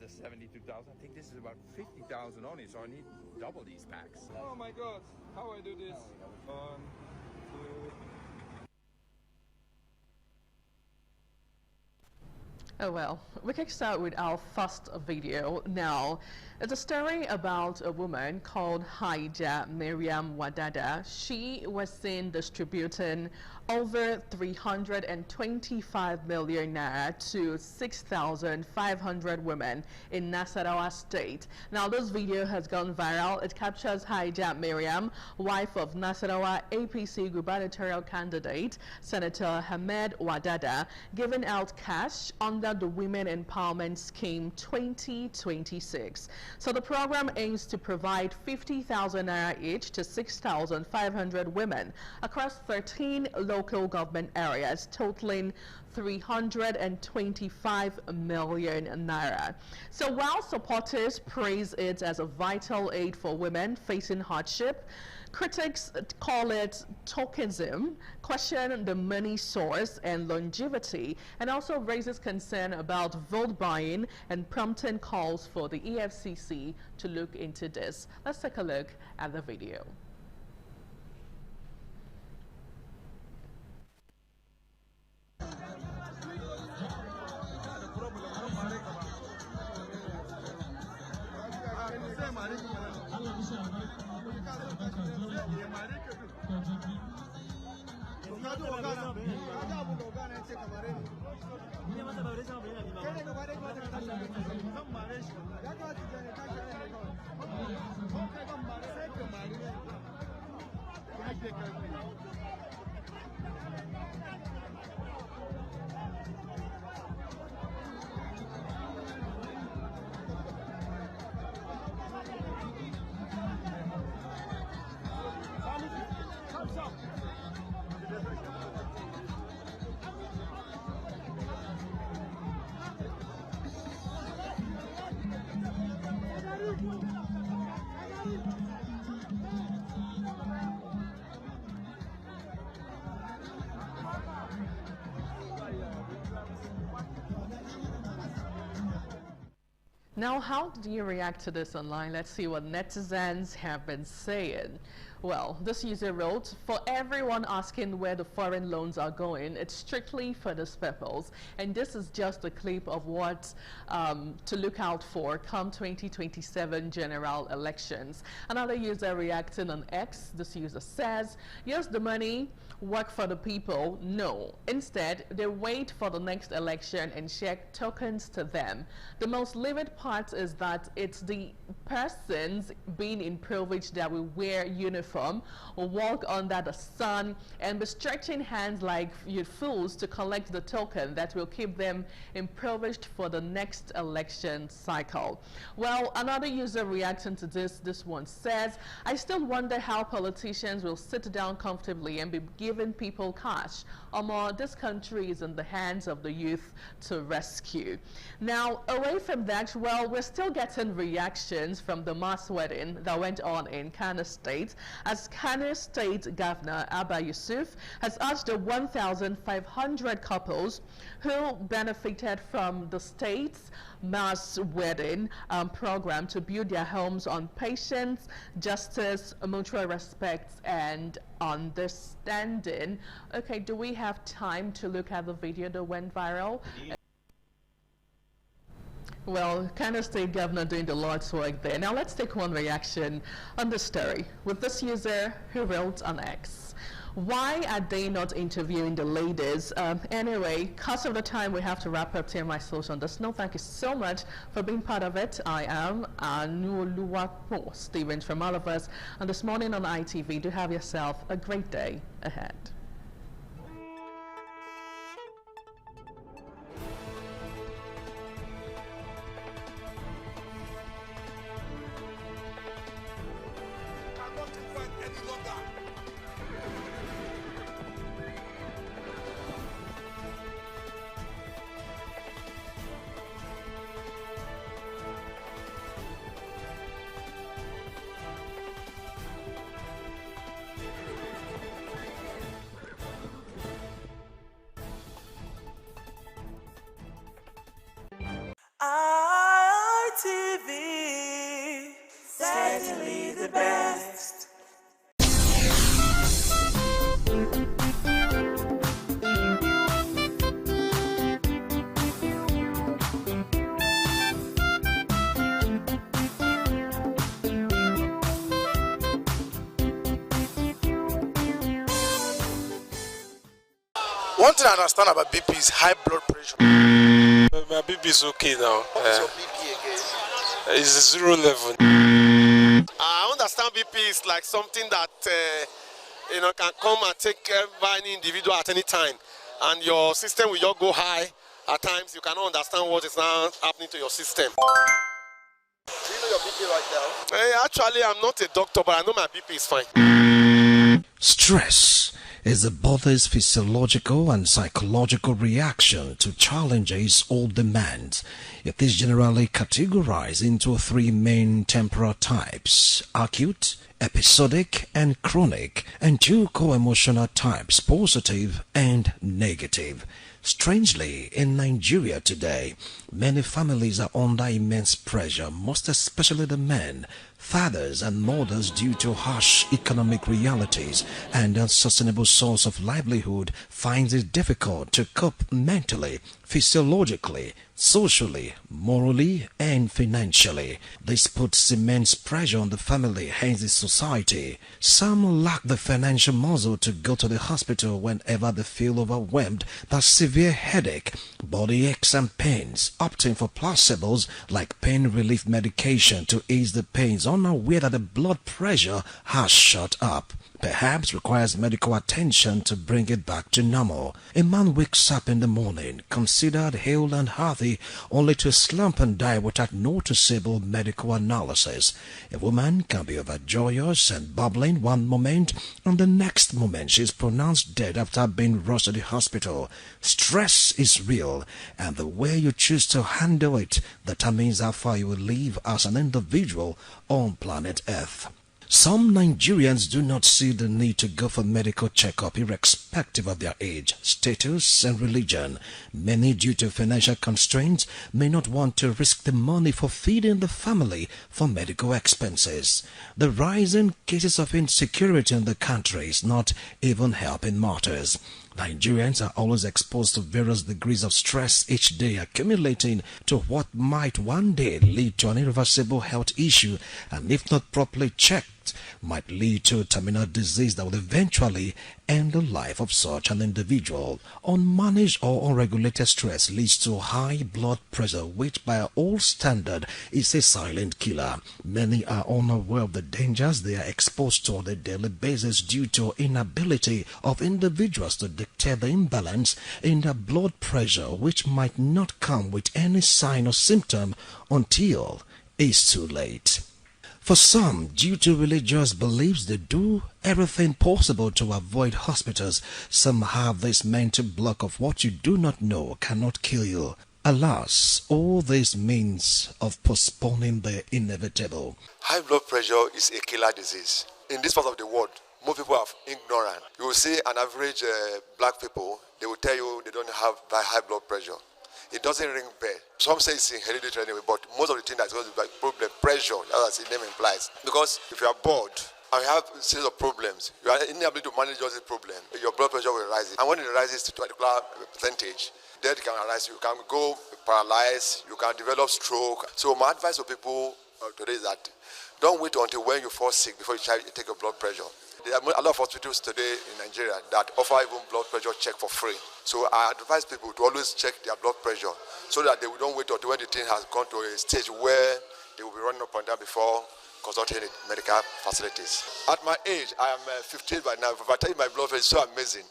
72,000. I think this is about 50,000 only, so I need double these packs. Oh my God, how I do this? 1, 2. Oh well, we can start with our first video now. It's a story about a woman called Haija Miriam Wadada. She was seen distributing over 325 million naira to 6,500 women in Nasarawa State. Now this video has gone viral. It captures Haija Miriam, wife of Nasarawa APC gubernatorial candidate Senator Ahmed Wadada, giving out cash under the Women Empowerment Scheme 2026. So the program aims to provide 50,000 naira each to 6,500 women across 13 local government areas, totaling 325 million naira. So while supporters praise it as a vital aid for women facing hardship, critics call it tokenism, question the money source and longevity, and also raises concern about vote buying and prompting calls for the EFCC to look into this. Let's take a look at the video. Now, how do you react to this online? Let's see what netizens have been saying. Well, this user wrote, for everyone asking where the foreign loans are going, it's strictly for this purpose. And this is just a clip of what to look out for come 2027 general elections. Another user reacting on X, this user says, yes, the money work for the people. No. Instead, they wait for the next election and share tokens to them. The most livid part is that it's the persons being in privilege that will wear uniform, walk under the sun, and be stretching hands like you fools to collect the token that will keep them impoverished for the next election cycle. Well, another user reacting to this one says, I still wonder how politicians will sit down comfortably and be giving people cash. This country is in the hands of the youth to rescue. Now, away from that, well, we're still getting reactions from the mass wedding that went on in Kano State, as Kano State Governor Abba Yusuf has urged the 1,500 couples who benefited from the state's mass wedding program to build their homes on patience, justice, mutual respect, and understanding. Okay, do we have time to look at the video that went viral? Well, Kano State Governor doing the Lord's work there. Now let's take one reaction on the story with this user who wrote on X. Why are they not interviewing the ladies? Anyway, because of the time, we have to wrap up TMI Social on this note. Thank you so much for being part of it. I am Anuoluwapo Stevens from all of us. And this morning on ITV, do have yourself a great day ahead. ITV, certainly the best. One thing I understand about BP is high blood pressure. My BP is okay now. What's your BP again? It's 0 level. I understand BP is like something that can come and take by any individual at any time, and your system will just go high. At times, you cannot understand what is now happening to your system. Do you know your BP right now? Actually, I'm not a doctor, but I know my BP is fine. Stress is the body's physiological and psychological reaction to challenges or demands. It is generally categorized into three main temporal types: acute, episodic, and chronic, and two co-emotional types, positive and negative. Strangely, in Nigeria today, many families are under immense pressure, most especially the men, fathers and mothers, due to harsh economic realities, and unsustainable source of livelihood finds it difficult to cope mentally, physiologically, socially, morally, and financially. This puts immense pressure on the family, hence the society. Some lack the financial muscle to go to the hospital whenever they feel overwhelmed by severe headache, body aches and pains, opting for placebos like pain relief medication to ease the pains, unaware that the blood pressure has shot up. Perhaps requires medical attention to bring it back to normal. A man wakes up in the morning, considered hale and healthy, only to slump and die without noticeable medical analysis. A woman can be overjoyous and bubbling one moment, and the next moment she is pronounced dead after being rushed to the hospital. Stress is real, and the way you choose to handle it determines how far you will live as an individual on planet Earth. Some Nigerians do not see the need to go for medical checkup irrespective of their age, status and religion. Many, due to financial constraints, may not want to risk the money for feeding the family for medical expenses. The rise in cases of insecurity in the country is not even helping matters. Nigerians are always exposed to various degrees of stress each day, accumulating to what might one day lead to an irreversible health issue, and if not properly checked, might lead to terminal disease that will eventually end the life of such an individual. Unmanaged or unregulated stress leads to high blood pressure, which by all standard is a silent killer. Many are unaware of the dangers they are exposed to on a daily basis due to inability of individuals to dictate the imbalance in their blood pressure, which might not come with any sign or symptom until it's too late. For some, due to religious beliefs, they do everything possible to avoid hospitals. Some have this mental block of what you do not know cannot kill you. Alas, all this means of postponing the inevitable. High blood pressure is a killer disease. In this part of the world, most people are ignorant. You will see an average black people, they will tell you they don't have very high blood pressure. It doesn't ring bell. Some say it's hereditary anyway, but most of the things that's going to be problem, pressure, as the name implies. Because if you are bored and you have a series of problems, you are unable to manage all these problems, your blood pressure will rise. And when it rises to a particular percentage, death can arise. You can go paralyzed, you can develop stroke. So my advice to people today is that don't wait until when you fall sick before you try to take your blood pressure. There are a lot of hospitals today in Nigeria that offer even blood pressure check for free. So I advise people to always check their blood pressure so that they don't wait until when the thing has gone to a stage where they will be running up and down before consulting medical facilities. At my age, I am 58 by now. If I tell you my blood pressure is so amazing.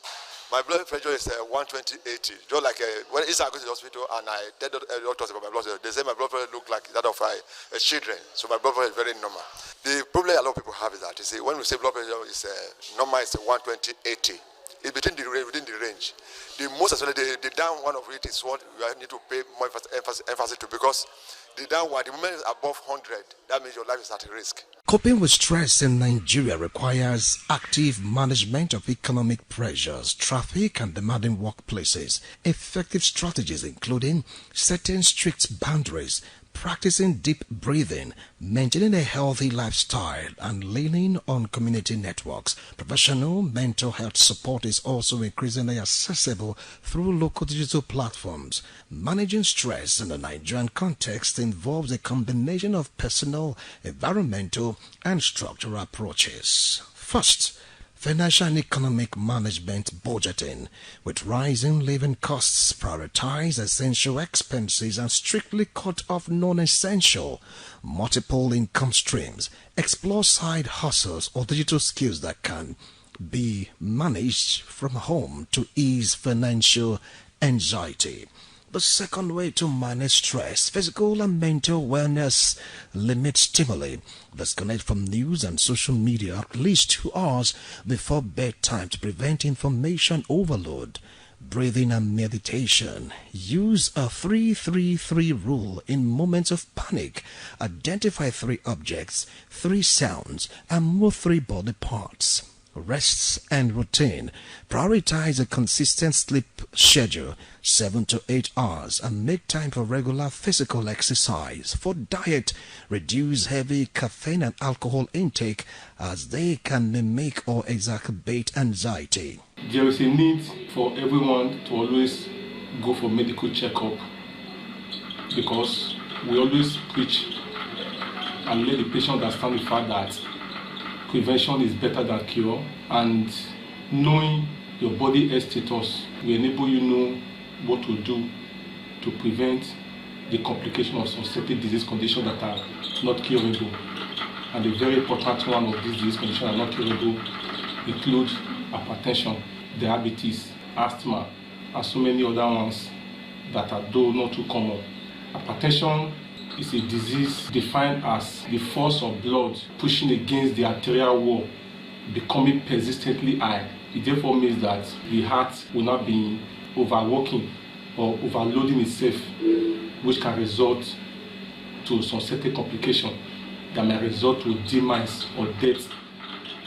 My blood pressure is 120/80. Just like when I go to the hospital and I tell the doctors about my blood pressure, they say my blood pressure look like that of children. So my blood pressure is very normal. The problem a lot of people have is that you see, when we say blood pressure is normal, it's 120/80. It's within the range. The most especially the down one of it is what you need to pay more emphasis to, because the down one, the moment is above 100, that means your life is at risk. Coping with stress in Nigeria requires active management of economic pressures, traffic and demanding workplaces, effective strategies including setting strict boundaries, practicing deep breathing, maintaining a healthy lifestyle, and leaning on community networks. Professional mental health support is also increasingly accessible through local digital platforms. Managing stress in the Nigerian context involves a combination of personal, environmental, and structural approaches. First, financial and economic management budgeting. With rising living costs, prioritize essential expenses and strictly cut off non-essential. Multiple income streams. Explore side hustles or digital skills that can be managed from home to ease financial anxiety. The second way to manage stress, physical and mental wellness, limit stimuli. Disconnect from news and social media at least 2 hours before bedtime to prevent information overload. Breathing and meditation. Use a 3-3-3 rule in moments of panic. Identify 3 objects, 3 sounds, and move 3 body parts. Rests and routine. Prioritize a consistent sleep schedule, 7 to 8 hours, and make time for regular physical exercise. For diet, reduce heavy caffeine and alcohol intake as they can mimic or exacerbate anxiety. There is a need for everyone to always go for medical checkup, because we always preach and let the patient understand the fact that prevention is better than cure, and knowing your body health status will enable you know what to do to prevent the complication of some certain disease conditions that are not curable. And a very important one of these disease conditions that are not curable include hypertension, diabetes, asthma, and so many other ones that are though not too common. Hypertension is a disease defined as the force of blood pushing against the arterial wall, becoming persistently high. It therefore means that the heart will not be overworking or overloading itself, which can result to some certain complication. that may result to demise or death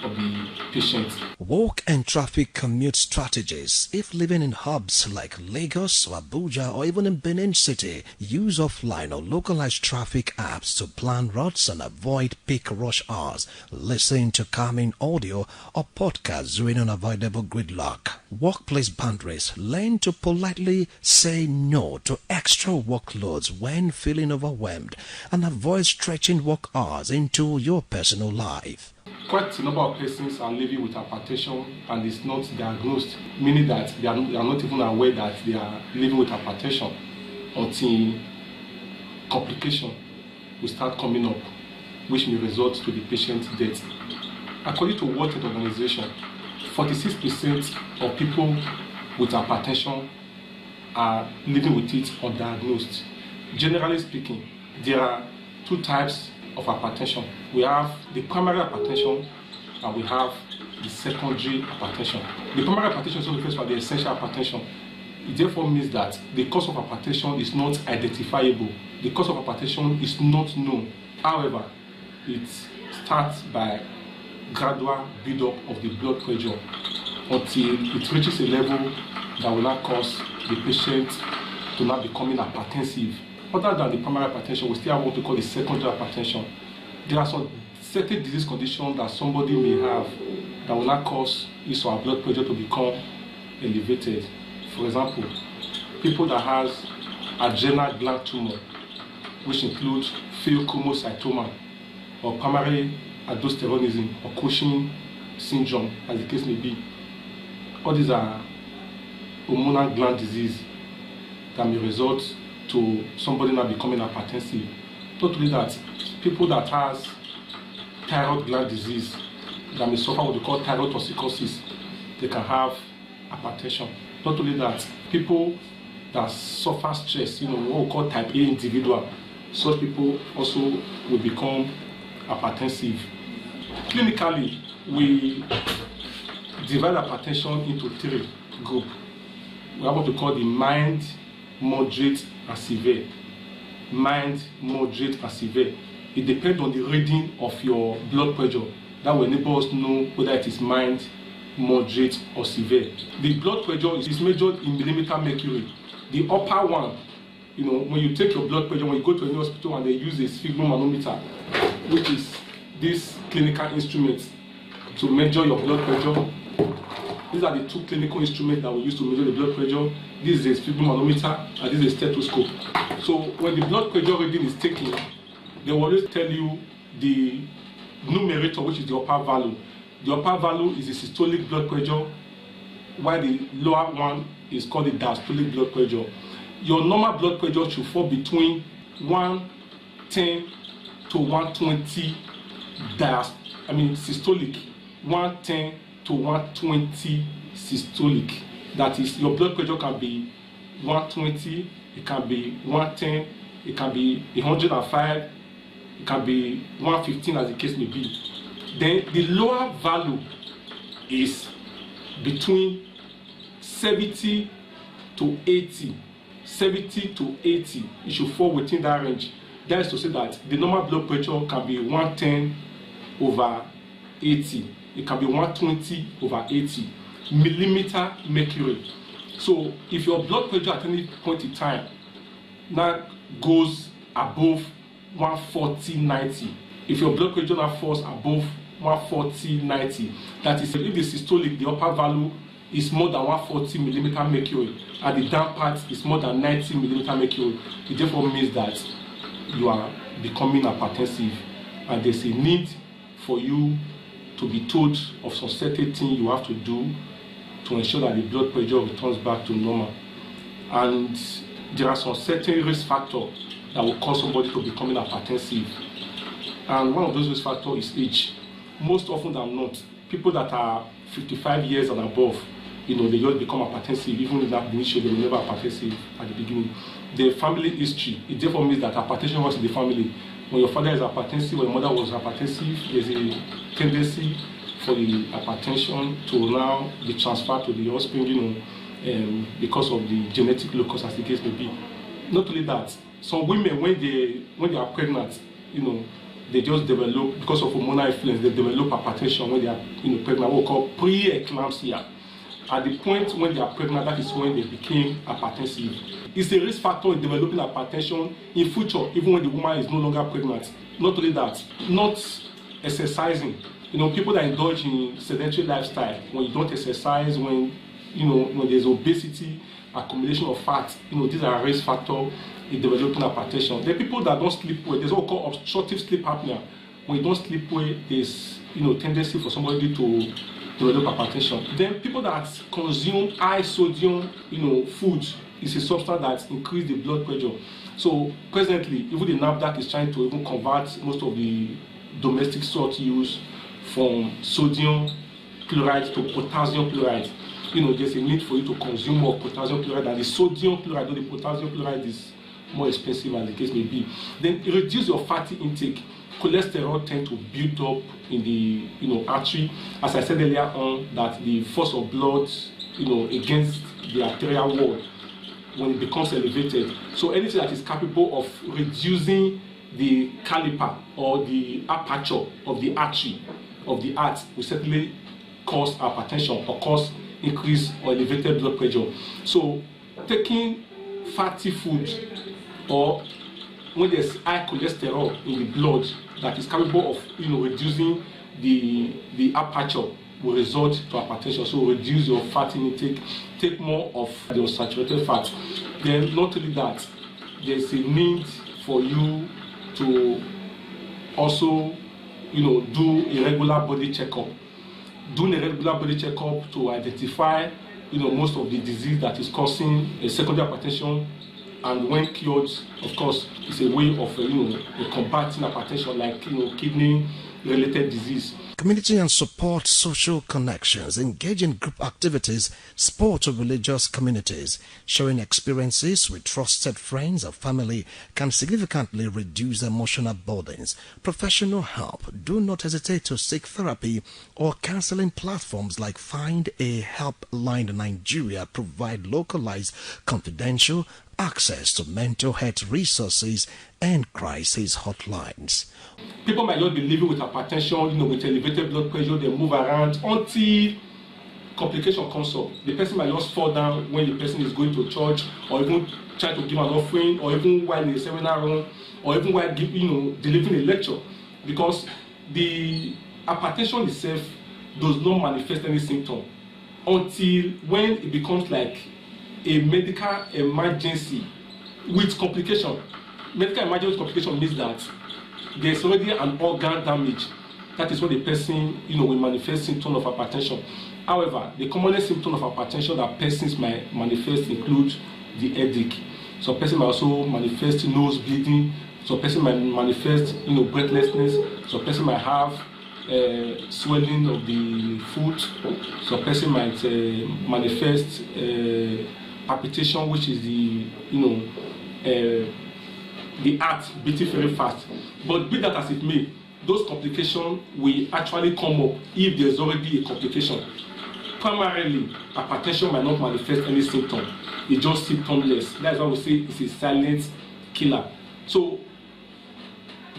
of the patient. Walk and traffic commute strategies. If living in hubs like Lagos or Abuja or even in Benin City, use offline or localized traffic apps to plan routes and avoid peak rush hours. Listen to calming audio or podcasts during unavoidable gridlock. Workplace boundaries. Learn to politely say no to extra workloads when feeling overwhelmed and avoid stretching work hours into your personal life. Quite a number of persons are living with hypertension and it's not diagnosed, meaning that they are not even aware that they are living with hypertension until complication will start coming up, which may result to the patient's death. According to World Health Organization, 46% of people with hypertension are living with it undiagnosed. Generally speaking, there are two types of hypertension. We have the primary hypertension and we have the secondary hypertension. The primary hypertension is also referred to as the essential hypertension. It therefore means that the cause of hypertension is not identifiable. The cause of hypertension is not known. However, it starts by gradual build-up of the blood pressure until it reaches a level that will not cause the patient to not becoming hypertensive. Other than the primary hypertension, we still have what we call the secondary hypertension. There are some certain disease conditions that somebody may have that will not cause his or her blood pressure to become elevated. For example, people that has adrenal gland tumor, which includes pheochromocytoma or primary aldosteronism or Cushing syndrome, as the case may be. All these are hormonal gland disease that may result to somebody not becoming hypertensive. Not only that, people that has thyroid gland disease that may suffer what we call thyroid toxicosis, they can have hypertension. Not only that, people that suffer stress, what we call type A individual, such people also will become hypertensive. Clinically, we divide hypertension into three groups. We have what we call the mild, moderate, and severe. Mild, moderate, and severe. It depends on the reading of your blood pressure. That will enable us to know whether it is mild, moderate, or severe. The blood pressure is measured in millimeter mercury. The upper one, when you take your blood pressure, when you go to any hospital and they use a sphygmomanometer, which is this clinical instrument to measure your blood pressure. These are the two clinical instruments that we use to measure the blood pressure. This is a sphygmomanometer and this is a stethoscope. So when the blood pressure reading is taken, they will always tell you the numerator, which is the upper value. The upper value is the systolic blood pressure, while the lower one is called the diastolic blood pressure. Your normal blood pressure should fall between 110 to 120 systolic. 110 to 120 systolic. That is, your blood pressure can be 120, it can be 110, it can be 105, it can be 115 as the case may be. Then the lower value is between 70 to 80. 70 to 80, it should fall within that range. That is to say that the normal blood pressure can be 110 over 80. It can be 120 over 80 millimeter mercury. So if your blood pressure at any point in time now goes above 140/90, if your blood pressure now falls above 140/90, that is, if the systolic, the upper value is more than 140 millimeter mercury and the down part is more than 90 millimeter mercury, it therefore means that you are becoming hypertensive and there's a need for you to be told of some certain things you have to do to ensure that the blood pressure returns back to normal. And there are some certain risk factors that will cause somebody to becoming hypertensive. And one of those risk factors is age. Most often than not, people that are 55 years and above, they just become hypertensive, even if that initially they were never hypertensive at the beginning. The family history, it therefore means that hypertension was in the family. When your father is hypertensive, when your mother was hypertensive, there's a tendency for the hypertension to now be transferred to the offspring, because of the genetic locus, as the case may be. Not only that, some women, when they are pregnant, they just develop, because of hormonal influence, they develop hypertension when they are pregnant, what we call pre-eclampsia. At the point when they are pregnant, that is when they became hypertensive. It's a risk factor in developing hypertension in future, even when the woman is no longer pregnant. Not only that, not exercising. People that indulge in sedentary lifestyle, when you don't exercise, when there's obesity, accumulation of fat, these are risk factors in developing hypertension. There are people that don't sleep well. There's what we call obstructive sleep apnea. When you don't sleep well, there's tendency for somebody to develop hypertension. Then people that consume high sodium, food is a substance that increases the blood pressure. So presently, even the NAFDAC is trying to even convert most of the domestic salt use from sodium chloride to potassium chloride. There's a need for you to consume more potassium chloride than the sodium chloride, though the potassium chloride is more expensive as the case may be. Then reduce your fatty intake. Cholesterol tend to build up in the artery. As I said earlier on, that the force of blood, against the arterial wall, when it becomes elevated. So anything that is capable of reducing the caliper or the aperture of the artery of the heart will certainly cause hypertension or cause increased or elevated blood pressure. So taking fatty food, or when there's high cholesterol in the blood that is capable of reducing the aperture, will result to hypertension. So reduce your fatty intake, take more of your saturated fat. Then not only that, there's a need for you to also do a regular body checkup. Doing a regular body checkup to identify most of the disease that is causing a secondary hypertension, and when cured, of course, it's a way of combating hypertension, like kidney related disease. Community and support social connections, engage in group activities, sport or religious communities. Sharing experiences with trusted friends or family can significantly reduce emotional burdens. Professional help. Do not hesitate to seek therapy or counseling platforms like Find a Helpline Nigeria provide localized, confidential access to mental health resources and crisis hotlines. People might not be living with hypertension, with elevated blood pressure. They move around until complication comes up. The person might just fall down when the person is going to church, or even try to give an offering, or even while in a seminar room, or even while delivering a lecture, because the hypertension itself does not manifest any symptom until when it becomes like a medical emergency with complication. Medical emergency with complication means that there's already an organ damage. That is when the person, will manifest symptoms of hypertension. However, the commonest symptom of hypertension that persons might manifest include the headache. Some person might also manifest nose bleeding. Some person might manifest, breathlessness. Some person might have swelling of the foot. Some person might manifest palpitation, which is the heart beating very fast. But be that as it may, those complications will actually come up if there's already a complication. Primarily, hypertension might not manifest any symptom. It's just symptomless. That's why we say it's a silent killer. So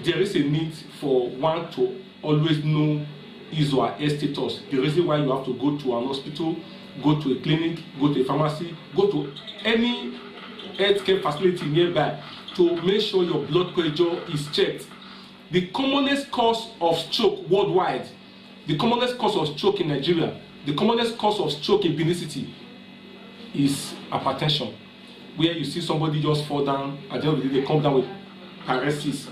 there is a need for one to always know his or her status. The reason why you have to go to an hospital, go to a clinic, go to a pharmacy, go to any healthcare facility nearby to make sure your blood pressure is checked. The commonest cause of stroke worldwide, the commonest cause of stroke in Nigeria, the commonest cause of stroke in Benin City is hypertension, where you see somebody just fall down, at the end of the day they come down with paralysis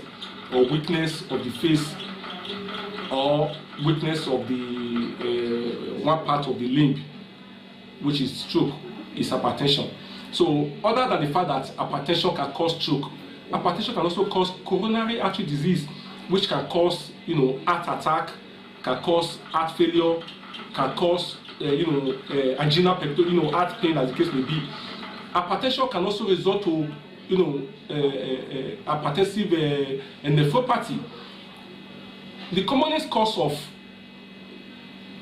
or weakness of the face or weakness of the one part of the limb, which is stroke, is hypertension. So other than the fact that hypertension can cause stroke, hypertension can also cause coronary artery disease, which can cause heart attack, can cause heart failure, can cause angina pectoris, heart pain, as the case may be. Hypertension can also result to hypertensive nephropathy. The commonest cause of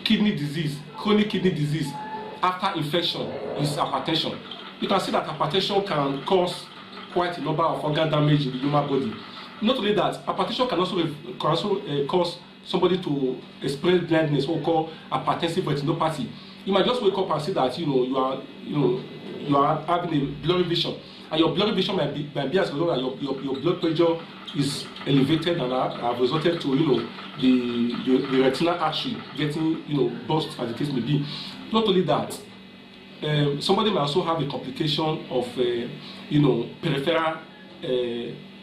kidney disease, chronic kidney disease after infection is hypertension. You can see that hypertension can cause quite a number of organ damage in the human body. Not only that, hypertension can also cause somebody to experience blindness, what we call hypertensive retinopathy. You might just wake up and see that you are having a blurry vision, and your blurry vision might be as a result that your blood pressure is elevated and have resulted to the retinal artery getting burst, as the case may be. Not only that, somebody may also have a complication of peripheral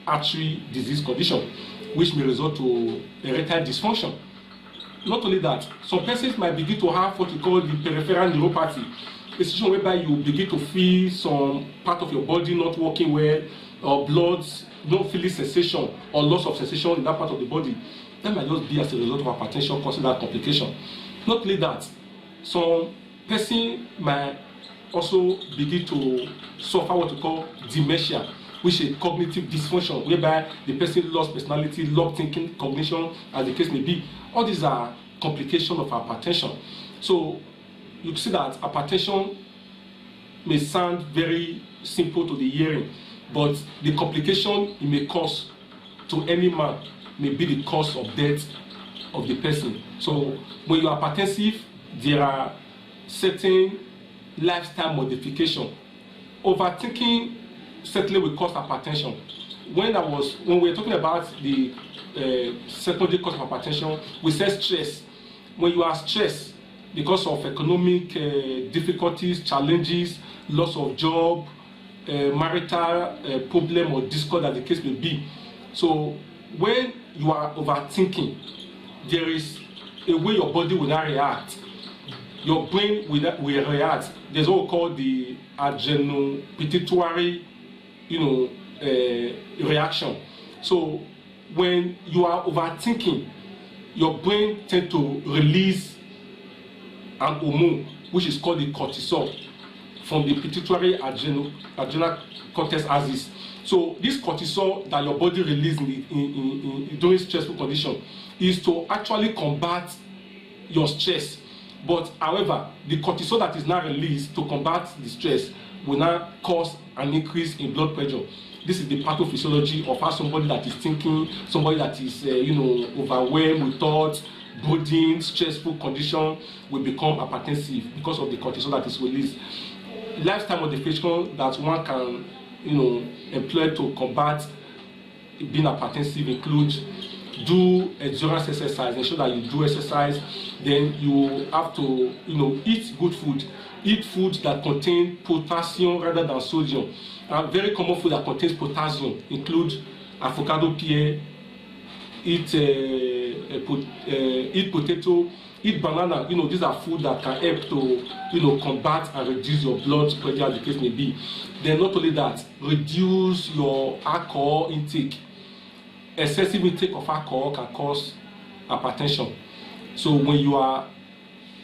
artery disease condition, which may result to erectile dysfunction. Not only that, some persons might begin to have what we call the peripheral neuropathy, a situation whereby you begin to feel some part of your body not working well, or blood not feeling sensation or loss of sensation in that part of the body. That might just be as a result of hypertension causing that complication. Not only that, some person might also begin to suffer what we call dementia, which is a cognitive dysfunction, whereby the person lost personality, lost thinking, cognition, as the case may be. All these are complications of hypertension. So you see that hypertension may sound very simple to the hearing, but the complication it may cause to any man may be the cause of death of the person. So when you are hypertensive, there are certain lifestyle modification. Overthinking certainly will cause hypertension. When we were talking about the secondary cause of hypertension, we said stress. When you are stressed because of economic difficulties, challenges, loss of job, marital problem or discord, as the case may be. So when you are overthinking, there is a way your body will not react. Your brain will react. There's what we call the adrenopituitary, reaction. So when you are overthinking, your brain tends to release an hormone which is called the cortisol from the pituitary adrenal cortex axis. So this cortisol that your body releases during stressful condition is to actually combat your stress. But however, the cortisol that is now released to combat the stress will now cause an increase in blood pressure. This is the pathophysiology of how somebody that is thinking, somebody that is overwhelmed with thoughts, brooding, stressful condition will become hypertensive because of the cortisol that is released. Lifestyle modification that one can employ to combat being hypertensive includes do endurance exercise, ensure that you do exercise. Then you have to eat good food. Eat food that contain potassium rather than sodium. A very common food that contains potassium includes avocado pear, eat potato, eat banana. These are food that can help to combat and reduce your blood pressure, as the case may be. Then not only that, reduce your alcohol intake. Excessive intake of alcohol can cause hypertension. So when you are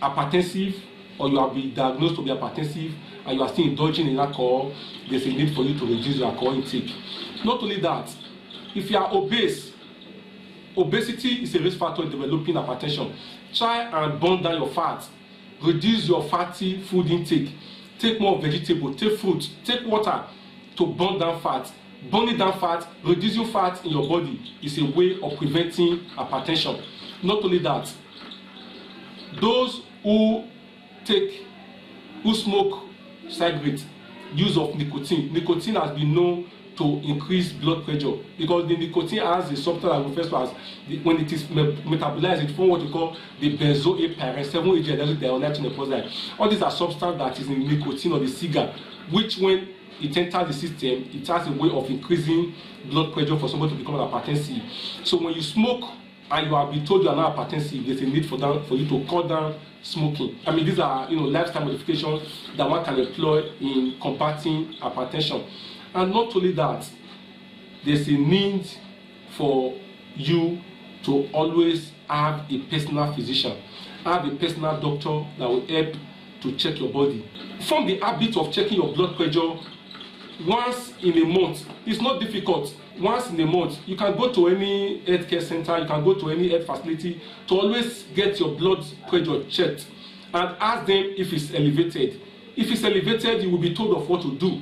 hypertensive or you have been diagnosed to be hypertensive and you are still indulging in alcohol, there's a need for you to reduce your alcohol intake. Not only that, if you are obese, obesity is a risk factor in developing hypertension. Try and burn down your fat. Reduce your fatty food intake. Take more vegetable, take fruit, take water to burn down fat. Burning down fat, reducing fat in your body is a way of preventing hypertension. Not only that, those who smoke cigarettes, use of nicotine. Nicotine has been known to increase blood pressure because the nicotine has a substance that refers to as when it is metabolized, it forms what we call the benzoyl-pyrene 7-HDioxynitrogenate. All these are substances that is in nicotine or the cigar, which when it enters the system, it has a way of increasing blood pressure for somebody to become hypertensive. So when you smoke and you have been told you are not hypertensive, there's a need for you to cut down smoking. I mean, these are lifestyle modifications that one can employ in combating hypertension. And not only that, there's a need for you to always have a personal physician, have a personal doctor that will help to check your body. Form the habit of checking your blood pressure once in a month. It's not difficult. Once in a month, you can go to any healthcare center, you can go to any health facility to always get your blood pressure checked and ask them if it's elevated. If it's elevated, you will be told of what to do.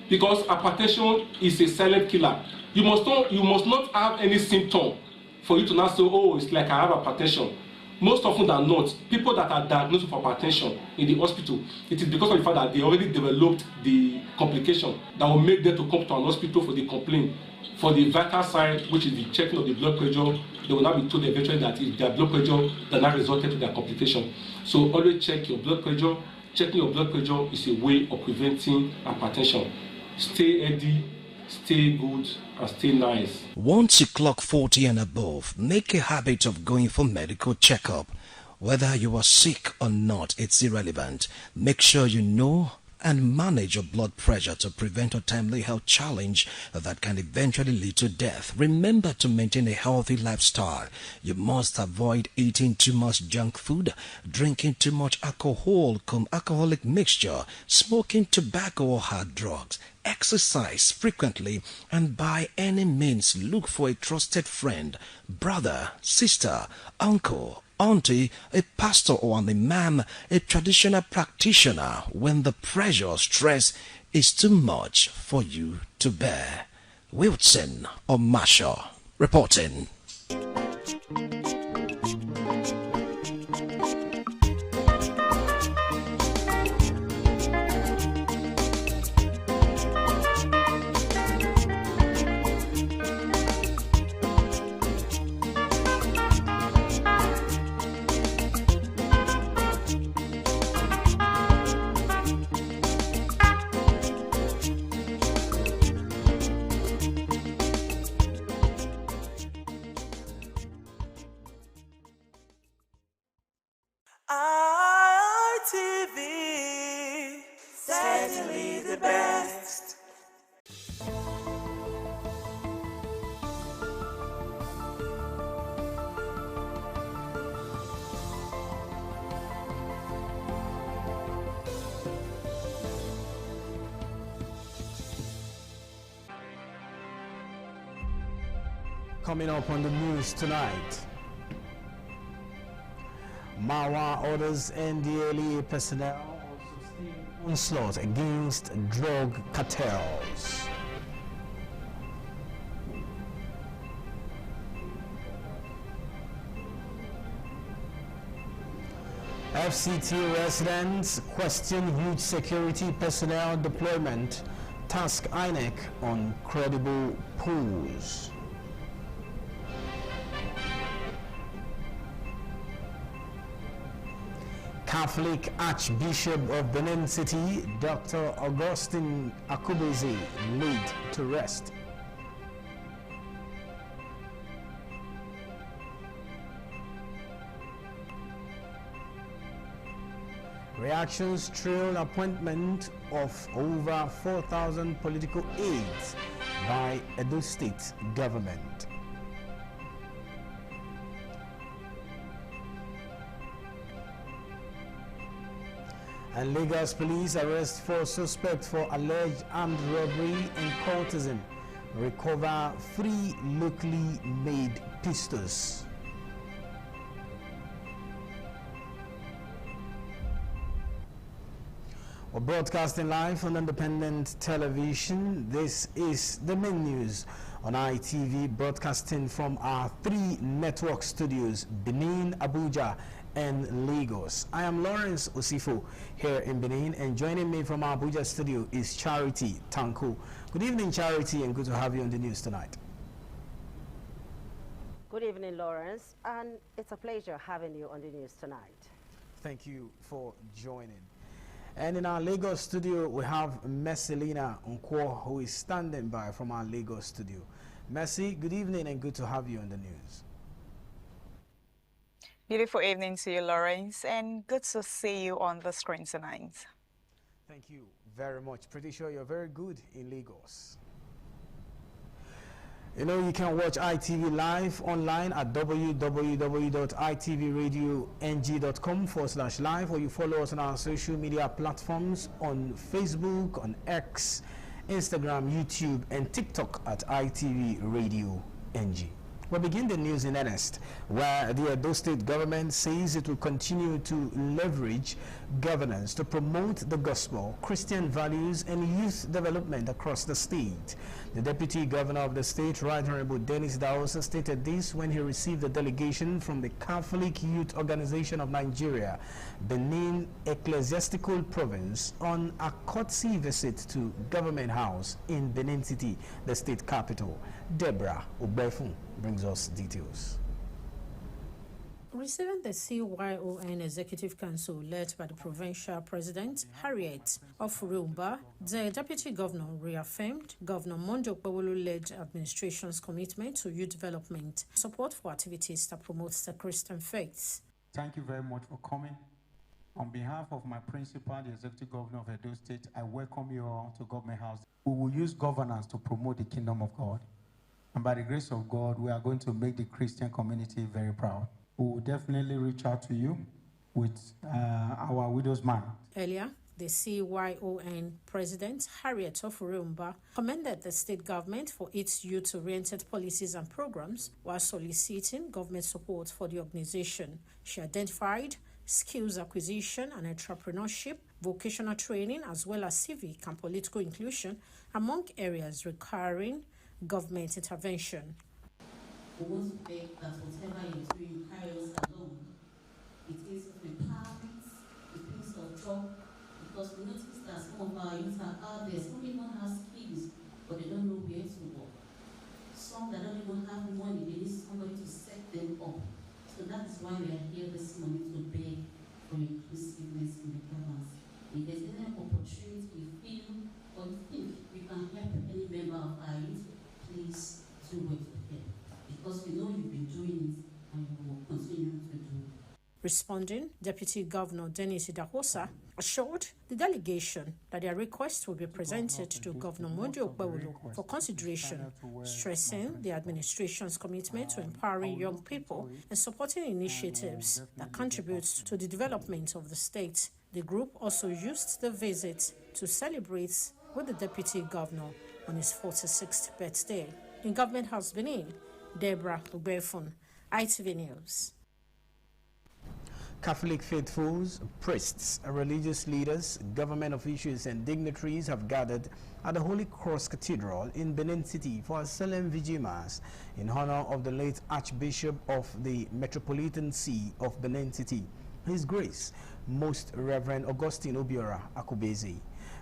because hypertension is a silent killer. You must not have any symptom for you to not say, oh, it's like I have hypertension. Most often than not, people that are diagnosed with hypertension in the hospital, it is because of the fact that they already developed the complication that will make them to come to an hospital for the complaint. For the vital sign, which is the checking of the blood pressure, they will not be told eventually that it's their blood pressure that now resulted to their complication. So always check your blood pressure. Checking your blood pressure is a way of preventing hypertension. Stay healthy, stay good, and stay nice. Once you clock 40 and above, make a habit of going for medical checkup. Whether you are sick or not, it's irrelevant. Make sure you know and manage your blood pressure to prevent a timely health challenge that can eventually lead to death. Remember to maintain a healthy lifestyle. You must avoid eating too much junk food, drinking too much alcohol, alcoholic mixture, smoking tobacco or hard drugs. Exercise frequently, and by any means look for a trusted friend, brother, sister, uncle, auntie, a pastor or an imam, a traditional practitioner when the pressure or stress is too much for you to bear. Wilson or Marshall reporting. ITV, certainly the best. Coming up on the news tonight, Marwa orders NDLEA personnel to sustain onslaught against drug cartels. FCT residents question huge security personnel deployment, task INEC on credible polls. Catholic Archbishop of Benin City, Dr. Augustine Akubeze, laid to rest. Reactions trail appointment of over 4,000 political aides by Edo State government. And Lagos police arrest 4 suspects for alleged armed robbery and cultism. Recover 3 locally made pistols. We're broadcasting live on independent television. This is the main news on ITV, broadcasting from our 3 network studios, Benin, Abuja, and Lagos. I am Lawrence Osifo here in Benin, and joining me from our Abuja studio is Charity Tanko. Good evening, Charity, and good to have you on the news tonight. Good evening, Lawrence, and it's a pleasure having you on the news tonight. Thank you for joining. And in our Lagos studio, we have Messelina Nkwo, who is standing by from our Lagos studio. Messi, good evening and good to have you on the news. Beautiful evening to you, Lawrence, and good to see you on the screen tonight. Thank you very much. Pretty sure you're very good in Lagos. You know, you can watch ITV live online at www.itvradio.ng.com/live, or you follow us on our social media platforms on Facebook, on X, Instagram, YouTube, and TikTok at ITV Radio NG. We begin the news in earnest, where the Edo State government says it will continue to leverage governance to promote the gospel, Christian values, and youth development across the state. The Deputy Governor of the state, Right Honorable Dennis Idahosa, stated this when he received a delegation from the Catholic Youth Organization of Nigeria, Benin Ecclesiastical Province, on a courtesy visit to Government House in Benin City, the state capital. Deborah Obefun brings us details. Receiving the CYON Executive Council led by the Provincial President, Harriet Ofurumba, the Deputy Governor reaffirmed Governor Monday Okpebholo-led administration's commitment to youth development, support for activities that promote the Christian faith. Thank you very much for coming. On behalf of my principal, the Executive Governor of Edo State, I welcome you all to Government House. We will use governance to promote the kingdom of God. And by the grace of God, we are going to make the Christian community very proud. We will definitely reach out to you with our widow's mind. Earlier, the CYON President, Harriet Ofurumba, commended the state government for its youth-oriented policies and programs while soliciting government support for the organization. She identified skills acquisition and entrepreneurship, vocational training, as well as civic and political inclusion among areas requiring government intervention. We want to beg that whatever you do, you carry us along. It is of empowerment, a piece of job, because we notice that some of our youth are out there. Some even have skills, but they don't know where to work. Some that don't even have money, they need somebody to set them up. So that is why we are here this morning to beg for inclusiveness in the governance. If there's any opportunity we feel or think we can help any member of our youth, please do it for them. Because we know you've been doing it and you will continue to do it. Responding, Deputy Governor Dennis Idahosa assured the delegation that their request will be presented to Governor Monday Okpebholo for consideration, stressing the administration's commitment to empowering young people and supporting initiatives that contribute to the development of the state. The group also used the visit to celebrate with the Deputy Governor on his 46th birthday. In Government House, Benin, Deborah Obefun, ITV News. Catholic faithfuls, priests, religious leaders, government officials and dignitaries have gathered at the Holy Cross Cathedral in Benin City for a solemn Vigil Mass in honor of the late Archbishop of the Metropolitan See of Benin City, His Grace, Most Reverend Augustine Obiora Akubeze.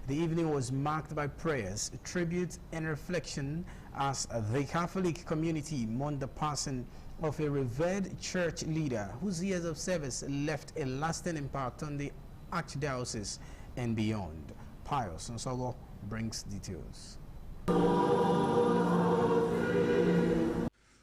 The evening was marked by prayers, tribute and reflection as the Catholic community mourned the passing of a revered church leader whose years of service left a lasting impact on the Archdiocese and beyond. Pius Nsolo brings details.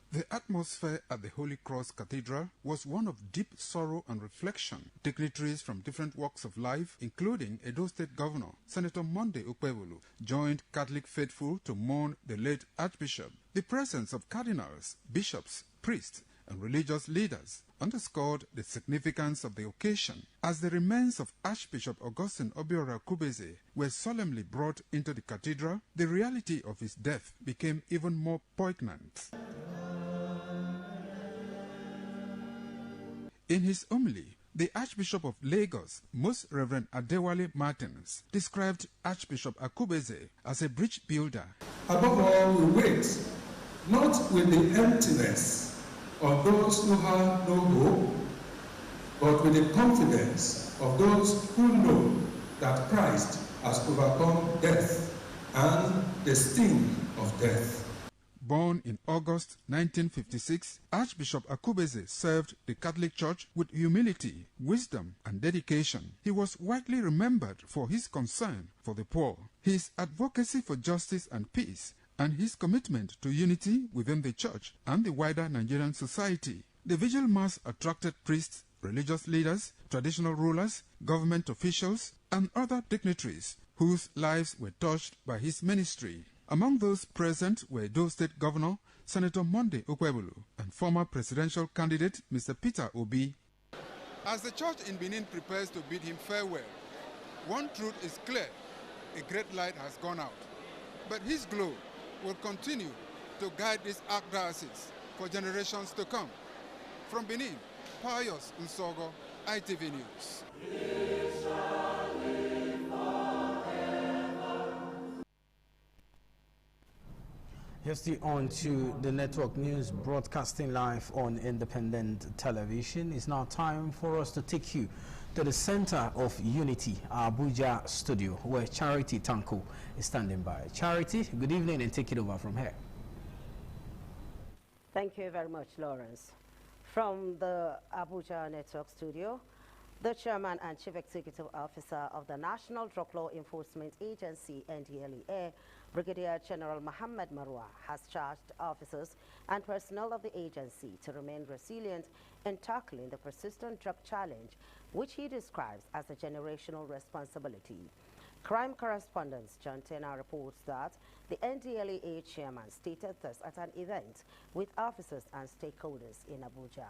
The atmosphere at the Holy Cross Cathedral was one of deep sorrow and reflection. Dignitaries from different walks of life, including Edo State Governor Senator Monday Okpebholo, joined Catholic faithful to mourn the late Archbishop. The presence of cardinals, bishops, priests, and religious leaders underscored the significance of the occasion. As the remains of Archbishop Augustine Obiora Akubeze were solemnly brought into the cathedral, the reality of his death became even more poignant. In his homily, the Archbishop of Lagos, Most Reverend Adewale Martins, described Archbishop Akubeze as a bridge builder. Above all, we wait, not with the emptiness of those who have no hope, but with the confidence of those who know that Christ has overcome death and the sting of death. Born in August 1956, Archbishop Akubeze served the Catholic Church with humility, wisdom, and dedication. He was widely remembered for his concern for the poor, his advocacy for justice and peace, and his commitment to unity within the Church and the wider Nigerian society. The Vigil Mass attracted priests, religious leaders, traditional rulers, government officials, and other dignitaries whose lives were touched by his ministry. Among those present were Edo State Governor Senator Monday Okpebholo and former presidential candidate Mr. Peter Obi. As the church in Benin prepares to bid him farewell, one truth is clear: a great light has gone out. But his glow will continue to guide this archdiocese for generations to come. From Benin, Pius Nsogo, ITV News. Just on to the network news broadcasting live on independent television. It's now time for us to take you to the Center of Unity, Abuja studio, where Charity Tanko is standing by. Charity, good evening and take it over from here. Thank you very much, Lawrence. From the Abuja Network Studio, the Chairman and Chief Executive Officer of the National Drug Law Enforcement Agency, NDLEA, Brigadier General Mohammed Marwa, has charged officers and personnel of the agency to remain resilient in tackling the persistent drug challenge, which he describes as a generational responsibility. Crime correspondent John Tena reports that the NDLEA chairman stated this at an event with officers and stakeholders in Abuja.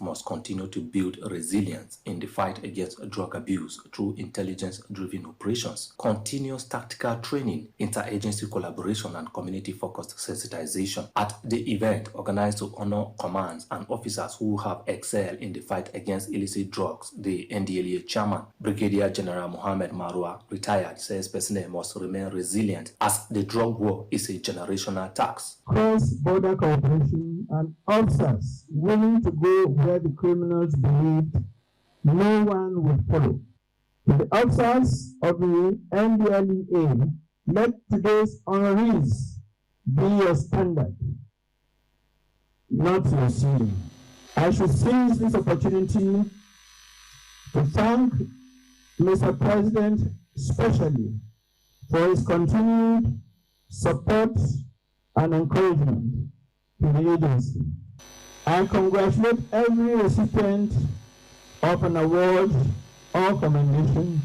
Must continue to build resilience in the fight against drug abuse through intelligence-driven operations, continuous tactical training, interagency collaboration, and community-focused sensitization. At the event organized to honor commands and officers who have excelled in the fight against illicit drugs, the NDLEA chairman, Brigadier General Mohammed Marwa, retired, says personnel must remain resilient as the drug war is a generational task. Cross-border cooperation and officers willing to go where the criminals believed no one would follow. To the officers of the NDLEA, let today's honorees be your standard, not your ceiling. I should seize this opportunity to thank Mr. President especially for his continued support and encouragement to the agency. I congratulate every recipient of an award or commendation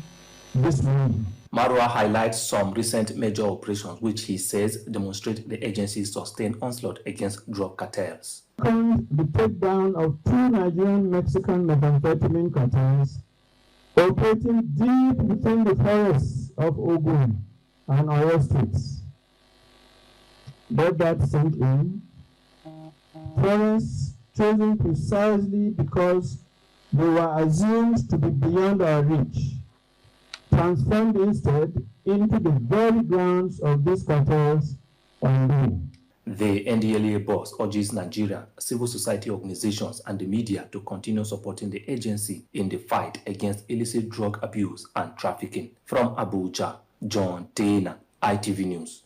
this morning. Marwa highlights some recent major operations which he says demonstrate the agency's sustained onslaught against drug cartels. The takedown of 2 Nigerian-Mexican methamphetamine cartels operating deep within the forests of Ogun and Oyo states. Let that sink in. Forests chosen precisely because they were assumed to be beyond our reach, transformed instead into the very grounds of these cartels on The NDLEA boss urges Nigeria, civil society organizations, and the media to continue supporting the agency in the fight against illicit drug abuse and trafficking. From Abuja, John Tena, ITV News.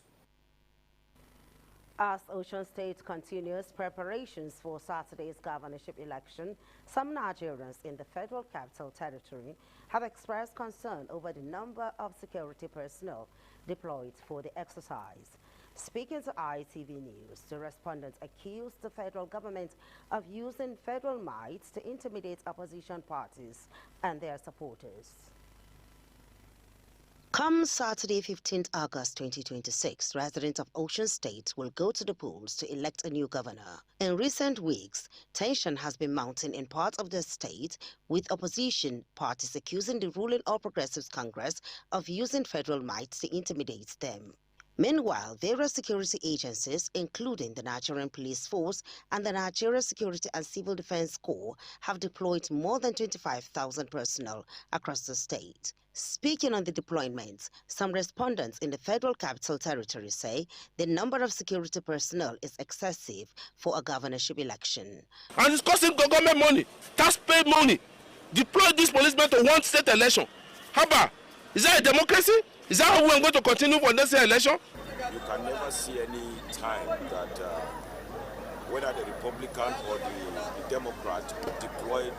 As Osun State continues preparations for Saturday's governorship election, some Nigerians in the Federal Capital Territory have expressed concern over the number of security personnel deployed for the exercise. Speaking to ITV News, the respondents accused the federal government of using federal might to intimidate opposition parties and their supporters. Come Saturday, 15th August 2026, residents of Osun State will go to the polls to elect a new governor. In recent weeks, tension has been mounting in parts of the state, with opposition parties accusing the ruling All Progressives Congress of using federal might to intimidate them. Meanwhile, various security agencies, including the Nigerian Police Force and the Nigeria Security and Civil Defense Corps, have deployed more than 25,000 personnel across the state. Speaking on the deployments, some respondents in the Federal Capital Territory say the number of security personnel is excessive for a governorship election. And it's costing government money, taxpayer money. Deploy these policemen to one state election. How about? Is that a democracy? Is that how we're going to continue for this election? You can never see any time that whether the Republican or the Democrat deployed,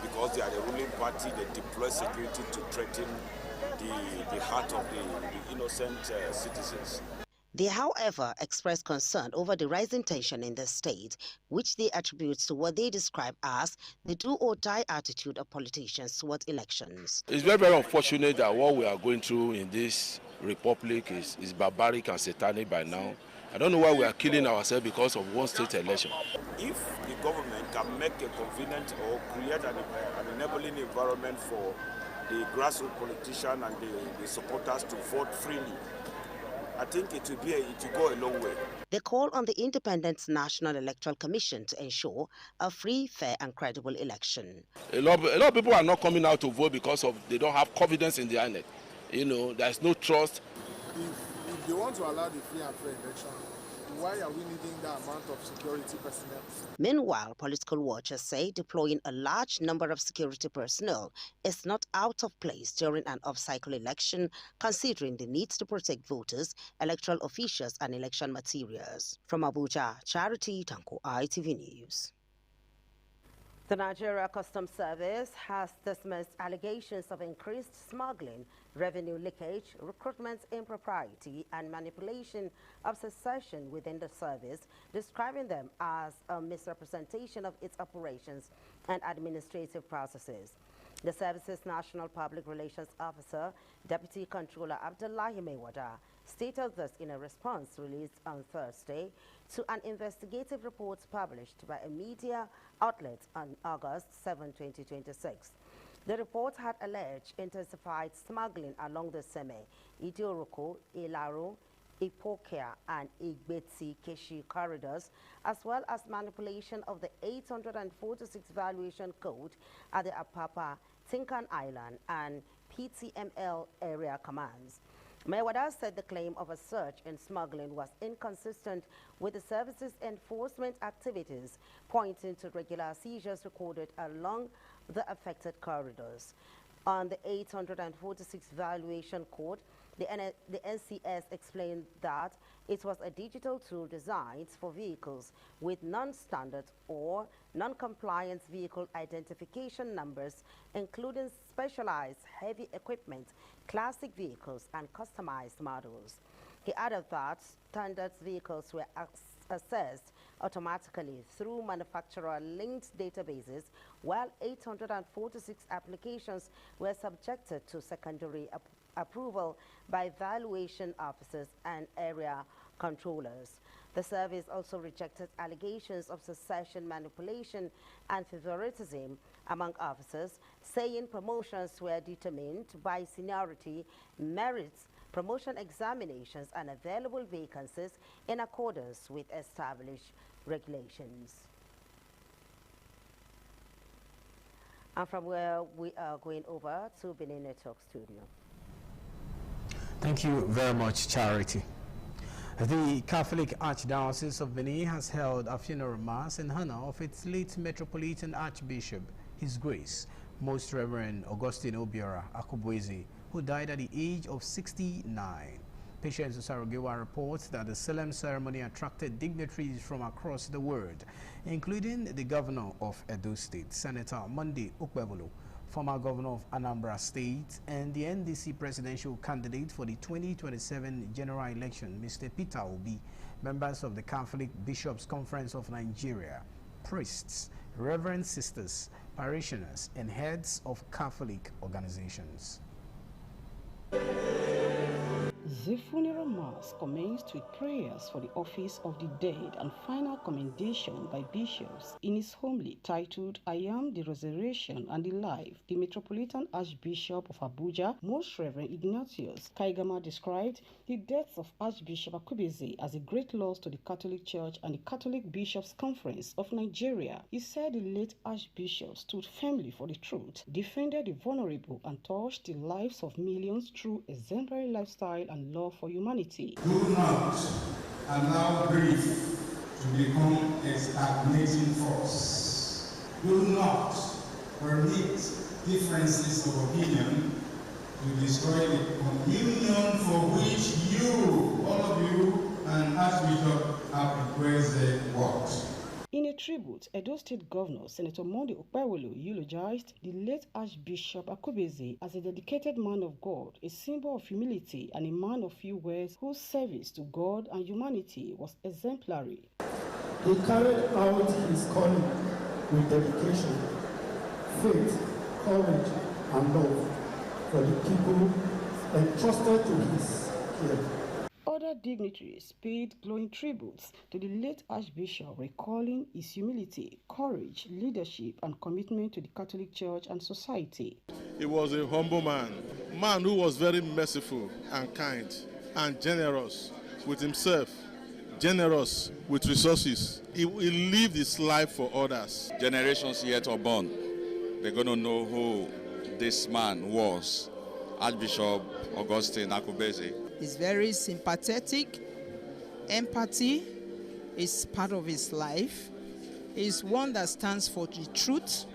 because they are the ruling party, they deploy security to threaten the heart of the innocent citizens. They, however, expressed concern over the rising tension in the state, which they attribute to what they describe as the do-or-die attitude of politicians towards elections. It's very, very unfortunate that what we are going through in this republic is barbaric and satanic by now. I don't know why we are killing ourselves because of one state election. If the government can make a convenient or create an enabling environment for the grassroots politicians and the supporters to vote freely, I think it will go a long way. They call on the Independent National Electoral Commission to ensure a free, fair and credible election. A lot of people are not coming out to vote because they don't have confidence in the INEC. There's no trust. If they want to allow the free and fair election, why are we needing that amount of security personnel? Meanwhile, political watchers say deploying a large number of security personnel is not out of place during an off-cycle election, considering the need to protect voters, electoral officials and election materials. From Abuja, Charity Tanko, ITV News. The Nigeria Customs Service has dismissed allegations of increased smuggling, revenue leakage, recruitment impropriety, and manipulation of secession within the service, describing them as a misrepresentation of its operations and administrative processes. The service's National Public Relations Officer, Deputy Controller Abdullahi Mewada, stated this in a response released on Thursday to an investigative report published by a media outlet on August 7, 2026. The report had alleged intensified smuggling along the Seme, Idioroko, Ilaro, Ipokia, and Igbeti-Keshi corridors, as well as manipulation of the 846 valuation code at the Apapa, Tinkan Island, and PTML area commands. Mewada said the claim of a surge in smuggling was inconsistent with the service's enforcement activities, pointing to regular seizures recorded along the affected corridors. On the 846 valuation code, the NCS explained that it was a digital tool designed for vehicles with non-standard or non-compliant vehicle identification numbers, including specialized heavy equipment, classic vehicles, and customized models. He added that standard vehicles were assessed automatically through manufacturer-linked databases, while 846 applications were subjected to secondary approval by valuation officers and area controllers. The service also rejected allegations of secession manipulation and favoritism among officers, saying promotions were determined by seniority, merits, promotion examinations, and available vacancies in accordance with established regulations. And from where we are going over to Benin Network Studio. Thank you very much, Charity. The Catholic Archdiocese of Benin has held a funeral mass in honor of its late Metropolitan Archbishop, His Grace, Most Reverend Augustine Obiora Akubweze, who died at the age of 69. Patience Saragewa reports that the solemn ceremony attracted dignitaries from across the world, including the governor of Edo State, Senator Monday Okpebolo, former governor of Anambra State, and the NDC presidential candidate for the 2027 general election, Mr. Peter Obi, members of the Catholic Bishops' Conference of Nigeria, priests, reverend sisters, parishioners, and heads of Catholic organizations. The funeral mass commenced with prayers for the office of the dead and final commendation by bishops in his homily titled, I Am the Resurrection and the Life. The Metropolitan Archbishop of Abuja, Most Reverend Ignatius Kaigama, described the death of Archbishop Akubeze as a great loss to the Catholic Church and the Catholic Bishops' Conference of Nigeria. He said the late Archbishop stood firmly for the truth, defended the vulnerable, and touched the lives of millions through exemplary lifestyle and love for humanity. Do not allow grief to become a stagnating force. Do not permit differences of opinion to destroy the communion for which you, all of you, and Archbishop have requested worked. In a tribute, Edo State Governor Senator Monday Okpebolo eulogized the late Archbishop Akubeze as a dedicated man of God, a symbol of humility, and a man of few words whose service to God and humanity was exemplary. He carried out his calling with dedication, faith, courage, and love for the people entrusted to his care. Other dignitaries paid glowing tributes to the late Archbishop, recalling his humility, courage, leadership, and commitment to the Catholic Church and society. He was a humble man who was very merciful and kind. and generous with himself, generous with resources. He will live his life for others. Generations yet unborn, they're going to know who this man was, Archbishop Augustine Akubeze. He's very sympathetic. Empathy is part of his life. He's one that stands for the truth,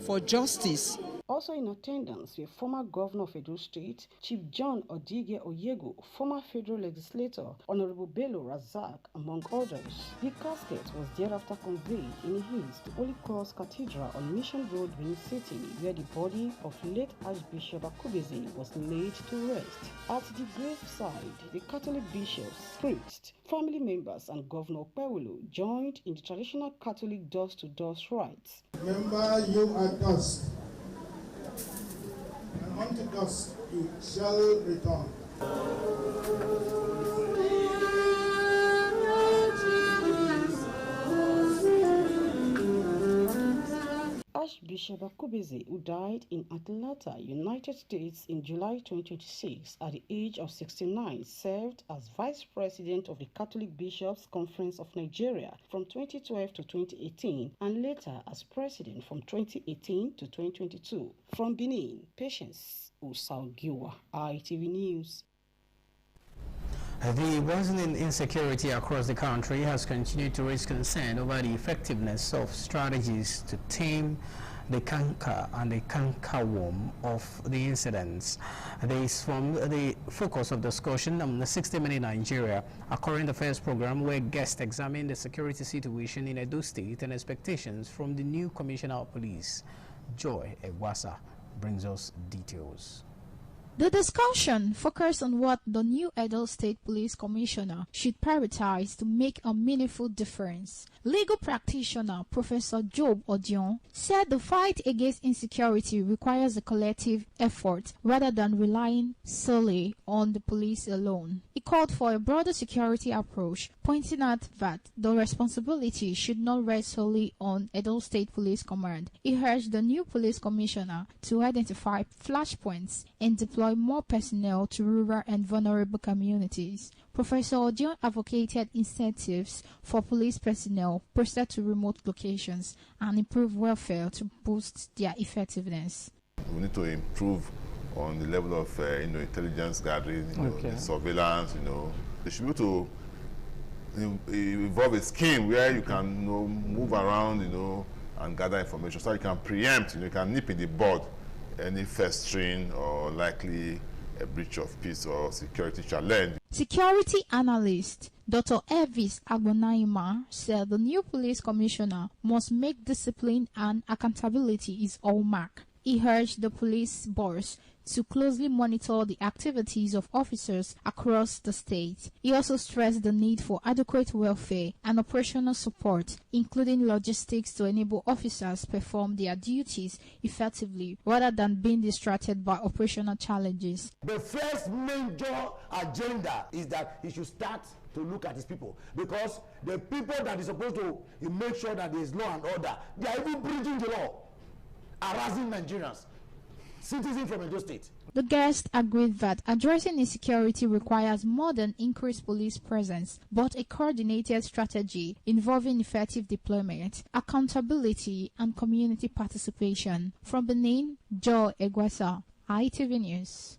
for justice. Also in attendance were former governor of Edo State, Chief John Odige Oyego, former federal legislator, Honorable Bello Razak, among others. The casket was thereafter conveyed in haste to Holy Cross Cathedral on Mission Road, Benin City, where the body of late Archbishop Akubeze was laid to rest. At the graveside, the Catholic bishops, priests, family members, and Governor Pewolo joined in the traditional Catholic dust-to-dust rites. Remember, you are dust, and unto dust you shall return. Archbishop Akubeze, who died in Atlanta, United States in July 2026 at the age of 69, served as Vice President of the Catholic Bishops' Conference of Nigeria from 2012 to 2018 and later as President from 2018 to 2022. From Benin, Patience Usaugiwa, ITV News. The worsening insecurity across the country has continued to raise concern over the effectiveness of strategies to tame the canker and the cankerworm of the incidents. This from the focus of discussion on the 60-Minute Nigeria, a current affairs program where guests examine the security situation in Edo State and expectations from the new Commissioner of Police. Joy Egwasa brings us details. The discussion focused on what the new Edo State Police Commissioner should prioritize to make a meaningful difference. Legal practitioner Professor Job Odion said the fight against insecurity requires a collective effort rather than relying solely on the police alone. He called for a broader security approach, pointing out that the responsibility should not rest solely on Edo State Police Command. He urged the new police commissioner to identify flashpoints and deploy more personnel to rural and vulnerable communities. Professor Odion advocated incentives for police personnel posted to remote locations and improve welfare to boost their effectiveness. We need to improve on the level of intelligence gathering, the surveillance. They should be able to evolve a scheme where you can move around, and gather information so you can preempt, you can nip in the bud any festering or likely a breach of peace or security challenge. Security analyst Dr. Elvis Agbonaima said the new police commissioner must make discipline and accountability his hallmark. He urged the police boss to closely monitor the activities of officers across the state. He also stressed the need for adequate welfare and operational support, including logistics to enable officers perform their duties effectively rather than being distracted by operational challenges. The first major agenda is that he should start to look at his people, because the people that is supposed to make sure that there is law and order, they are even breaching the law, harassing Nigerians, citizens from Edo State. The guest agreed that addressing insecurity requires more than increased police presence, but a coordinated strategy involving effective deployment, accountability, and community participation. From Benin, Joe Egwasa, ITV News.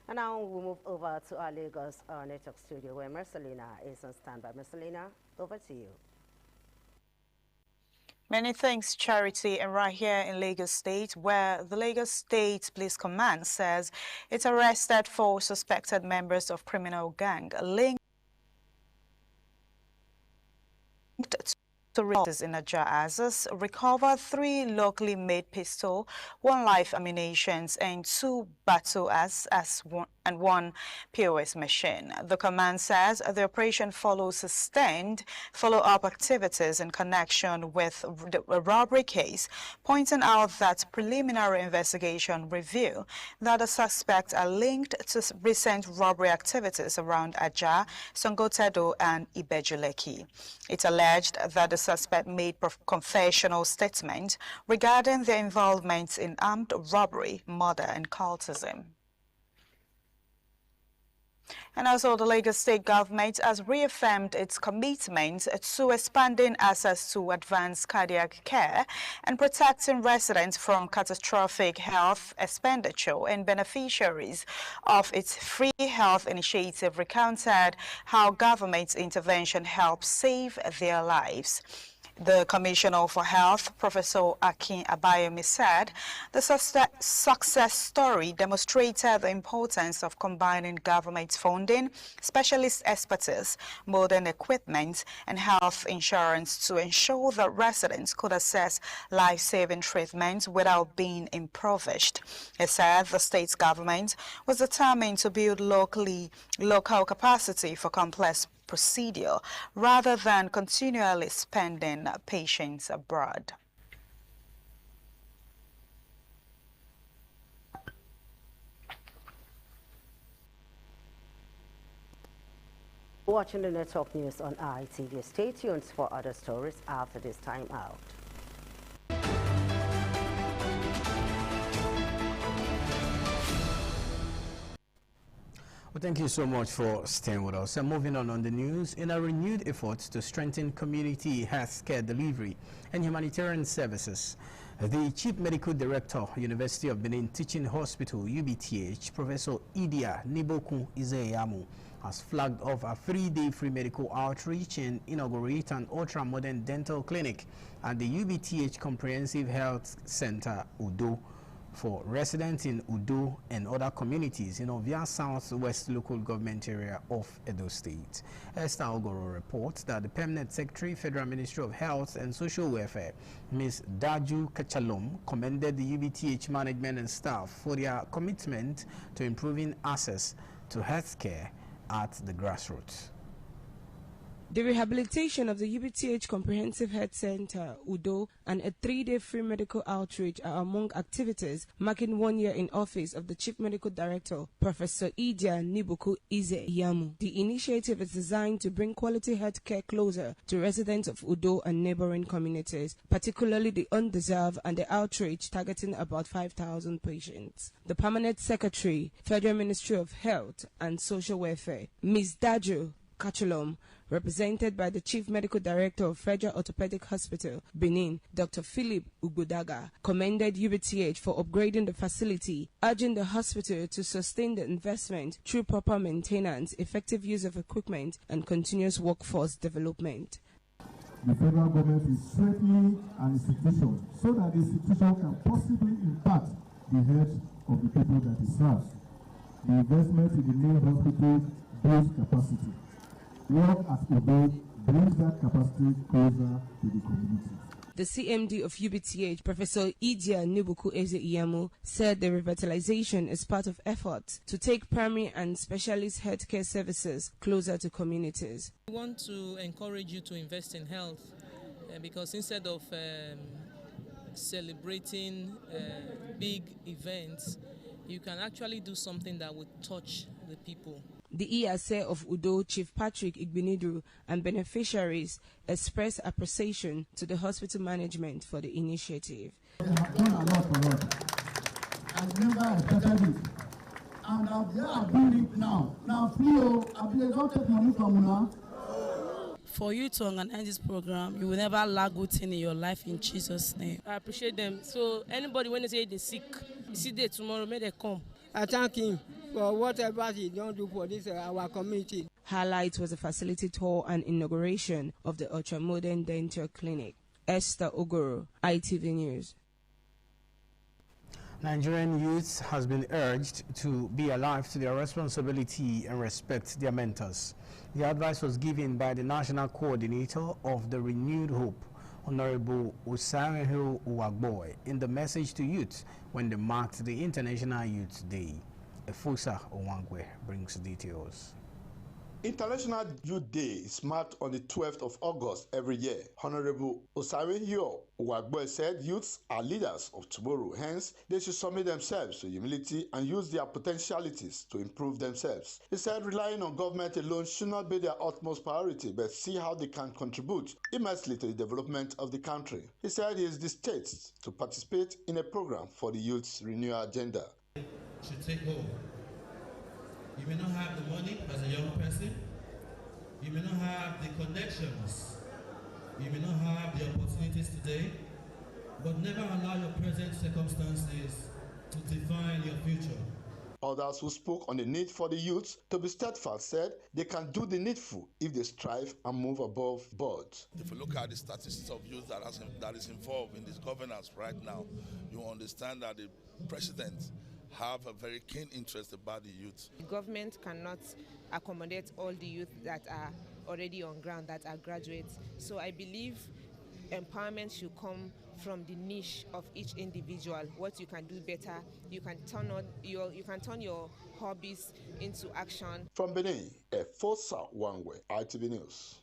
And now we'll move over to our Lagos network studio where Marcelina is on standby. Marcelina, over to you. Many thanks, Charity. And right here in Lagos State, where the Lagos State Police Command says it arrested 4 suspected members of criminal gang linked to resources in Niger. Azas recovered 3 locally made pistol, 1 live ammunition, and 2 battle and one POS machine. The command says the operation follows sustained follow-up activities in connection with the robbery case, pointing out that preliminary investigation reveal that the suspects are linked to recent robbery activities around Ajah, Songotedo, and Ibejuleki. It alleged that the suspect made confessional statements regarding their involvement in armed robbery, murder, and cultism. And also, the Lagos State government has reaffirmed its commitment to expanding access to advanced cardiac care and protecting residents from catastrophic health expenditure. And beneficiaries of its free health initiative recounted how government intervention helps save their lives. The Commissioner for Health, Professor Akin Abayomi, said the success story demonstrated the importance of combining government funding, specialist expertise, modern equipment, and health insurance to ensure that residents could access life-saving treatments without being impoverished. He said the state government was determined to build local capacity for complex procedure rather than continually spending patients abroad. Watching the network news on ITV. Stay tuned for other stories after this time out. Well, thank you so much for staying with us. And moving on the news, in a renewed effort to strengthen community health care delivery and humanitarian services, the Chief Medical Director, University of Benin Teaching Hospital, UBTH, Professor Idia Niboku Ize-Iyamu, has flagged off a 3-day free medical outreach and inaugurate an ultra-modern dental clinic at the UBTH Comprehensive Health Center, Udo, for residents in Udo and other communities in Ovia Southwest local government area of Edo State. Esther Ogoro reports that the Permanent Secretary, Federal Ministry of Health and Social Welfare, Ms. Daju Kachalom, commended the UBTH management and staff for their commitment to improving access to health care at the grassroots. The rehabilitation of the UBTH Comprehensive Health Center, Udo, and a 3-day free medical outreach are among activities marking 1 year in office of the Chief Medical Director, Professor Idia Niboku Ize-Iyamu. The initiative is designed to bring quality health care closer to residents of Udo and neighboring communities, particularly the undeserved, and the outreach targeting about 5,000 patients. The Permanent Secretary, Federal Ministry of Health and Social Welfare, Ms. Daju Kachalom, represented by the Chief Medical Director of Federal Orthopedic Hospital, Benin, Dr. Philip Ugudaga, commended UBTH for upgrading the facility, urging the hospital to sustain the investment through proper maintenance, effective use of equipment, and continuous workforce development. The federal government is strengthening an institution so that the institution can possibly impact the health of the people that it serves. The investment in the main hospital builds capacity. Work at Udo brings that capacity closer to the community. The CMD of UBTH, Professor Idia Niboku Ize-Iyamu, said the revitalization is part of efforts to take primary and specialist healthcare services closer to communities. We want to encourage you to invest in health because instead of celebrating big events, you can actually do something that would touch the people. The ESA of Udo, Chief Patrick Igbinidru, and beneficiaries expressed appreciation to the hospital management for the initiative. They have done a lot for us. As member expected it. And they are doing it now. Now, they don't take money from now. For you to organize this program, you will never lack good thing in your life in Jesus' name. I appreciate them. So anybody when they say they're sick, you see there tomorrow, may they come. I thank him for whatever he don't do for this our community. Highlight was a facility tour and inauguration of the ultra-modern dental clinic. Esther Ogoro, ITV News. Nigerian youths has been urged to be alive to their responsibility and respect their mentors. The advice was given by the National Coordinator of the Renewed Hope, Honorable Usamehu Uwagboy, in the message to youth when they marked the International Youth Day. Efosa Owangwe brings details. International Youth Day is marked on the 12th of August every year. Honorable Osare Hyo Owagboe said youths are leaders of tomorrow, hence they should submit themselves to humility and use their potentialities to improve themselves. He said relying on government alone should not be their utmost priority, but see how they can contribute immensely to the development of the country. He said he is distaste to participate in a program for the youth's renewal agenda. Should take hold. You may not have the money as a young person, you may not have the connections, you may not have the opportunities today, but never allow your present circumstances to define your future. Others who spoke on the need for the youth to be steadfast said they can do the needful if they strive and move above board. If you look at the statistics of youth that is involved in this governance right now, you understand that the president have a very keen interest about the youth. The government cannot accommodate all the youth that are already on ground, that are graduates. So I believe empowerment should come from the niche of each individual. What you can do better, you can turn your hobbies into action. From Benin, Efosa Owangwe, ITV News.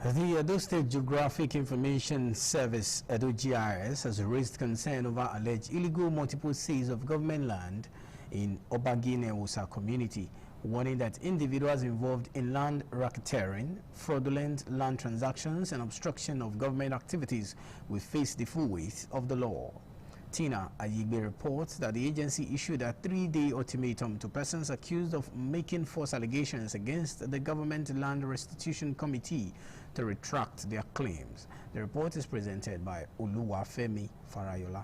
The Edo State Geographic Information Service, Edo GIS, has raised concern over alleged illegal multiple sales of government land in Obagine-Wusa community, warning that individuals involved in land racketeering, fraudulent land transactions, and obstruction of government activities will face the full weight of the law. Tina Ayigbe reports that the agency issued a 3-day ultimatum to persons accused of making false allegations against the Government Land Restitution Committee to retract their claims. The report is presented by Oluwafemi Farayola.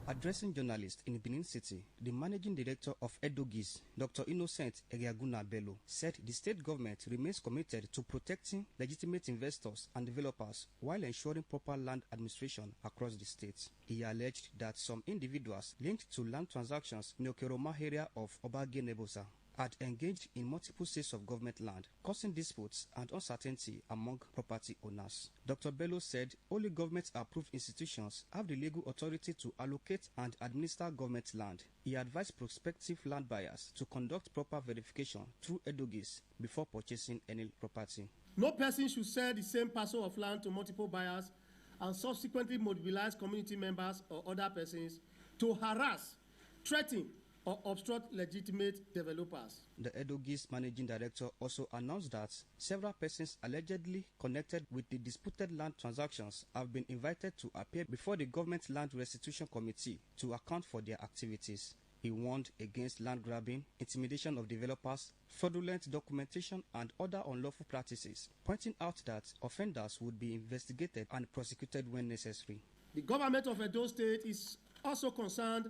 Addressing journalists in Benin City, the managing director of Edogis, Dr. Innocent Egiaguna Bello, said the state government remains committed to protecting legitimate investors and developers while ensuring proper land administration across the state. He alleged that some individuals linked to land transactions in the Okeroma area of Obagine-Wusa had engaged in multiple sales of government land, causing disputes and uncertainty among property owners. Dr. Bello said only government-approved institutions have the legal authority to allocate and administer government land. He advised prospective land buyers to conduct proper verification through Edogis before purchasing any property. No person should sell the same parcel of land to multiple buyers and subsequently mobilize community members or other persons to harass, threaten, or obstruct legitimate developers. The Edogis managing director also announced that several persons allegedly connected with the disputed land transactions have been invited to appear before the Government Land Restitution Committee to account for their activities. He warned against land grabbing, intimidation of developers, fraudulent documentation, and other unlawful practices, pointing out that offenders would be investigated and prosecuted when necessary. The government of Edo State is also concerned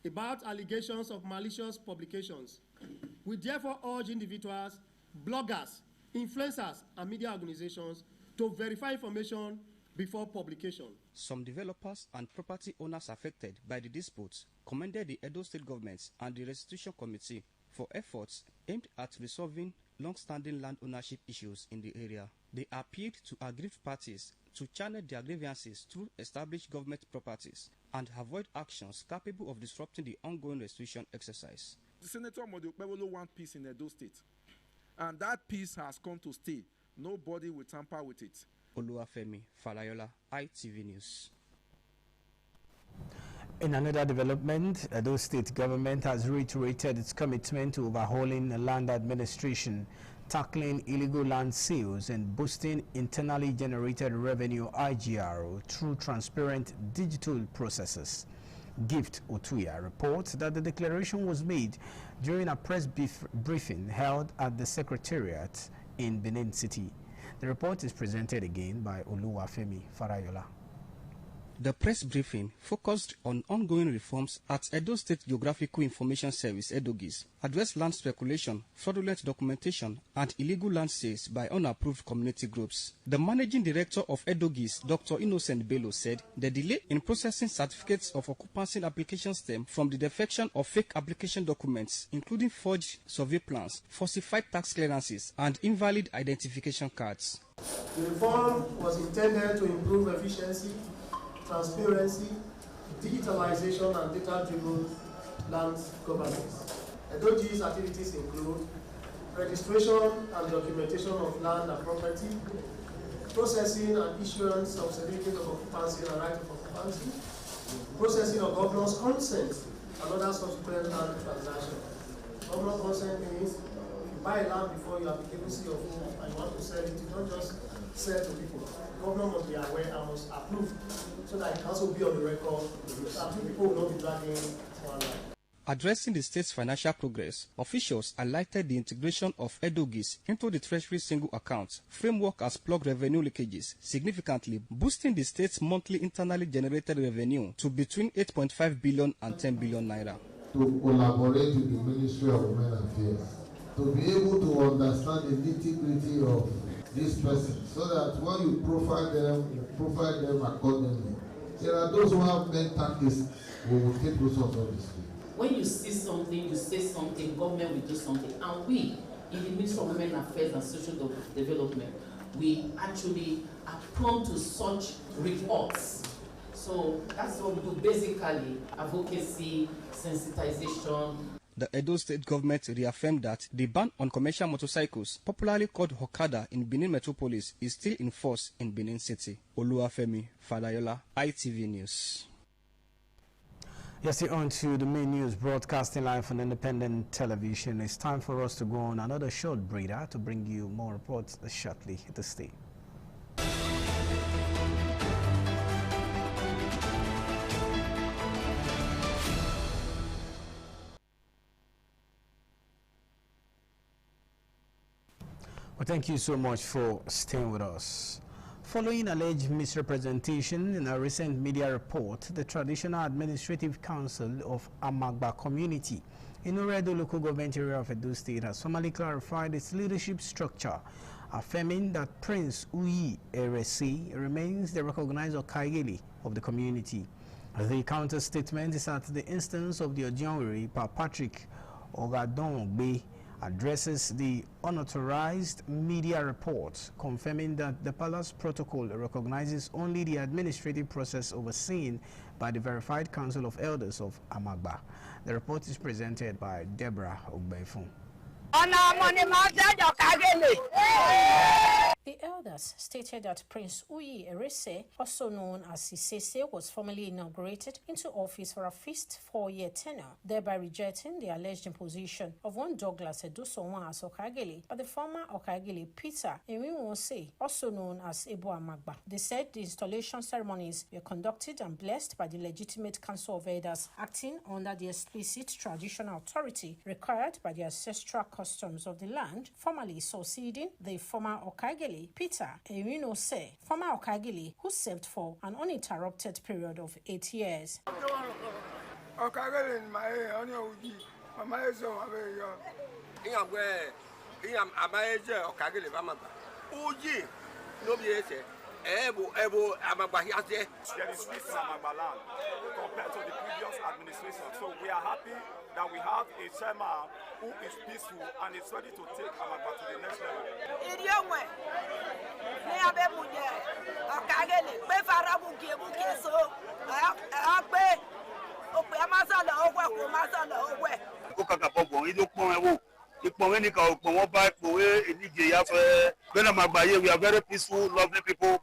about allegations of malicious publications. We therefore urge individuals, bloggers, influencers, and media organizations to verify information before publication. Some developers and property owners affected by the disputes commended the Edo State government and the Restitution Committee for efforts aimed at resolving long-standing land ownership issues in the area. They appealed to aggrieved parties to channel their grievances through established government properties and avoid actions capable of disrupting the ongoing restitution exercise. The Senator Modiokpebolo wants peace in Edo State, and that peace has come to stay. Nobody will tamper with it. Oluwafemi Falayola, ITV News. In another development, Edo State government has reiterated its commitment to overhauling land administration, tackling illegal land sales, and boosting internally generated revenue (IGRO) through transparent digital processes. Gift Otuya reports that the declaration was made during a press briefing held at the Secretariat in Benin City. The report is presented again by Oluwafemi Farayola. The press briefing focused on ongoing reforms at Edo State Geographical Information Service (Edogis), addressed land speculation, fraudulent documentation, and illegal land sales by unapproved community groups. The managing director of Edogis, Dr. Innocent Bello, said the delay in processing certificates of occupancy applications stem from the defection of fake application documents, including forged survey plans, falsified tax clearances, and invalid identification cards. The reform was intended to improve efficiency, transparency, digitalization, and data-driven land governance. Edo's activities include registration and documentation of land and property, processing and issuance of certificate of occupancy and right of occupancy, processing of governor's consent and other subsequent land transactions. Governor consent means if you buy land before you have the capacity of home and you want to sell it, you don't just sell to people. The governor must be aware and must approve so that it can also be on the record so that people will not be dragging one line. Addressing the state's financial progress, officials highlighted the integration of Edogis into the Treasury single account framework has plugged revenue leakages, significantly boosting the state's monthly internally generated revenue to between 8.5 billion and 10 billion naira. To collaborate with the Ministry of Women Affairs, to be able to understand the nitty-gritty of this person, so that when you profile them accordingly. There are those who have mental cases who will take those of this. When you see something, you say something, government will do something. And we, in the Ministry of Women Affairs and Social Development, we actually are prone to such reports. So that's what we do, basically, advocacy, sensitization. The Edo State government reaffirmed that the ban on commercial motorcycles, popularly called Okada in Benin Metropolis, is still in force in Benin City. Oluwafemi Fadayola, ITV News. Yes, on to the main news, broadcasting live on independent television. It's time for us to go on another short breather to bring you more reports shortly. Hit the state. Well, thank you so much for staying with us. Following alleged misrepresentation in a recent media report, the Traditional Administrative Council of Amagba Community in Oredo local government area of Edo State has formally clarified its leadership structure, affirming that Prince Uyi Erese remains the recognized Okaigeli of the community. The counter statement is at the instance of the Ojianwere Pa Patrick Ogadongbe, addresses the unauthorized media report, confirming that the Palace Protocol recognizes only the administrative process overseen by the verified Council of Elders of Amagba. The report is presented by Deborah Ogbeifun. The elders stated that Prince Uyi Erese, also known as Sisese, was formally inaugurated into office for a fixed 4-year tenure, thereby rejecting the alleged imposition of one Douglas Edusonwa as Okaigeli by the former Okaigeli Peter Enwinwose, also known as Ebo Amagba. They said the installation ceremonies were conducted and blessed by the legitimate Council of Elders, acting under the explicit traditional authority required by the ancestral customs of the land, formally succeeding the former Okaigeli Peter Enwinwose, former Okaigeli, who served for an uninterrupted period of 8 years. There is peace in Amagbaland compared to the previous administration. So we are happy that we have a chairman who is peaceful and is ready to take Amagba to the next level. We are very peaceful, lovely people.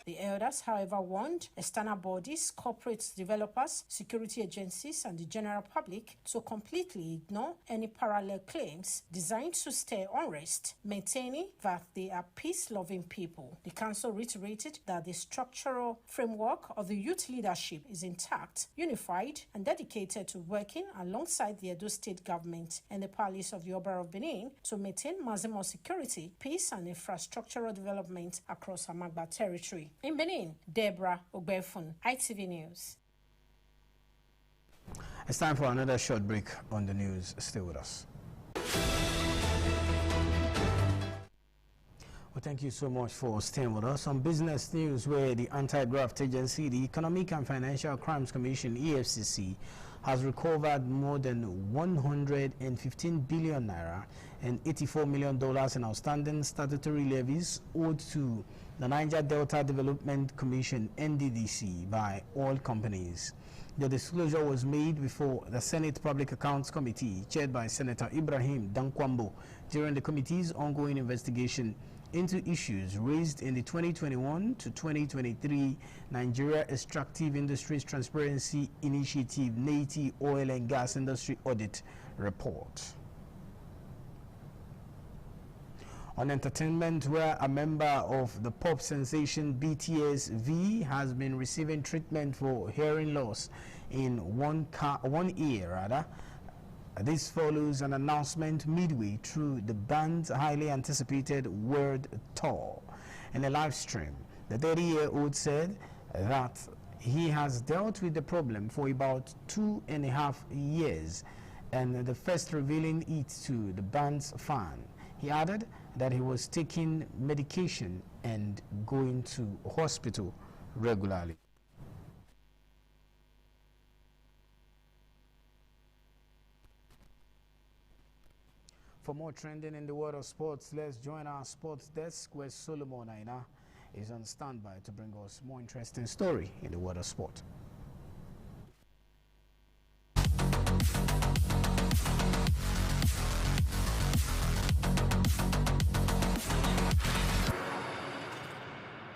The elders, however, warned external bodies, corporate developers, security agencies, and the general public to completely ignore any parallel claims designed to stir unrest, maintaining that they are peace-loving people. The council reiterated that the structural framework of the youth leadership is intact, unified, and dedicated to working alongside the Edo State government and the Palace of the Oba of Benin to maintain maximum security, peace, and infrastructural development across Amagba territory. In Benin, Deborah Ogbeifun, ITV News. It's time for another short break on the news. Stay with us. Well, thank you so much for staying with us. On business news, where the Anti-Graft Agency, the Economic and Financial Crimes Commission, EFCC, has recovered more than 115 billion naira and $84 million in outstanding statutory levies owed to the Niger Delta Development Commission (NDDC) by oil companies. The disclosure was made before the Senate Public Accounts Committee, chaired by Senator Ibrahim Dankwambo, during the committee's ongoing investigation into issues raised in the 2021 to 2023 Nigeria Extractive Industries Transparency Initiative (NEITI) Oil and Gas Industry Audit Report. On entertainment, where a member of the pop sensation BTS V has been receiving treatment for hearing loss in one ear. This follows an announcement midway through the band's highly anticipated World Tour. In a live stream, the 30-year-old said that he has dealt with the problem for about 2.5 years, and the first revealing it to the band's fan. He added that he was taking medication and going to hospital regularly. For more trending in the world of sports, let's join our sports desk where Solomon Aina is on standby to bring us more interesting story in the world of sport.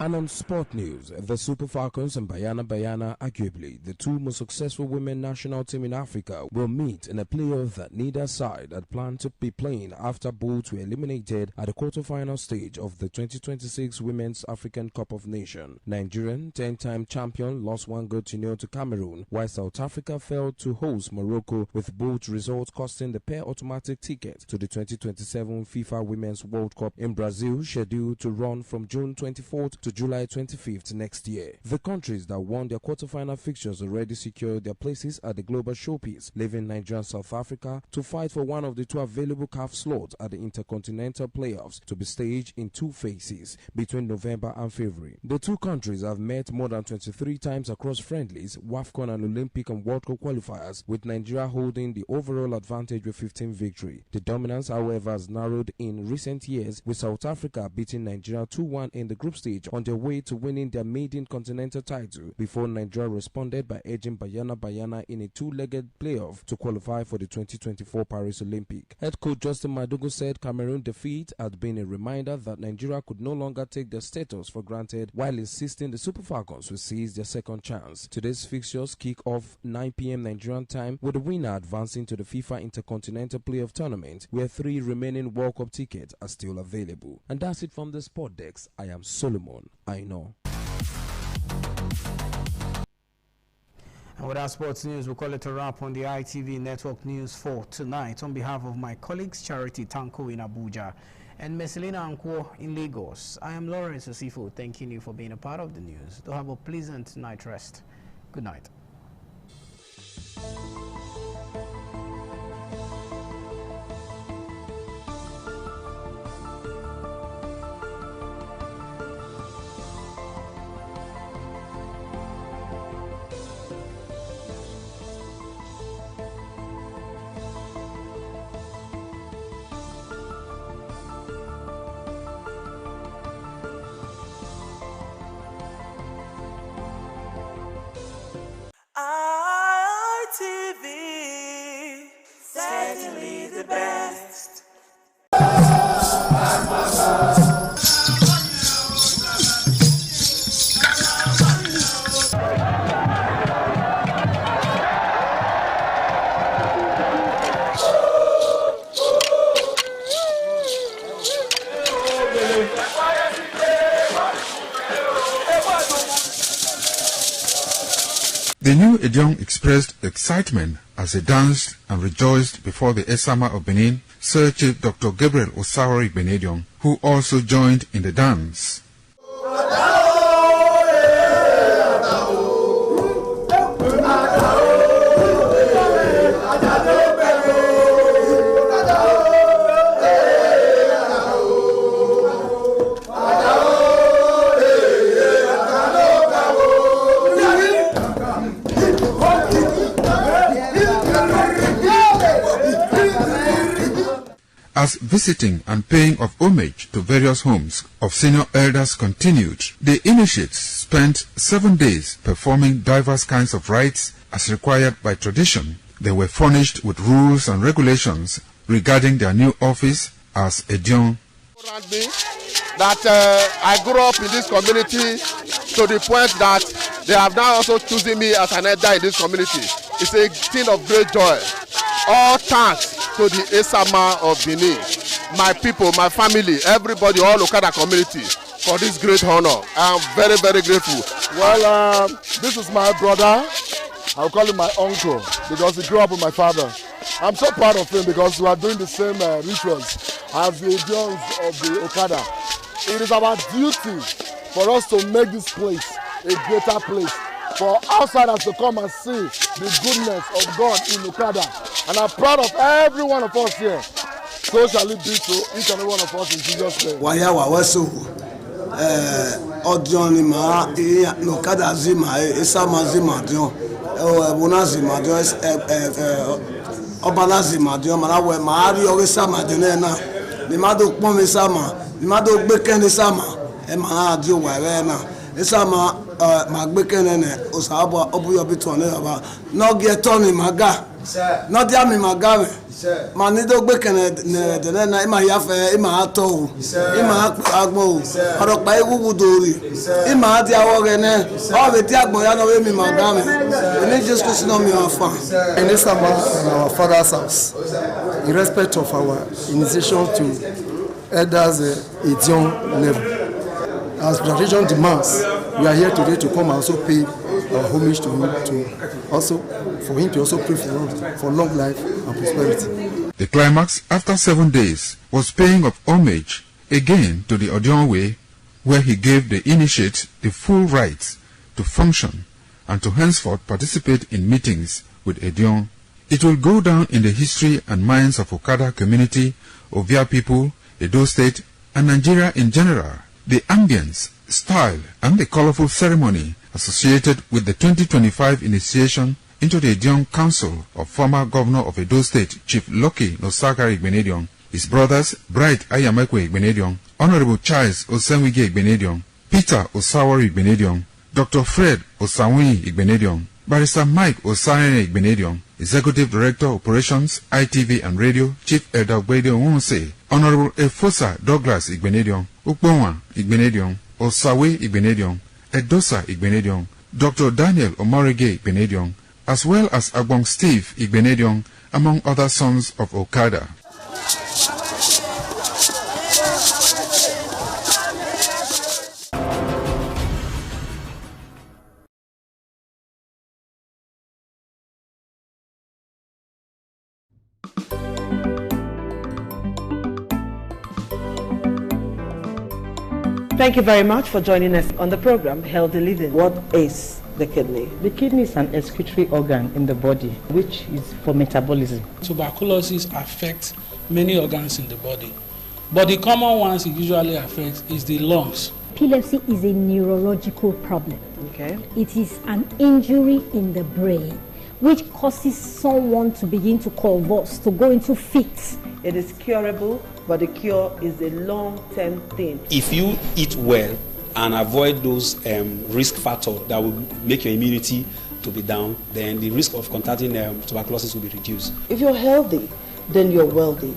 And on sport news, the Super Falcons and Bayana, arguably the two most successful women national team in Africa, will meet in a playoff that neither side had planned to be playing after both were eliminated at the quarterfinal stage of the 2026 Women's African Cup of Nations. Nigerian 10-time champion lost 1-0 to Cameroon, while South Africa failed to host Morocco, with both results costing the pair automatic ticket to the 2027 FIFA Women's World Cup in Brazil, scheduled to run from June 24th to July 25th next year. The countries that won their quarterfinal fixtures already secured their places at the global showpiece, leaving Nigeria and South Africa to fight for one of the two available CAF slots at the Intercontinental Playoffs, to be staged in two phases between November and February. The two countries have met more than 23 times across friendlies, WAFCON and Olympic and World Cup qualifiers, with Nigeria holding the overall advantage with 15 victories. The dominance, however, has narrowed in recent years, with South Africa beating Nigeria 2-1 in the group stage on their way to winning their maiden continental title, before Nigeria responded by edging Bayana in a two-legged playoff to qualify for the 2024 Paris Olympic. Head coach Justin Madugu said Cameroon defeat had been a reminder that Nigeria could no longer take their status for granted, while insisting the Super Falcons will seize their second chance. Today's fixtures kick off 9 p.m. Nigerian time, with the winner advancing to the FIFA Intercontinental Playoff Tournament, where 3 remaining World Cup tickets are still available. And that's it from the Sport Desk. I am Solomon. I know. And with our sports news, we'll call it a wrap on the ITV Network News for tonight. On behalf of my colleagues Charity Tanko in Abuja and Messelina Anko in Lagos, I am Lawrence Osifo, thanking you for being a part of the news. Do have a pleasant night rest. Good night. ITV, certainly the best. The new Ejong expressed excitement as they danced and rejoiced before the Esama of Benin, Sir Chief Dr. Gabriel Osawori Benedion, who also joined in the dance. As visiting and paying of homage to various homes of senior elders continued, the initiates spent 7 days performing diverse kinds of rites as required by tradition. They were furnished with rules and regulations regarding their new office as Edion. That I grew up in this community to the point that they have now also chosen me as an elder in this community. It's a thing of great joy. All thanks to the Esama of Benin, my people, my family, everybody, all Okada community for this great honor. I am very, very grateful. Well, this is my brother. I'll call him my uncle because he grew up with my father. I'm so proud of him because we are doing the same rituals as the Edions of the Okada. It is our duty for us to make this place a greater place, for outsiders to come and see the goodness of God in Okada. And I'm proud of every one of us here. So shall it be to each and every one of us in Jesus' name. Odion ma Okada zima Esama zima dion Ebuna zima dion Obala zima dion Marawe Mari Esama dion na Nimado Pome Sama Nimado Beken Sama Emana dio Warena Esama Magbeken Osaba Obuyo Bitone Aba no get Tony Maga no diami Magame Manido Beken na Ima Yafe Ima Ato Ima Agmo Arokpa Ewudori Ima Adi Awogene all the Diagmo Yano Emi Magame we need just to know me afar in Esama in our father's house in respect of our initiation to elders Edion level. As tradition demands, we are here today to come and also pay our homage to him, for him to also pray for us for long life and prosperity. The climax after 7 days was paying of homage again to the Odion way, where he gave the initiate the full rights to function and to henceforth participate in meetings with Edion. It will go down in the history and minds of Okada community, Ovia people, Edo State, and Nigeria in general. The ambience, style, and the colorful ceremony associated with the 2025 initiation into the Edion Council of former Governor of Edo State, Chief Lucky Nosakari Igbenedion, his brothers Bright Ayamekwe Igbenedion, Honorable Charles Osenwige Igbenedion, Peter Osawari Igbenedion, Dr. Fred Osawuni Igbenedion, Barrister Mike Osarene Igbenedion, Executive Director Operations, ITV and Radio, Chief Elder Gbedion Wonse, Honorable Efosa Douglas Igbenedion, Ukbonwa Igbenedion, Osawe Igbenedion, Edosa Igbenedion, Dr. Daniel Omorige Igbenedion, as well as Agbong Steve Igbenedion, among other sons of Okada. Thank you very much for joining us on the program Healthy Living. What is the kidney? The kidney is an excretory organ in the body, which is for metabolism. Tuberculosis affects many organs in the body, but the common ones it usually affects is the lungs. Epilepsy is a neurological problem. Okay. It is an injury in the brain which causes someone to begin to convulse, to go into fits. It is curable, but the cure is a long-term thing. If you eat well and avoid those risk factors that will make your immunity to be down, then the risk of contracting tuberculosis will be reduced. If you're healthy, then you're wealthy.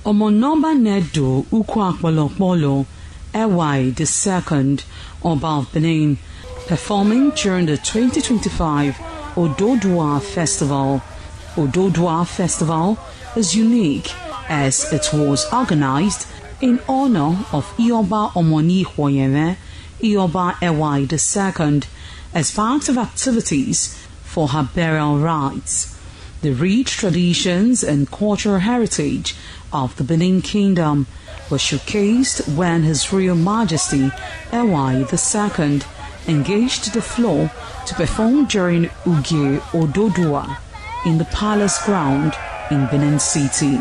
Omonomba Nedo Ukwakwalopolo Ewai II, Oba of Benin, performing during the 2025 Ododua Festival. Ododua Festival is unique as it was organized in honor of Ioba Omoni Hwoyeme, Ioba Ewai II, as part of activities for her burial rites. The rich traditions and cultural heritage of the Benin Kingdom were showcased when His Royal Majesty Ewai II engaged the floor to perform during Ugie Ododua in the palace ground in Benin City.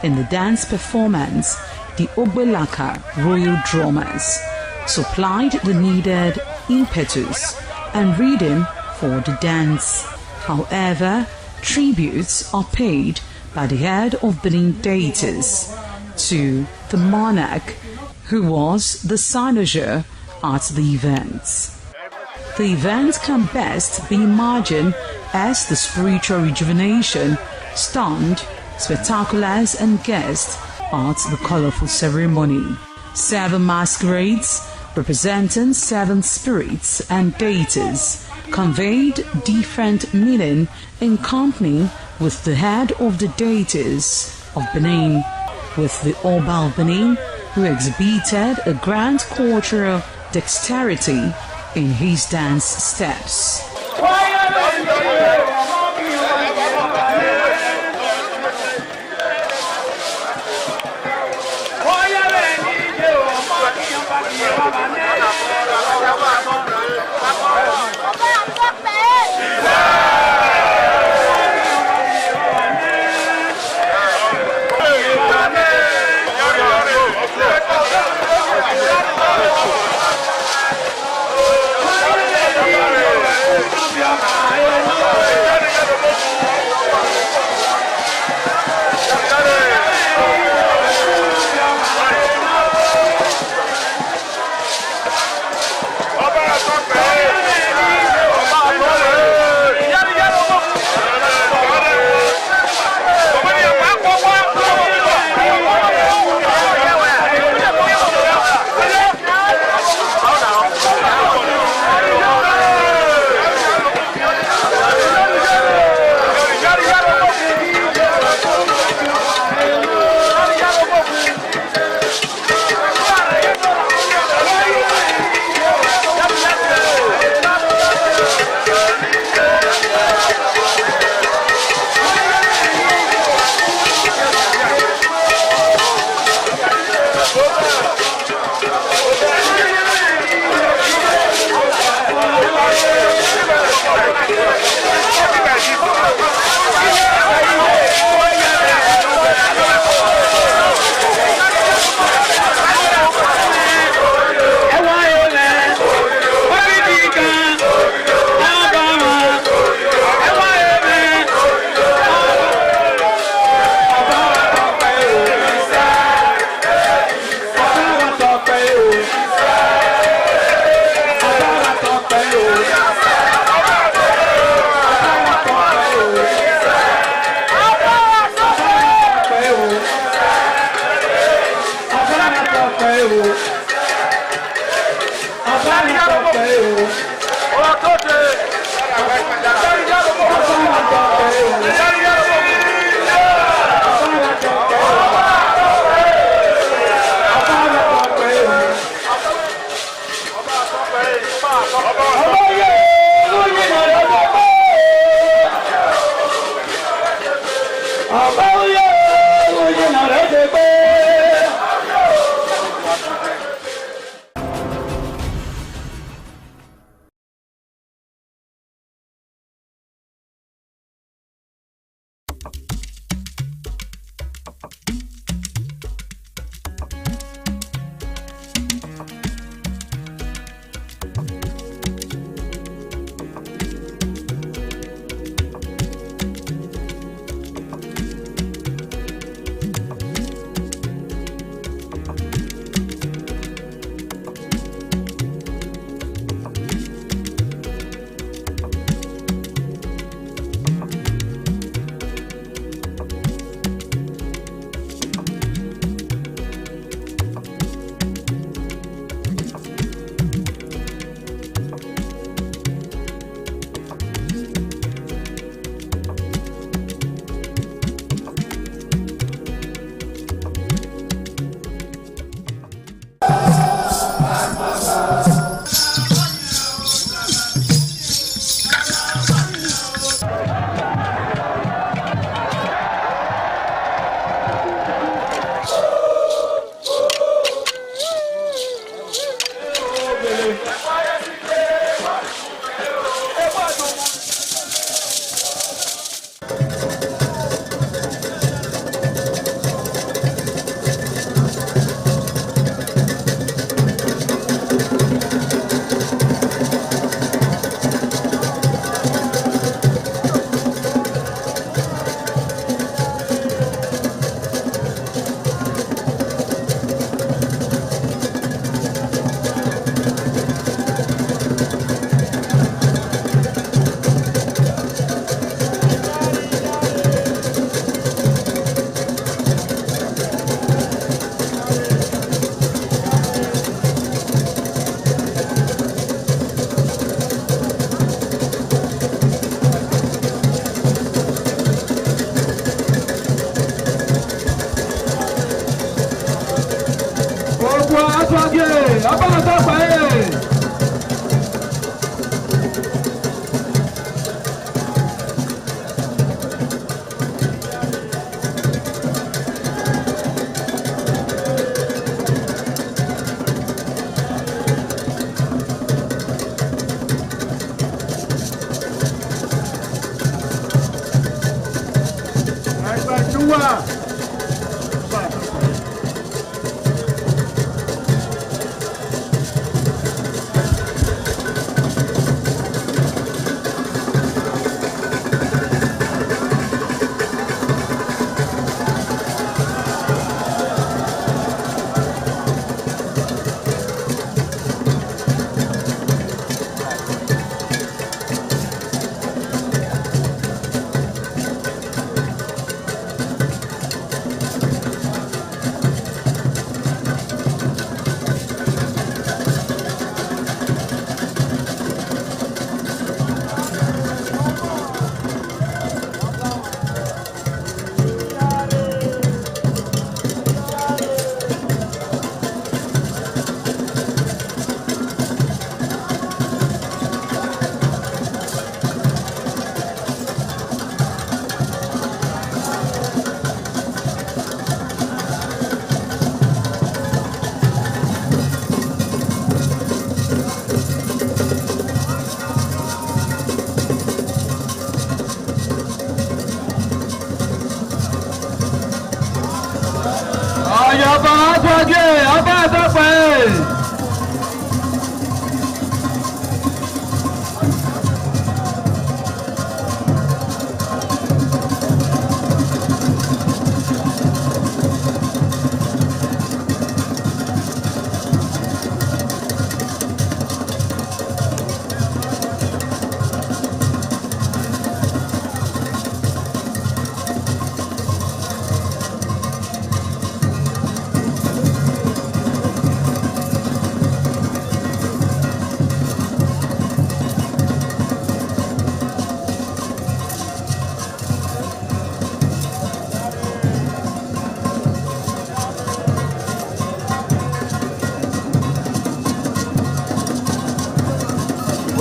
In the dance performance, the Ogbelaka Royal Drummers supplied the needed impetus and rhythm for the dance. However, tributes are paid by the head of Benin deities to the monarch, who was the cynosure at the events. The event can best be imagined as the spiritual rejuvenation, stunned, spectaculars and guests at the colorful ceremony. 7 masquerades representing 7 spirits and deities conveyed different meaning in company with the head of the deities of Benin, with the Oba of Benin, who exhibited a grand cultural dexterity in his dance steps.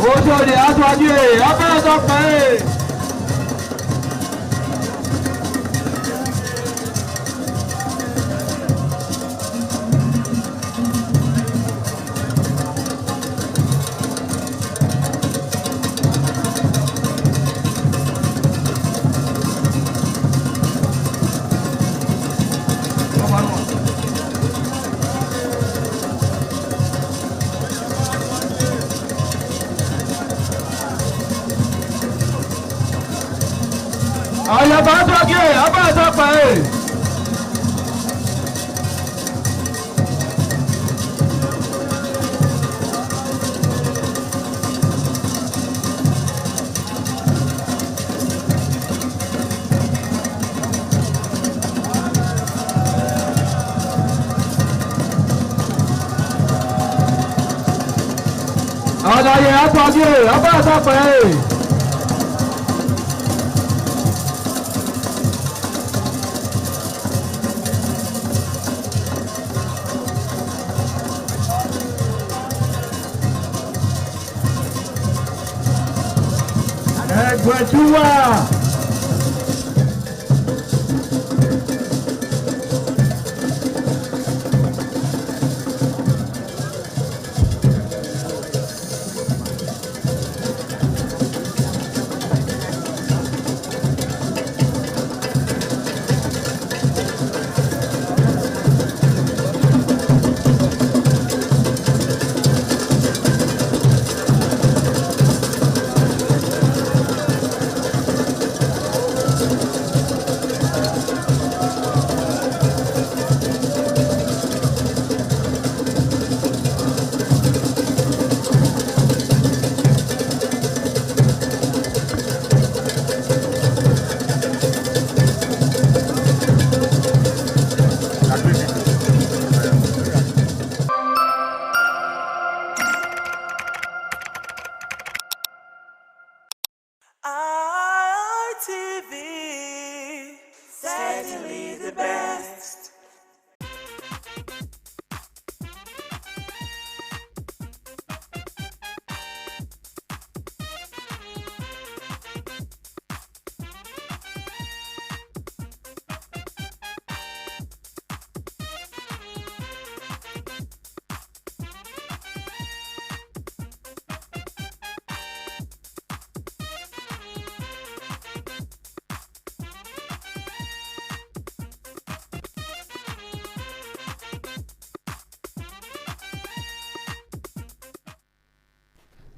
Ojúde aṣáájú abẹ́ẹ̀dọ́pẹ́. Ayaba Aṣáájú abẹ́ẹ̀dọ́pẹ́. Adaye Aṣáájú abẹ́ẹ̀dọ́pẹ́. Ẹgbẹ̀júwà.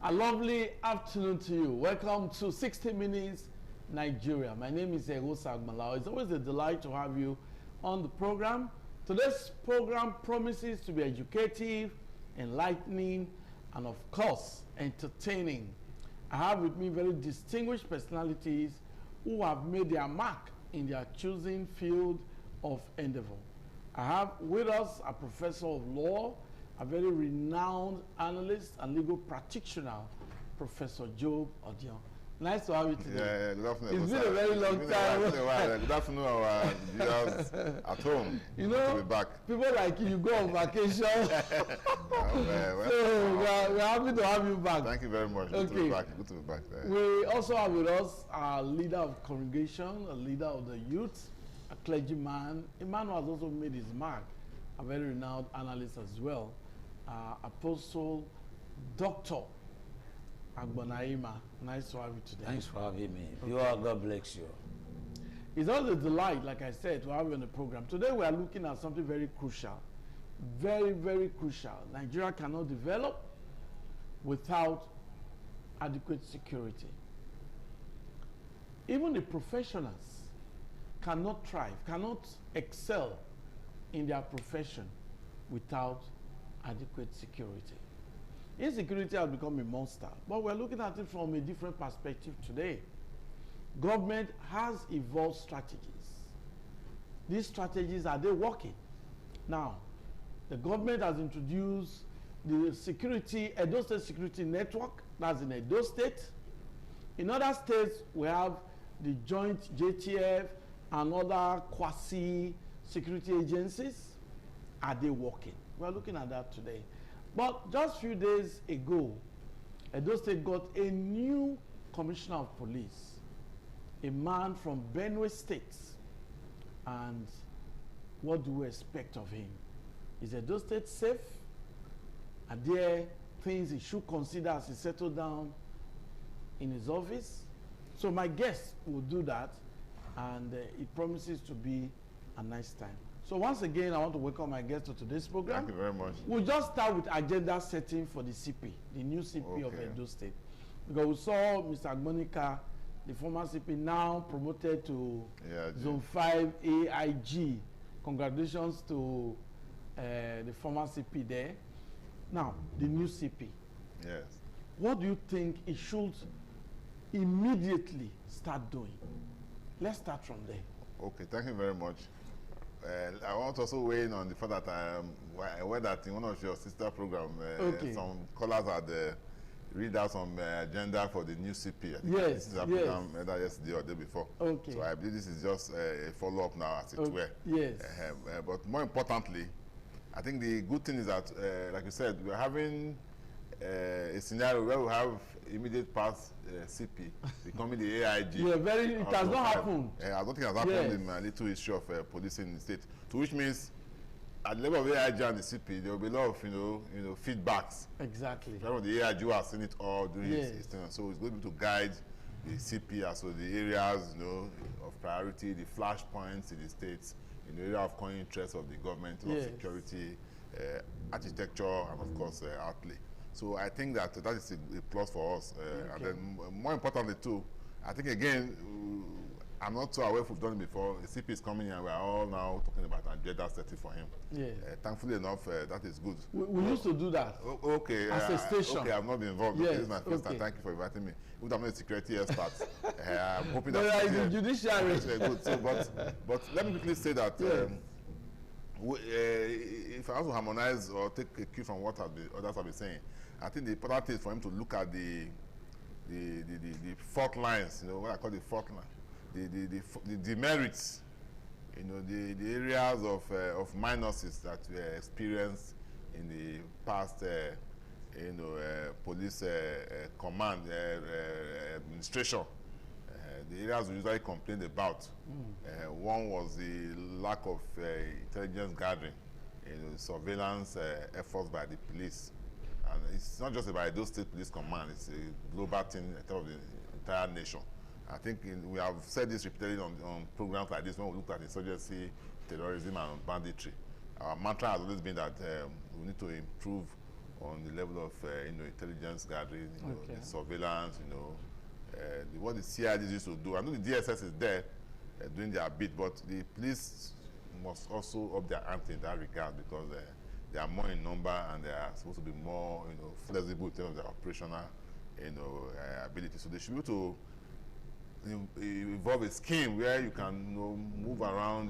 A lovely afternoon to you. Welcome to 60 Minutes Nigeria. My name is Egosa Agmalao. It's always a delight to have you on the program. Today's program promises to be educative, enlightening, and of course, entertaining. I have with me very distinguished personalities who have made their mark in their chosen field of endeavor. I have with us a professor of law, a very renowned analyst and legal practitioner, Professor Job Odion. Nice to have you today. Yeah, good afternoon. It's been a very long time. Good afternoon, our viewers at home. You know, to be back. People like you go on vacation. So we're happy to have you back. Thank you very much. Good to be back. Good to be back. We also have with us our leader of congregation, a leader of the youth, a clergyman. A man who has also made his mark, a very renowned analyst as well. Apostle Dr. Agbonaima, nice to have you today. Thanks for having me. You are, God bless you. It's always a delight, like I said, to have you on the program. Today we are looking at something very crucial. Very, very crucial. Nigeria cannot develop without adequate security. Even the professionals cannot thrive, cannot excel in their profession without adequate security. Insecurity has become a monster, but we're looking at it from a different perspective today. Government has evolved strategies. These strategies, are they working? Now, the government has introduced the Edo State Security Network, that's in Edo State. In other states, we have the joint JTF and other quasi-security agencies. Are they working? We're looking at that today. But just a few days ago, Edo State got a new commissioner of police, a man from Benue State. And what do we expect of him? Is Edo State safe? Are there things he should consider as he settles down in his office? So my guest will do that, and it promises to be a nice time. So once again, I want to welcome my guest to today's program. Thank you very much. We'll just start with agenda setting for the CP, the new CP of Edo State. Because we saw Mr. Agbonika, the former CP, now promoted to Zone 5 AIG. Congratulations to the former CP there. Now, the new CP. Yes. What do you think it should immediately start doing? Let's start from there. Okay, thank you very much. I want to also weigh in on the fact that I read that in one of your sister programs, some callers had read out some agenda for the new CP. I think this is a program either yesterday or the day before. Okay. So I believe this is just a follow-up now, as it were. Yes. But more importantly, I think the good thing is that, like you said, we're having a scenario where we have immediate past CP becoming the AIG. Yeah, it has not happened. I don't think it has happened in a little issue of policing in the state. To which means, at the level of AIG and the CP, there will be a lot of feedbacks. Exactly. From the AIG who has seen it all during his tenure, so it's going to guide the CP as well, the areas of priority, the flash points in the states, in the area of common interest of the government, of security, architecture, and of course outlay. So I think that is a plus for us. And then more importantly too, I think again, I'm not so aware if we've done it before. The CP is coming and we're all now talking about agenda setting for him. Thankfully enough, that is good. We used to do that. Okay. As a station. Okay, I've not been involved. This is my first time. Thank you for inviting me. Even though I'm not a security expert, I'm hoping that... But in the judiciary. Good. So, but let me quickly say that if I want to harmonize or take a cue from what others have been saying, I think the important thing is for him to look at the fault lines, what I call the fault line, the merits, the areas of minuses that were experienced in the past, police command administration. The areas we usually complained about. One was the lack of intelligence gathering, surveillance efforts by the police. And it's not just about those state police command, it's a global thing in terms of the entire nation. I think we have said this repeatedly on programs like this when we look at insurgency, terrorism, and banditry. Our mantra has always been that we need to improve on the level of intelligence gathering, the surveillance, what the CID used to do. I know the DSS is there doing their bit, but the police must also up their ante in that regard, because they are more in number and they are supposed to be more flexible in terms of their operational ability. So they should be able to evolve a scheme where you can move around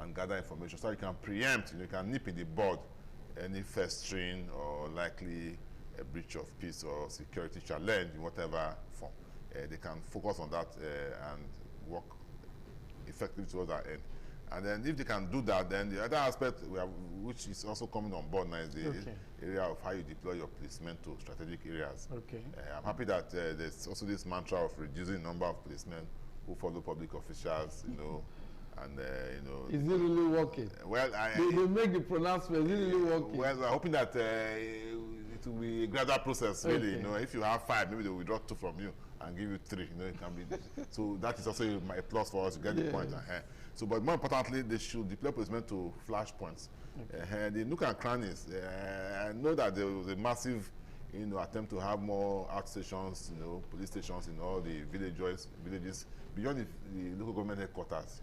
and gather information, so you can preempt, you can nip in the bud any festering or likely a breach of peace or security challenge in whatever form. They can focus on that and work effectively towards that end. And then if they can do that, then the other aspect which is also coming on board now is the area of how you deploy your policemen to strategic areas. I'm happy that there's also this mantra of reducing the number of policemen who follow public officials, and is it really working? Well, they make the pronouncement. Is it really working? Well, we're hoping that it will be a gradual process. Really, if you have 5, maybe they will withdraw 2 from you and give you 3. It can be. So that is also a plus for us to get the point ahead. So, but more importantly, they should deploy policemen to flash points. The nook and crannies. I know that there was a massive, attempt to have more outstations, police stations in all the villages beyond the local government headquarters.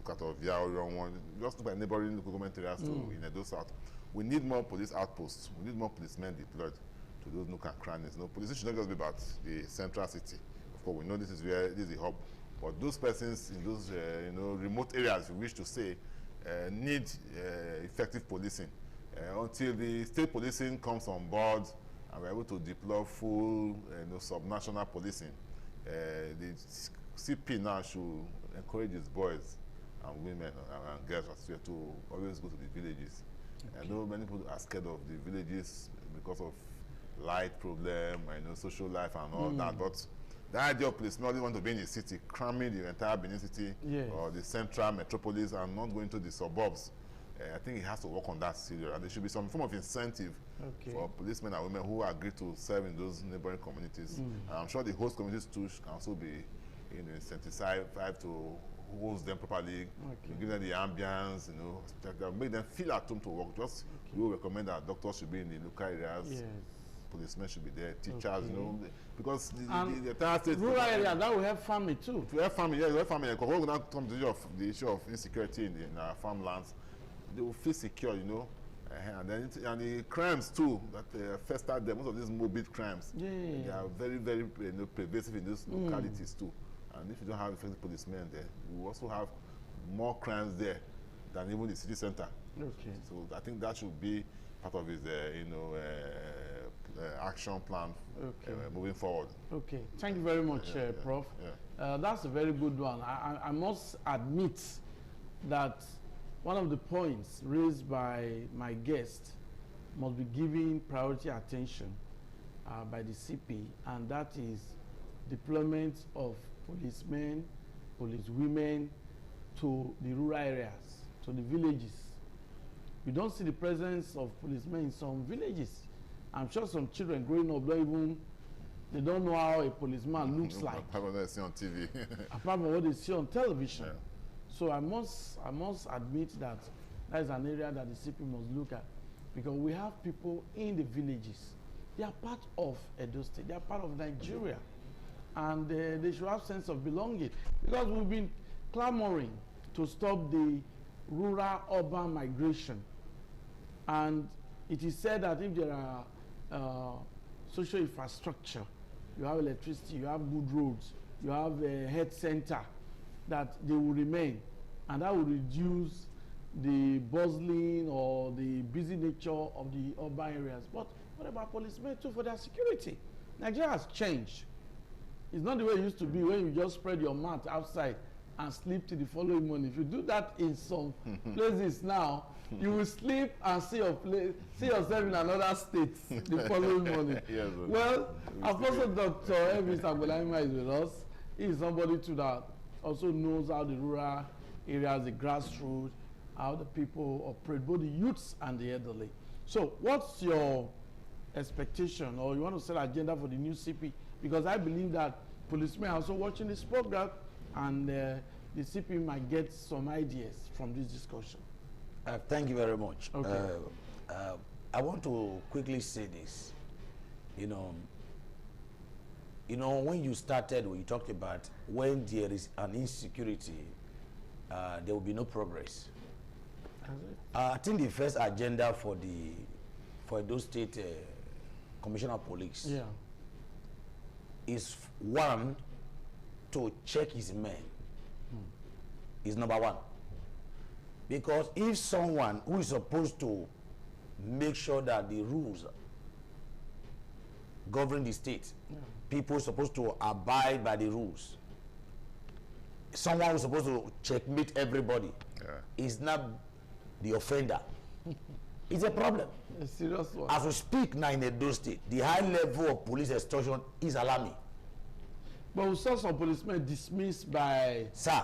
Look at Ovia, just look at neighboring local government areas in Edo South. We need more police outposts. We need more policemen deployed to those nook and crannies. Police should not just be about the central city. Of course, we know this is the hub. But those persons in those remote areas, we wish to say, need effective policing. Until the state policing comes on board and we're able to deploy full subnational policing, the CP now should encourage his boys and women and girls to always go to the villages. I know many people are scared of the villages because of light problem, social life and all that, but the idea of police not want to be in the city, cramming the entire Benin city or the central metropolis and not going to the suburbs. I think it has to work on that serious, and there should be some form of incentive for policemen and women who agree to serve in those neighboring communities. And I'm sure the host communities too can also be incentivized to host them properly, give them the ambience, make them feel at home to work. Just we will recommend that doctors should be in the local areas. Policemen should be there, teachers, because the entire state. Rural area, that will help farming too. To help farming, yes, help farming. Because when we now come to the issue of insecurity in our farmlands, they will feel secure, and then the crimes too that fester them. Most of these morbid crimes, they are very, very pervasive in those localities too. And if you don't have effective policemen there, you will also have more crimes there than even the city center. So I think that should be part of his, action plan moving forward. Thank you very much, Prof. That's a very good one. I must admit that one of the points raised by my guest must be given priority attention by the CP, and that is deployment of policemen, policewomen to the rural areas, to the villages. You don't see the presence of policemen in some villages. I'm sure some children growing up they don't know how a policeman looks like. Apart from what they see on TV. Apart from what they see on television. So I must admit that is an area that the CP must look at, because we have people in the villages. They are part of Edo State. They are part of Nigeria, and they should have sense of belonging, because we've been clamoring to stop the rural-urban migration. And it is said that if there are social infrastructure, you have electricity, you have good roads, you have a health center, that they will remain, and that will reduce the bustling or the busy nature of the urban areas. But what about policemen too for their security? Nigeria has changed. It's not the way it used to be, when you just spread your mat outside and sleep till the following morning. If you do that in some places now, you will sleep and see yourself in another state the following morning. Well, Apostle Dr. Elvis Agbolahima is with us. He is somebody too that also knows how the rural areas, the grassroots, how the people operate, both the youths and the elderly. So what's your expectation, or you want to set an agenda for the new CP? Because I believe that policemen are also watching this program, and the CP might get some ideas from this discussion. Thank you very much. I want to quickly say this. You know, when you started, when you talked about when there is an insecurity, there will be no progress. I think the first agenda for those state commissioner of police is one, to check his men. Is number one. Because if someone who is supposed to make sure that the rules govern the state, people are supposed to abide by the rules, someone who's supposed to checkmate everybody is not the offender. It's a problem. A serious one. As we speak now in Edo State, the high level of police extortion is alarming. But we saw some policemen dismissed by... Sir,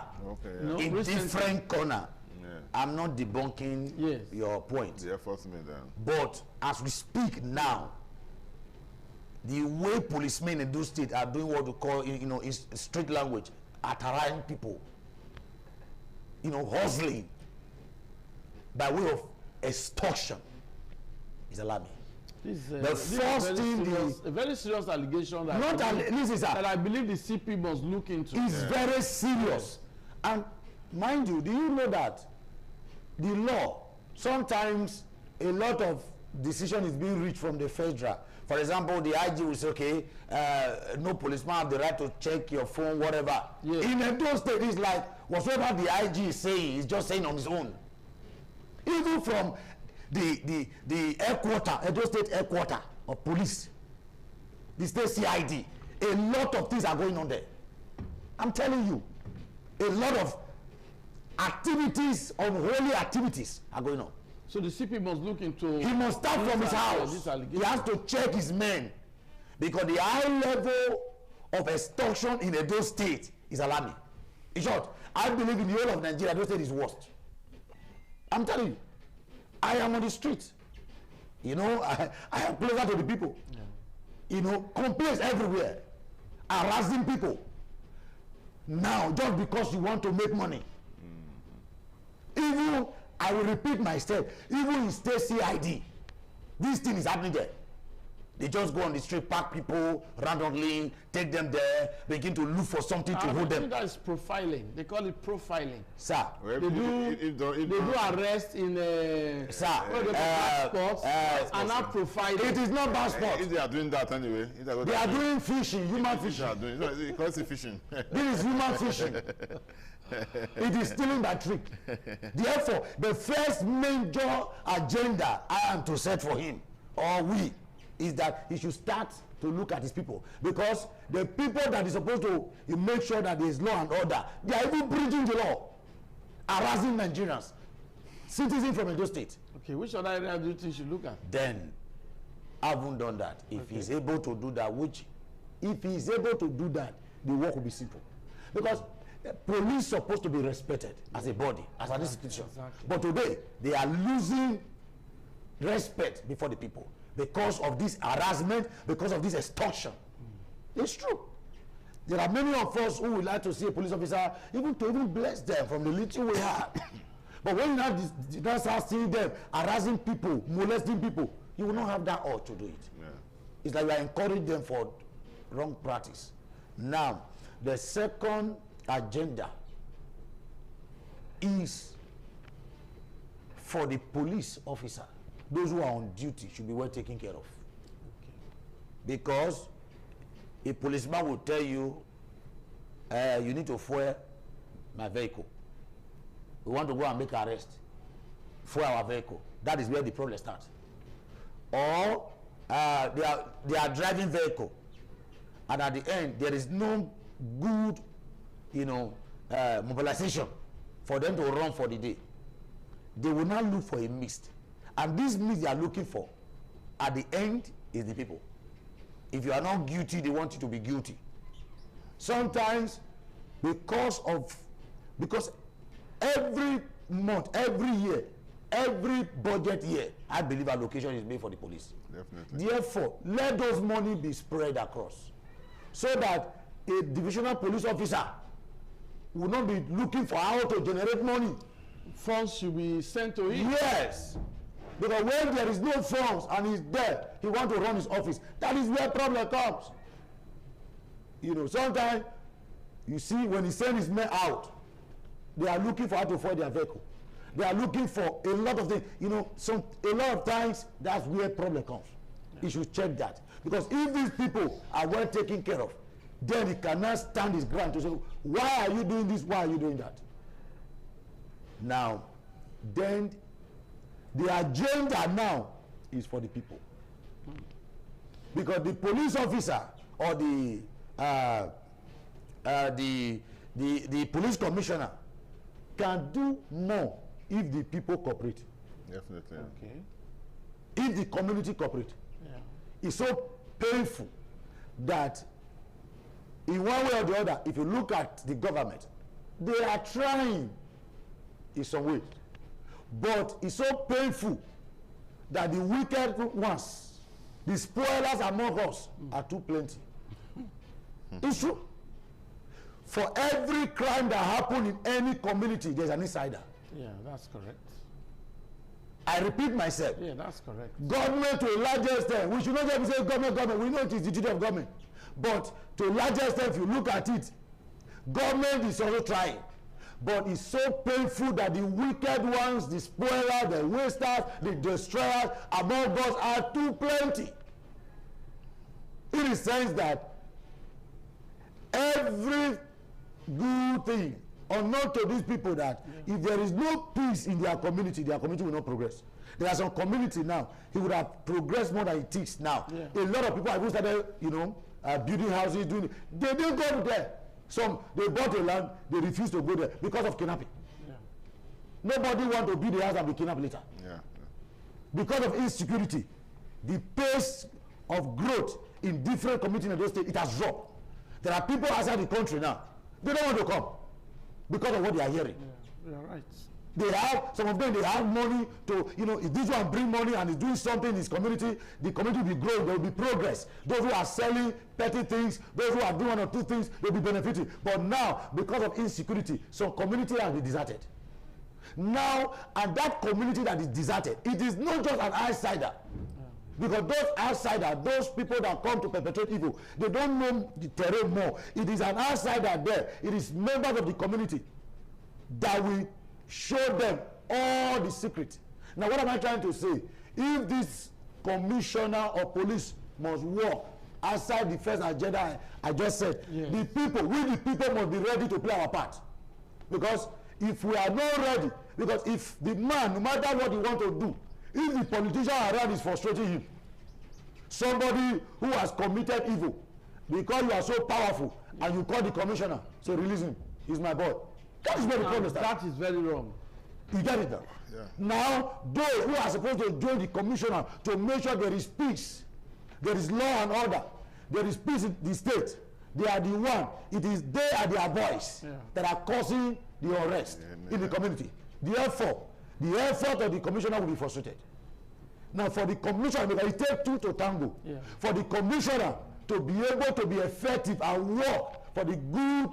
in different corner. Yeah. I'm not debunking your point. The enforcement then. But as we speak now, the way policemen in those states are doing what we call, in street language, attacking people, hustling by way of extortion is alarming. The first thing is a very serious allegation that I believe the CP must look into. It's very serious. And mind you, do you know that the law, sometimes a lot of decision is being reached from the federal. For example, the IG will say, okay, no policeman have the right to check your phone, whatever. In those states, it's like whatever the IG is saying, he's just saying on his own. Even from the headquarter, Edo State headquarter of police, the state CID, a lot of things are going on there. I'm telling you, a lot of activities, unholy activities are going on. So the CP must look into... He must start from his house. He has to check his men, because the high level of extortion in Edo State is alarming. In short, I believe in the whole of Nigeria, Edo State is worst. I'm telling you, I am on the street. I am closer to the people. Complaints everywhere, harassing people. Now, just because you want to make money. Even, I will repeat myself, even in state CID, this thing is happening there. They just go on the street, park people randomly, take them there, begin to look for something to hold them. That is profiling. They call it profiling. Sir, they do arrest in passports and not profiling. It is not passport. If they are doing that anyway. They are doing fishing, human fishing. They call it fishing. This is human fishing. It is stealing by trick. Therefore, the first major agenda I am to set for him, or we, is that he should start to look at his people, because the people that is supposed to make sure that there is law and order, they are even breaching the law, harassing Nigerians, citizens from Edo State. Okay, which other area do you think you should look at? Then, I haven't done that. If he's able to do that, if he's able to do that, the work will be simple. Because police is supposed to be respected as a body, as an institution. But today, they are losing respect before the people, because of this harassment, because of this extortion. It's true. There are many of us who would like to see a police officer, even bless them from the little we have. But when you now start seeing them harassing people, molesting people, you will not have that urge to do it. Yeah. It's like you are encouraging them for wrong practice. Now, the second agenda is for the police officer. Those who are on duty should be well taken care of. Okay. Because a policeman will tell you, you need to fuel my vehicle. We want to go and make an arrest. Fuel our vehicle. That is where the problem starts. Or they are driving vehicle, and at the end there is no good, mobilization for them to run for the day. They will not look for a mist. And this means they are looking for, at the end, is the people. If you are not guilty, they want you to be guilty. Sometimes, because every month, every year, every budget year, I believe allocation is made for the police. Definitely. Therefore, let those money be spread across, so that a divisional police officer will not be looking for how to generate money. Funds should be sent to him. Yes. Because when there is no funds and he's there, he wants to run his office. That is where problem comes. You know, sometimes you see when he sends his men out, they are looking for how to avoid their vehicle. They are looking for a lot of things. You know, a lot of times that's where problem comes. You should check that. Because if these people are well taken care of, then he cannot stand his ground to say, why are you doing this? Why are you doing that? Now, then the agenda now is for the people. Because the police officer or the police commissioner can do more if the people cooperate. Definitely. Okay. If the community cooperate. Yeah. It's so painful that in one way or the other, if you look at the government, they are trying in some way. But it's so painful that the wicked ones, the spoilers among us, are too plenty. It's true. For every crime that happens in any community, there's an insider. Yeah, that's correct. I repeat myself. Yeah, that's correct. Government to a large extent, we should not just say government, we know it is the duty of government. But to a large extent, if you look at it, government is also trying. But it's so painful that the wicked ones, the spoilers, the wasters, the destroyers among us are too plenty. In the sense that every good thing, unknown to these people, that if there is no peace in their community will not progress. There are some community now, he would have progressed more than it is now. Yeah. A lot of people have even started, you know, building houses, doing it. They didn't go there. Some, they bought a land, they refused to go there because of kidnapping. Yeah. Nobody want to build a house and be kidnapped later. Yeah. Because of insecurity, the pace of growth in different communities in those states, it has dropped. There are people outside the country now, they don't want to come because of what they are hearing. Yeah, you're right. They have, some of them, they have money to, you know, if this one bring money and is doing something in his community, the community will be growing, there will be progress. Those who are selling petty things, those who are doing one or two things, they'll be benefiting. But now, because of insecurity, some community has been deserted. Now, and that community that is deserted, it is not just an outsider. Because those outsiders, those people that come to perpetrate evil, they don't know the terrain more. It is an outsider there. It is members of the community that will show them all the secret. Now, what am I trying to say? If this commissioner of police must work outside the first agenda I just said, yes, the people, we the people must be ready to play our part. Because if we are not ready, because if the man, no matter what he wants to do, if the politician around is frustrating him, somebody who has committed evil, because you are so powerful, and you call the commissioner, say, release him, he's my boy. That is where the problem starts. That is very wrong. You get it now? Yeah. Now, those who are supposed to join the commissioner to make sure there is peace, there is law and order, there is peace in the state, they are the one, it is they are their voice that are causing the unrest in the community. Therefore, the effort of the commissioner will be frustrated. Now, for the commissioner, because it takes two to tango, for the commissioner to be able to be effective and work for the good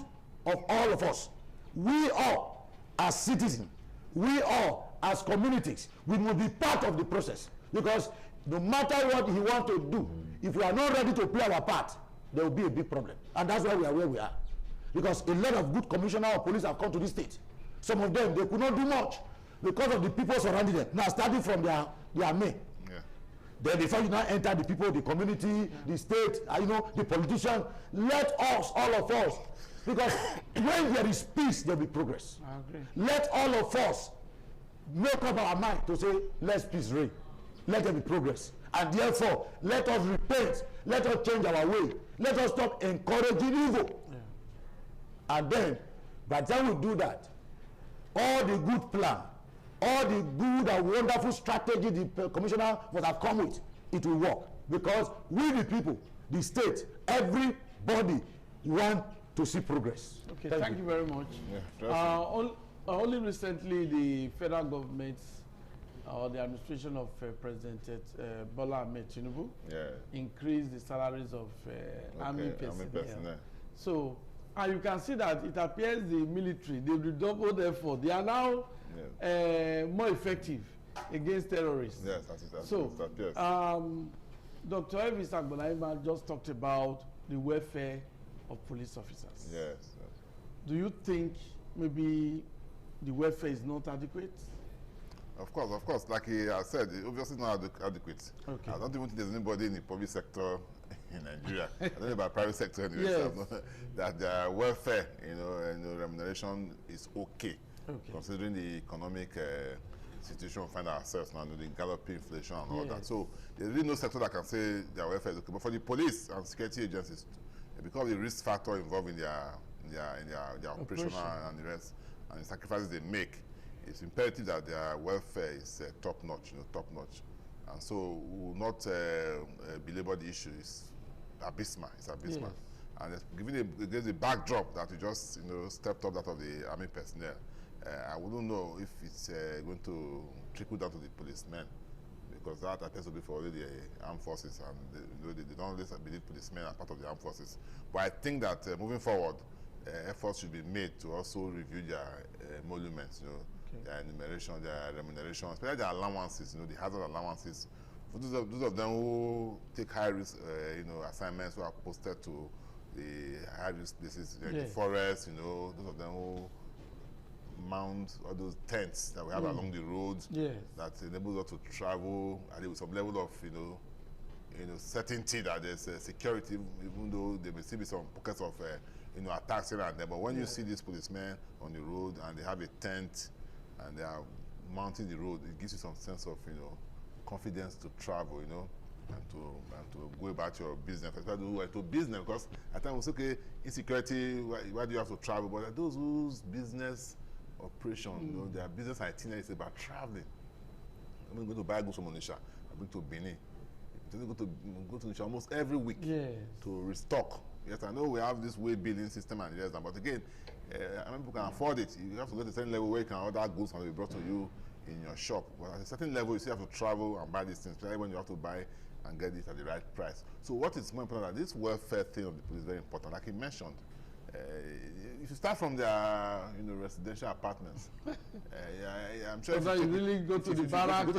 of all of us, we all as citizens, we all as communities, we must be part of the process. Because no matter what he wants to do, if we are not ready to play our part, there will be a big problem. And that's why we are where we are. Because a lot of good commissioners of police have come to this state. Some of them, they could not do much because of the people surrounding them. Now, starting from their men. Then before you now enter the people, the community, the state, you know, the politicians, let us, all of us, because when there is peace, there will be progress. I agree. Let all of us make up our mind to say, let's peace reign. Let there be progress. And therefore, let us repent. Let us change our way. Let us stop encouraging evil. And then, by the time we do that, all the good plan, all the good and wonderful strategy the commissioner must have come with, it will work. Because we the people, the state, everybody want to see progress. Okay, thank you very much. Only recently the federal government or the administration of President Bola Ahmed Tinubu increased the salaries of army personnel. So, and you can see that it appears the military, they redoubled effort. They are now more effective against terrorists. Yes, that's so. Yes. Dr. Elvis Agbonahima just talked about the welfare of police officers. Yes. Do you think maybe the welfare is not adequate? Of course. Like he has said, obviously not adequate. Okay. I don't even think there's anybody in the public sector in Nigeria, I don't know about private sector anyway, yes. that their welfare, and remuneration is okay, considering the economic situation we find ourselves now, the galloping inflation and all that. So there's really no sector that can say their welfare is okay. But for the police and security agencies, because of the risk factor involved in their operation and the rest, and the sacrifices they make, it's imperative that their welfare is top notch, And so we will not belabor the issue. It's abysmal. Yes. And it's given the backdrop that we just stepped up that of the army personnel. I wouldn't know if it's going to trickle down to the policemen, because that appears to be for the armed forces, and they don't always believe policemen are part of the armed forces. But I think that moving forward, efforts should be made to also review their emoluments, their enumeration, their remuneration, especially their allowances, the hazard allowances. For those of them who take high risk, assignments, who are posted to the high risk places, like the forest, those of them who mount all those tents that we have along the roads that enables us to travel with some level of certainty that there's security, even though there may still be some pockets of attacks here and there. But when you see these policemen on the road and they have a tent and they are mounting the road, it gives you some sense of confidence to travel, and to go about your business, especially who are to business, because at times it's okay, insecurity, why do you have to travel? But those whose business operation, their business itinerary is about traveling. I'm going to buy goods from Onitsha, I'm going to Benin. I'm going to go to Onitsha almost every week to restock. Yes, I know we have this way billing system and yes, but again, people can afford it. You have to go to a certain level where you can order goods and be brought to you in your shop. But at a certain level, you still have to travel and buy these things, especially when you have to buy and get it at the right price. So what is more important, that this welfare thing of the police is very important. Like he mentioned, if you start from their residential apartments, I'm sure if you really go to the barracks,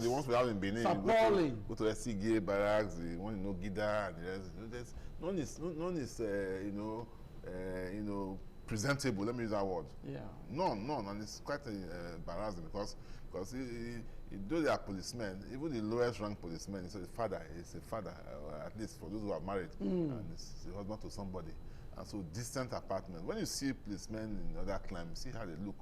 the ones we have in Benin, go to SCGA barracks, the one in Nogida, and the rest. None is presentable. Let me use that word. Yeah. None, and it's quite embarrassing because though they are policemen, even the lowest ranked policeman is a father, at least for those who are married, and it's a husband to somebody. And so distant apartment. When you see policemen in other climes, see how they look,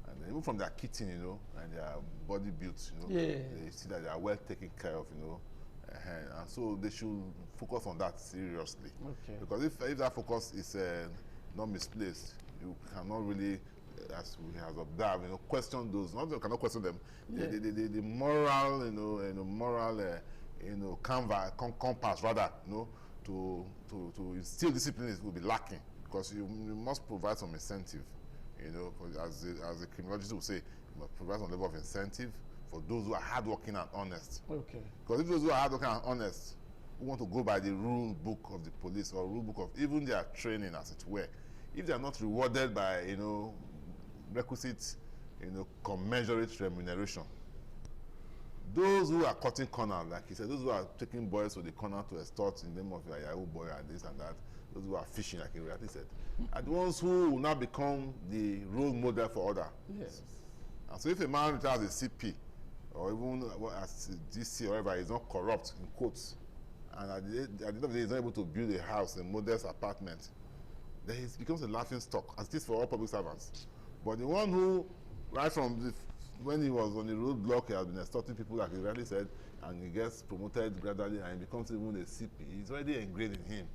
and even from their kitchen, and their body built, they see that they are well taken care of, and so they should focus on that seriously. Okay. Because if that focus is not misplaced, you cannot really, as we have observed, question those. Not that you cannot question them. The moral, compass rather, to instill discipline will be lacking, because you must provide some incentive, as the criminologist will say, you must provide some level of incentive for those who are hardworking and honest. Okay. Because if those who are hardworking and honest, who want to go by the rule book of the police or rule book of even their training, as it were, if they are not rewarded by requisite commensurate remuneration, those who are cutting corner, like he said, those who are taking boys to the corner to extort in the name of a Yahoo boy and this and that, those who are fishing, like he rightly said, are the ones who will now become the role model for others. Yes. And so if a man retires as a CP, or even as a DC or whatever, is not corrupt, in quotes, and at the end of the day is not able to build a house, a modest apartment, then he becomes a laughing stock, as it is for all public servants. But the one who, right from when he was on the roadblock, he has been extorting people, like he rightly said, and he gets promoted gradually and he becomes even a CP. It's already engraved in him.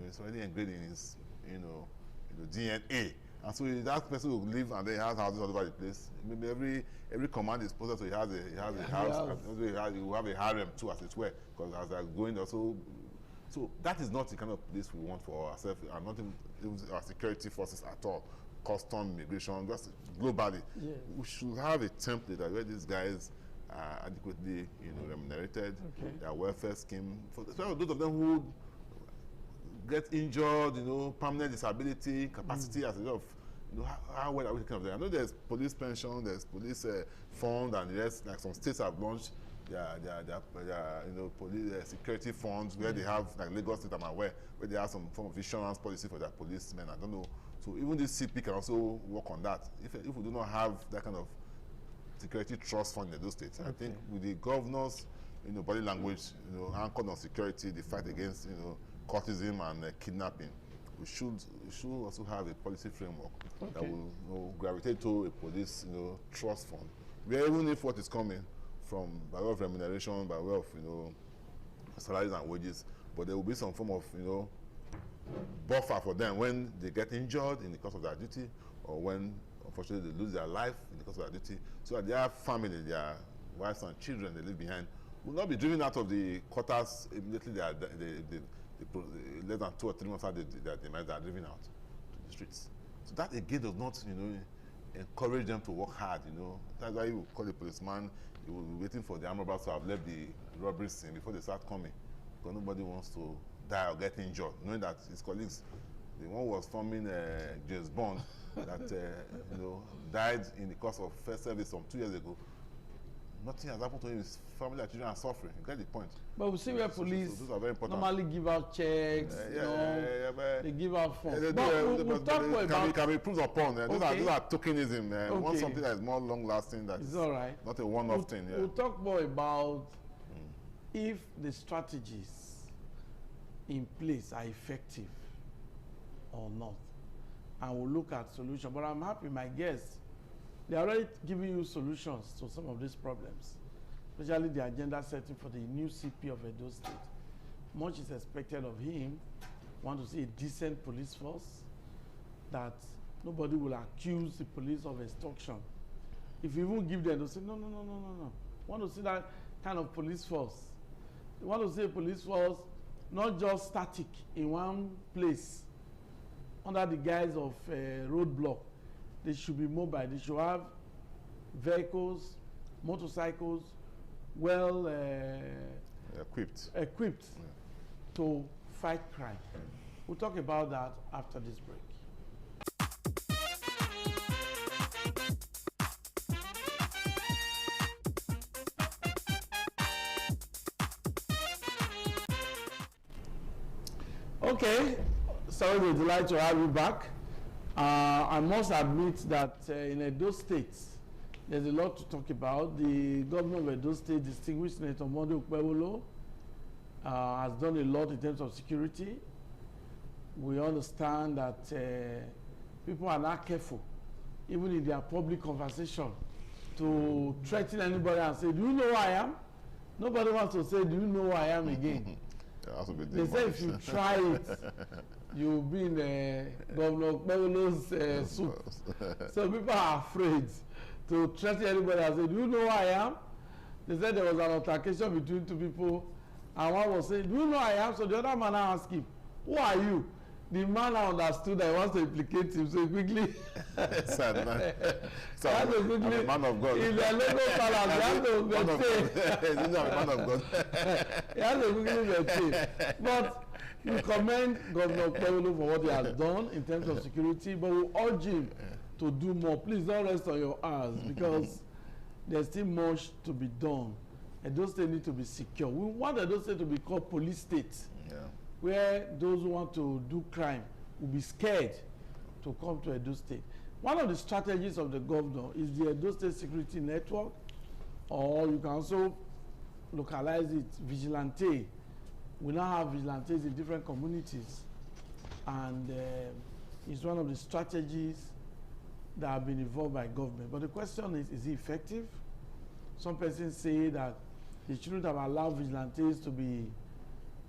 It's already engraved in his, DNA. And so that person will live and then he has houses all over the place. Maybe every command is posted, so he has a house, and he will have a harem too, as it were, because as they're going also. So that is not the kind of place we want for ourselves, and not even our security forces at all. Custom, immigration, just globally. Yes. We should have a template that where these guys are adequately, remunerated, their welfare scheme. For those of them who get injured, permanent disability, capacity as a result of, you know, how well are we taking care of them? I know there's police pension, there's police fund, and the rest. Like some states have launched their you know, police security funds where they have, like Lagos State, I'm aware, where they have some form of insurance policy for their policemen. I don't know. So even this CP can also work on that. If we do not have that kind of security trust fund in those states, I think with the governors, you know, body language, you know, anchored on security, the fight against, you know, courtesan and kidnapping, we should also have a policy framework that will, you know, gravitate to a police, you know, trust fund, where even if what is coming from by way of remuneration, by way of, you know, salaries and wages, but there will be some form of, you know, buffer for them when they get injured in the course of their duty, or when unfortunately they lose their life in the course of their duty, so that their family, their wives and children they leave behind will not be driven out of the quarters immediately. Less than 2 or 3 months after they are driven out to the streets. So that again does not, you know, encourage them to work hard. You know, that's why you call the policeman. You will be waiting for the armed robbers to have left the robbery scene before they start coming, because nobody wants to die or get injured, knowing that his colleagues, the one who was forming James Bond, that you know, died in the course of first service some 2 years ago. Nothing has happened to him. His family and children are suffering. You get the point. But we see where police those are very important. normally give out checks, they give out funds. But can be improved upon. Those are tokenism. We want something that is more long-lasting, that is not a one-off thing. We'll talk more about if the strategies in place are effective or not. And we'll look at solutions. But I'm happy my guests, they're already giving you solutions to some of these problems, especially the agenda setting for the new CP of Edo State. Much is expected of him. Want to see a decent police force, that nobody will accuse the police of extortion. If you even give them, they'll say, no. Want to see that kind of police force. You want to see a police force not just static in one place under the guise of roadblock. They should be mobile. They should have vehicles, motorcycles, well equipped to fight crime. We'll talk about that after this break. Okay, sorry, we're delighted to have you back. I must admit that in Edo State, there's a lot to talk about. The governor of Edo State, distinguished Senator Monday Okpebholo, has done a lot in terms of security. We understand that people are not careful, even in their public conversation, to threaten anybody and say, do you know who I am? Nobody wants to say, do you know who I am again? They say if you try it, you'll be in Governor Okpebholo's soup. So people are afraid to threaten anybody and say, do you know who I am? They said there was an altercation between two people, and one was saying, do you know who I am? So the other man asked him, who are you? The man understood that he wants to implicate him, so he quickly sad man. So I'm a man of God. In their local palace, he has to maintain. He's a man of God. He has to quickly maintain. But we commend Governor Okpebholo for what he has done in terms of security, but we urge him to do more. Please don't rest on your hands, because there's still much to be done. Edo State need to be secure. We want Edo State to be called police state. Yeah. Where those who want to do crime will be scared to come to Edo State. One of the strategies of the governor is the Edo State Security Network, or you can also localize it, vigilante. We now have vigilantes in different communities, and it's one of the strategies that have been involved by government. But the question is it effective? Some persons say that they shouldn't have allowed vigilantes to be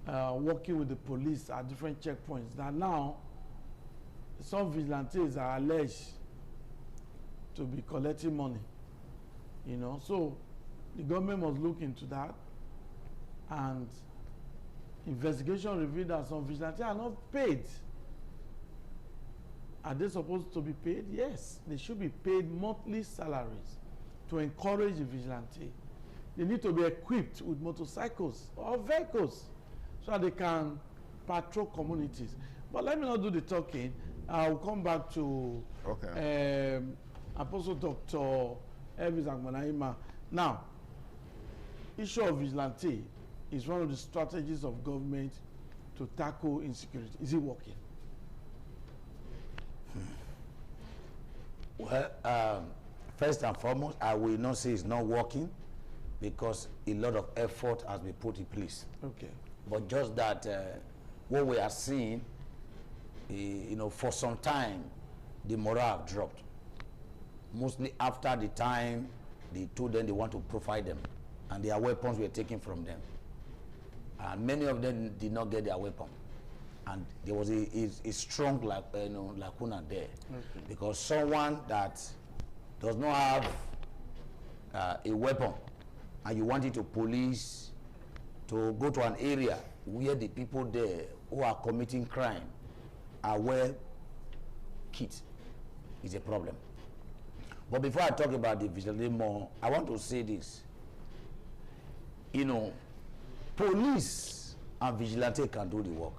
working with the police at different checkpoints. That now, some vigilantes are alleged to be collecting money, you know. So the government must look into that, and investigation revealed that some vigilantes are not paid. Are they supposed to be paid? Yes, they should be paid monthly salaries to encourage the vigilante. They need to be equipped with motorcycles or vehicles so that they can patrol communities. But let me not do the talking. I'll come back to Apostle Dr. Elvis Agbanaima. Now, issue of vigilante is one of the strategies of government to tackle insecurity. Is it working? Well, first and foremost, I will not say it's not working because a lot of effort has been put in place. Okay. But just that what we are seeing, you know, for some time, the morale have dropped. Mostly after the time they told them they want to profile them, and their weapons were taken from them. And many of them did not get their weapon. And there was a strong lacuna there. Okay. Because someone that does not have a weapon and you want it to police to go to an area where the people there who are committing crime are well kit is a problem. But before I talk about the vigilante more, I want to say this. You know, police and vigilante can do the work.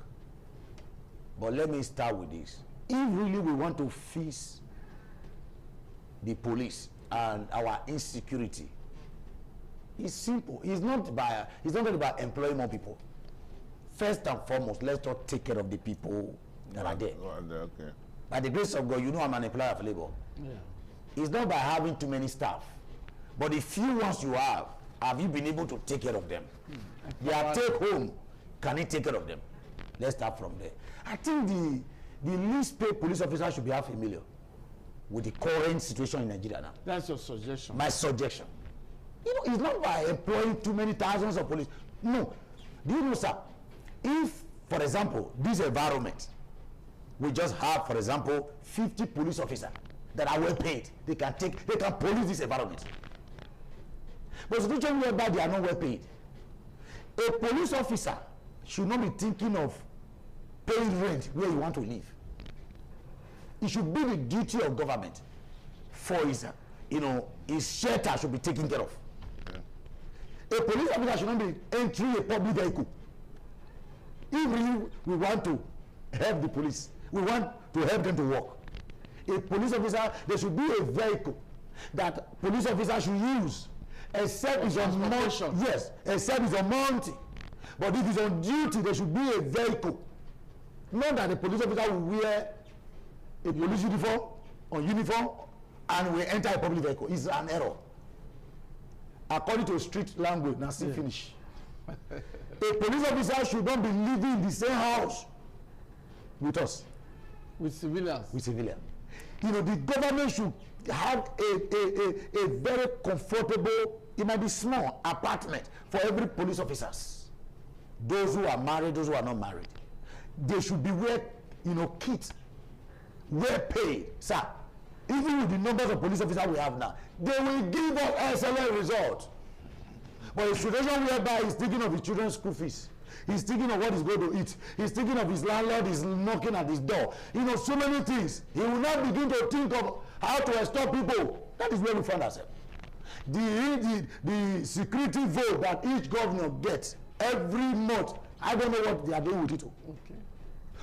But let me start with this. If really we want to fix the police and our insecurity, it's simple. It's not only about employing more people. First and foremost, let's not take care of the people that are there. Okay. By the grace of God, you know I'm an employer of labor. Yeah. It's not by having too many staff, but the few ones you have you been able to take care of them? Their take home, can it take care of them? Let's start from there. I think the least paid police officer should be half a million with the current situation in Nigeria now. That's your suggestion. My suggestion. You know, it's not by employing too many thousands of police. No. Do you know, sir, if, for example, this environment, we just have, for example, 50 police officers that are well paid, they can police this environment. But situation whereby they are not well paid, a police officer should not be thinking of paying rent where you want to live. It should be the duty of government for his, his shelter should be taken care of. A police officer should not be entering a public vehicle. If we want to help the police, we want to help them to work. A police officer, there should be a vehicle that police officer should use, except it's on mountain. Yes, except it's on mountain. But if it's on duty, there should be a vehicle. Not that the police officer will wear a police uniform and will enter a public vehicle. It's an error. According to street language, now see finish. A police officer should not be living in the same house with us. With civilians. With civilians. You know, the government should have a very comfortable, it might be small, apartment for every police officers. Those who are married, those who are not married. They should be kids, well paid. Sir, even with the numbers of police officers we have now, they will give us excellent results. But a situation whereby he's thinking of his children's school fees, he's thinking of what he's going to eat, he's thinking of his landlord is knocking at his door, so many things. He will not begin to think of how to extort people. That is where we find ourselves. The security vote that each governor gets every month, I don't know what they are doing with it. Okay.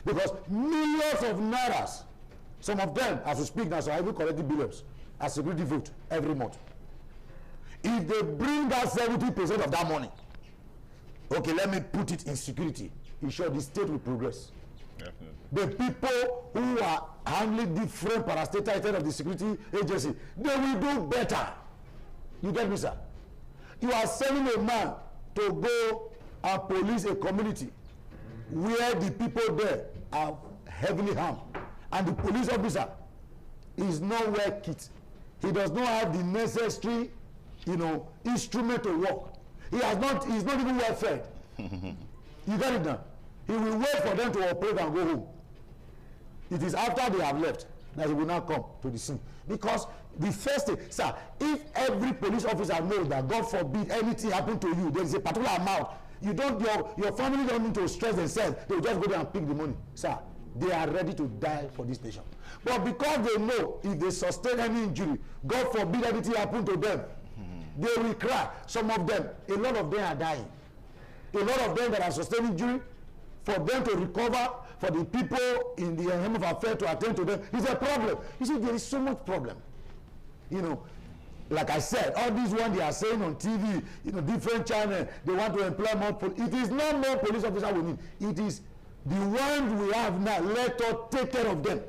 Because millions of nairas, some of them, as we speak now, so I will collect the billions as security vote every month. If they bring that 70% of that money, okay, let me put it in security, ensure the state will progress. Definitely. The people who are handling different parastatal instead of the security agency, they will do better. You get me, sir? You are sending a man to go and police a community where the people there are heavily harmed, and the police officer is not well kit. He does not have the necessary, instrument to work. He's not even well fed. You get it now? He will wait for them to operate and go home. It is after they have left that he will now come to the scene. Because the first thing, sir, if every police officer knows that, God forbid, anything happen to you, there is a particular amount, your family don't need to stress themselves, they will just go there and pick the money. Sir, they are ready to die for this nation. But because they know if they sustain any injury, God forbid anything happen to them, they will cry. Some of them, a lot of them are dying. A lot of them that are sustaining injury, for them to recover, for the people in the Home of Affairs to attend to them is a problem. You see, there is so much problem. You know, like I said, all these ones they are saying on TV, you know, different channels, they want to employ more police. It is not more police officers we need. It is the ones we have now. Let us take care of them.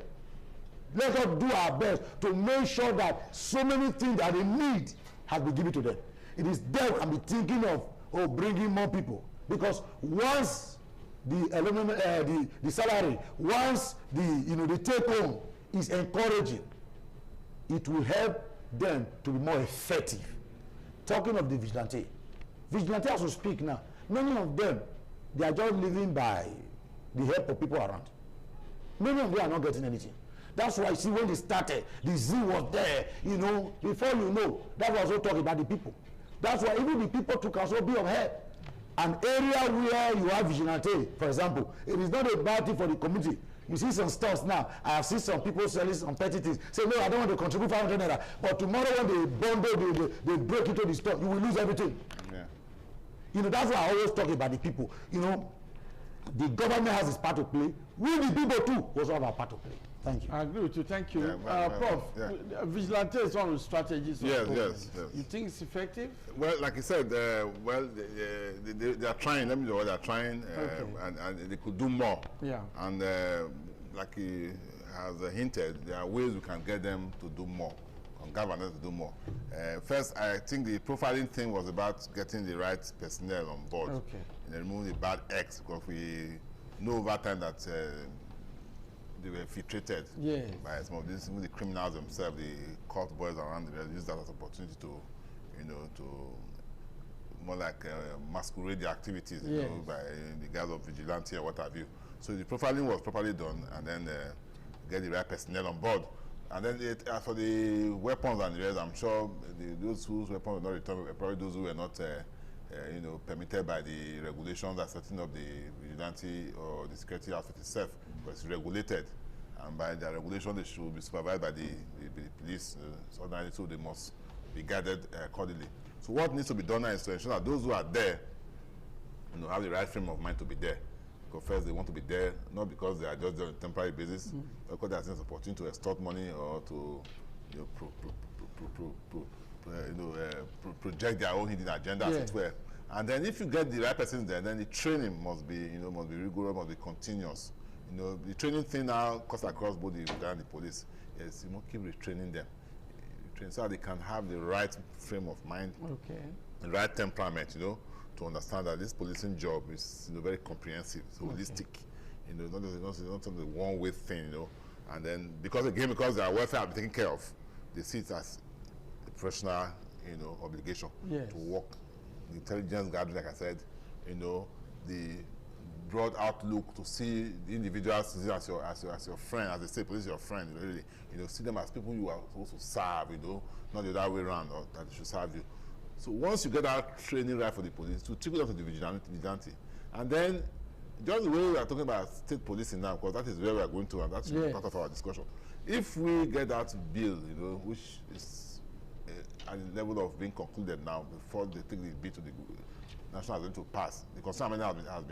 Let us do our best to make sure that so many things that they need has been given to them. It is them we can be thinking of bringing more people, because once the salary, once the take home is encouraging, it will help them to be more effective. Talking of the vigilante as we speak now, many of them, they are just living by the help of people around. Many of them are not getting anything. That's why, see, when they started, the zeal was there, you know, before you know, that was also talking about the people. That's why even the people took us a bit of help. An area where you have vigilante, for example, it is not a bad thing for the community. You see some stores now, I have seen some people selling some petty things, say, no, I don't want to contribute 500 naira, but tomorrow when they bundle, they break into the store, you will lose everything. Yeah. You know, that's why I always talk about the people. You know, the government has its part to play. We, the people too, also have our part to play. Thank you. I agree with you. Thank you. Prof, vigilante is one of the strategies. Yes. You think it's effective? Well, like I said, they are trying. Let me know what they are trying, and they could do more. Yeah. And like he has hinted, there are ways we can get them to do more, on governance to do more. First, I think the profiling thing was about getting the right personnel on board, and removing the bad eggs, because we know over time that they were infiltrated by some of these, even the criminals themselves, the court boys around there, use that as an opportunity to, you know, to more like masquerade the activities, you know, by the guys of vigilante or what have you. So the profiling was properly done, and then get the right personnel on board. And then as for the weapons and the rest, I'm sure those whose weapons were not returned were probably those who were not you know, permitted by the regulations that setting up the vigilante or the security outfit itself, but it's regulated, and by the regulation they should be supervised by the police, so they must be guided accordingly. So what needs to be done now is to ensure that those who are there, you know, have the right frame of mind to be there. Because first they want to be there, not because they are just there on a temporary basis, but because they are an opportunity to extort money or to, you know, project their own hidden agenda, as it were. And then if you get the right persons there, then the training must be, you know, must be rigorous, must be continuous. You know, the training thing now cuts across both the military and the police. Yes, you must keep retraining them, so that they can have the right frame of mind, the right temperament, you know, to understand that this policing job is, you know, very comprehensive, so holistic. You know, not only one-way thing, you know. And then because their welfare have been taken care of, they see it as a professional, you know, obligation to work. The intelligence gathering, like I said, you know, the broad outlook to see the individuals as your friend, as they say, police is your friend, really. You know, see them as people you are supposed to serve, you know, not the other way around, or that they should serve you. So once you get that training right for the police, to trickle up to the vigilante, and then just the way we are talking about state policing now, because that is where we are going to, and that's part of our discussion. If we get that bill, you know, which is at the level of being concluded now, before they take the bill to the National Assembly to pass, the concern has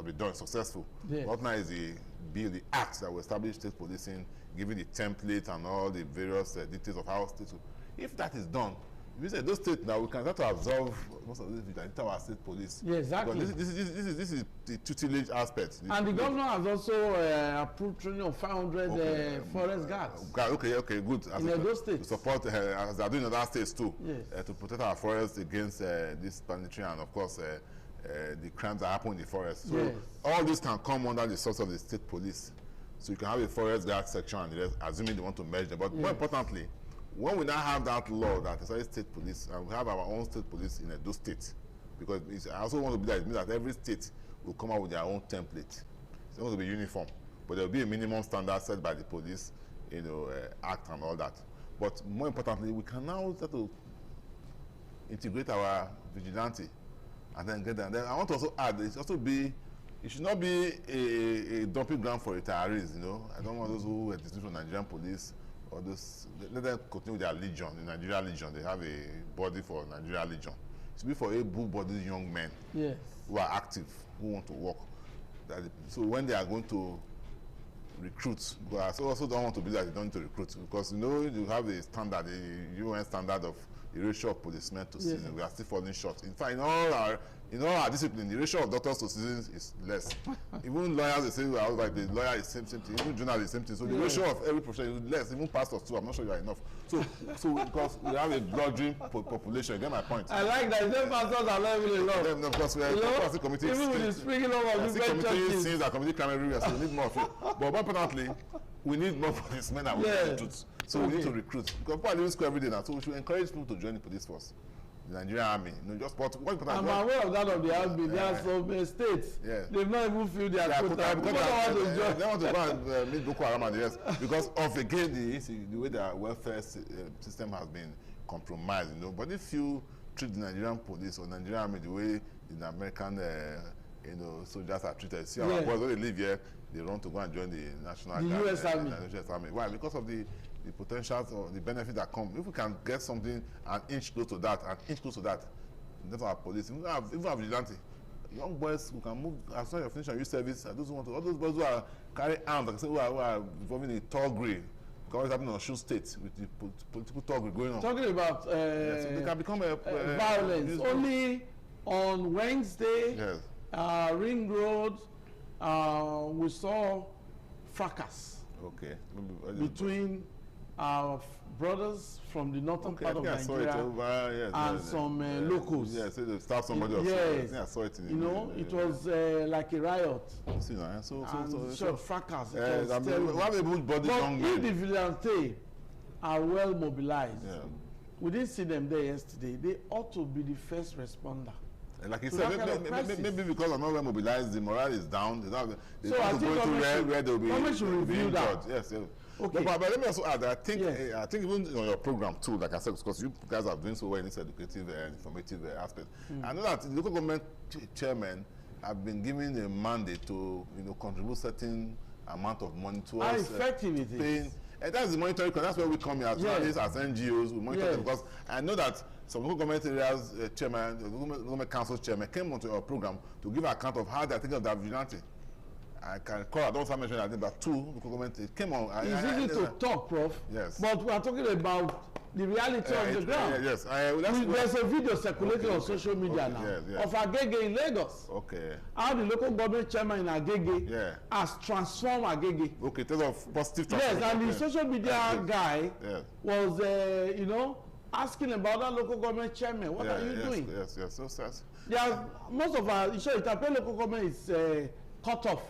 been done successful. What now is the bill, the act that will establish state policing, giving the template and all the various details of how states will. If that is done, we say those states now, we can start to absorb most of this into our state police. Yeah, exactly. This is the tutelage aspect. And the governor has also approved training of 500 forest guards. Okay, good. In those states. To support, as they are doing in other states too, to protect our forests against this banditry and, of course, the crimes that happen in the forest. So all this can come under the source of the state police. So you can have a forest guard section, and the rest, assuming they want to merge them. But more importantly, when we now have that law that is state police, and we have our own state police in those states, because I also want to be that it means that every state will come out with their own template. It's not going to be uniform, but there will be a minimum standard set by the police, you know, act and all that. But more importantly, we can now start to integrate our vigilante, and then get them. Then I want to also add, it should not be a dumping ground for retirees. You know, I don't want those who were dismissed from Nigerian police. Or those, let them continue their legion, the Nigeria Legion. They have a body for Nigeria Legion. It should be for able-bodied young men who are active, who want to work. So when they are going to recruit, because I also don't want to believe that they don't need to recruit, because you know you have a standard, the UN standard of the ratio of policemen to citizens. We are still falling short. In fact, in all our discipline, the ratio of doctors to citizens is less. Even lawyers, they say, well, like the lawyer is same thing. Even journalists, same thing. So the ratio of every profession is less. Even pastors too. I'm not sure you are enough. So because we have a bloodstream population, you get my point. I like that. Some pastors are not really enough. No, because we are a committee. Even with the speaking of different churches. Since our committee crime everywhere, so we need more of it. But more importantly, we need more policemen that will recruit. So we need to recruit. Because people are leaving school every day now. So we should encourage people to join the police force. The Nigerian army. You know, just what important. I'm aware of that of the army. There are some states. They've not even filled their quota. They want to go and meet Boko Haram and the rest. Because of again the way their welfare system has been compromised, you know. But if you treat the Nigerian police or Nigerian army the way the American soldiers are treated, see our boys when they live here, they run to go and join the national US Army. US Army. Why? Because of the potentials or the benefit that come. If we can get something an inch close to that, that's our police. Even our vigilante, young boys who can move as soon as you finish your youth service. Those who want to, all those boys who are carrying arms, like I say, who are involving in thuggery. Because it's happening on Osun State with the political thuggery going on. Talking about so they can become violence. Only on Wednesday, Ring Road, we saw fracas. Okay. Between our brothers from the northern part of Nigeria and some locals. Yeah, so they start somebody else. Yes. I saw it. You know, it was like a riot. So fracas. We have a good body. But if the vigilante are well mobilized, we didn't see them there yesterday. They ought to be the first responder. Like you said, maybe because I'm not well mobilized, the morale is down. They so I think where they'll be. Government should review that. Yes. Okay. But let me also add that I think even on your program too, like I said, because you guys are doing so well in this educative and informative aspect. I know that the local government chairmen have been given a mandate to contribute certain amount of money towards how effective it is. And that's the monitoring. That's where we come here as journalists, as NGOs. We monitor them because I know that some local government areas chairman, the local government council chairman came onto our program to give account of how they are taking of their vigilante. I can call. I don't have mentioned. I think that two local government came on. It's easy to talk, Prof. Yes. But we are talking about the reality of the ground. Yes. There's a video circulating on social media now of Agege in Lagos. Okay. How the local government chairman in Agege has transformed Agege. Okay, in terms of positive transformation. Yes, and the social media guy was, asking about that local government chairman. What are you doing? Yes. So sad. Most of our Itape local government is cut off.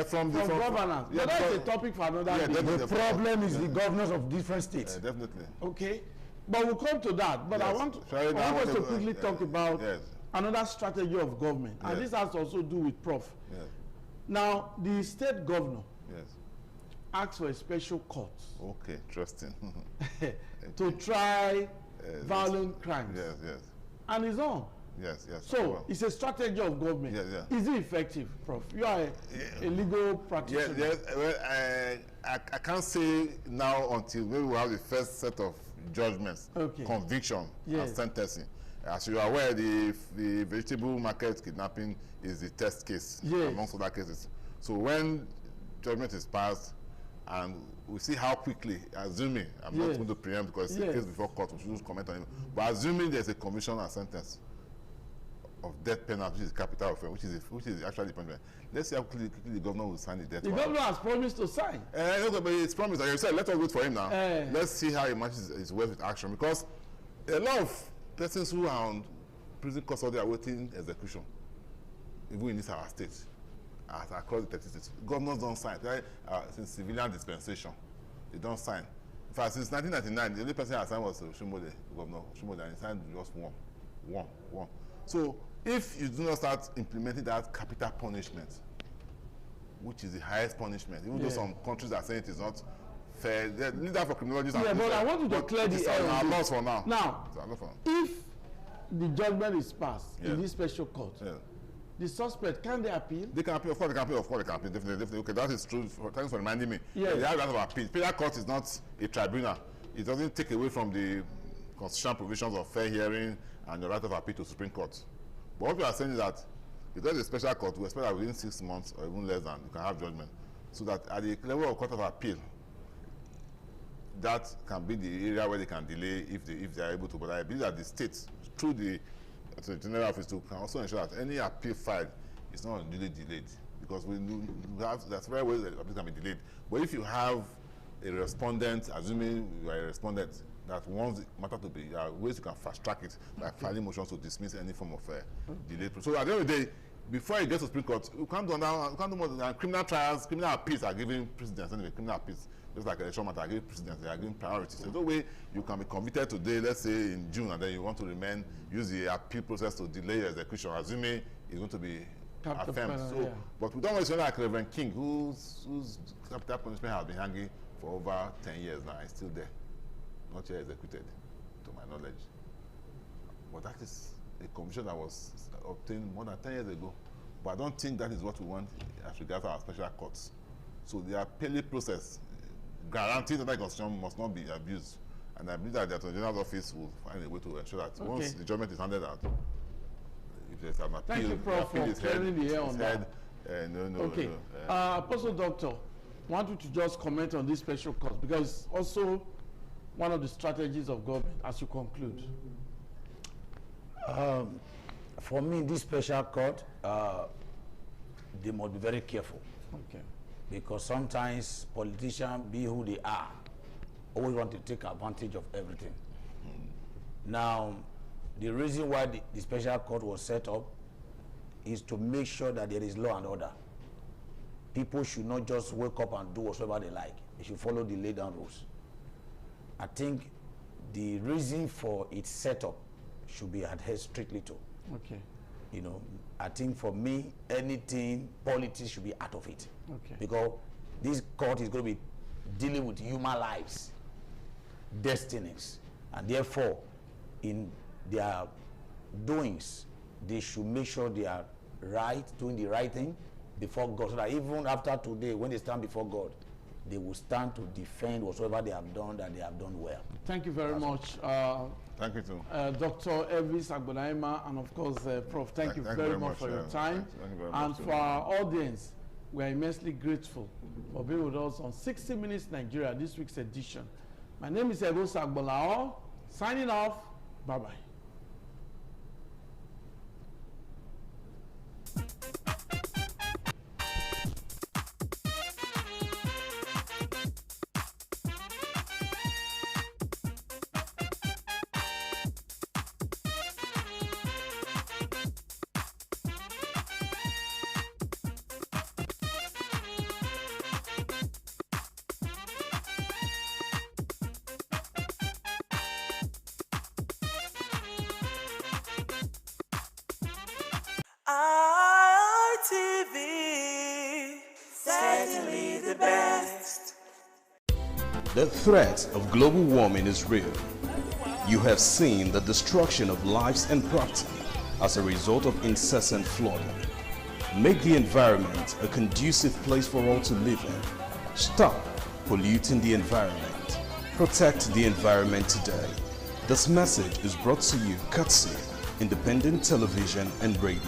From governance. But that's a topic for another day. The problem is the governors of different states. Definitely. Okay. But we'll come to that. But I want us to quickly talk about another strategy of government. And this has also to do with Prof. Now, the state governor asked for a special court. Okay, interesting. to try violent crimes. Yes. And it's on. Yes. So it's a strategy of government. Is it effective, Prof? You are a legal practitioner. Yes. Well, I can't say now until maybe we have the first set of judgments, conviction, and sentencing. As you are aware, the vegetable market kidnapping is the test case amongst other cases. So when judgment is passed, and we see how quickly, assuming, I'm not going to preempt because it's a case before court, we shouldn't comment on it, but assuming there's a conviction and sentence of death penalty, which is capital offense, which is actually the punishment. Let's see how quickly the governor will sign the death. The governor has promised to sign. But it's promised. Like you said, let us wait for him now. Let's see how he matches his words with action, because a lot of persons who are on prison custody are waiting execution, even in this our state, across the 30 states. Governors don't sign. Since civilian dispensation, they don't sign. In fact, since 1999, the only person that signed was Shimode, Governor Shimode, and he signed just one. So if you do not start implementing that capital punishment, which is the highest punishment, even though some countries are saying it is not fair, the leader for criminologists but I want you to clear the air. Our laws for now. Now, if the judgment is passed in this special court, the suspect, can they appeal? They can appeal. Of course, they can appeal. Definitely. Okay, that is true. Thanks for reminding me. They have right of appeal. Penal court is not a tribunal. It doesn't take away from the constitutional provisions of fair hearing and the right of appeal to Supreme Court. But what we are saying is that If there's a special court, we expect that within 6 months or even less than, you can have judgment. So that at the level of court of appeal, that can be the area where they can delay if they are able to. But I believe that the state, through the General Office, can also ensure that any appeal filed is not unduly delayed. Because we have, that's very well that appeal can be delayed. But if you have a respondent, assuming you are a respondent, that wants the matter to be, there are ways you can fast track it by filing motions to dismiss any form of delay. So at the end of the day, before it gets to Supreme Court, you can't do more than criminal trials, criminal appeals are given precedence anyway. Criminal appeals, just like election matter, are given precedence, they are given priority. So no way you can be convicted today, let's say in June, and then you want to use the appeal process to delay your execution, assuming it's going to be affirmed. So, but we don't want to say like Reverend King, whose capital punishment has been hanging for over 10 years now, is still there, not yet executed, to my knowledge. But that is a conviction that was obtained more than 10 years ago. But I don't think that is what we want as regards our special courts. So the appellate process guarantees that the constitution must not be abused. And I believe that the Attorney General's office will find a way to ensure that once the judgment is handed out, if there's an appeal, thank you, Prof, for clearing the air on that. Apostle Doctor, I want you to just comment on this special court, because also one of the strategies of government as you conclude. For me, this special court, they must be very careful. Okay. Because sometimes politicians, be who they are, always want to take advantage of everything. Now, the reason why the special court was set up is to make sure that there is law and order. People should not just wake up and do whatever they like. They should follow the laid down rules. I think the reason for its setup should be adhered strictly to. Okay. You know, I think for me, anything politics should be out of it. Okay. Because this court is going to be dealing with human lives, destinies, and therefore, in their doings, they should make sure they are right, doing the right thing before God, so that even after today, when they stand before God, they will stand to defend whatsoever they have done, that they have done well. Thank you very much. Thank you too. Dr. Elvis Agbonaima, and of course, Prof. Thank you very much for your time. Thank you very and much, for our audience, we are immensely grateful for being with us on 60 Minutes Nigeria, this week's edition. My name is Elvis Agbolao, signing off. Bye-bye. ITV, certainly the best. The threat of global warming is real. You have seen the destruction of lives and property as a result of incessant flooding. Make the environment a conducive place for all to live in. Stop polluting the environment. Protect the environment today. This message is brought to you courtesy Independent Television and Radio.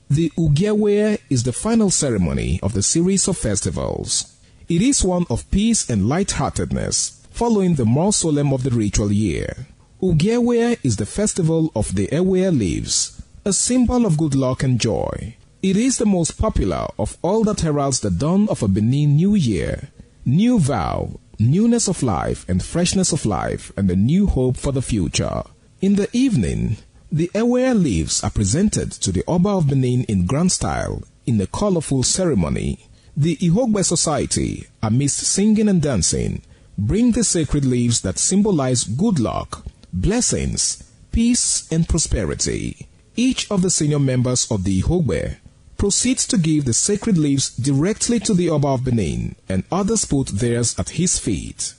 The Ugewe is the final ceremony of the series of festivals. It is one of peace and lightheartedness, following the more solemn of the ritual year. Ugewe is the festival of the Ewe leaves, a symbol of good luck and joy. It is the most popular of all that heralds the dawn of a Benin New Year, new vow, newness of life and freshness of life, and a new hope for the future. In the evening, the Ewe leaves are presented to the Oba of Benin in grand style in a colorful ceremony. The Ihogbe Society, amidst singing and dancing, bring the sacred leaves that symbolize good luck, blessings, peace, and prosperity. Each of the senior members of the Ihogbe proceeds to give the sacred leaves directly to the Oba of Benin, and others put theirs at his feet.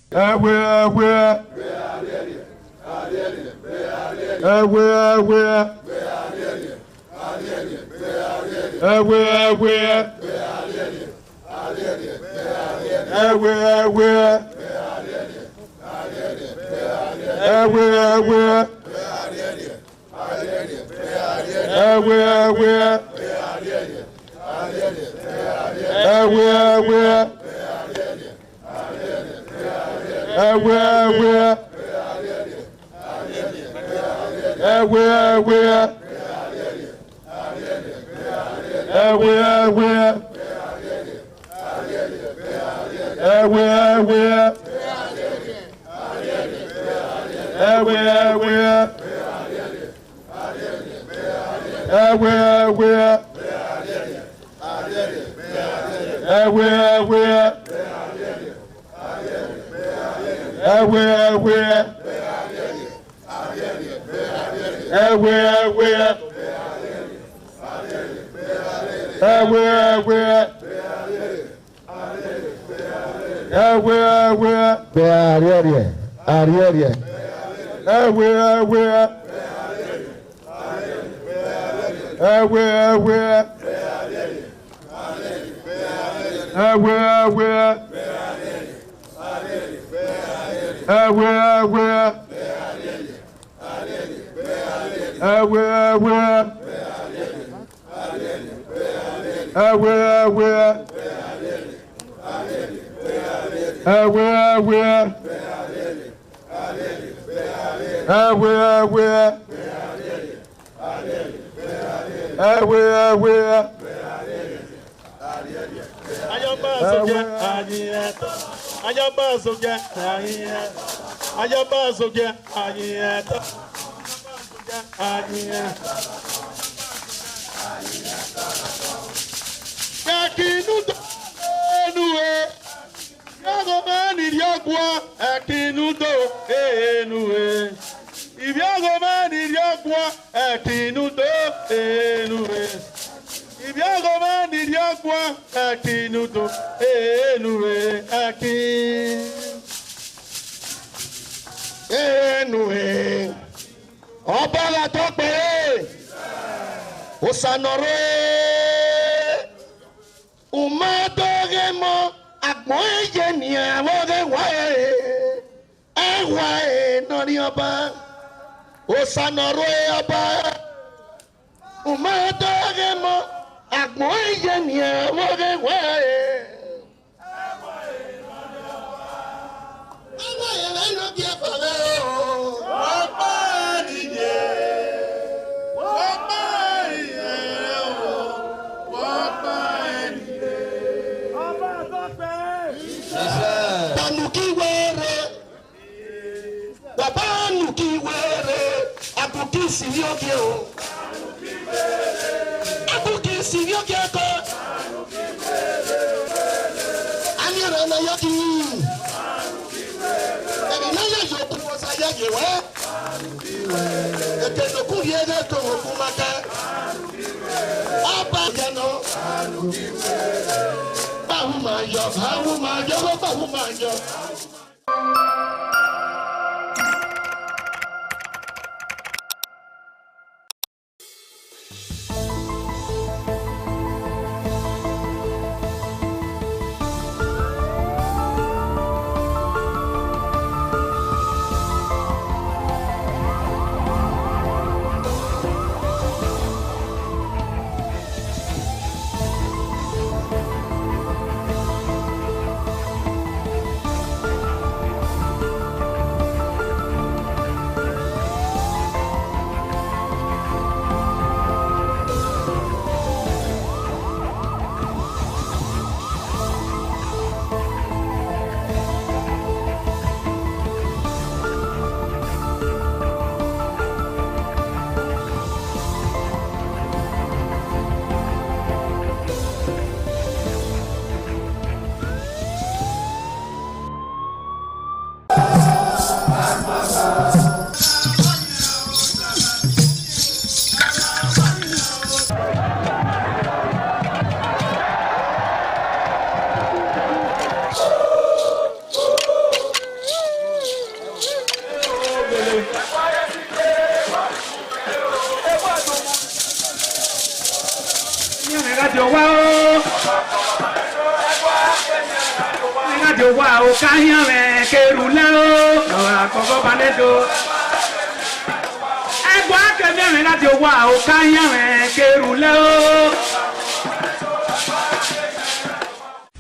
lájò wá o káyán rẹ̀ kẹrù lẹ́rọ lọ́wọ́ àkọ́kọ́ balẹ̀dọ̀. Ẹgbọ́n akẹ́mẹ́rin lájò wá o káyán rẹ̀ kẹrù lẹ́rọ.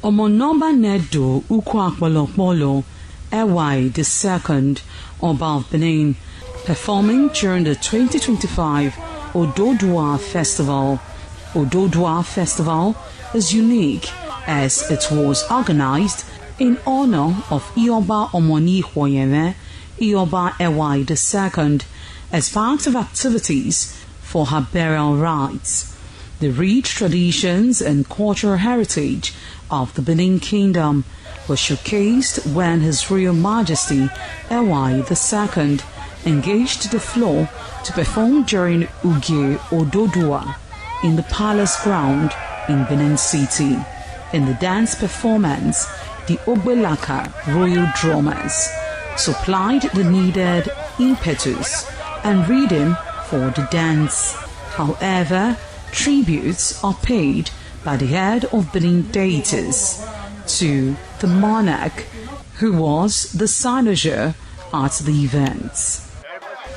Omonomba Nedo Ukwakwalopolo Ewai II, Oba of Benin, performing during the 2025 Ododua Festival. Ododua Festival is unique as it was organized in honor of Ioba Omoni Hwoyeme, Ioba Ewai II, as part of activities for her burial rites. The rich traditions and cultural heritage of the Benin Kingdom was showcased when His Royal Majesty Ewai II engaged the floor to perform during Uge Ododua in the palace ground in Benin City. In the dance performance, the Ogbelaka royal drummers supplied the needed impetus and rhythm for the dance. However, tributes are paid by the head of Benin deities to the monarch, who was the cynosure at the event.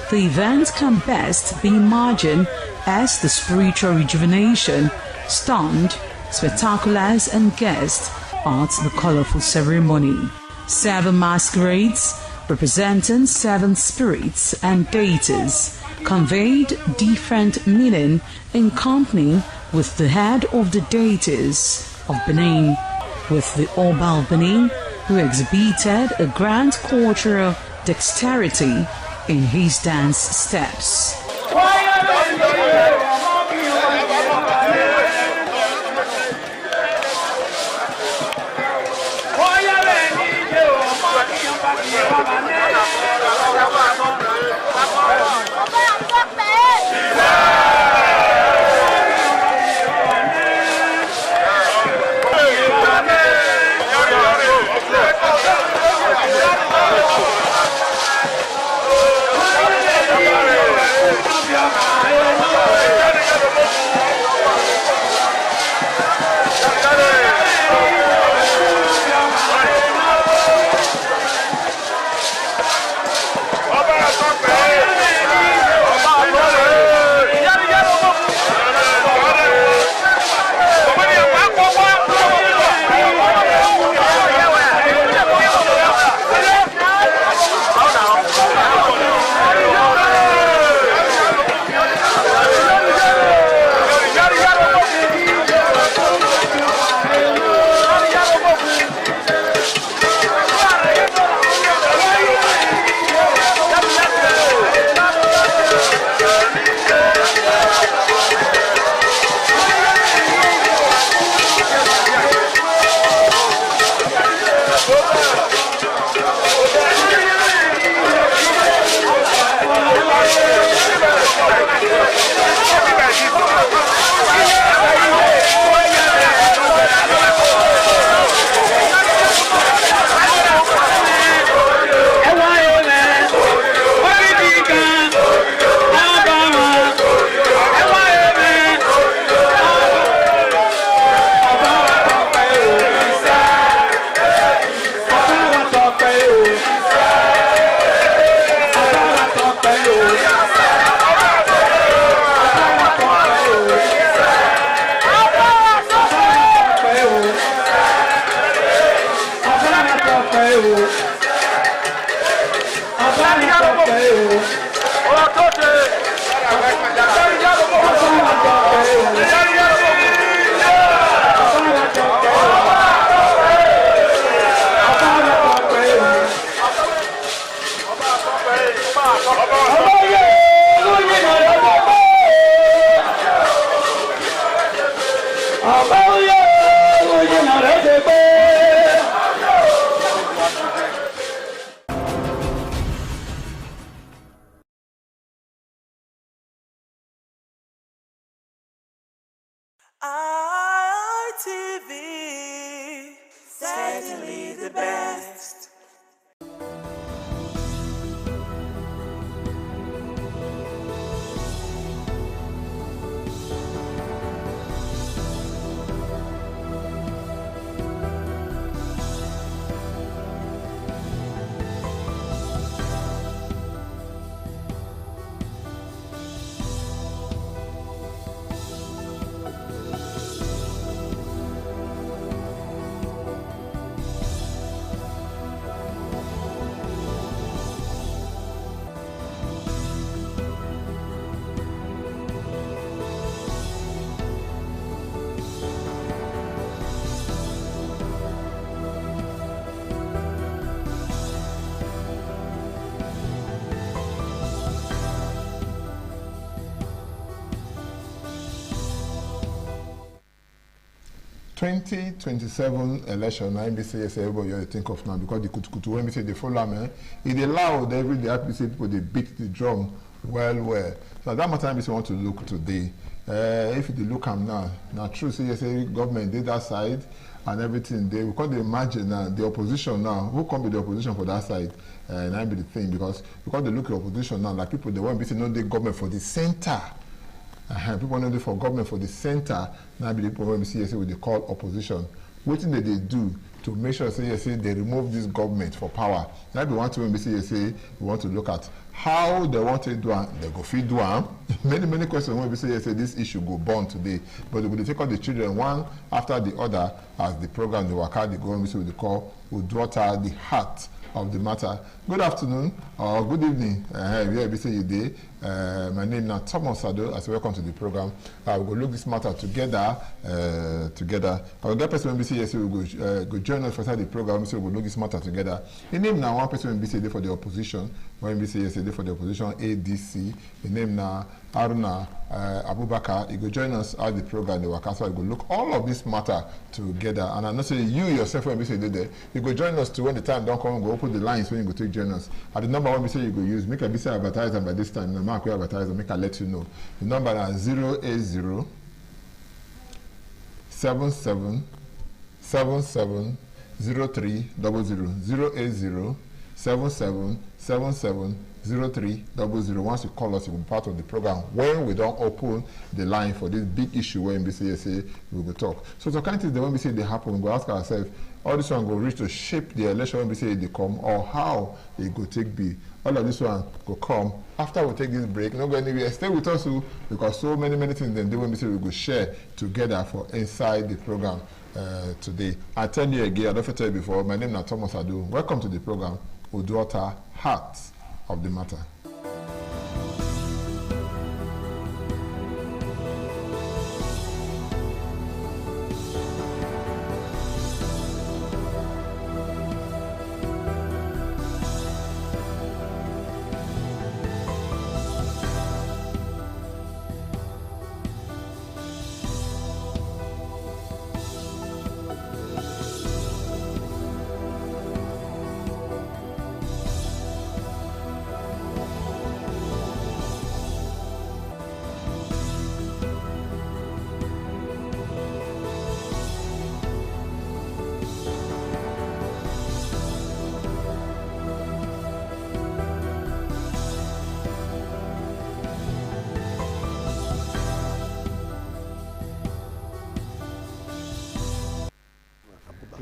The event can best be imagined as the spiritual rejuvenation, stunned, spectaculars and guests at the colorful ceremony. 7 masquerades representing 7 spirits and deities conveyed different meaning in company with the head of the deities of Benin, with the Oba of Benin, who exhibited a grand cultural dexterity in his dance steps. ITV, certainly the best. 2027 election, I say everybody you think of now because the kutu when we say the follow me, it allowed every day IPC people they beat the drum well. So that matter we want to look today. If you look at now true say government did that side and everything they because they imagine the opposition now who come be the opposition for that side and I be the thing because they look at opposition now like people they want to say no the government for the center. People know for government for the center now be the people when we see what they call opposition. What thing that they do to make sure say they remove this government for power. Now we want to when we see we want to look at how they want to do it, they go feed do it. Many questions when we say this issue go born today, but they will take all the children one after the other as the program the waka they go when we say what they call Uduota the heart of the matter. Good afternoon or good evening. Where we say you day. My name is Thomas Sado. As welcome to the program. We will look this matter together. I will get person when we say yes, we will go join us for the program. So we will look this matter together. The name now one person when we say for the opposition. When we say yes, for the opposition ADC. The name now Aruna Abubakar. You go join us at the program. The Wakasa. We will look all of this matter together. And I know say you yourself when we say there, you go join us to when the time don't come. Go open the lines when you go take join us. At the number when we say you go use make a visa advertiser by this time. Mark we advertise and make I let you know. The number is 080 77 77 0300 080 77 77 0300. Once you call us, you will be part of the program. When we don't open the line for this big issue where NBCSA we will talk. So kind of things that when we say they happen, we go ask ourselves, all this one go reach to shape the election when we say they come or how they go take be. All of this one go come after we take this break. Not go anywhere. Stay with us because so many things then do when we say we go share together for inside the program today. I tell you again, I don't tell you before. My name is Thomas Adu. Welcome to the program, Uduota Heart of the Matter.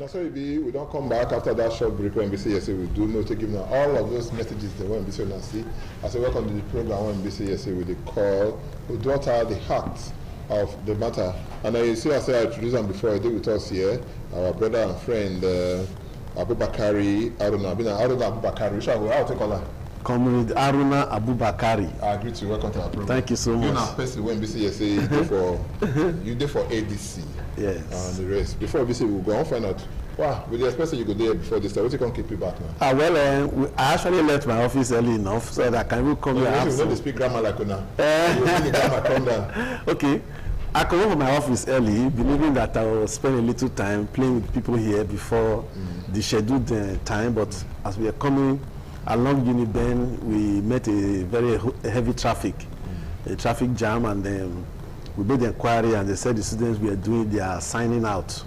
So we don't come back after that short break when we say yes, we do not take giving all of those messages they want to see and see. I say welcome to the program when we say yes, we call Uduota the heart of the matter. And I see I introduced them before I did with us here, our brother and friend Abubakari Aruna. Aruna Abubakari, which I'll take all that. Comrade Aruna Abubakari. I agree to welcome to our program. Thank you so much. You now person when we say yes, you did for ADC. Yes. And the rest. Before we say we'll go and find out. Wow, with the express you go there before this time. What you can keep you back now? Well, I actually left my office early enough so that I can even come here. You don't speak grammar like now. You grammar come down. Okay. I come home from my office early, believing that I will spend a little time playing with people here before the scheduled time. But as we are coming along Uniben, we met a very heavy traffic jam, and we made the inquiry, and they said the students we are doing, they are signing out.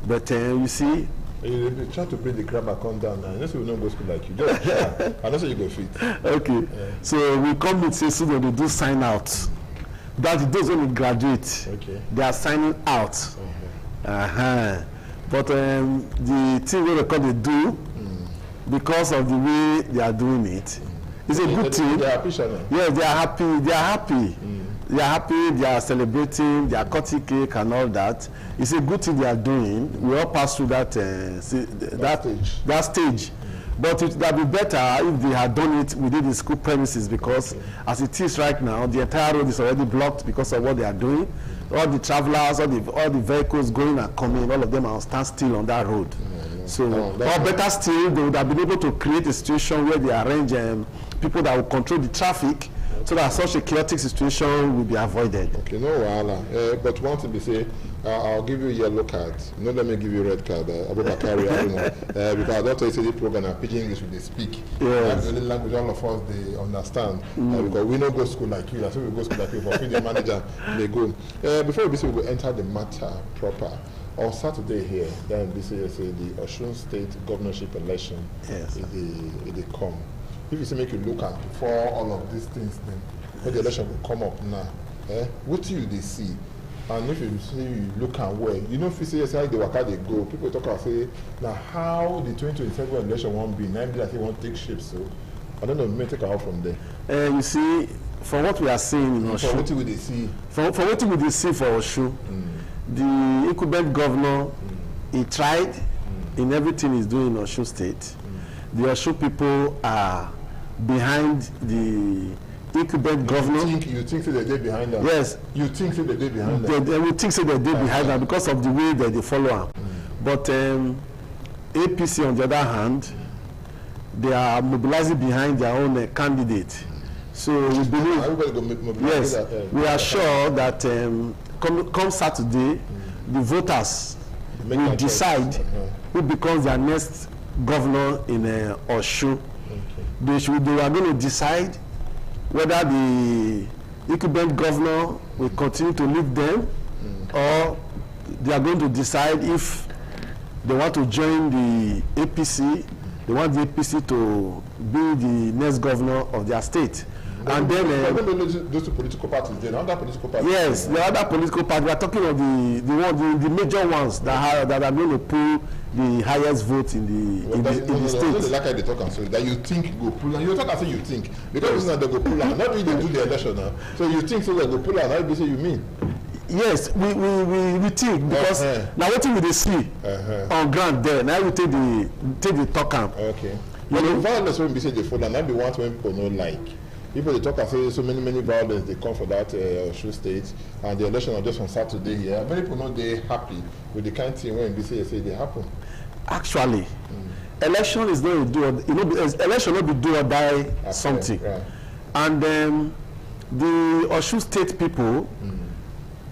But you see, you try to bring the grammar come down now. Unless we don't go school like you, just try. And also you go fit. Okay. So we come with say students they do sign out. That those when they graduate, they are signing out. But the thing we record they do because of the way they are doing it. It's a good thing. They are happy, Shannon. Yes, they are happy. They are happy. They are happy. They are celebrating. They are cutting cake and all that. It's a good thing they are doing. We all pass through that stage. But it would be better if they had done it within the school premises, because as it is right now, the entire road is already blocked because of what they are doing. All the travelers, all the vehicles going and coming, all of them are stand still on that road. So, or better still, they would have been able to create a situation where they arrange people that will control the traffic, so that such a chaotic situation will be avoided. Okay, no wahala. But one thing they say, I'll give you a yellow card. No, let me give you a red card. Abubakari, I don't know. Because I don't say the program and pidgin English when they speak. That's the only language all of us they understand. Because we don't go to school like you. That's why we go to school like you. For the manager, they go. Before we will enter the matter proper. On Saturday here, then this is the Osun State governorship election. Yes. It come. If you say make you look at before all of these things, then when the election will come up now, what do they see? And if you see, you look at where, you know, if you say yes, how the waka they go, people talk and say, now how the 2027 election won't be, now that they won't take shape. So I don't know, we may take out from there. You see, for what we are seeing in Osun, for what will they see? For what will they see for Osun, the incumbent governor, he tried in everything he's doing in Osun State. The Osun people are behind the incumbent governor. You think that they're behind that? Yes. You think that they're behind that? They will think that they're behind that because of the way that they follow him. But APC, on the other hand, they are mobilizing behind their own candidate. So we believe, yes, we are sure that come Saturday, the voters will decide who becomes their next governor in Osun. They are going to decide whether the incumbent governor will continue to lead them, or they are going to decide if they want to join the APC. They want the APC to be the next governor of their state. And then those two political parties, then other political parties. Yes, the other political parties. We are talking of the major ones that are going to pull the highest vote in the state. No, like I talk and so that you think go pull and you talk and say you think because it's not they go pull and not really they do the election now. So you think so they go pull and how you say you mean? Yes, we think because now what will they see on ground there? Now we take the talk camp. Okay. But the violence when we say they fall and that be one when people don't like. People they talk and say so many violence they come for that Osun State and the election are just on Saturday here. Many people know they happy with the kind of thing when say they happen. Actually, election is not a do or election not be do or die something. Right. And the Osun State people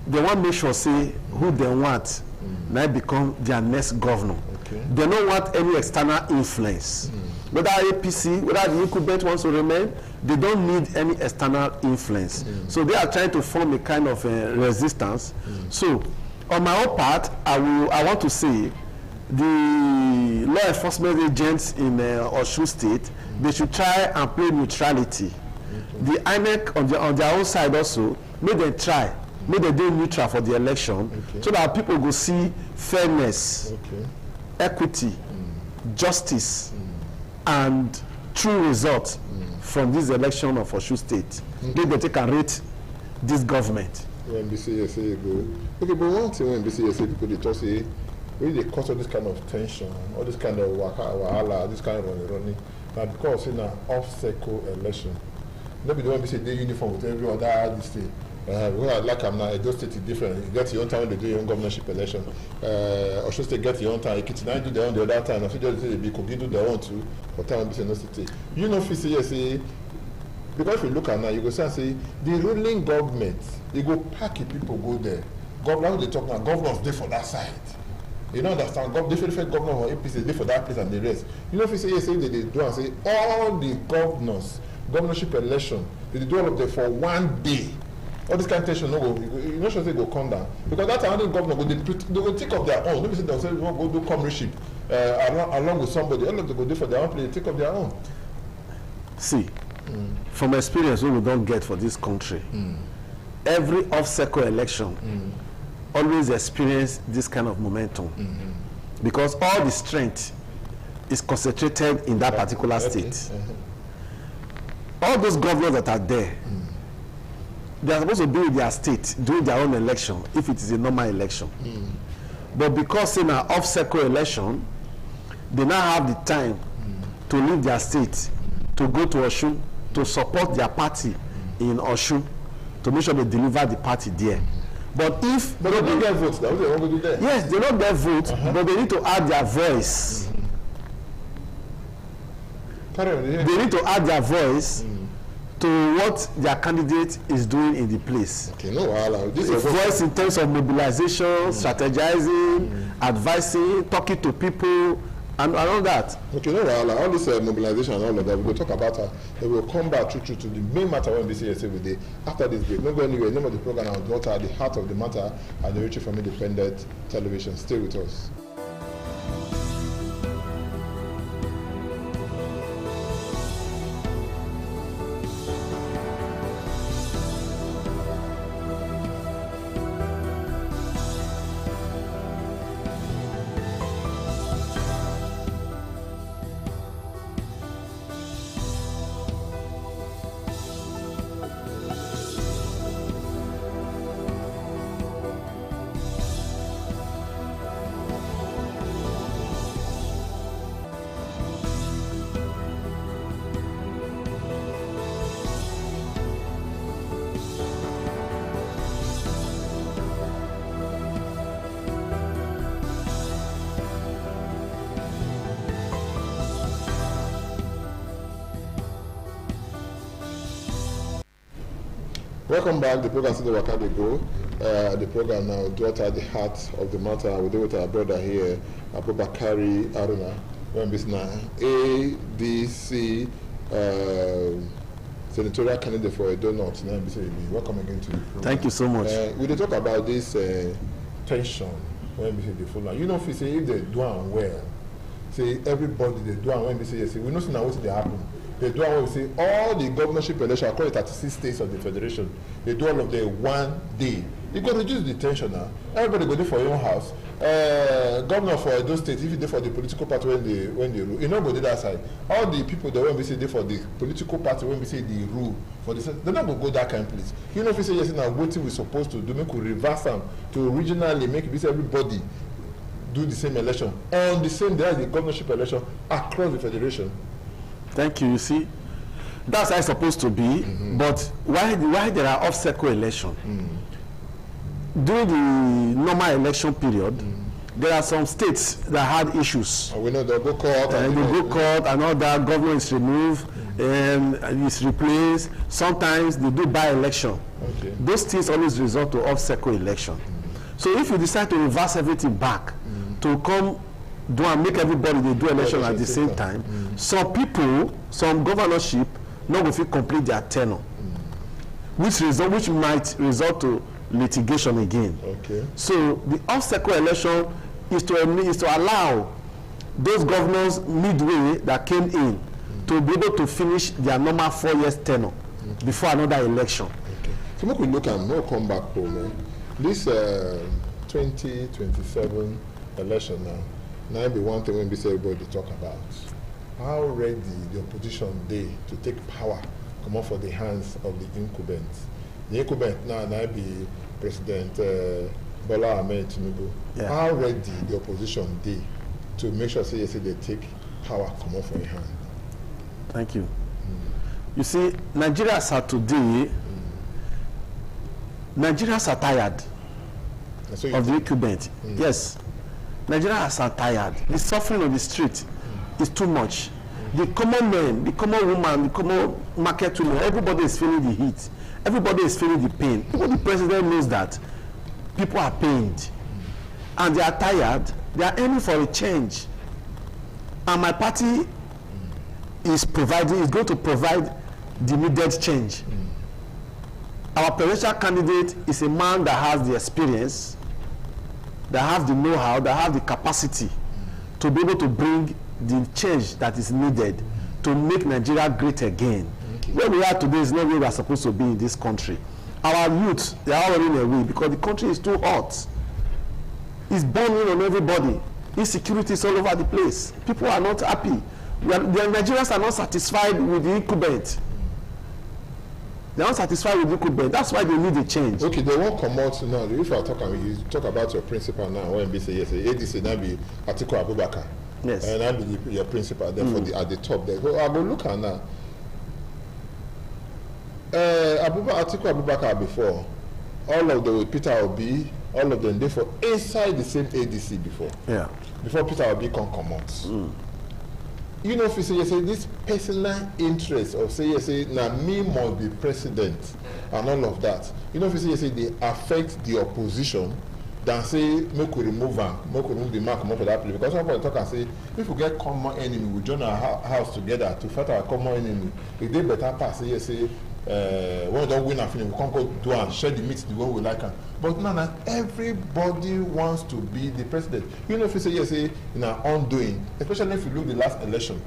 they want to make sure say who they want now become their next governor. Okay. They don't want any external influence. Whether APC, whether the incumbent wants to remain, they don't need any external influence. So they are trying to form a kind of resistance. So on my own part, I want to say the law enforcement agents in Osun State, they should try and play neutrality. The INEC on their own side also, may they try, may they do neutral for the election, so that people go see fairness, equity, justice, and true results from this election of Osun State. They take and rate this government. When BCSA go, okay, but one thing when BCSA people they talk say, when they cause all this kind of tension, all this kind of wahala, this kind of running, now because in an off-cycle election, nobody want to say they uniform with every other this thing. Well, like I'm now, Edo State is different. You get your own time when they do your own governorship election. Osun State get your own time. Ekiti do their own the other time. And just say they Kogi do their own too. For time when no city. You know, if you say, because if you look at now, you go say the ruling government, they go pack it, people go there. Governor, they talk now, governors there for that side. You don't understand? Different governor or APC they for that place and the rest. You know, if you say they do and say all the governors, governorship election, they do all of them for one day. All this kind of tension, no go. You know, sure they go come down because that time the governor go they go take up their own. Maybe say they'll say we want to go do comradeship along with somebody. All of them go do for their own place. They take up their own. See, from experience we don't get for this country, every off-cycle election always experience this kind of momentum because all the strength is concentrated in that particular state. All those governors that are there. They are supposed to be in their state during their own election if it is a normal election. But because in an off-cycle election, they now have the time to leave their state, to go to Osun, to support their party in Osun, to make sure they deliver the party there. But if they don't get votes, that's what they want to do there. Yes, they don't get votes, but they need to add their voice. They need to add their voice to what their candidate is doing in the place. Okay, no wahala. This is voice in terms of mobilization, strategizing, advising, talking to people, and all that. Okay, no wahala. All this mobilization and all of that, we will talk about it. We will come back to the main matter when we see every day after this break. Don't go anywhere. Name of the program our daughter at the heart of the matter at the Richie from Independent Television. Stay with us. Welcome back. The program still Waka dey go. The program now daughter at the heart of the matter. We do with our brother here, Abubakari Haruna. When this now ADC senatorial candidate for Edo North. Now welcome again to the program. Thank you so much. We dey talk about this tension when we say the full. You know, if you say if they do am well, say everybody they do am when we say yes. We know see now what dey happen. They do all, say, all the governorship elections across the 36 states of the federation, they do all of them one day. You go reduce the tension now. Everybody go there for your own house. Governor for those states, if you there for the political party when they rule, you know go there that side. All the people that when we say there for the political party when we say they rule for the state, they not go that kind of place. You know if you say yes now what we supposed to do, make we reverse them to originally make this everybody do the same election on the same day as the governorship election across the federation. Thank you. You see, that's how it's supposed to be. But why there are off-cycle election? During the normal election period, there are some states that had issues. We know they'll go court. And they go court and all that. Governor is removed and is replaced. Sometimes they do by-election. Okay. Those things always result to off-cycle election. So if you decide to reverse everything back to come do and make everybody they do election at the same time, some people, some governorship not going to complete their tenure, which might result to litigation again. Okay. So the off-cycle election is to allow those governors midway that came in to be able to finish their normal 4 years tenure before another election. Okay. So we look and we'll come back home. This 2027 election now be one thing when we say everybody talk about. How ready the opposition dey to take power come off for the hands of the incumbent. The incumbent now be President Bola Ahmed Tinubu. Yeah. How ready the opposition dey to make sure say they take power come off for their hand? Thank you. You see, Nigerians are today, Nigerians are tired of the incumbent. Yes. Nigerians are tired. The suffering on the street is too much. The common men, the common woman, the common market women, everybody is feeling the heat. Everybody is feeling the pain. Even the president knows that people are pained. And they are tired. They are aiming for a change. And my party is going to provide the needed change. Our presidential candidate is a man that has the experience, that have the know-how, that have the capacity to be able to bring the change that is needed to make Nigeria great again. Where we are today is not where we are supposed to be in this country. Our youth, they are running away because the country is too hot. It's burning on everybody. Insecurity is all over the place. People are not happy. The Nigerians are not satisfied with the incumbent. They are not satisfied with the incumbent. That's why they need a change. Okay, they won't come out now. If you are talking, you talk about your principal now. When we say yes, ADC now be Atiku Abubakar. Yes. And I be your principal. Then for at the top there. So I will look at now. Atiku Abubakar before, all of them with Peter Obi, all of them they for inside the same ADC before. Yeah. Before Peter Obi can come out. you know, if you say this personal interest of say now me must be president and all of that, you know, if you say they affect the opposition than say make we remove them, make we remove the mark for that place. Because somebody talk and say if we get common enemy, we join our house together to fight our common enemy. If they better pass, say when we don't win and finish, we can't go do and share the meat the way we like them. But now everybody wants to be the president. You know, if you say in our undoing, especially if you look the last election,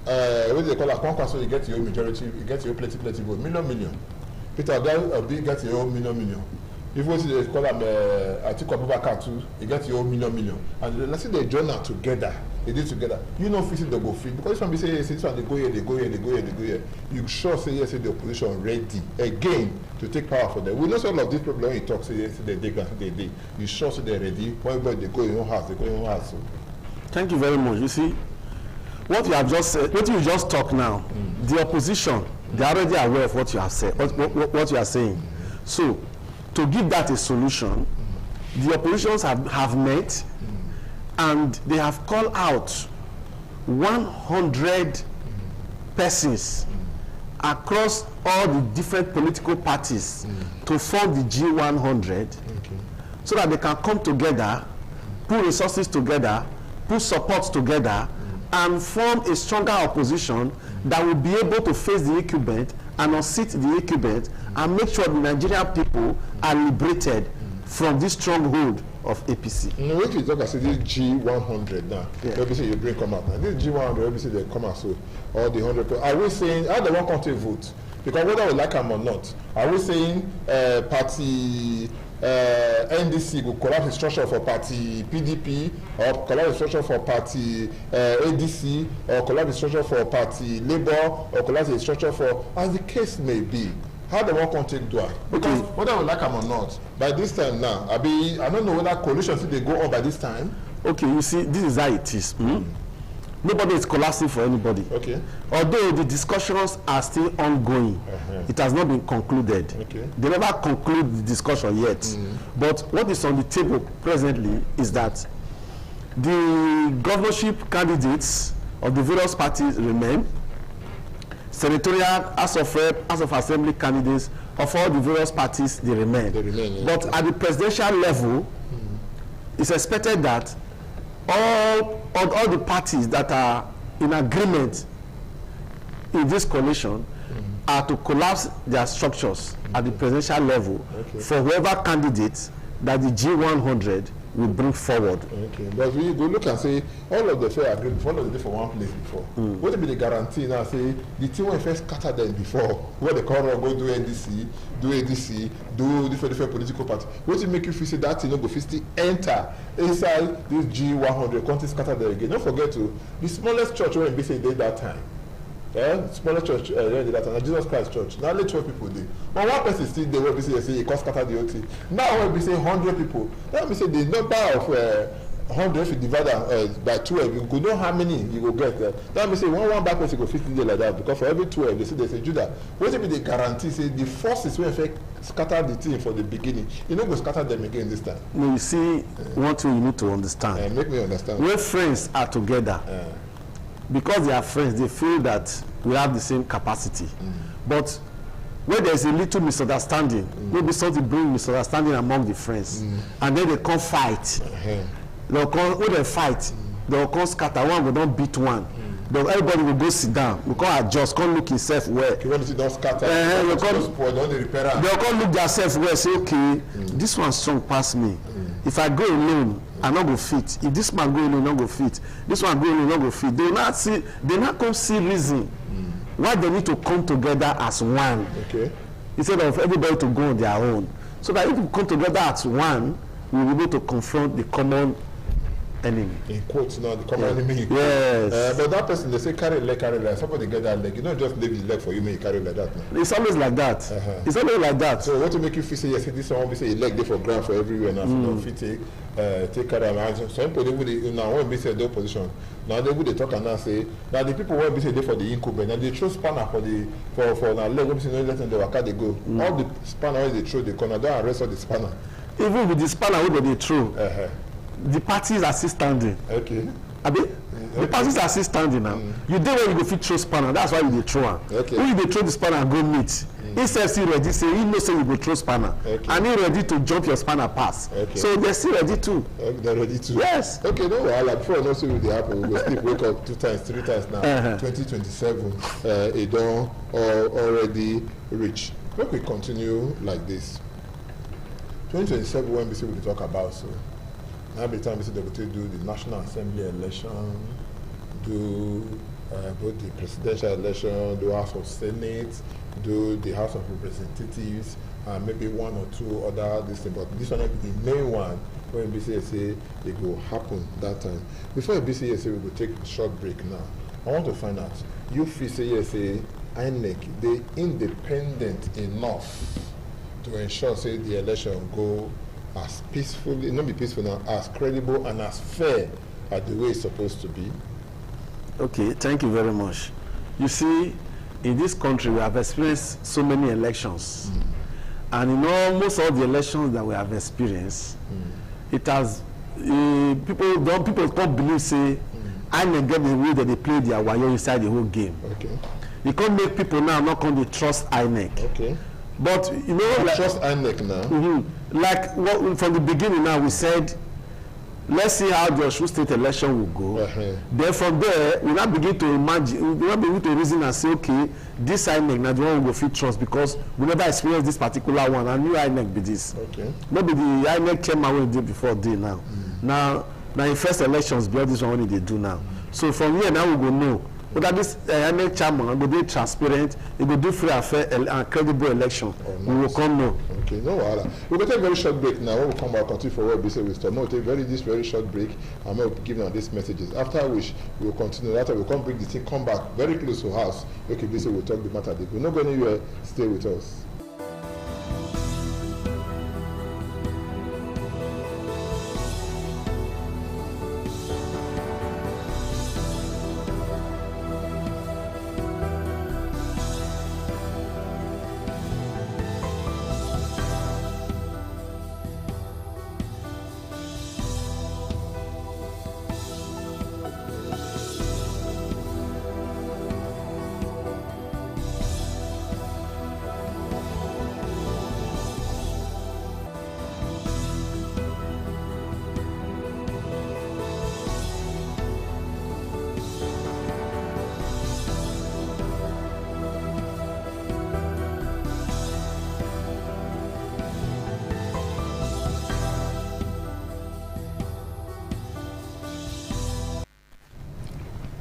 what do they call a conquest? So you get your majority, you get your plenty vote, million. Peter Obi gets your million. If you see they call them Atiku Abubakar too, you get your million. And let's say they join now together. They did together. You know, if they go fit because this one be say yes, this one they go here. You sure say yes, the opposition ready again to take power for them. We know all of these people when you talk say yes, they dig. You sure say they're ready. Whenever they go in your house, So. Thank you very much. You see, what you have just said, what you just talked now, the opposition, they are already aware of what you have said, what you are saying. So, to give that a solution, the oppositions have met and they have called out 100 persons across all the different political parties to form the G100 so that they can come together, put resources together, put support together, and form a stronger opposition that will be able to face the incumbent and unseat the incumbent and make sure the Nigerian people are liberated from this stronghold of APC. No, when you talk, I say this G100 now. Maybe say you bring come out now. This G100, maybe say they come out so all the 100 people. Are we saying how they want to vote? Because whether we like them or not, are we saying party NDC will collapse the structure for party PDP or collapse the structure for party ADC or collapse the structure for party Labour or collapse the structure for as the case may be? How they want to take Dua? Because whether we like them or not, by this time now, I don't know whether coalitions they go on by this time. Okay, you see, this is how it is. Nobody is collapsing for anybody. Okay. Although the discussions are still ongoing, it has not been concluded. Okay. They never conclude the discussion yet. But what is on the table presently is that the governorship candidates of the various parties remain. Senatorial, House of Rep, House of Assembly candidates of all the various parties, they remain. But at the presidential level, it's expected that all the parties that are in agreement in this coalition are to collapse their structures at the presidential level for whoever candidate that the G100 will bring forward. Okay, but we go look and say all of the fair agreement, all of the for one place before. What will be the guarantee now? Say the team will first scatter them before what they call go do NDC, do ADC, do different political parties. What will make you feel say that you know go still enter inside this G100 country scatter them again? Don't forget to the smallest church when we say did that time. Smaller church that time, Jesus Christ Church. Now only 12 people there. But one person still there when we say it cost scatter the OT. Now when we say 100 people, that we say the number of 100 if you divide by 12, you could know how many you will get there. That we say one back person go 50 days like that because for every 12 they say there's a Judah. What will be the guarantee? Say the forces will affect scatter the team for the beginning. You know go scatter them again this time. No, you see, one thing you need to understand. Make me understand. When friends are together. Because they are friends, they feel that we have the same capacity. But when there is a little misunderstanding, maybe something bring misunderstanding among the friends, and then they come fight. They'll come, when they fight, they'll come scatter. One will not beat one. Everybody will go sit down. We can't adjust. Can't look himself well. You want to don't scatter. They'll come look themselves well. Say, okay, this one strong past me. If I go alone, I not go fit. If this man go alone, not go fit. This one go alone, not go fit. They not see. They not come see reason why they need to come together as one. Okay. Instead of everybody to go on their own. So that if we come together as one, we will be able to confront the common enemy. In quotes now, the common enemy. Yes. But that person, they say carry leg. Somebody get that leg. You don't just leave his leg for you, may you carry like that. Now. It's always like that. It's always like that. So what to make you feel say yes, this one we say leg there for ground for everywhere now. So if you take care of it. Some people they now when we say the opposition, now they would talk and now say now the people when we say they for the incumbent, and they throw spanner for now leg when we say no let them the waka they go. All the spanner when they throw the corner, don't arrest all the spanner. Even with the spanner when they throw. The parties are still standing. Okay. Abi, the passes are still standing now. You dey where you go fit throw spanner, that's why you dey throw am. When you dey throw the spanner and go meet, he says he ready, say he know say you go throw spanner, and he ready to jump your spanner pass. So they're still ready too. They're ready to. Yes. Okay, no wahala. Before I know say dey happen, we go sleep, wake up 2 times, 3 times now. 2027, it don already reach. Make we continue like this. 2027 when we say we dey talk about so. Now by the time we say they go to do the National Assembly election, do both the presidential election, do House of Senate, do the House of Representatives, and maybe 1 or 2 other this thing. But this one will be the main one when BCA say it will happen that time. Before BCA say we will take a short break now, I want to find out, you feel say INEC, they independent enough to ensure say the election go as peacefully, not be peaceful now, as credible and as fair as the way it's supposed to be? Okay, thank you very much. You see, in this country we have experienced so many elections, and in almost all the elections that we have experienced, it has people can't believe say I get the way that they play their wayo inside the whole game. Okay. You can't make people now not come to trust INEC. Okay. But you know, like, trust INEC now. Like from the beginning now we said, let's see how the Osun State election will go. Then from there, we now begin to imagine, we now begin to reason and say, okay, this INEC now the one we go fit trust because we never experienced this particular one. And new INEC be this. Okay. Maybe the INEC chairman we did before day now. Now in first elections, be all this one they do now. So from here now we go know whether this INEC chairman go be transparent, he go do free and fair and credible election. We will come know. Okay, no wahala. We'll take a very short break now. When we come back, continue for what we say with Storm. We'll take this very short break and we'll give them these messages. After which we'll continue. After we'll come bring the thing, come back very close to house. Okay, this we'll talk the matter. We're not going anywhere. Stay with us.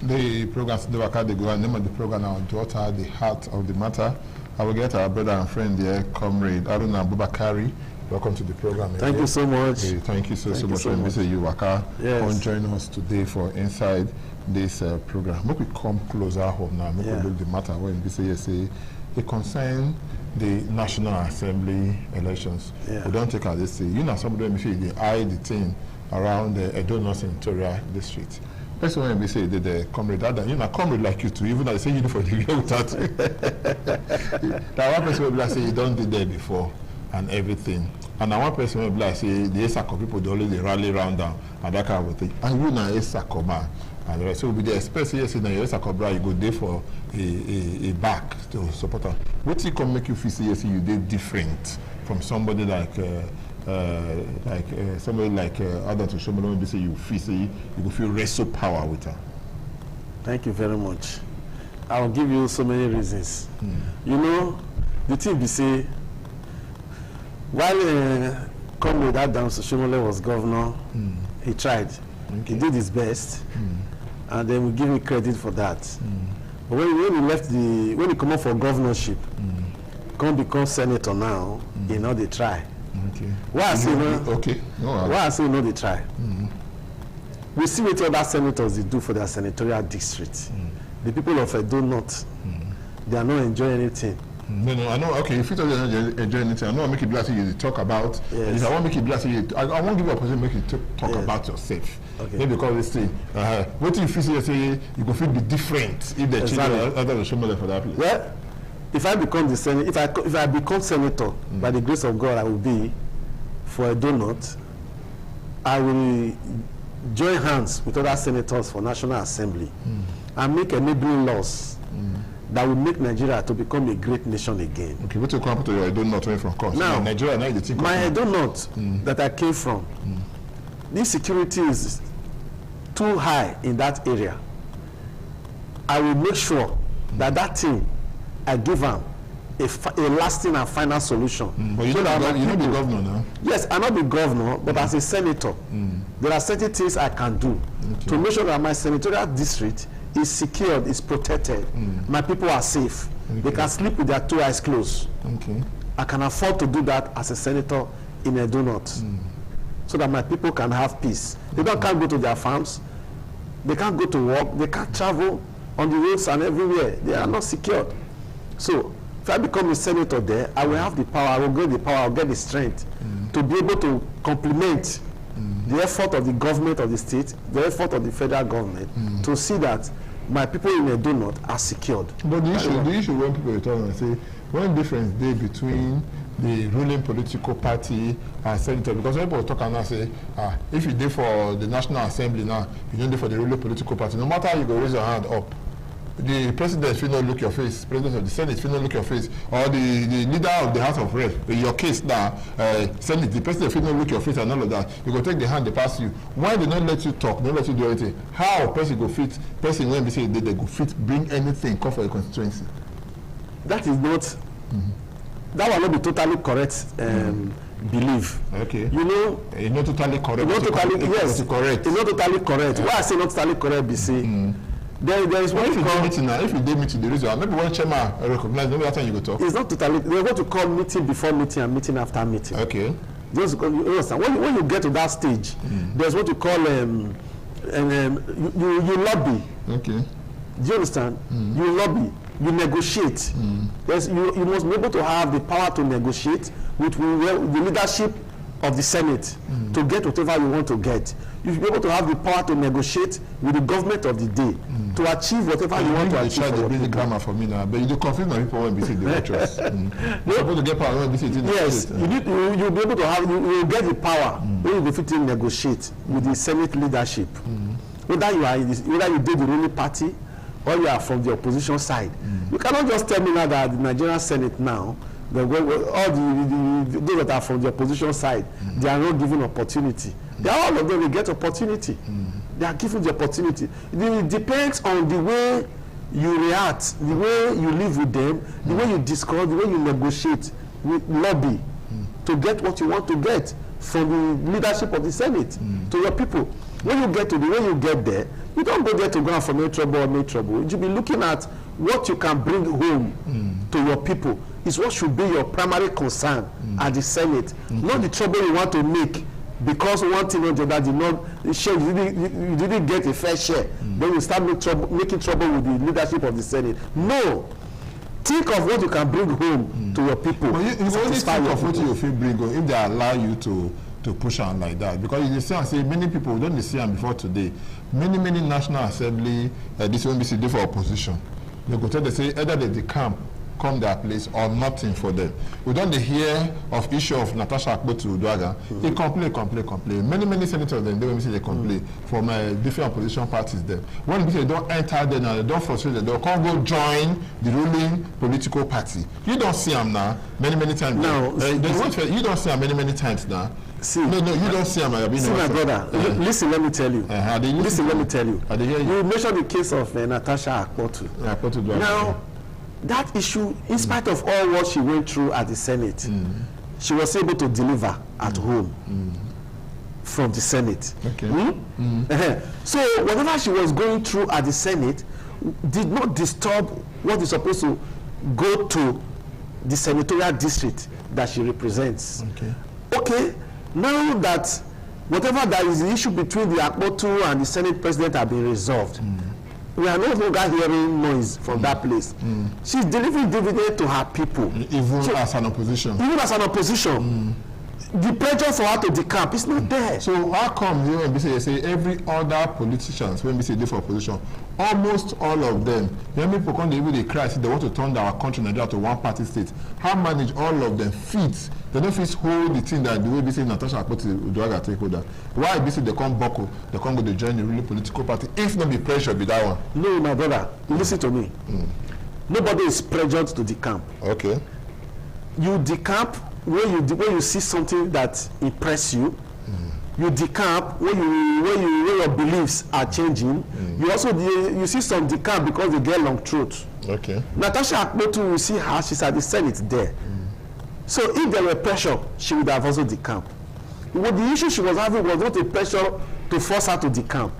The program today, the name of the program, our daughter, the heart of the matter. I will get our brother and friend there, Comrade Aruna Abubakari. Welcome to the program. Thank you so much. Thank you so much for Mr. Yuwaka on joining us today for inside this program. Make we come closer home now. Make we look the matter when BCA it concern the National Assembly elections. We don't take out this. You know, somebody they eye the thing around the Edo North Senatorial District. That's when we say the comrade Adam, you know, comrade like you too, even though they say you do for the year without that one person will be like say you don't do there before and everything. And one person will be like say the ESACO people they always rally around down and that kind of thing. And you now ESACO man. And the rest will be there, especially yes, in the ESACO bra, you go there for a back to support her. What you can make you feel say yes, you did different from somebody like somebody like Adam to Shomolo, say you feel wrestle power with her. Thank you very much. I will give you so many reasons. You know, the thing we say, while Comrade Adam Shomolo was governor, he tried. He did his best, and then we give him credit for that. But when he come up for governorship, come become senator now, you know they try. Okay. Why I say no? Okay. Why I say no? They try. We see what other senators they do for their senatorial district. The people of Edo North, they are not enjoying anything. No, I know. Okay, if you don't enjoy anything, I know. I make it blast you talk about. Yes. If I want to make it blast you, I won't give you a opportunity to make you talk about yourself. Okay. Maybe because this thing. What if you say you go feel be different if they change other show for that place? Well, if I become the senator, if I become senator, by the grace of God, I will be for Edo North. I will join hands with other senators for National Assembly and make enabling laws that will make Nigeria to become a great nation again. Okay, what you come to your Edo North from course? Now, Nigeria, now you think my Edo North that I came from, this security is too high in that area. I will make sure that that thing, I give them a lasting and final solution. But you're not the governor now? Yes, I'm not the governor, but as a senator, there are certain things I can do to make sure that my senatorial district is secured, is protected. My people are safe. They can sleep with their 2 eyes closed. I can afford to do that as a senator in Edo North, so that my people can have peace. They can't go to their farms, they can't go to work, they can't travel on the roads and everywhere. They are not secured. So if I become a senator there, I will have the power, I will get the power, I will get the strength to be able to complement the effort of the government of the state, the effort of the federal government, to see that my people in Edo North are secured. But the issue when people talk and say, one difference there between the ruling political party and senator, because people talk and now say, if you did for the National Assembly now, you don't do for the ruling political party, no matter how you go raise your hand up, the president will not look your face, president of the Senate will not look your face, or the leader of the House of Reps, in your case now, Senate, the president will not look your face and all of that. You go take the hand, they pass you. Why they not let you talk, they don't let you do anything? How a person go fit, person when we say they go fit, bring anything, come for a constituency? That is not, that will not be totally correct belief. Okay. You know, it's not totally correct. Not totally, yes, correct. It's not totally correct. Why I say not totally correct, BC? There is what if you do meeting now, if you do meeting, the reason maybe one chairman recognize, maybe that time you go talk. It's not totally. They're going to call meeting before meeting and meeting after meeting. Okay. Just you understand. When you get to that stage, there's what you call you lobby. Okay. Do you understand? You lobby. You negotiate. Yes, you must be able to have the power to negotiate with the leadership of the Senate to get whatever you want to get. You should be able to have the power to negotiate with the government of the day to achieve whatever you want to achieve. Try to bring the grammar for me now, but you do confuse my people when we say the virtuous. You're supposed to get power when we say it. Yes, you'll be able to have, you will get the power when you go fit to negotiate with the Senate leadership. Whether you are whether you did the ruling party or you are from the opposition side. You cannot just tell me now that the Nigerian Senate now, all those that are from the opposition side, they are not given opportunity. They are all of them, they get opportunity. They are given the opportunity. It depends on the way you react, the way you live with them, the way you discuss, the way you negotiate with lobby to get what you want to get from the leadership of the Senate to your people. When you get to the way you get there, you don't go there to go out for no trouble or no trouble. You should be looking at what you can bring home to your people. Is what should be your primary concern at the Senate, not the trouble you want to make because one thing or the other did not share. You didn't get a fair share. Then you start making trouble with the leadership of the Senate. No. Think of what you can bring home to your people. But you only think of what you feel bring home if they allow you to push on like that. Because you see and say many people don't see them before today. Many National Assembly, this one be for opposition. They go tell they say either they camp come their place or nothing for them. We don't hear of issue of Natasha Akpoti-Uduaghan. They complain. Many senators then they complain from different opposition parties there. When they don't enter there now, they don't frustrate them, they can't go join the ruling political party. You don't see them now many times. No, you don't see them many times now. See, no, you don't see them. See, my brother, listen, let me tell you. Listen, let me tell you. You mentioned the case of Natasha Akpoti-Uduaghan. Now, that issue, in spite of all what she went through at the Senate, she was able to deliver at home from the Senate. Okay. So whatever she was going through at the Senate did not disturb what is supposed to go to the senatorial district that she represents. Okay. Now that whatever that is the issue between the Akpoti and the Senate president have been resolved, we are no longer hearing noise from that place. She's delivering dividend to her people. Even as an opposition. Even as an opposition. the pressure for her to decamp is not there. So how come when we say every other politicians when we say they for opposition, almost all of them, young people come they even cry say they want to turn our country Nigeria to one party state. How manage all of them fit? They don't fit hold the thing that the way we say Natasha Akpoti-Uduaghan take over. Why we say they come buckle, they come go to join the ruling political party? If not be pressure, be that one. No, my brother, listen to me. Nobody is pressured to decamp. Okay. You decamp when you see something that impress you. You decamp when your beliefs are changing. You also you see some decamp because they get long throat. Okay. Natasha Akpoti, you see her, she's at the Senate there. So if there were pressure, she would have also decamped. What the issue she was having was not a pressure to force her to decamp.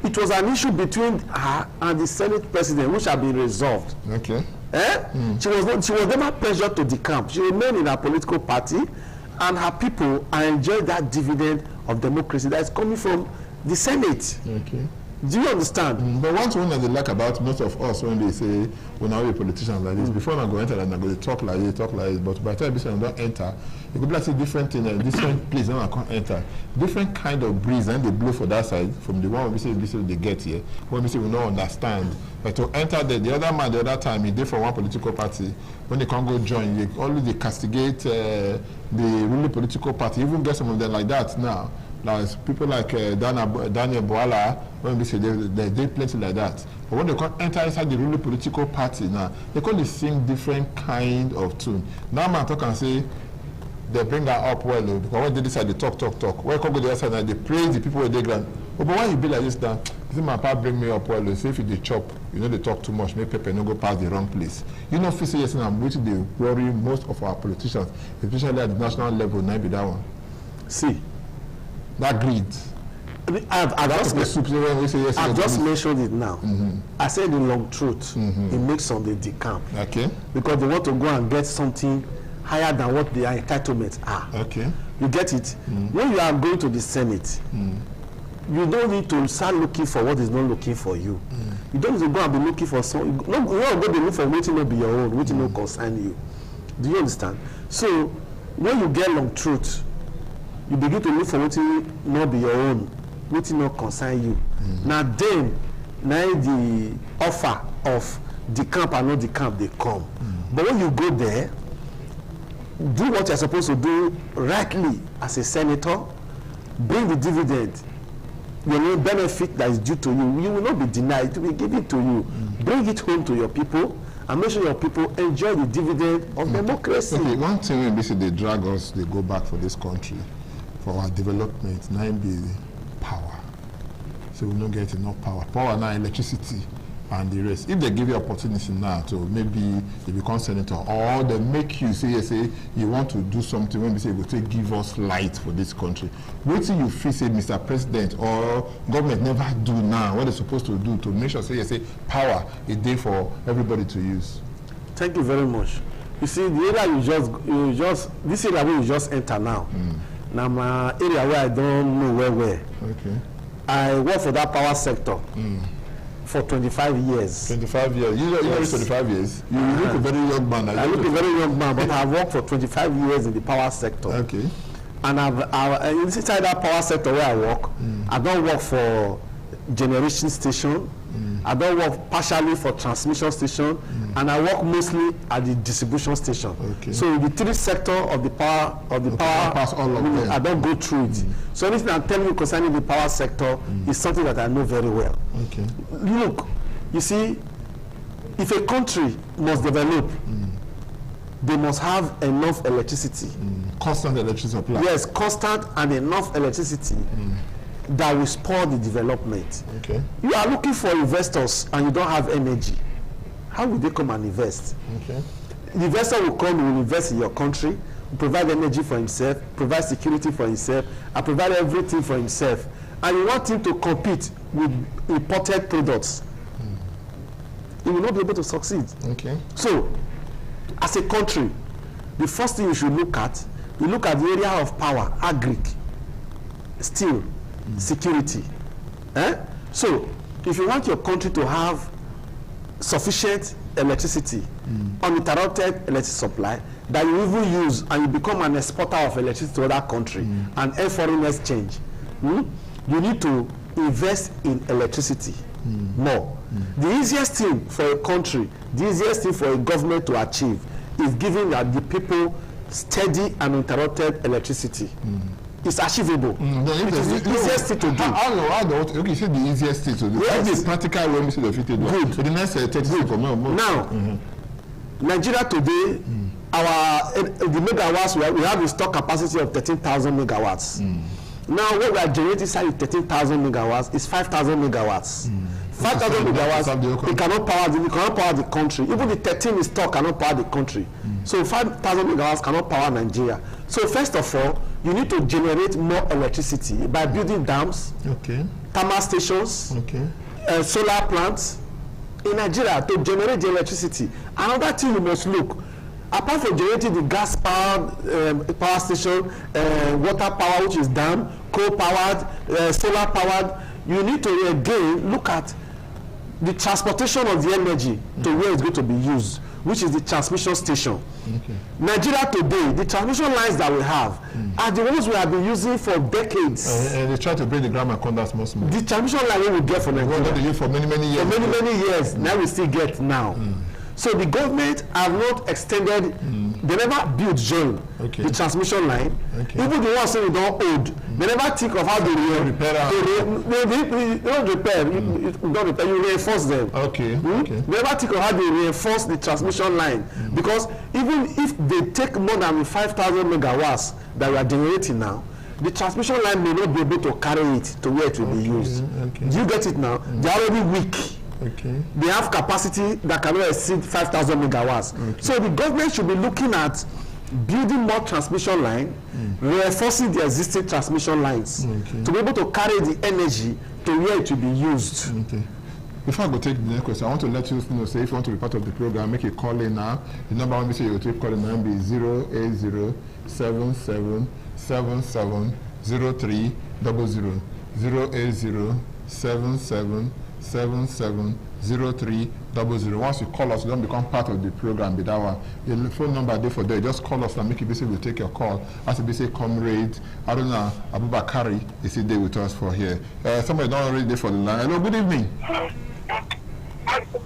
It was an issue between her and the Senate president, which had been resolved. Okay. She was never pressured to decamp. She remained in her political party, and her people are enjoying that dividend of democracy that is coming from the Senate. Okay. Do you understand? But one thing that they like about most of us when they say when I be politicians like this, before I go enter and I go to talk like this, but by the time I don't enter, it could be like a different thing, different place, and I can't enter. Different kind of breeze and they blow for that side from the one we say they get here. When we say we don't understand. But to enter the other man the other time he did for one political party, when they can't go join, they always they castigate the ruling political party, even get some of them like that now. Like people like Daniel Bwala, when we say they plenty like that. But when they can't enter inside the ruling political party now, they call it sing different kind of tune. Now man talk and say they bring her up well, because when they decide they talk. When they come to the other side now, they praise the people with the ground. Oh, but why you be like this now? You see my papa bring me up well, say if they chop, you know they talk too much, make people no go past the wrong place. You know, if yes, I'm waiting they worry most of our politicians, especially at the national level, now be that one. See. That greed. I've just mentioned it now. I said the long truth. It makes some they decamp. Okay. Because they want to go and get something higher than what their entitlements are. Okay. You get it? When you are going to the Senate, you don't need to start looking for what is not looking for you. You don't need to go and be looking for some. You don't go to look for waiting not be your own, waiting not concern you. Do you understand? So when you get long truth, you begin to look for what not be your own, what not concern you. Now then, the offer of decamp and not decamp they come. But when you go there, do what you're supposed to do rightly as a senator, bring the dividend, your benefit that is due to you. You will not be denied, it will be given to you. Bring it home to your people and make sure your people enjoy the dividend of democracy. Okay, one thing when they drag us, they go back for this country. For our development, now be power. So we don't get enough power. Power now, electricity, and the rest. If they give you opportunity now to maybe you become senator, or they make you say you want to do something when we say give us light for this country. What do you feel say Mr. President or government never do now? What they're supposed to do to make sure say power is there for everybody to use? Thank you very much. You see, the area this area where you just enter now. Now my area where I don't know where. Okay. I work for that power sector for 25 years. 25 years. You know 25 years. You look a very young man. I look a very young man, but I've worked for 25 years in the power sector. Okay. And inside that power sector where I work, I don't work for generation station. I don't work partially for transmission station, and I work mostly at the distribution station. Okay. So the three sector of the power pass all of them. I don't go through it. So anything I'm telling you concerning the power sector is something that I know very well. Okay. Look, you see, if a country must develop, they must have enough electricity. Constant electricity supply. Yes, constant and enough electricity. That will spur the development. Okay. You are looking for investors and you don't have energy. How will they come and invest? Okay. The investor will come, will invest in your country, will provide energy for himself, provide security for himself, and provide everything for himself. And you want him to compete with imported products. He will not be able to succeed. Okay. So, as a country, the first thing you should look at, you look at the area of power, agric, steel, security. So if you want your country to have sufficient electricity, uninterrupted electricity supply, that you even use and you become an exporter of electricity to other country and earn foreign exchange, you need to invest in electricity more. The easiest thing for a country, the easiest thing for a government to achieve is giving the people steady and uninterrupted electricity. It's achievable. It is the easiest thing to do. Okay, you say the easiest thing to do. Yes. What's the practical way to do it? Good. The next 30 seconds. Now, Nigeria today, the megawatts we have a stock capacity of 13,000 megawatts. Now, what we are generating inside 13,000 megawatts is 5,000 megawatts. 5,000 megawatts, it cannot power the country. Even the 13 in stock cannot power the country. So 5,000 megawatts cannot power Nigeria. So first of all, you need to generate more electricity by building dams, thermal stations, solar plants in Nigeria to generate the electricity. Another thing you must look, apart from generating the gas powered power station, water power, which is dam, coal powered, solar powered, you need to again look at the transportation of the energy to where it's going to be used, which is the transmission station. Nigeria today, the transmission lines that we have are the ones we have been using for decades. And they try to bring the grammar conduct more small. The transmission line we get for Nigeria they use for many years. For many years. Now we still get now. So the government have not extended, they never built join the transmission line. Even the ones saying don't old, they never think of how they repair. They don't repair, you reinforce them. They never think of how they reinforce the transmission line. Because even if they take more than 5,000 megawatts that we are generating now, the transmission line may not be able to carry it to where it will be used. Do you get it now? They are already weak. They have capacity that cannot exceed 5,000 megawatts. So the government should be looking at building more transmission line, reinforcing the existing transmission lines to be able to carry the energy to where it will be used. Before I go take the next question, I want to let you know, say if you want to be part of the program, make a call in now. The number I want to say you take call in now be 080 77 77 0300 080 77 770300. Once you call us, you don't become part of the program. Be that one. The phone number there for there. Just call us and make it basically we'll take your call. As a say comrade, I don't know, Abubakari is there with us for here. Somebody don't already there for the line. Hello, good evening.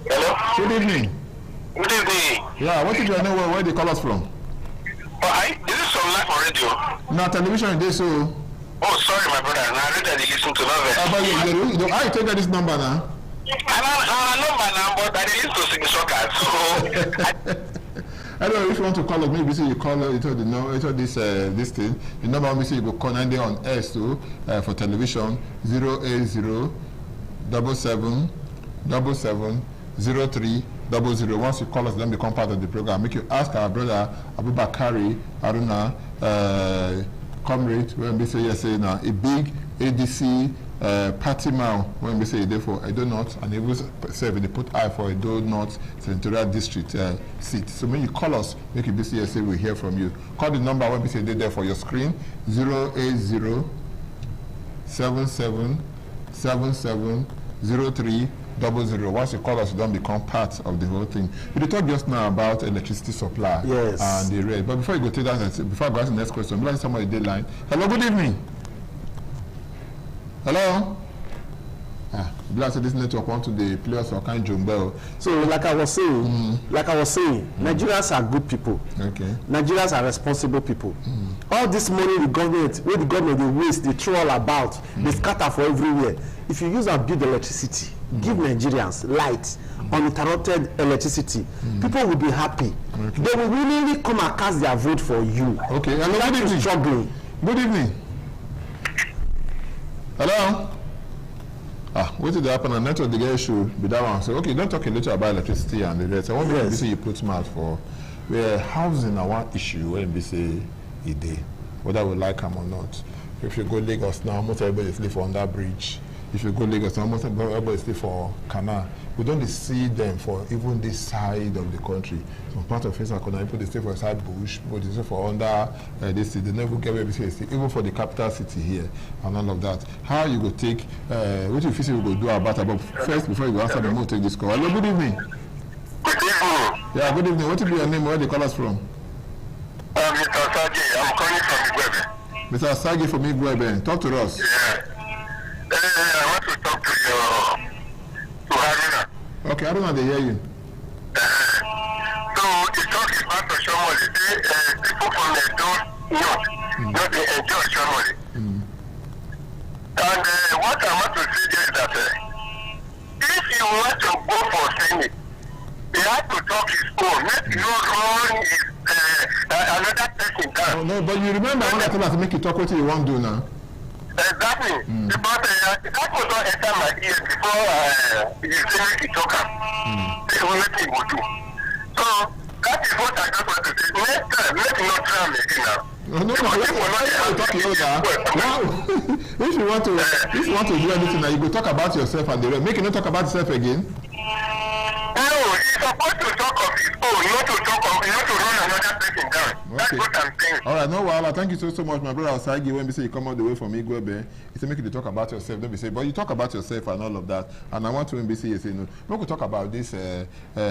Hello. Good evening. Good evening. Yeah, what did you know where they call us from? Is this from live on radio? No, television day so. Oh, sorry, my brother. Now I read that you listen to that. But how you take this number now? I know my number, but I listen to sing soccer. So. I don't know if you want to call us. Maybe say you call it this thing. The number we say you go call 9 on S too for television 080 77 77 0300. Once you call us, then become part of the program. Make you ask our brother Abubakari Aruna. Comrade, when we say yes, now a big ADC party now when we say therefore I do not, and it was serve they put I for a do not senatorial district seat. So when you call us, make it BCSA, we hear from you. Call the number when we say there for your screen 080 77 77 0300. Once you call us, you don't become part of the whole thing. We talked just now about electricity supply and the rate. But before you go to that, before I go to the next question, like somebody deadline. Hello, good evening. Hello. Blast this network onto the players or kind Jumbel. So like I was saying, Nigerians are good people. Nigerians are responsible people. All this money the government they waste, they throw all about, they scatter for everywhere. If you use and build electricity, give Nigerians light, uninterrupted electricity, people will be happy. They will willingly come and cast their vote for you. Okay, hello, good evening. Struggling. Good evening. Hello? What did happen? And network the guy should be that one. So okay, don't talk a little about electricity and the rest. I want to say you put smart for where housing are one issue when we say a day, whether we like them or not. If you go Lagos now, almost everybody sleep on that bridge. If you go Lagos now, almost everybody sleep for canal. We don't see them for even this side of the country. Some part of Eastern Corner, people they stay for side bush, but they stay for under this. They never get where they stay. Even for the capital city here and all of that. How you go take? What you feel we go do about? But first, before you go answer, we will take this call. Hello, good evening. Good evening. evening. Yeah, good evening. What will be your name? Where they call us from? Mr. Sagi, I'm calling from Igwebe. Mr. Sagi from Igwebe. Talk to us. Yeah. I want to talk to Haruna. Okay, Haruna, they hear you. So he talks about Oshomole. People from the not they enjoy Oshomole. And what I want to say is that if you want to go for Senate, he has to talk his own. Let you run his another person down. Oh, no, but you remember when I told us to make you talk what you want to do now? Exactly. Because that was not enter my ear before you say make you talk. They will let him go do. So that is what I just want to say. Next time, let him not try me again now. No, if you want to do anything now, you go talk about yourself and the rest. Make you not talk about yourself again. No, he's supposed to talk of his own, not to run another person down. Okay. That's what I'm saying. All right, no wahala. Thank you so much, my brother Osagi. When we say you come all the way from Igwebe, he said make you talk about yourself. Don't be say, but you talk about yourself and all of that. And I want to NBC you say no. We could talk about this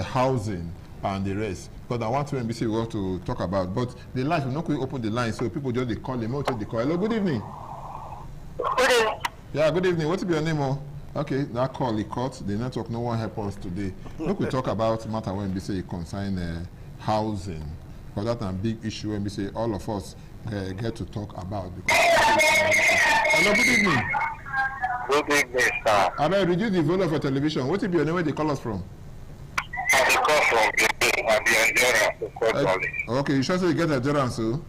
housing and the rest. Because I want to NBC we want to talk about. But the line, we're not going to open the line, so people just they call him. They call. Hello, good evening. Good evening. Yeah, good evening. What's your name? Okay, that call he cut. The network no one help us today. Look, we talk about matter when we say concern housing. Because that's a big issue when we say all of us get to talk about. Hello, good evening. Good evening, sir. I may reduce the volume of your television. What will be your name? Where they call us from? I call from the endurance. Okay, you sure say you get endurance, so?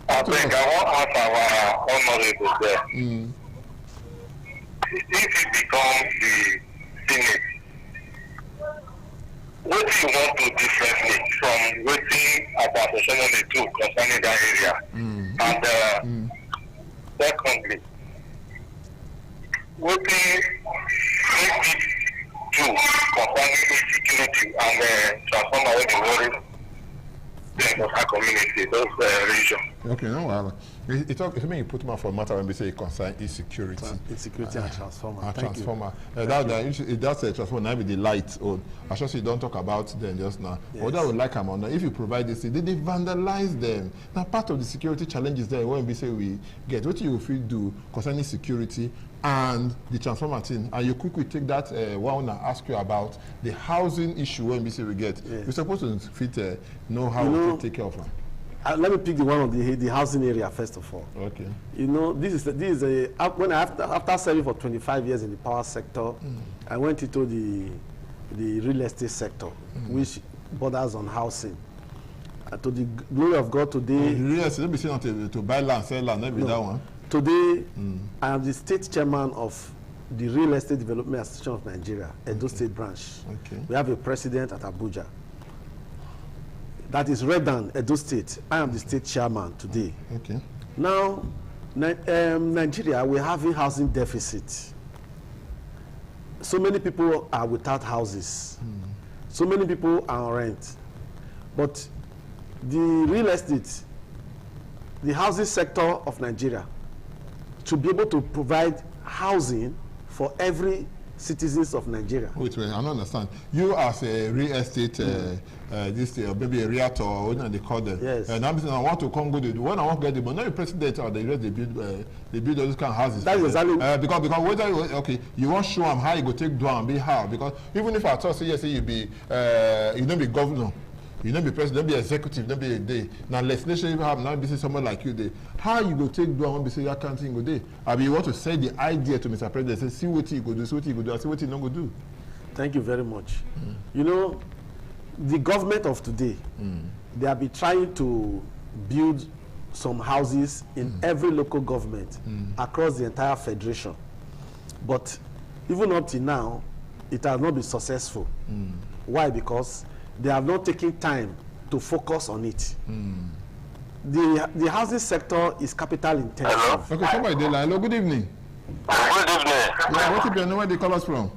I think I want to ask our honorable there. If he becomes the Senate, what do you want to differently from waiting about the Senate do concerning that area? And secondly, what do you do concerning insecurity and transform away the worry of our community, those regions? Okay, no wahala. It mean you put him for a matter when we say concern insecurity. Insecurity and transformer. And transformer. That's a transformer. Now with the light on. I sure you don't talk about them just now. Yes. What I would like them on. If you provide this, they vandalize them. Now part of the security challenges there when we say we get what you feel do concerning security and the transformer thing. And you quickly take that one and ask you about the housing issue when we say we get. Yes. We're supposed to fit know how to take care of them. Let me pick the one of the housing area first of all. Okay. You know, this is when after serving for 25 years in the power sector, I went into the real estate sector, which borders on housing. To the glory of God today. Real estate, don't be saying to buy land, sell land, maybe that one. Today, I am the state chairman of the Real Estate Development Association of Nigeria, Edo State branch. Okay. We have a president at Abuja. That is Redan, Edo State. I am the state chairman today. Okay. Now, Nigeria, we're having housing deficit. So many people are without houses. So many people are on rent. But the real estate, the housing sector of Nigeria, to be able to provide housing for every citizens of Nigeria. Wait, I don't understand. You as a real estate, maybe a realtor, or what they call them. Yes. And I'm saying I want to come go to when I want to get the money, not the president or the they build all these kind of houses. That is exactly because whether you want to show them how you go take down and be how, because even if I thought say yes, you be you don't be governor. You don't be president, don't be executive, don't be a day. Now legislation you have now be someone like you there. How you go take down when be say that can't thing go there? I mean you want to say the idea to Mr. President, say see what you go do, see what you go do, see what you not go do. Thank you very much. You know, the government of today, they have been trying to build some houses in every local government across the entire federation. But even up to now, it has not been successful. Why? Because they have not taken time to focus on it. The housing sector is capital intensive. Hello? Okay, somebody there. Hello, good evening. Good evening. Yeah, what if you know where they call us from?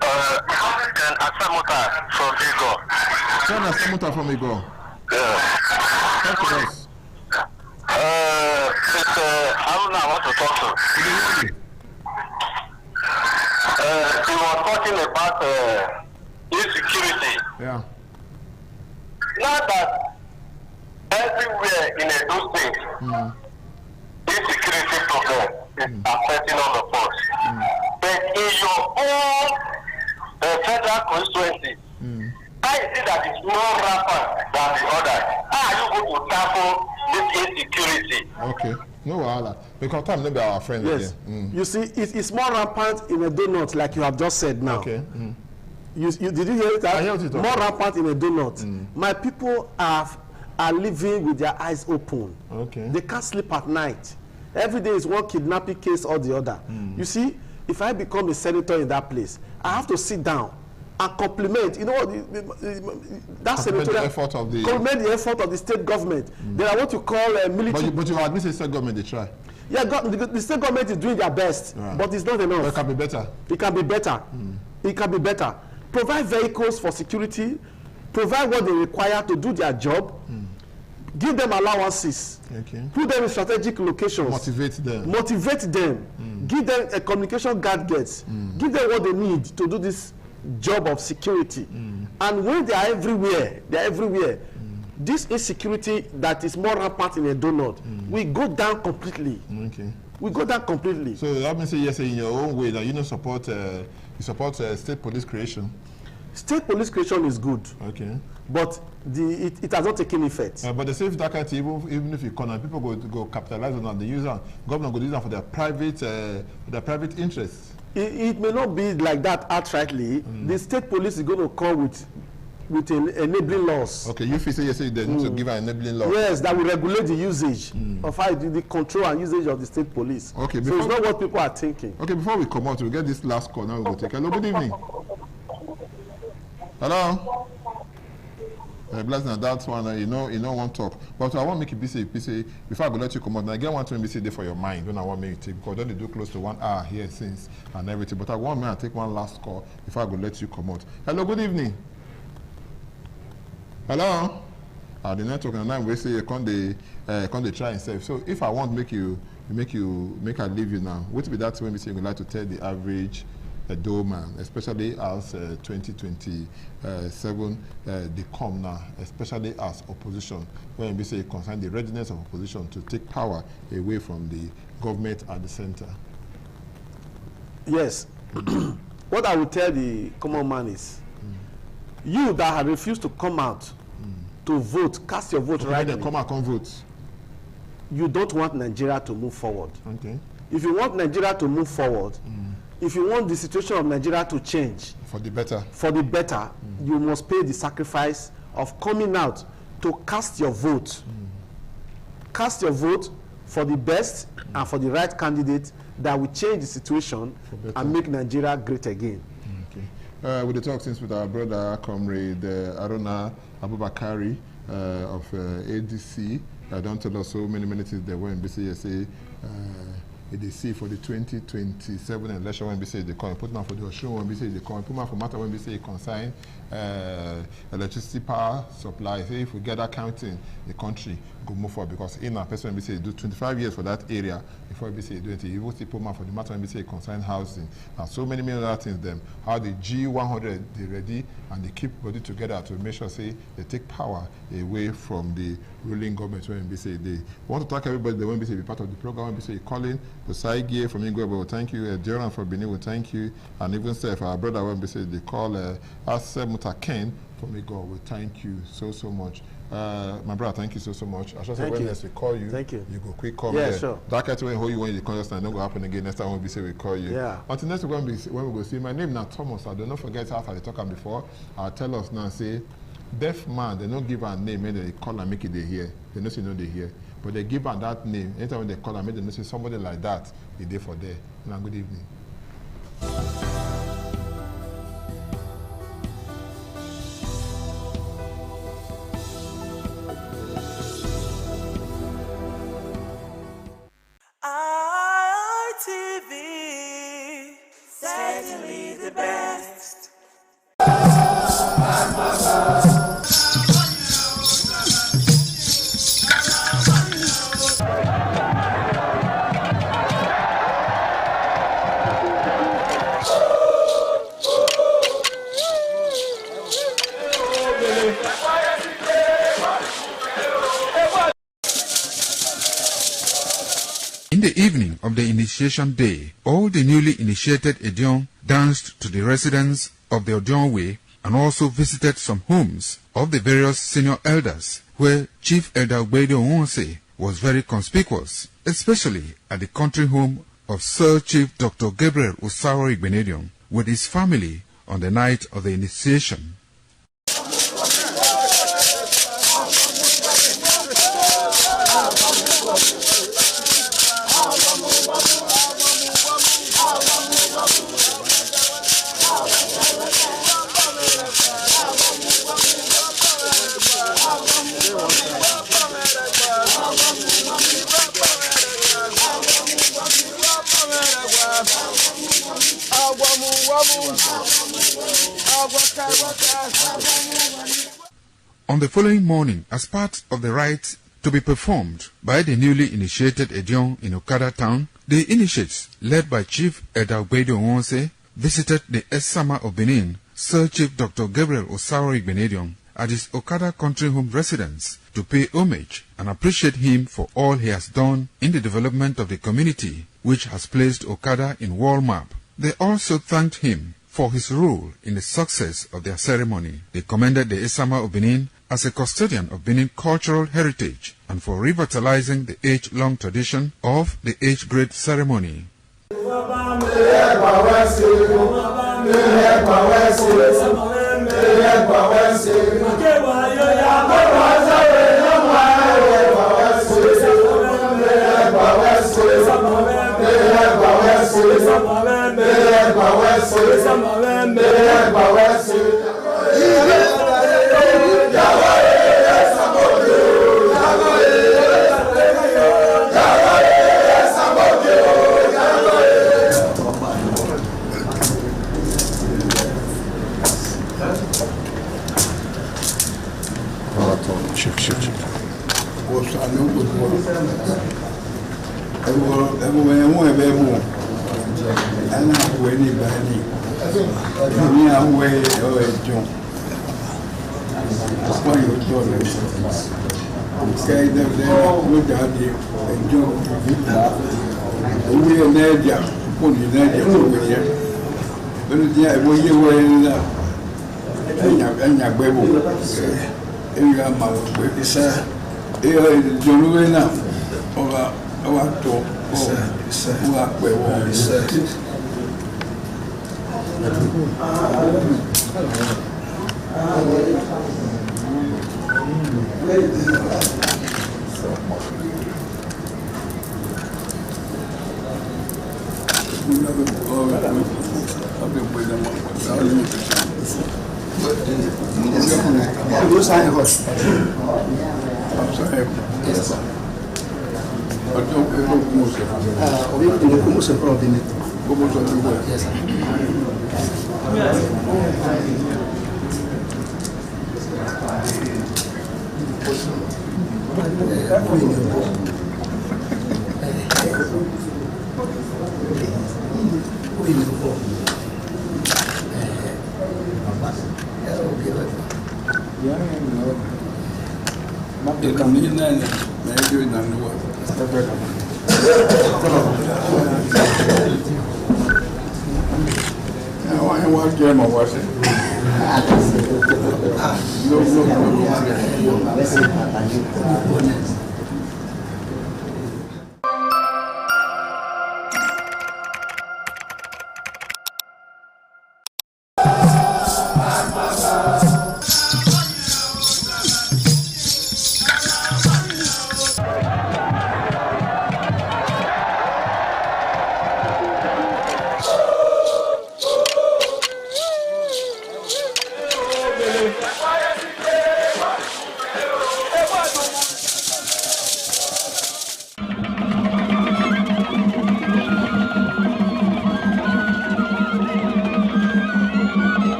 Ken Asamuta from Igor. Ken Asamuta from Igor. Yeah. Talk to us. It's Haruna I want to talk to. He was talking about insecurity. Yeah. Now that everywhere in Edo State, insecurity problem is affecting all of us. But in your own federal constituency, how is it that it's more rampant than the others? How are you going to tackle this insecurity? Okay. No wahala. Because time maybe our friend yes. again. You see, it's more rampant in a donut, like you have just said now. Okay. You did you hear it? I heard it. More rampant in a donut. My people are living with their eyes open. Okay. They can't sleep at night. Every day is one kidnapping case or the other. You see, if I become a senator in that place, I have to sit down and compliment, you know what, that senatorial effort of the compliment the effort of the state government. There are what you call military. But you admit the state government they try. Yeah, the state government is doing their best, but it's not enough. But it can be better. It can be better. It can be better. Provide vehicles for security. Provide what they require to do their job. Give them allowances. Okay. Put them in strategic locations. Motivate them. Motivate them. Give them a communication gadgets. Give them what they need to do this job of security. And when they are everywhere, this insecurity that is more rampant in a donut, we go down completely. Okay. We go down completely. So that means yes, in your own way that you don't support state police creation. State police creation is good. Okay. But it has not taken effect. But the safe that kind even if you corner, people go capitalize on that. The user government go use that for their private interests. It may not be like that outrightly. The state police is going to come with enabling laws. Okay, you say they need to give an enabling law. Yes, that will regulate the usage of how the control and usage of the state police. Okay, so it's not what people are thinking. Okay, before we come out, we'll get this last call. Now we'll take. Hello, good evening. Hello. Blessing, that's one. You know, one talk. But I want to make it busy. Before I go let you come out, I get one to be there for your mind. When I want me to take, because then they do close to 1 hour here since and everything. But I want me to take one last call before I go let you come out. Hello, good evening. Hello. The network and I'm say you can't try himself. So if I want make I leave you now, what be that when we say you would like to tell the average Edo man, especially as 2027 they come now, especially as opposition, when we say concern the readiness of opposition to take power away from the government at the center. Yes. What I will tell the common man is, you that have refused to come out to vote, cast your vote right now. Come out, come vote. You don't want Nigeria to move forward. Okay. If you want Nigeria to move forward, if you want the situation of Nigeria to change for the better, you must pay the sacrifice of coming out to cast your vote. Cast your vote for the best and for the right candidate that will change the situation and make Nigeria great again. Okay. We talk since with our brother, comrade Aruna Abubakari of ADC. Don't tell us so many things there were in BCSA. They see for the 2027 election when we say they come, put man for the Oshun when we say they come, put man for matter when we say consign electricity power supply. Say if we get that counting, the country go move forward because in our person we say do 25 years for that area before we say do it. You will see put man for the matter when we say consign housing and so many other things. Them how the G100 they ready and they keep body together to make sure say they take power away from the ruling government when we say they want to thank everybody that when we say be part of the program when we say calling the Saige from Ingwe, will thank you, Joran for Benin will thank you, and even Seth, our brother when we say they call Asem Mutaken from Igor will thank you so much. My brother, thank you so much. I should say when we call you, thank you. You go quick call yeah, there. Sure. That kind of way how you want the contest and don't go happen again next time when we say we call you. Yeah. Until next time when we go see my name now Thomas. I don't know forget how I talk before. I'll tell us now say deaf man, they don't give a name and they call and make it they hear. They know say no they hear. But they give her that name. Anytime when they call and make them say somebody like that, they there for there. Now good evening. ITV, certainly the best. of the initiation day, all the newly initiated Edion danced to the residents of the Odion Way and also visited some homes of the various senior elders, where Chief Elder Ogbede Onwonse was very conspicuous, especially at the country home of Sir Chief Dr. Gabriel Osaro Igbenedion with his family on the night of the initiation. On the following morning, as part of the rite to be performed by the newly initiated Edion in Okada town, the initiates, led by Chief Elder Ogbede Onwonse, visited the Esama of Benin, Sir Chief Dr. Gabriel Osaro Igbenedion, at his Okada country home residence to pay homage and appreciate him for all he has done in the development of the community, which has placed Okada in world map. They also thanked him for his role in the success of their ceremony. They commended the Esama of Benin as a custodian of Benin cultural heritage and for revitalizing the age-long tradition of the age-grade ceremony.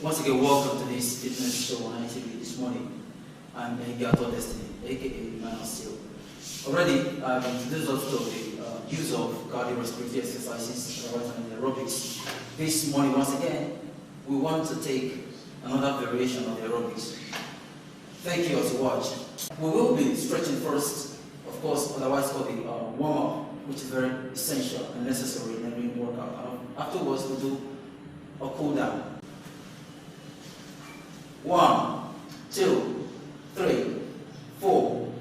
Once again, welcome to this fitness show on ITV this morning. I'm Gato Destiny, aka Man of Steel. Already, I've introduced us to the use of cardiorespiratory exercises and aerobics. This morning, once again, we want to take another variation of the aerobics. Thank you all to watch. We will be stretching first, of course, otherwise called the warm-up, which is very essential and necessary in every workout. Afterwards, we'll do a cool down. 1, 2, 3, 4,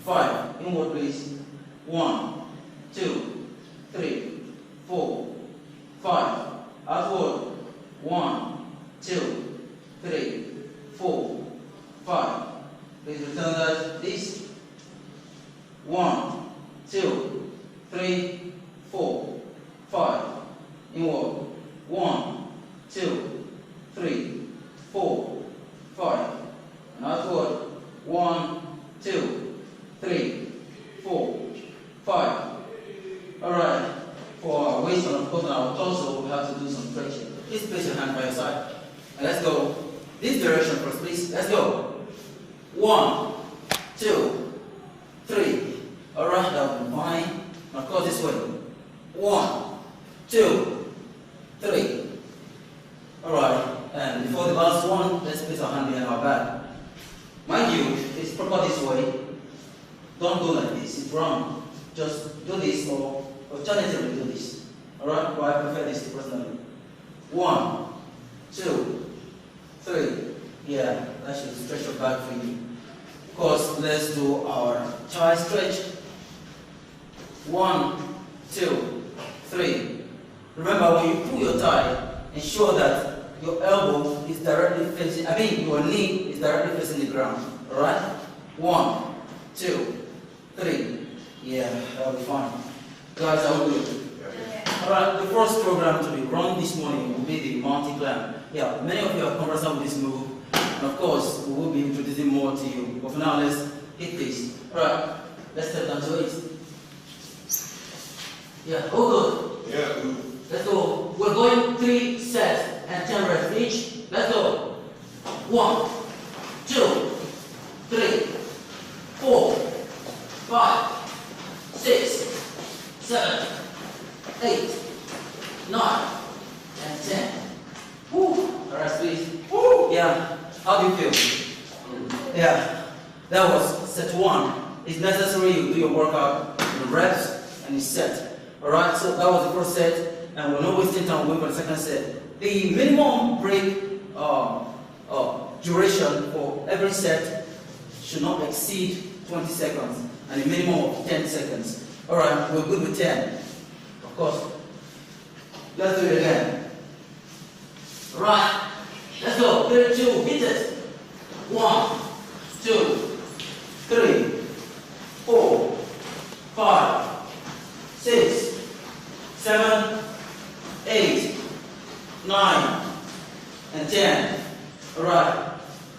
5. Inward, please. 1, 2, 3, 4, 5. Outward. 1, 2, 3, 4, 5. Please return that. This. 1, 2, 3, 4, 5. Inward. 1, 2, 3, 4, 5. And outward. 1, 2, 3, 4, 5. Alright. For our waist and of course on our torso, we have to do some stretching. Please place your hand by your side. And let's go. This direction first, please. Let's go. 1, 2, 3. Alright, that will be fine. Now go this way. 1, 2, 3. Alright, and before the last one, let's place our hand behind our back. Mind you, it's proper this way. Don't go like this, it's wrong. Just do this or alternatively do this. Alright, but I prefer this personally. 1, 2, 3. Yeah, that should stretch your back for you. Of course, let's do our thigh stretch. 1, 2, 3. Remember, when you pull your thigh, ensure that your elbow is directly facing, your knee is directly facing the ground. Alright? 1, 2, 3. Yeah, that'll be fine. Guys, are we good? Alright, the first program to be run this morning will be the mountain climb. Yeah, many of you are conversant with this move. And of course, we will be introducing more to you. But for now, let's hit this. Alright, let's step down to it. Yeah, all good? Yeah, good. Let's go. We're going 3 sets and 10 reps each. Let's go. 1, 2, 3, 4, 5, 6, 7, 8, 9, and 10. Woo. Alright, please. Woo. Yeah. How do you feel? Yeah. That was set 1. It's necessary you do your workout in reps and in set. Alright, so that was the first set. And we're not wasting time waiting for the second set. The minimum break duration for every set should not exceed 20 seconds and a minimum of 10 seconds. Alright, we're good with 10. Of course. Let's do it again. Right. Let's go. 3, 2, hit it. 1, 2, 3, 4, 5, 6, 7, 8, 9, and 10. Alright.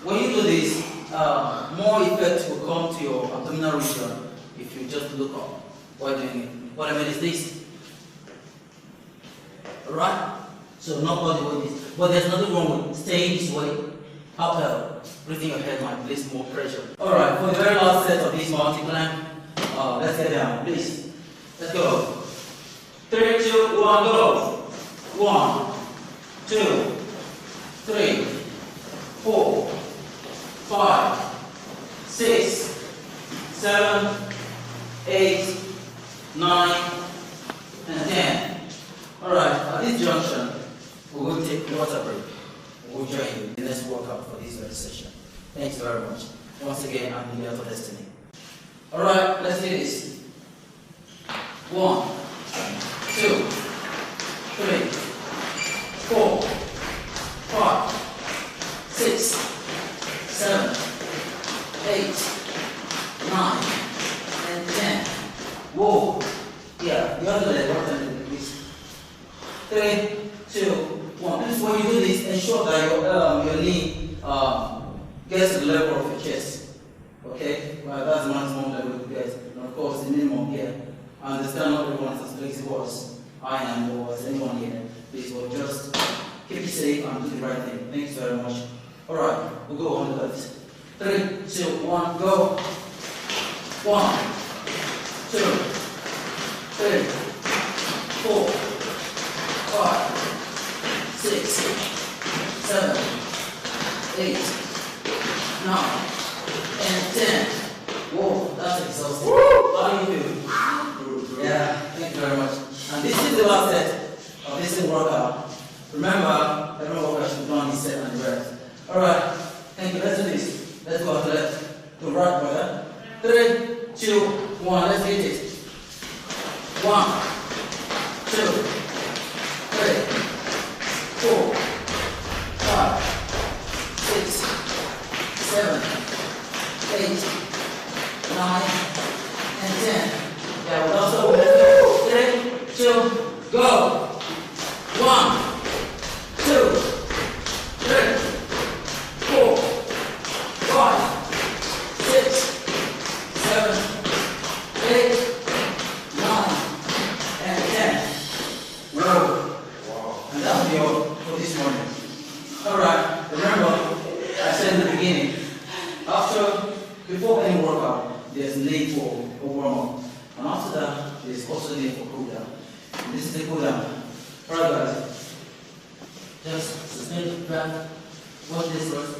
When you do this, more effect will come to your abdominal region if you just look up while doing it. What I mean is this. Alright? So not all the way this. But there's nothing wrong with staying this way. Uphill. Breathing your head might place more pressure. Alright, for the very last set of this mountain climb, let's get down, please. Let's go. 3, 2, 1, go. 1, 2, 3, 4, 5, 6, 7, 8, 9, and 10. Alright, at this junction, we will take a water break. We'll join you in the next workout for this very session. Thanks very much. Once again, I'm Gato Destiny. Alright, let's do this. 1, 2, 3, 4, 5, 6, 7, 8, 9, and 10. Whoa. Yeah, the other leg, please. 3, 2, 1. This when you do this, ensure that your knee gets to the level of your chest. Okay? Well, that's the maximum level you get. And of course, the minimum here. I understand not everyone is as flexible as I am or as anyone here. Please, we'll just keep it safe and do the right thing. Thanks very much. Alright, we'll go on the left. 3, 2, 1, go. 1, 2, 3, 4, 5, 6, 7, 8, 9, and 10. Whoa, that's exhausting. How do you feel? Yeah, thank you very much. And this is the last set of this workout. Remember, every workout should be done this set and the rest. Alright, thank you. Let's do this. Let's go to the left. To right, brother. 3, 2, 1. Let's hit it. 1, 2, 3, 4, 5, 6, 7, 8, 9, and 10. Yeah, we'll also let's go. 3, 2, go. 1, 2, 3, 4, 5, 6, 7, 8, 9, and 10. Whoa. And that'll be all for this morning. Alright, remember, I said in the beginning, before any workout, there's need for a warm-up. And after that, there's also need for cool-down. This is the cool-down. Alright guys, just sustain the breath, watch this first.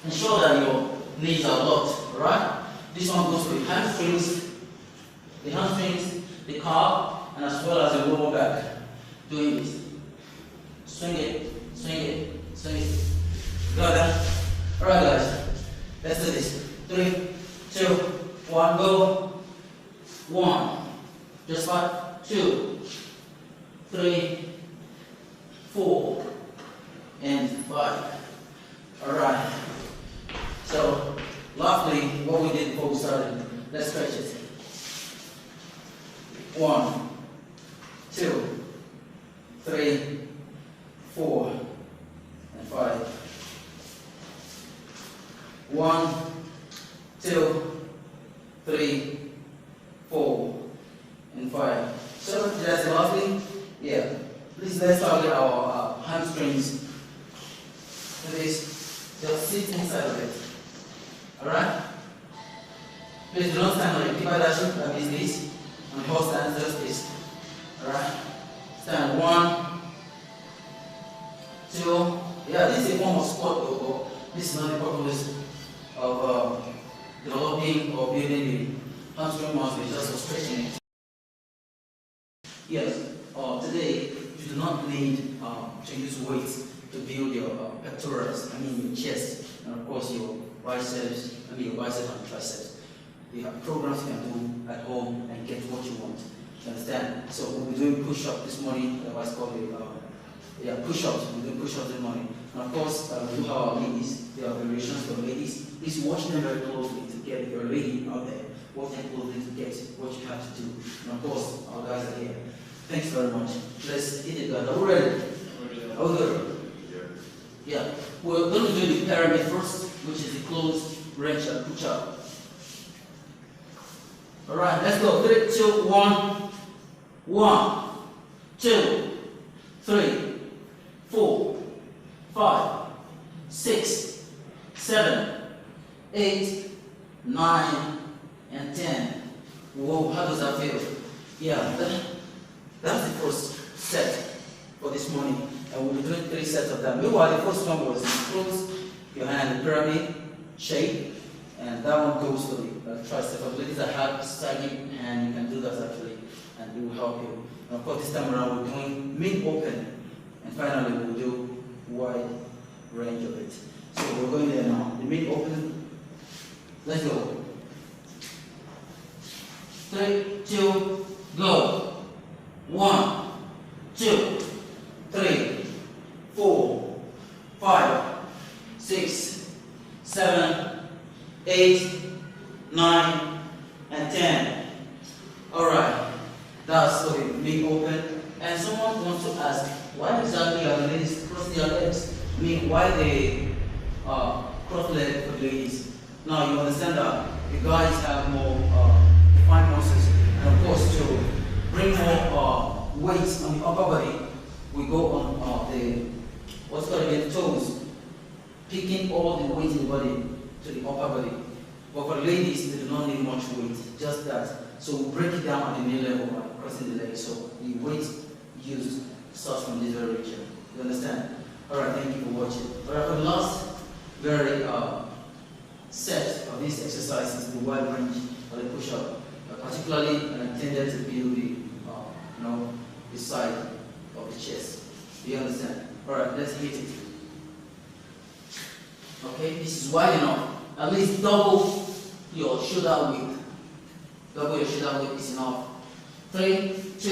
Ensure that your knees are locked, alright? This one goes with hamstrings, the calf, and as well as the lower back. Doing this. Swing it, swing it, swing it. Got that? Alright guys, let's do this. 3, 2, 1, go. 1, just 5, 2, 3, 4, and 5. Alright. So, lastly, what we did before we started, let's stretch it. 1, 2, 3, 4, and 5. 1, 2, 3, 4, and 5. So that's lastly, yeah. Please let's target our hamstrings. Do this. Just sit inside of it. Alright? Please don't stand on it. Keep that shape like this. And both stand just this. Alright? Stand 1, 2. Yeah, this is a form of squat though. This is not the purpose of developing or building the hamstring muscle, just for stretching it. Yes, today you do not need to use weights to build your pectorals, your chest, and of course your biceps, your biceps and triceps. You have programs you can do at home and get what you want. You understand? So we'll be doing push-ups this morning, otherwise called push-ups. We'll do push-ups this morning. And of course, we do have our ladies. There are variations for ladies. Please watch them very closely to get, if you're a lady out there, watch them closely to get what you have to do. And of course, our guys are here. Thanks very much. Let's hit it, guys. Are we ready? Are we good? Yeah. We're going to do the pyramid first, which is the closed range and push-up. Alright, let's go. 3, 2, 1. 1, 2, 3, 4, 5, 6, 7, 8, 9, and 10. Whoa, how does that feel? Yeah, that's the first set for this morning. And we'll be doing 3 sets of that. Meanwhile, the first one was close your hand in the pyramid shape. And that one goes for the tricep. For ladies that have sagging hand, you can do that actually, and it will help you. And of course, this time around we're doing mid-open, and finally we'll do wide range of it. So we're going there now. The mid-open. Let's go. 3, 2, go. 1, 2, 3, 4, 5, 6, 7, 8, 9, and 10. Alright, that's for the mid open. And someone wants to ask, why exactly are the ladies cross their legs? Why they cross-legged for the ladies? Now you understand that the guys have more defined muscles, and of course to bring more weight on the upper body, we go on the what's called the toes, picking all the weight in the body to the upper body. But for the ladies, they do not need much weight, just that. So we break it down at the knee level by crossing the legs. So the weight used starts from this very region. You understand? Alright, thank you for watching. Alright, for the last very set of these exercises, the wide range or the push-up, particularly intended to build the the side of the chest. Do you understand? Alright, let's hit it. Okay, this is wide enough. At least double your shoulder width. Double your shoulder width is enough. 3, 2,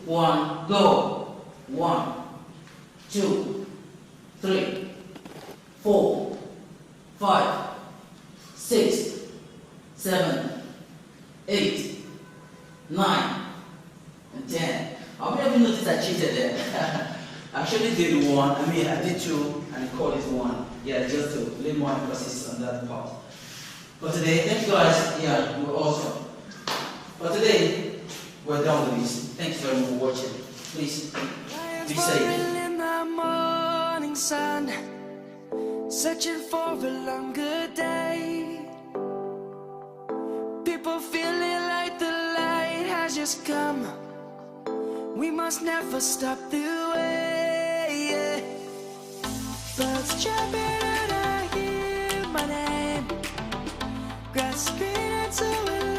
1, go. 1, 2, 3, 4, 5, 6, 7, 8, 9, and 10. How many of you noticed I cheated there? I actually did one, I did two, and I called it one. Yeah, just to lay more emphasis on that part. For today, thank you guys. Yeah, you were awesome. For today, we're done with this. Thank you very much for watching. Please, be safe. In the morning sun, searching for a longer day. People feeling like the light has just come. We must never stop the way. Birds jumping and I hear my name, grasping into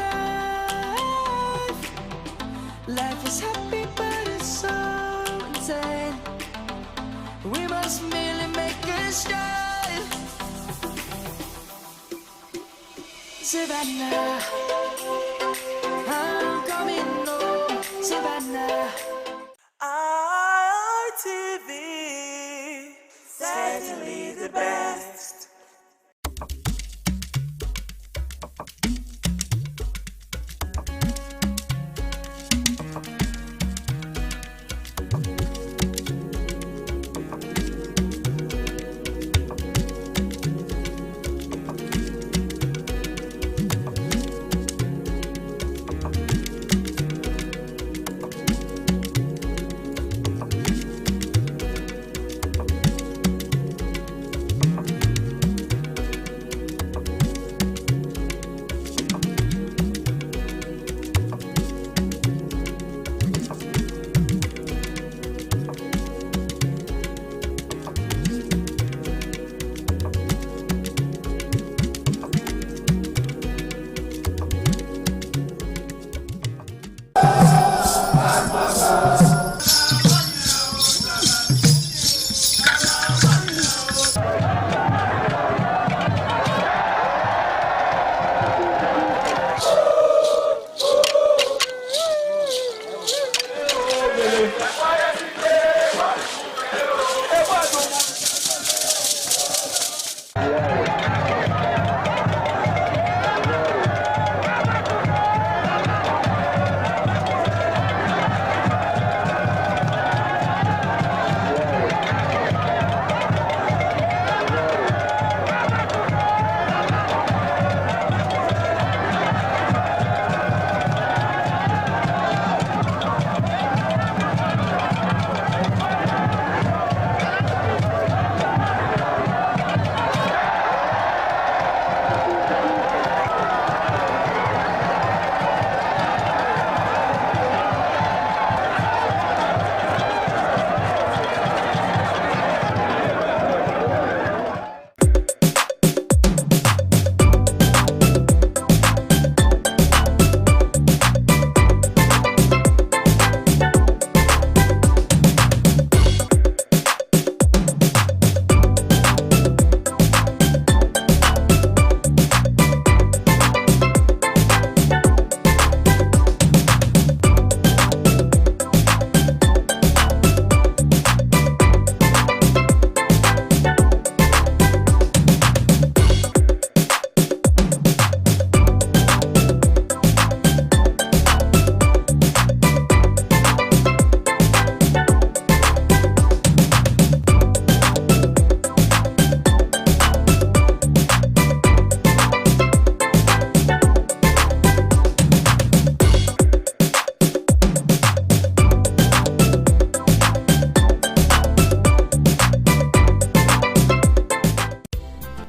life. Life is happy but it's so insane. We must merely make a start. Savannah, I'm coming home. Savannah. RTV, certainly the best.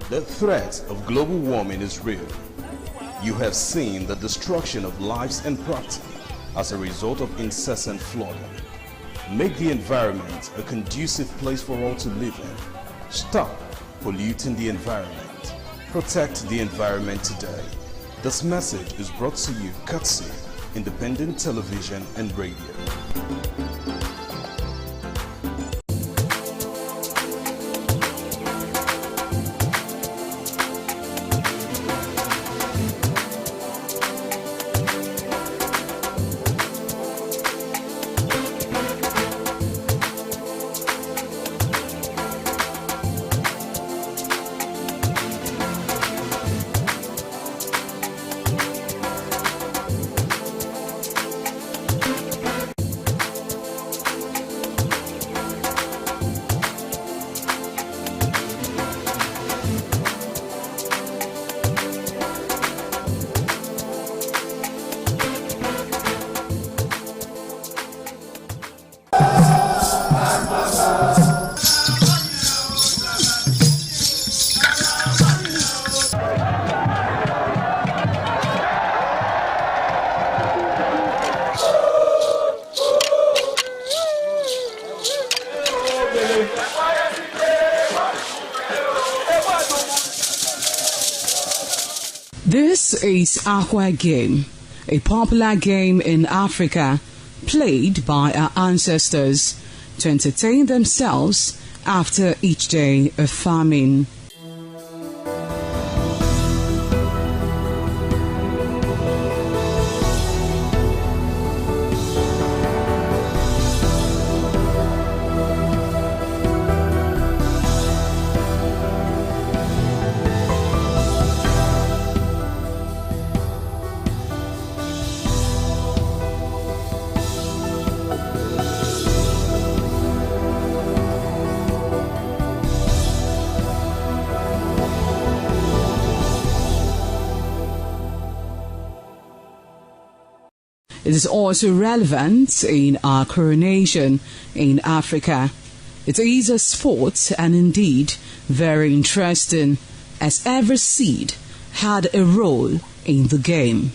The threat of global warming is real. You have seen the destruction of lives and property as a result of incessant flooding. Make the environment a conducive place for all to live in. Stop polluting the environment. Protect the environment today. This message is brought to you courtesy Independent Television and Radio. This is Aqua Game, a popular game in Africa played by our ancestors to entertain themselves after each day of farming. It is also relevant in our coronation in Africa. It is a sport and indeed very interesting, as every seed had a role in the game.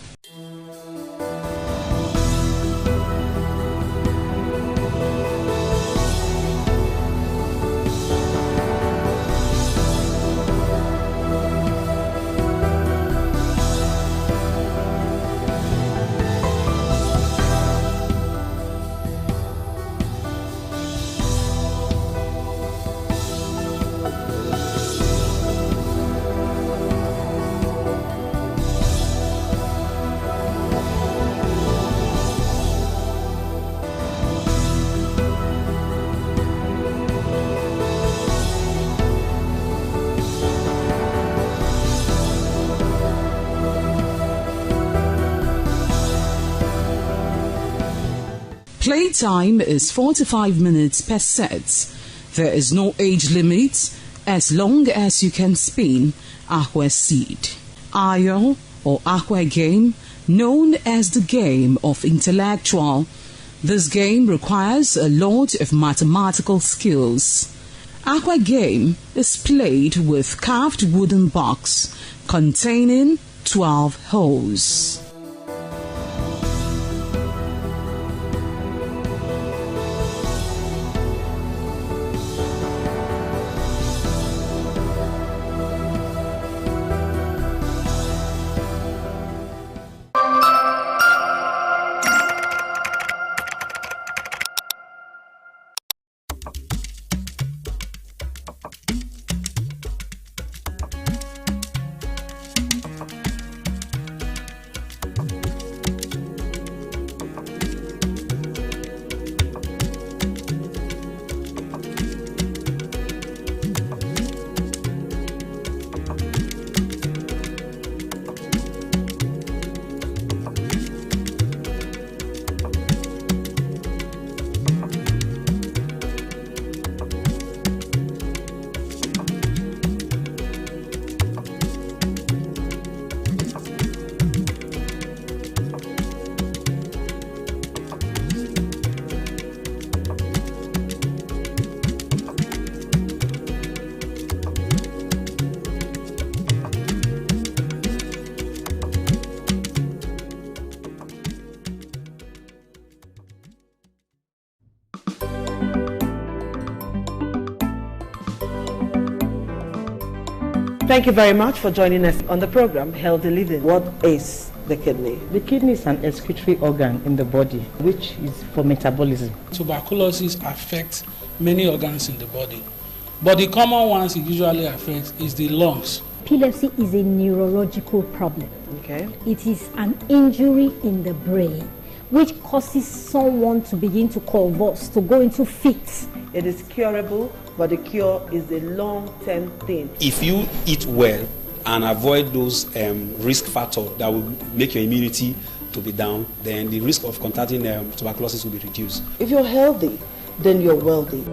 Playtime is 45 minutes per set. There is no age limit as long as you can spin Aqua Seed. Ayo or Aqua Game, known as the game of intellectual. This game requires a lot of mathematical skills. Aqua Game is played with carved wooden box containing 12 holes. Thank you very much for joining us on the program Healthy Living. What is the kidney? The kidney is an excretory organ in the body, which is for metabolism. Tuberculosis affects many organs in the body, but the common ones it usually affects is the lungs. Epilepsy is a neurological problem. Okay. It is an injury in the brain which causes someone to begin to convulse, to go into fits. It is curable, but the cure is a long-term thing. If you eat well and avoid those risk factors that will make your immunity to be down, then the risk of contracting tuberculosis will be reduced. If you're healthy, then you're wealthy.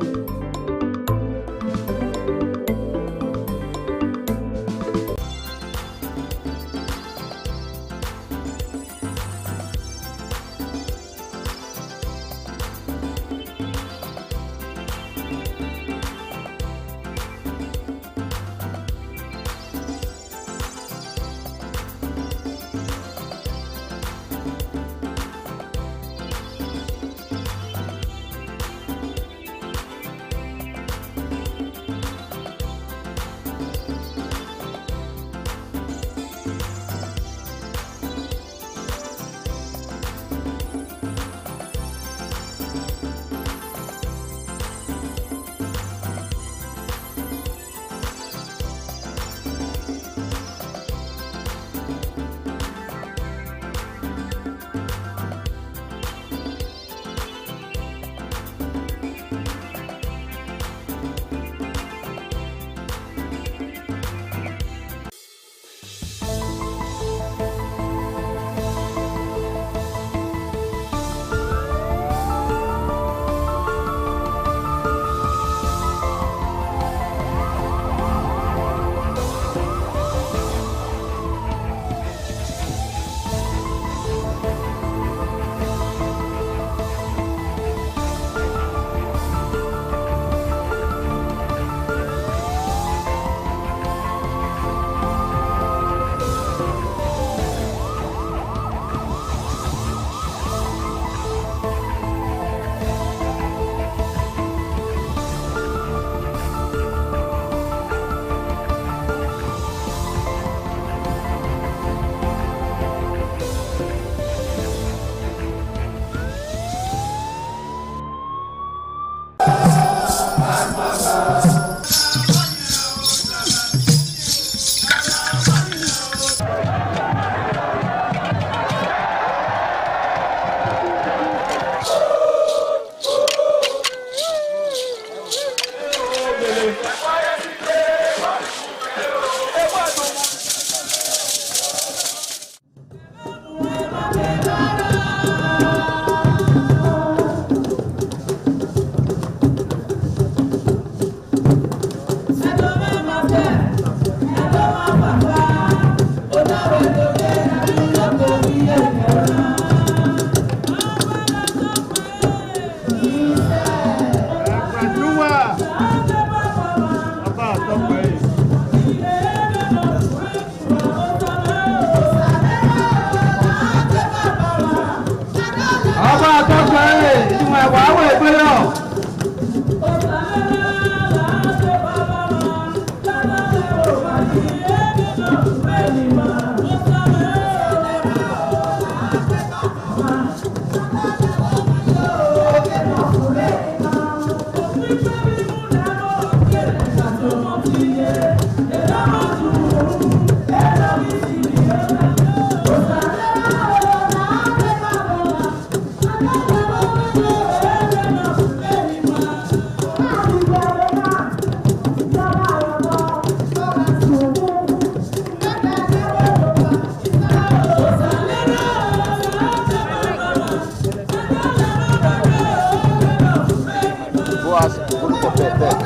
Go ask, go for pet.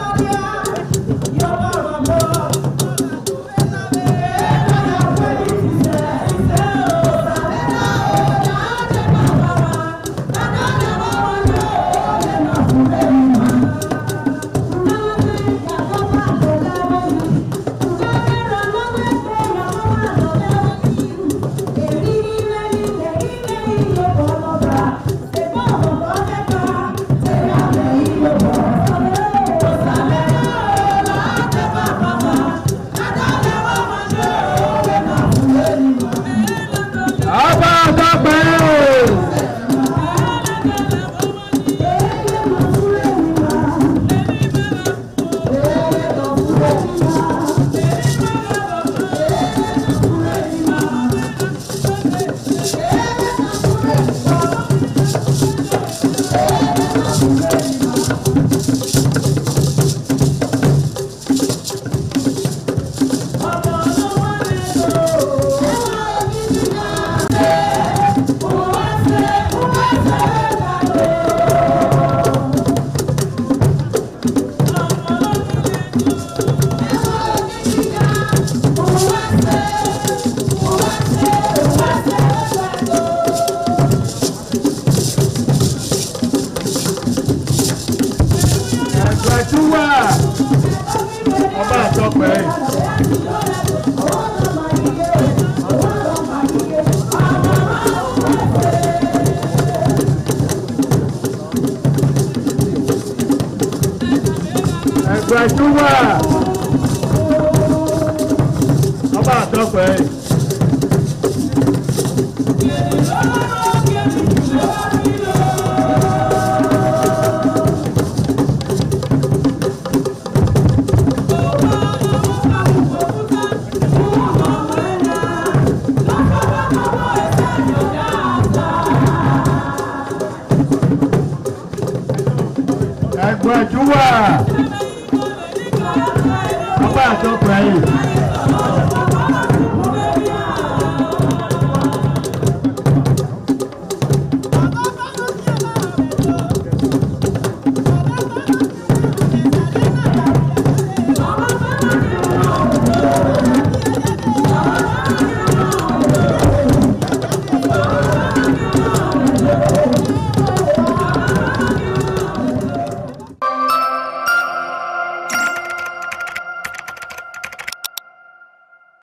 Ọba àtọ́pẹ́ yìí.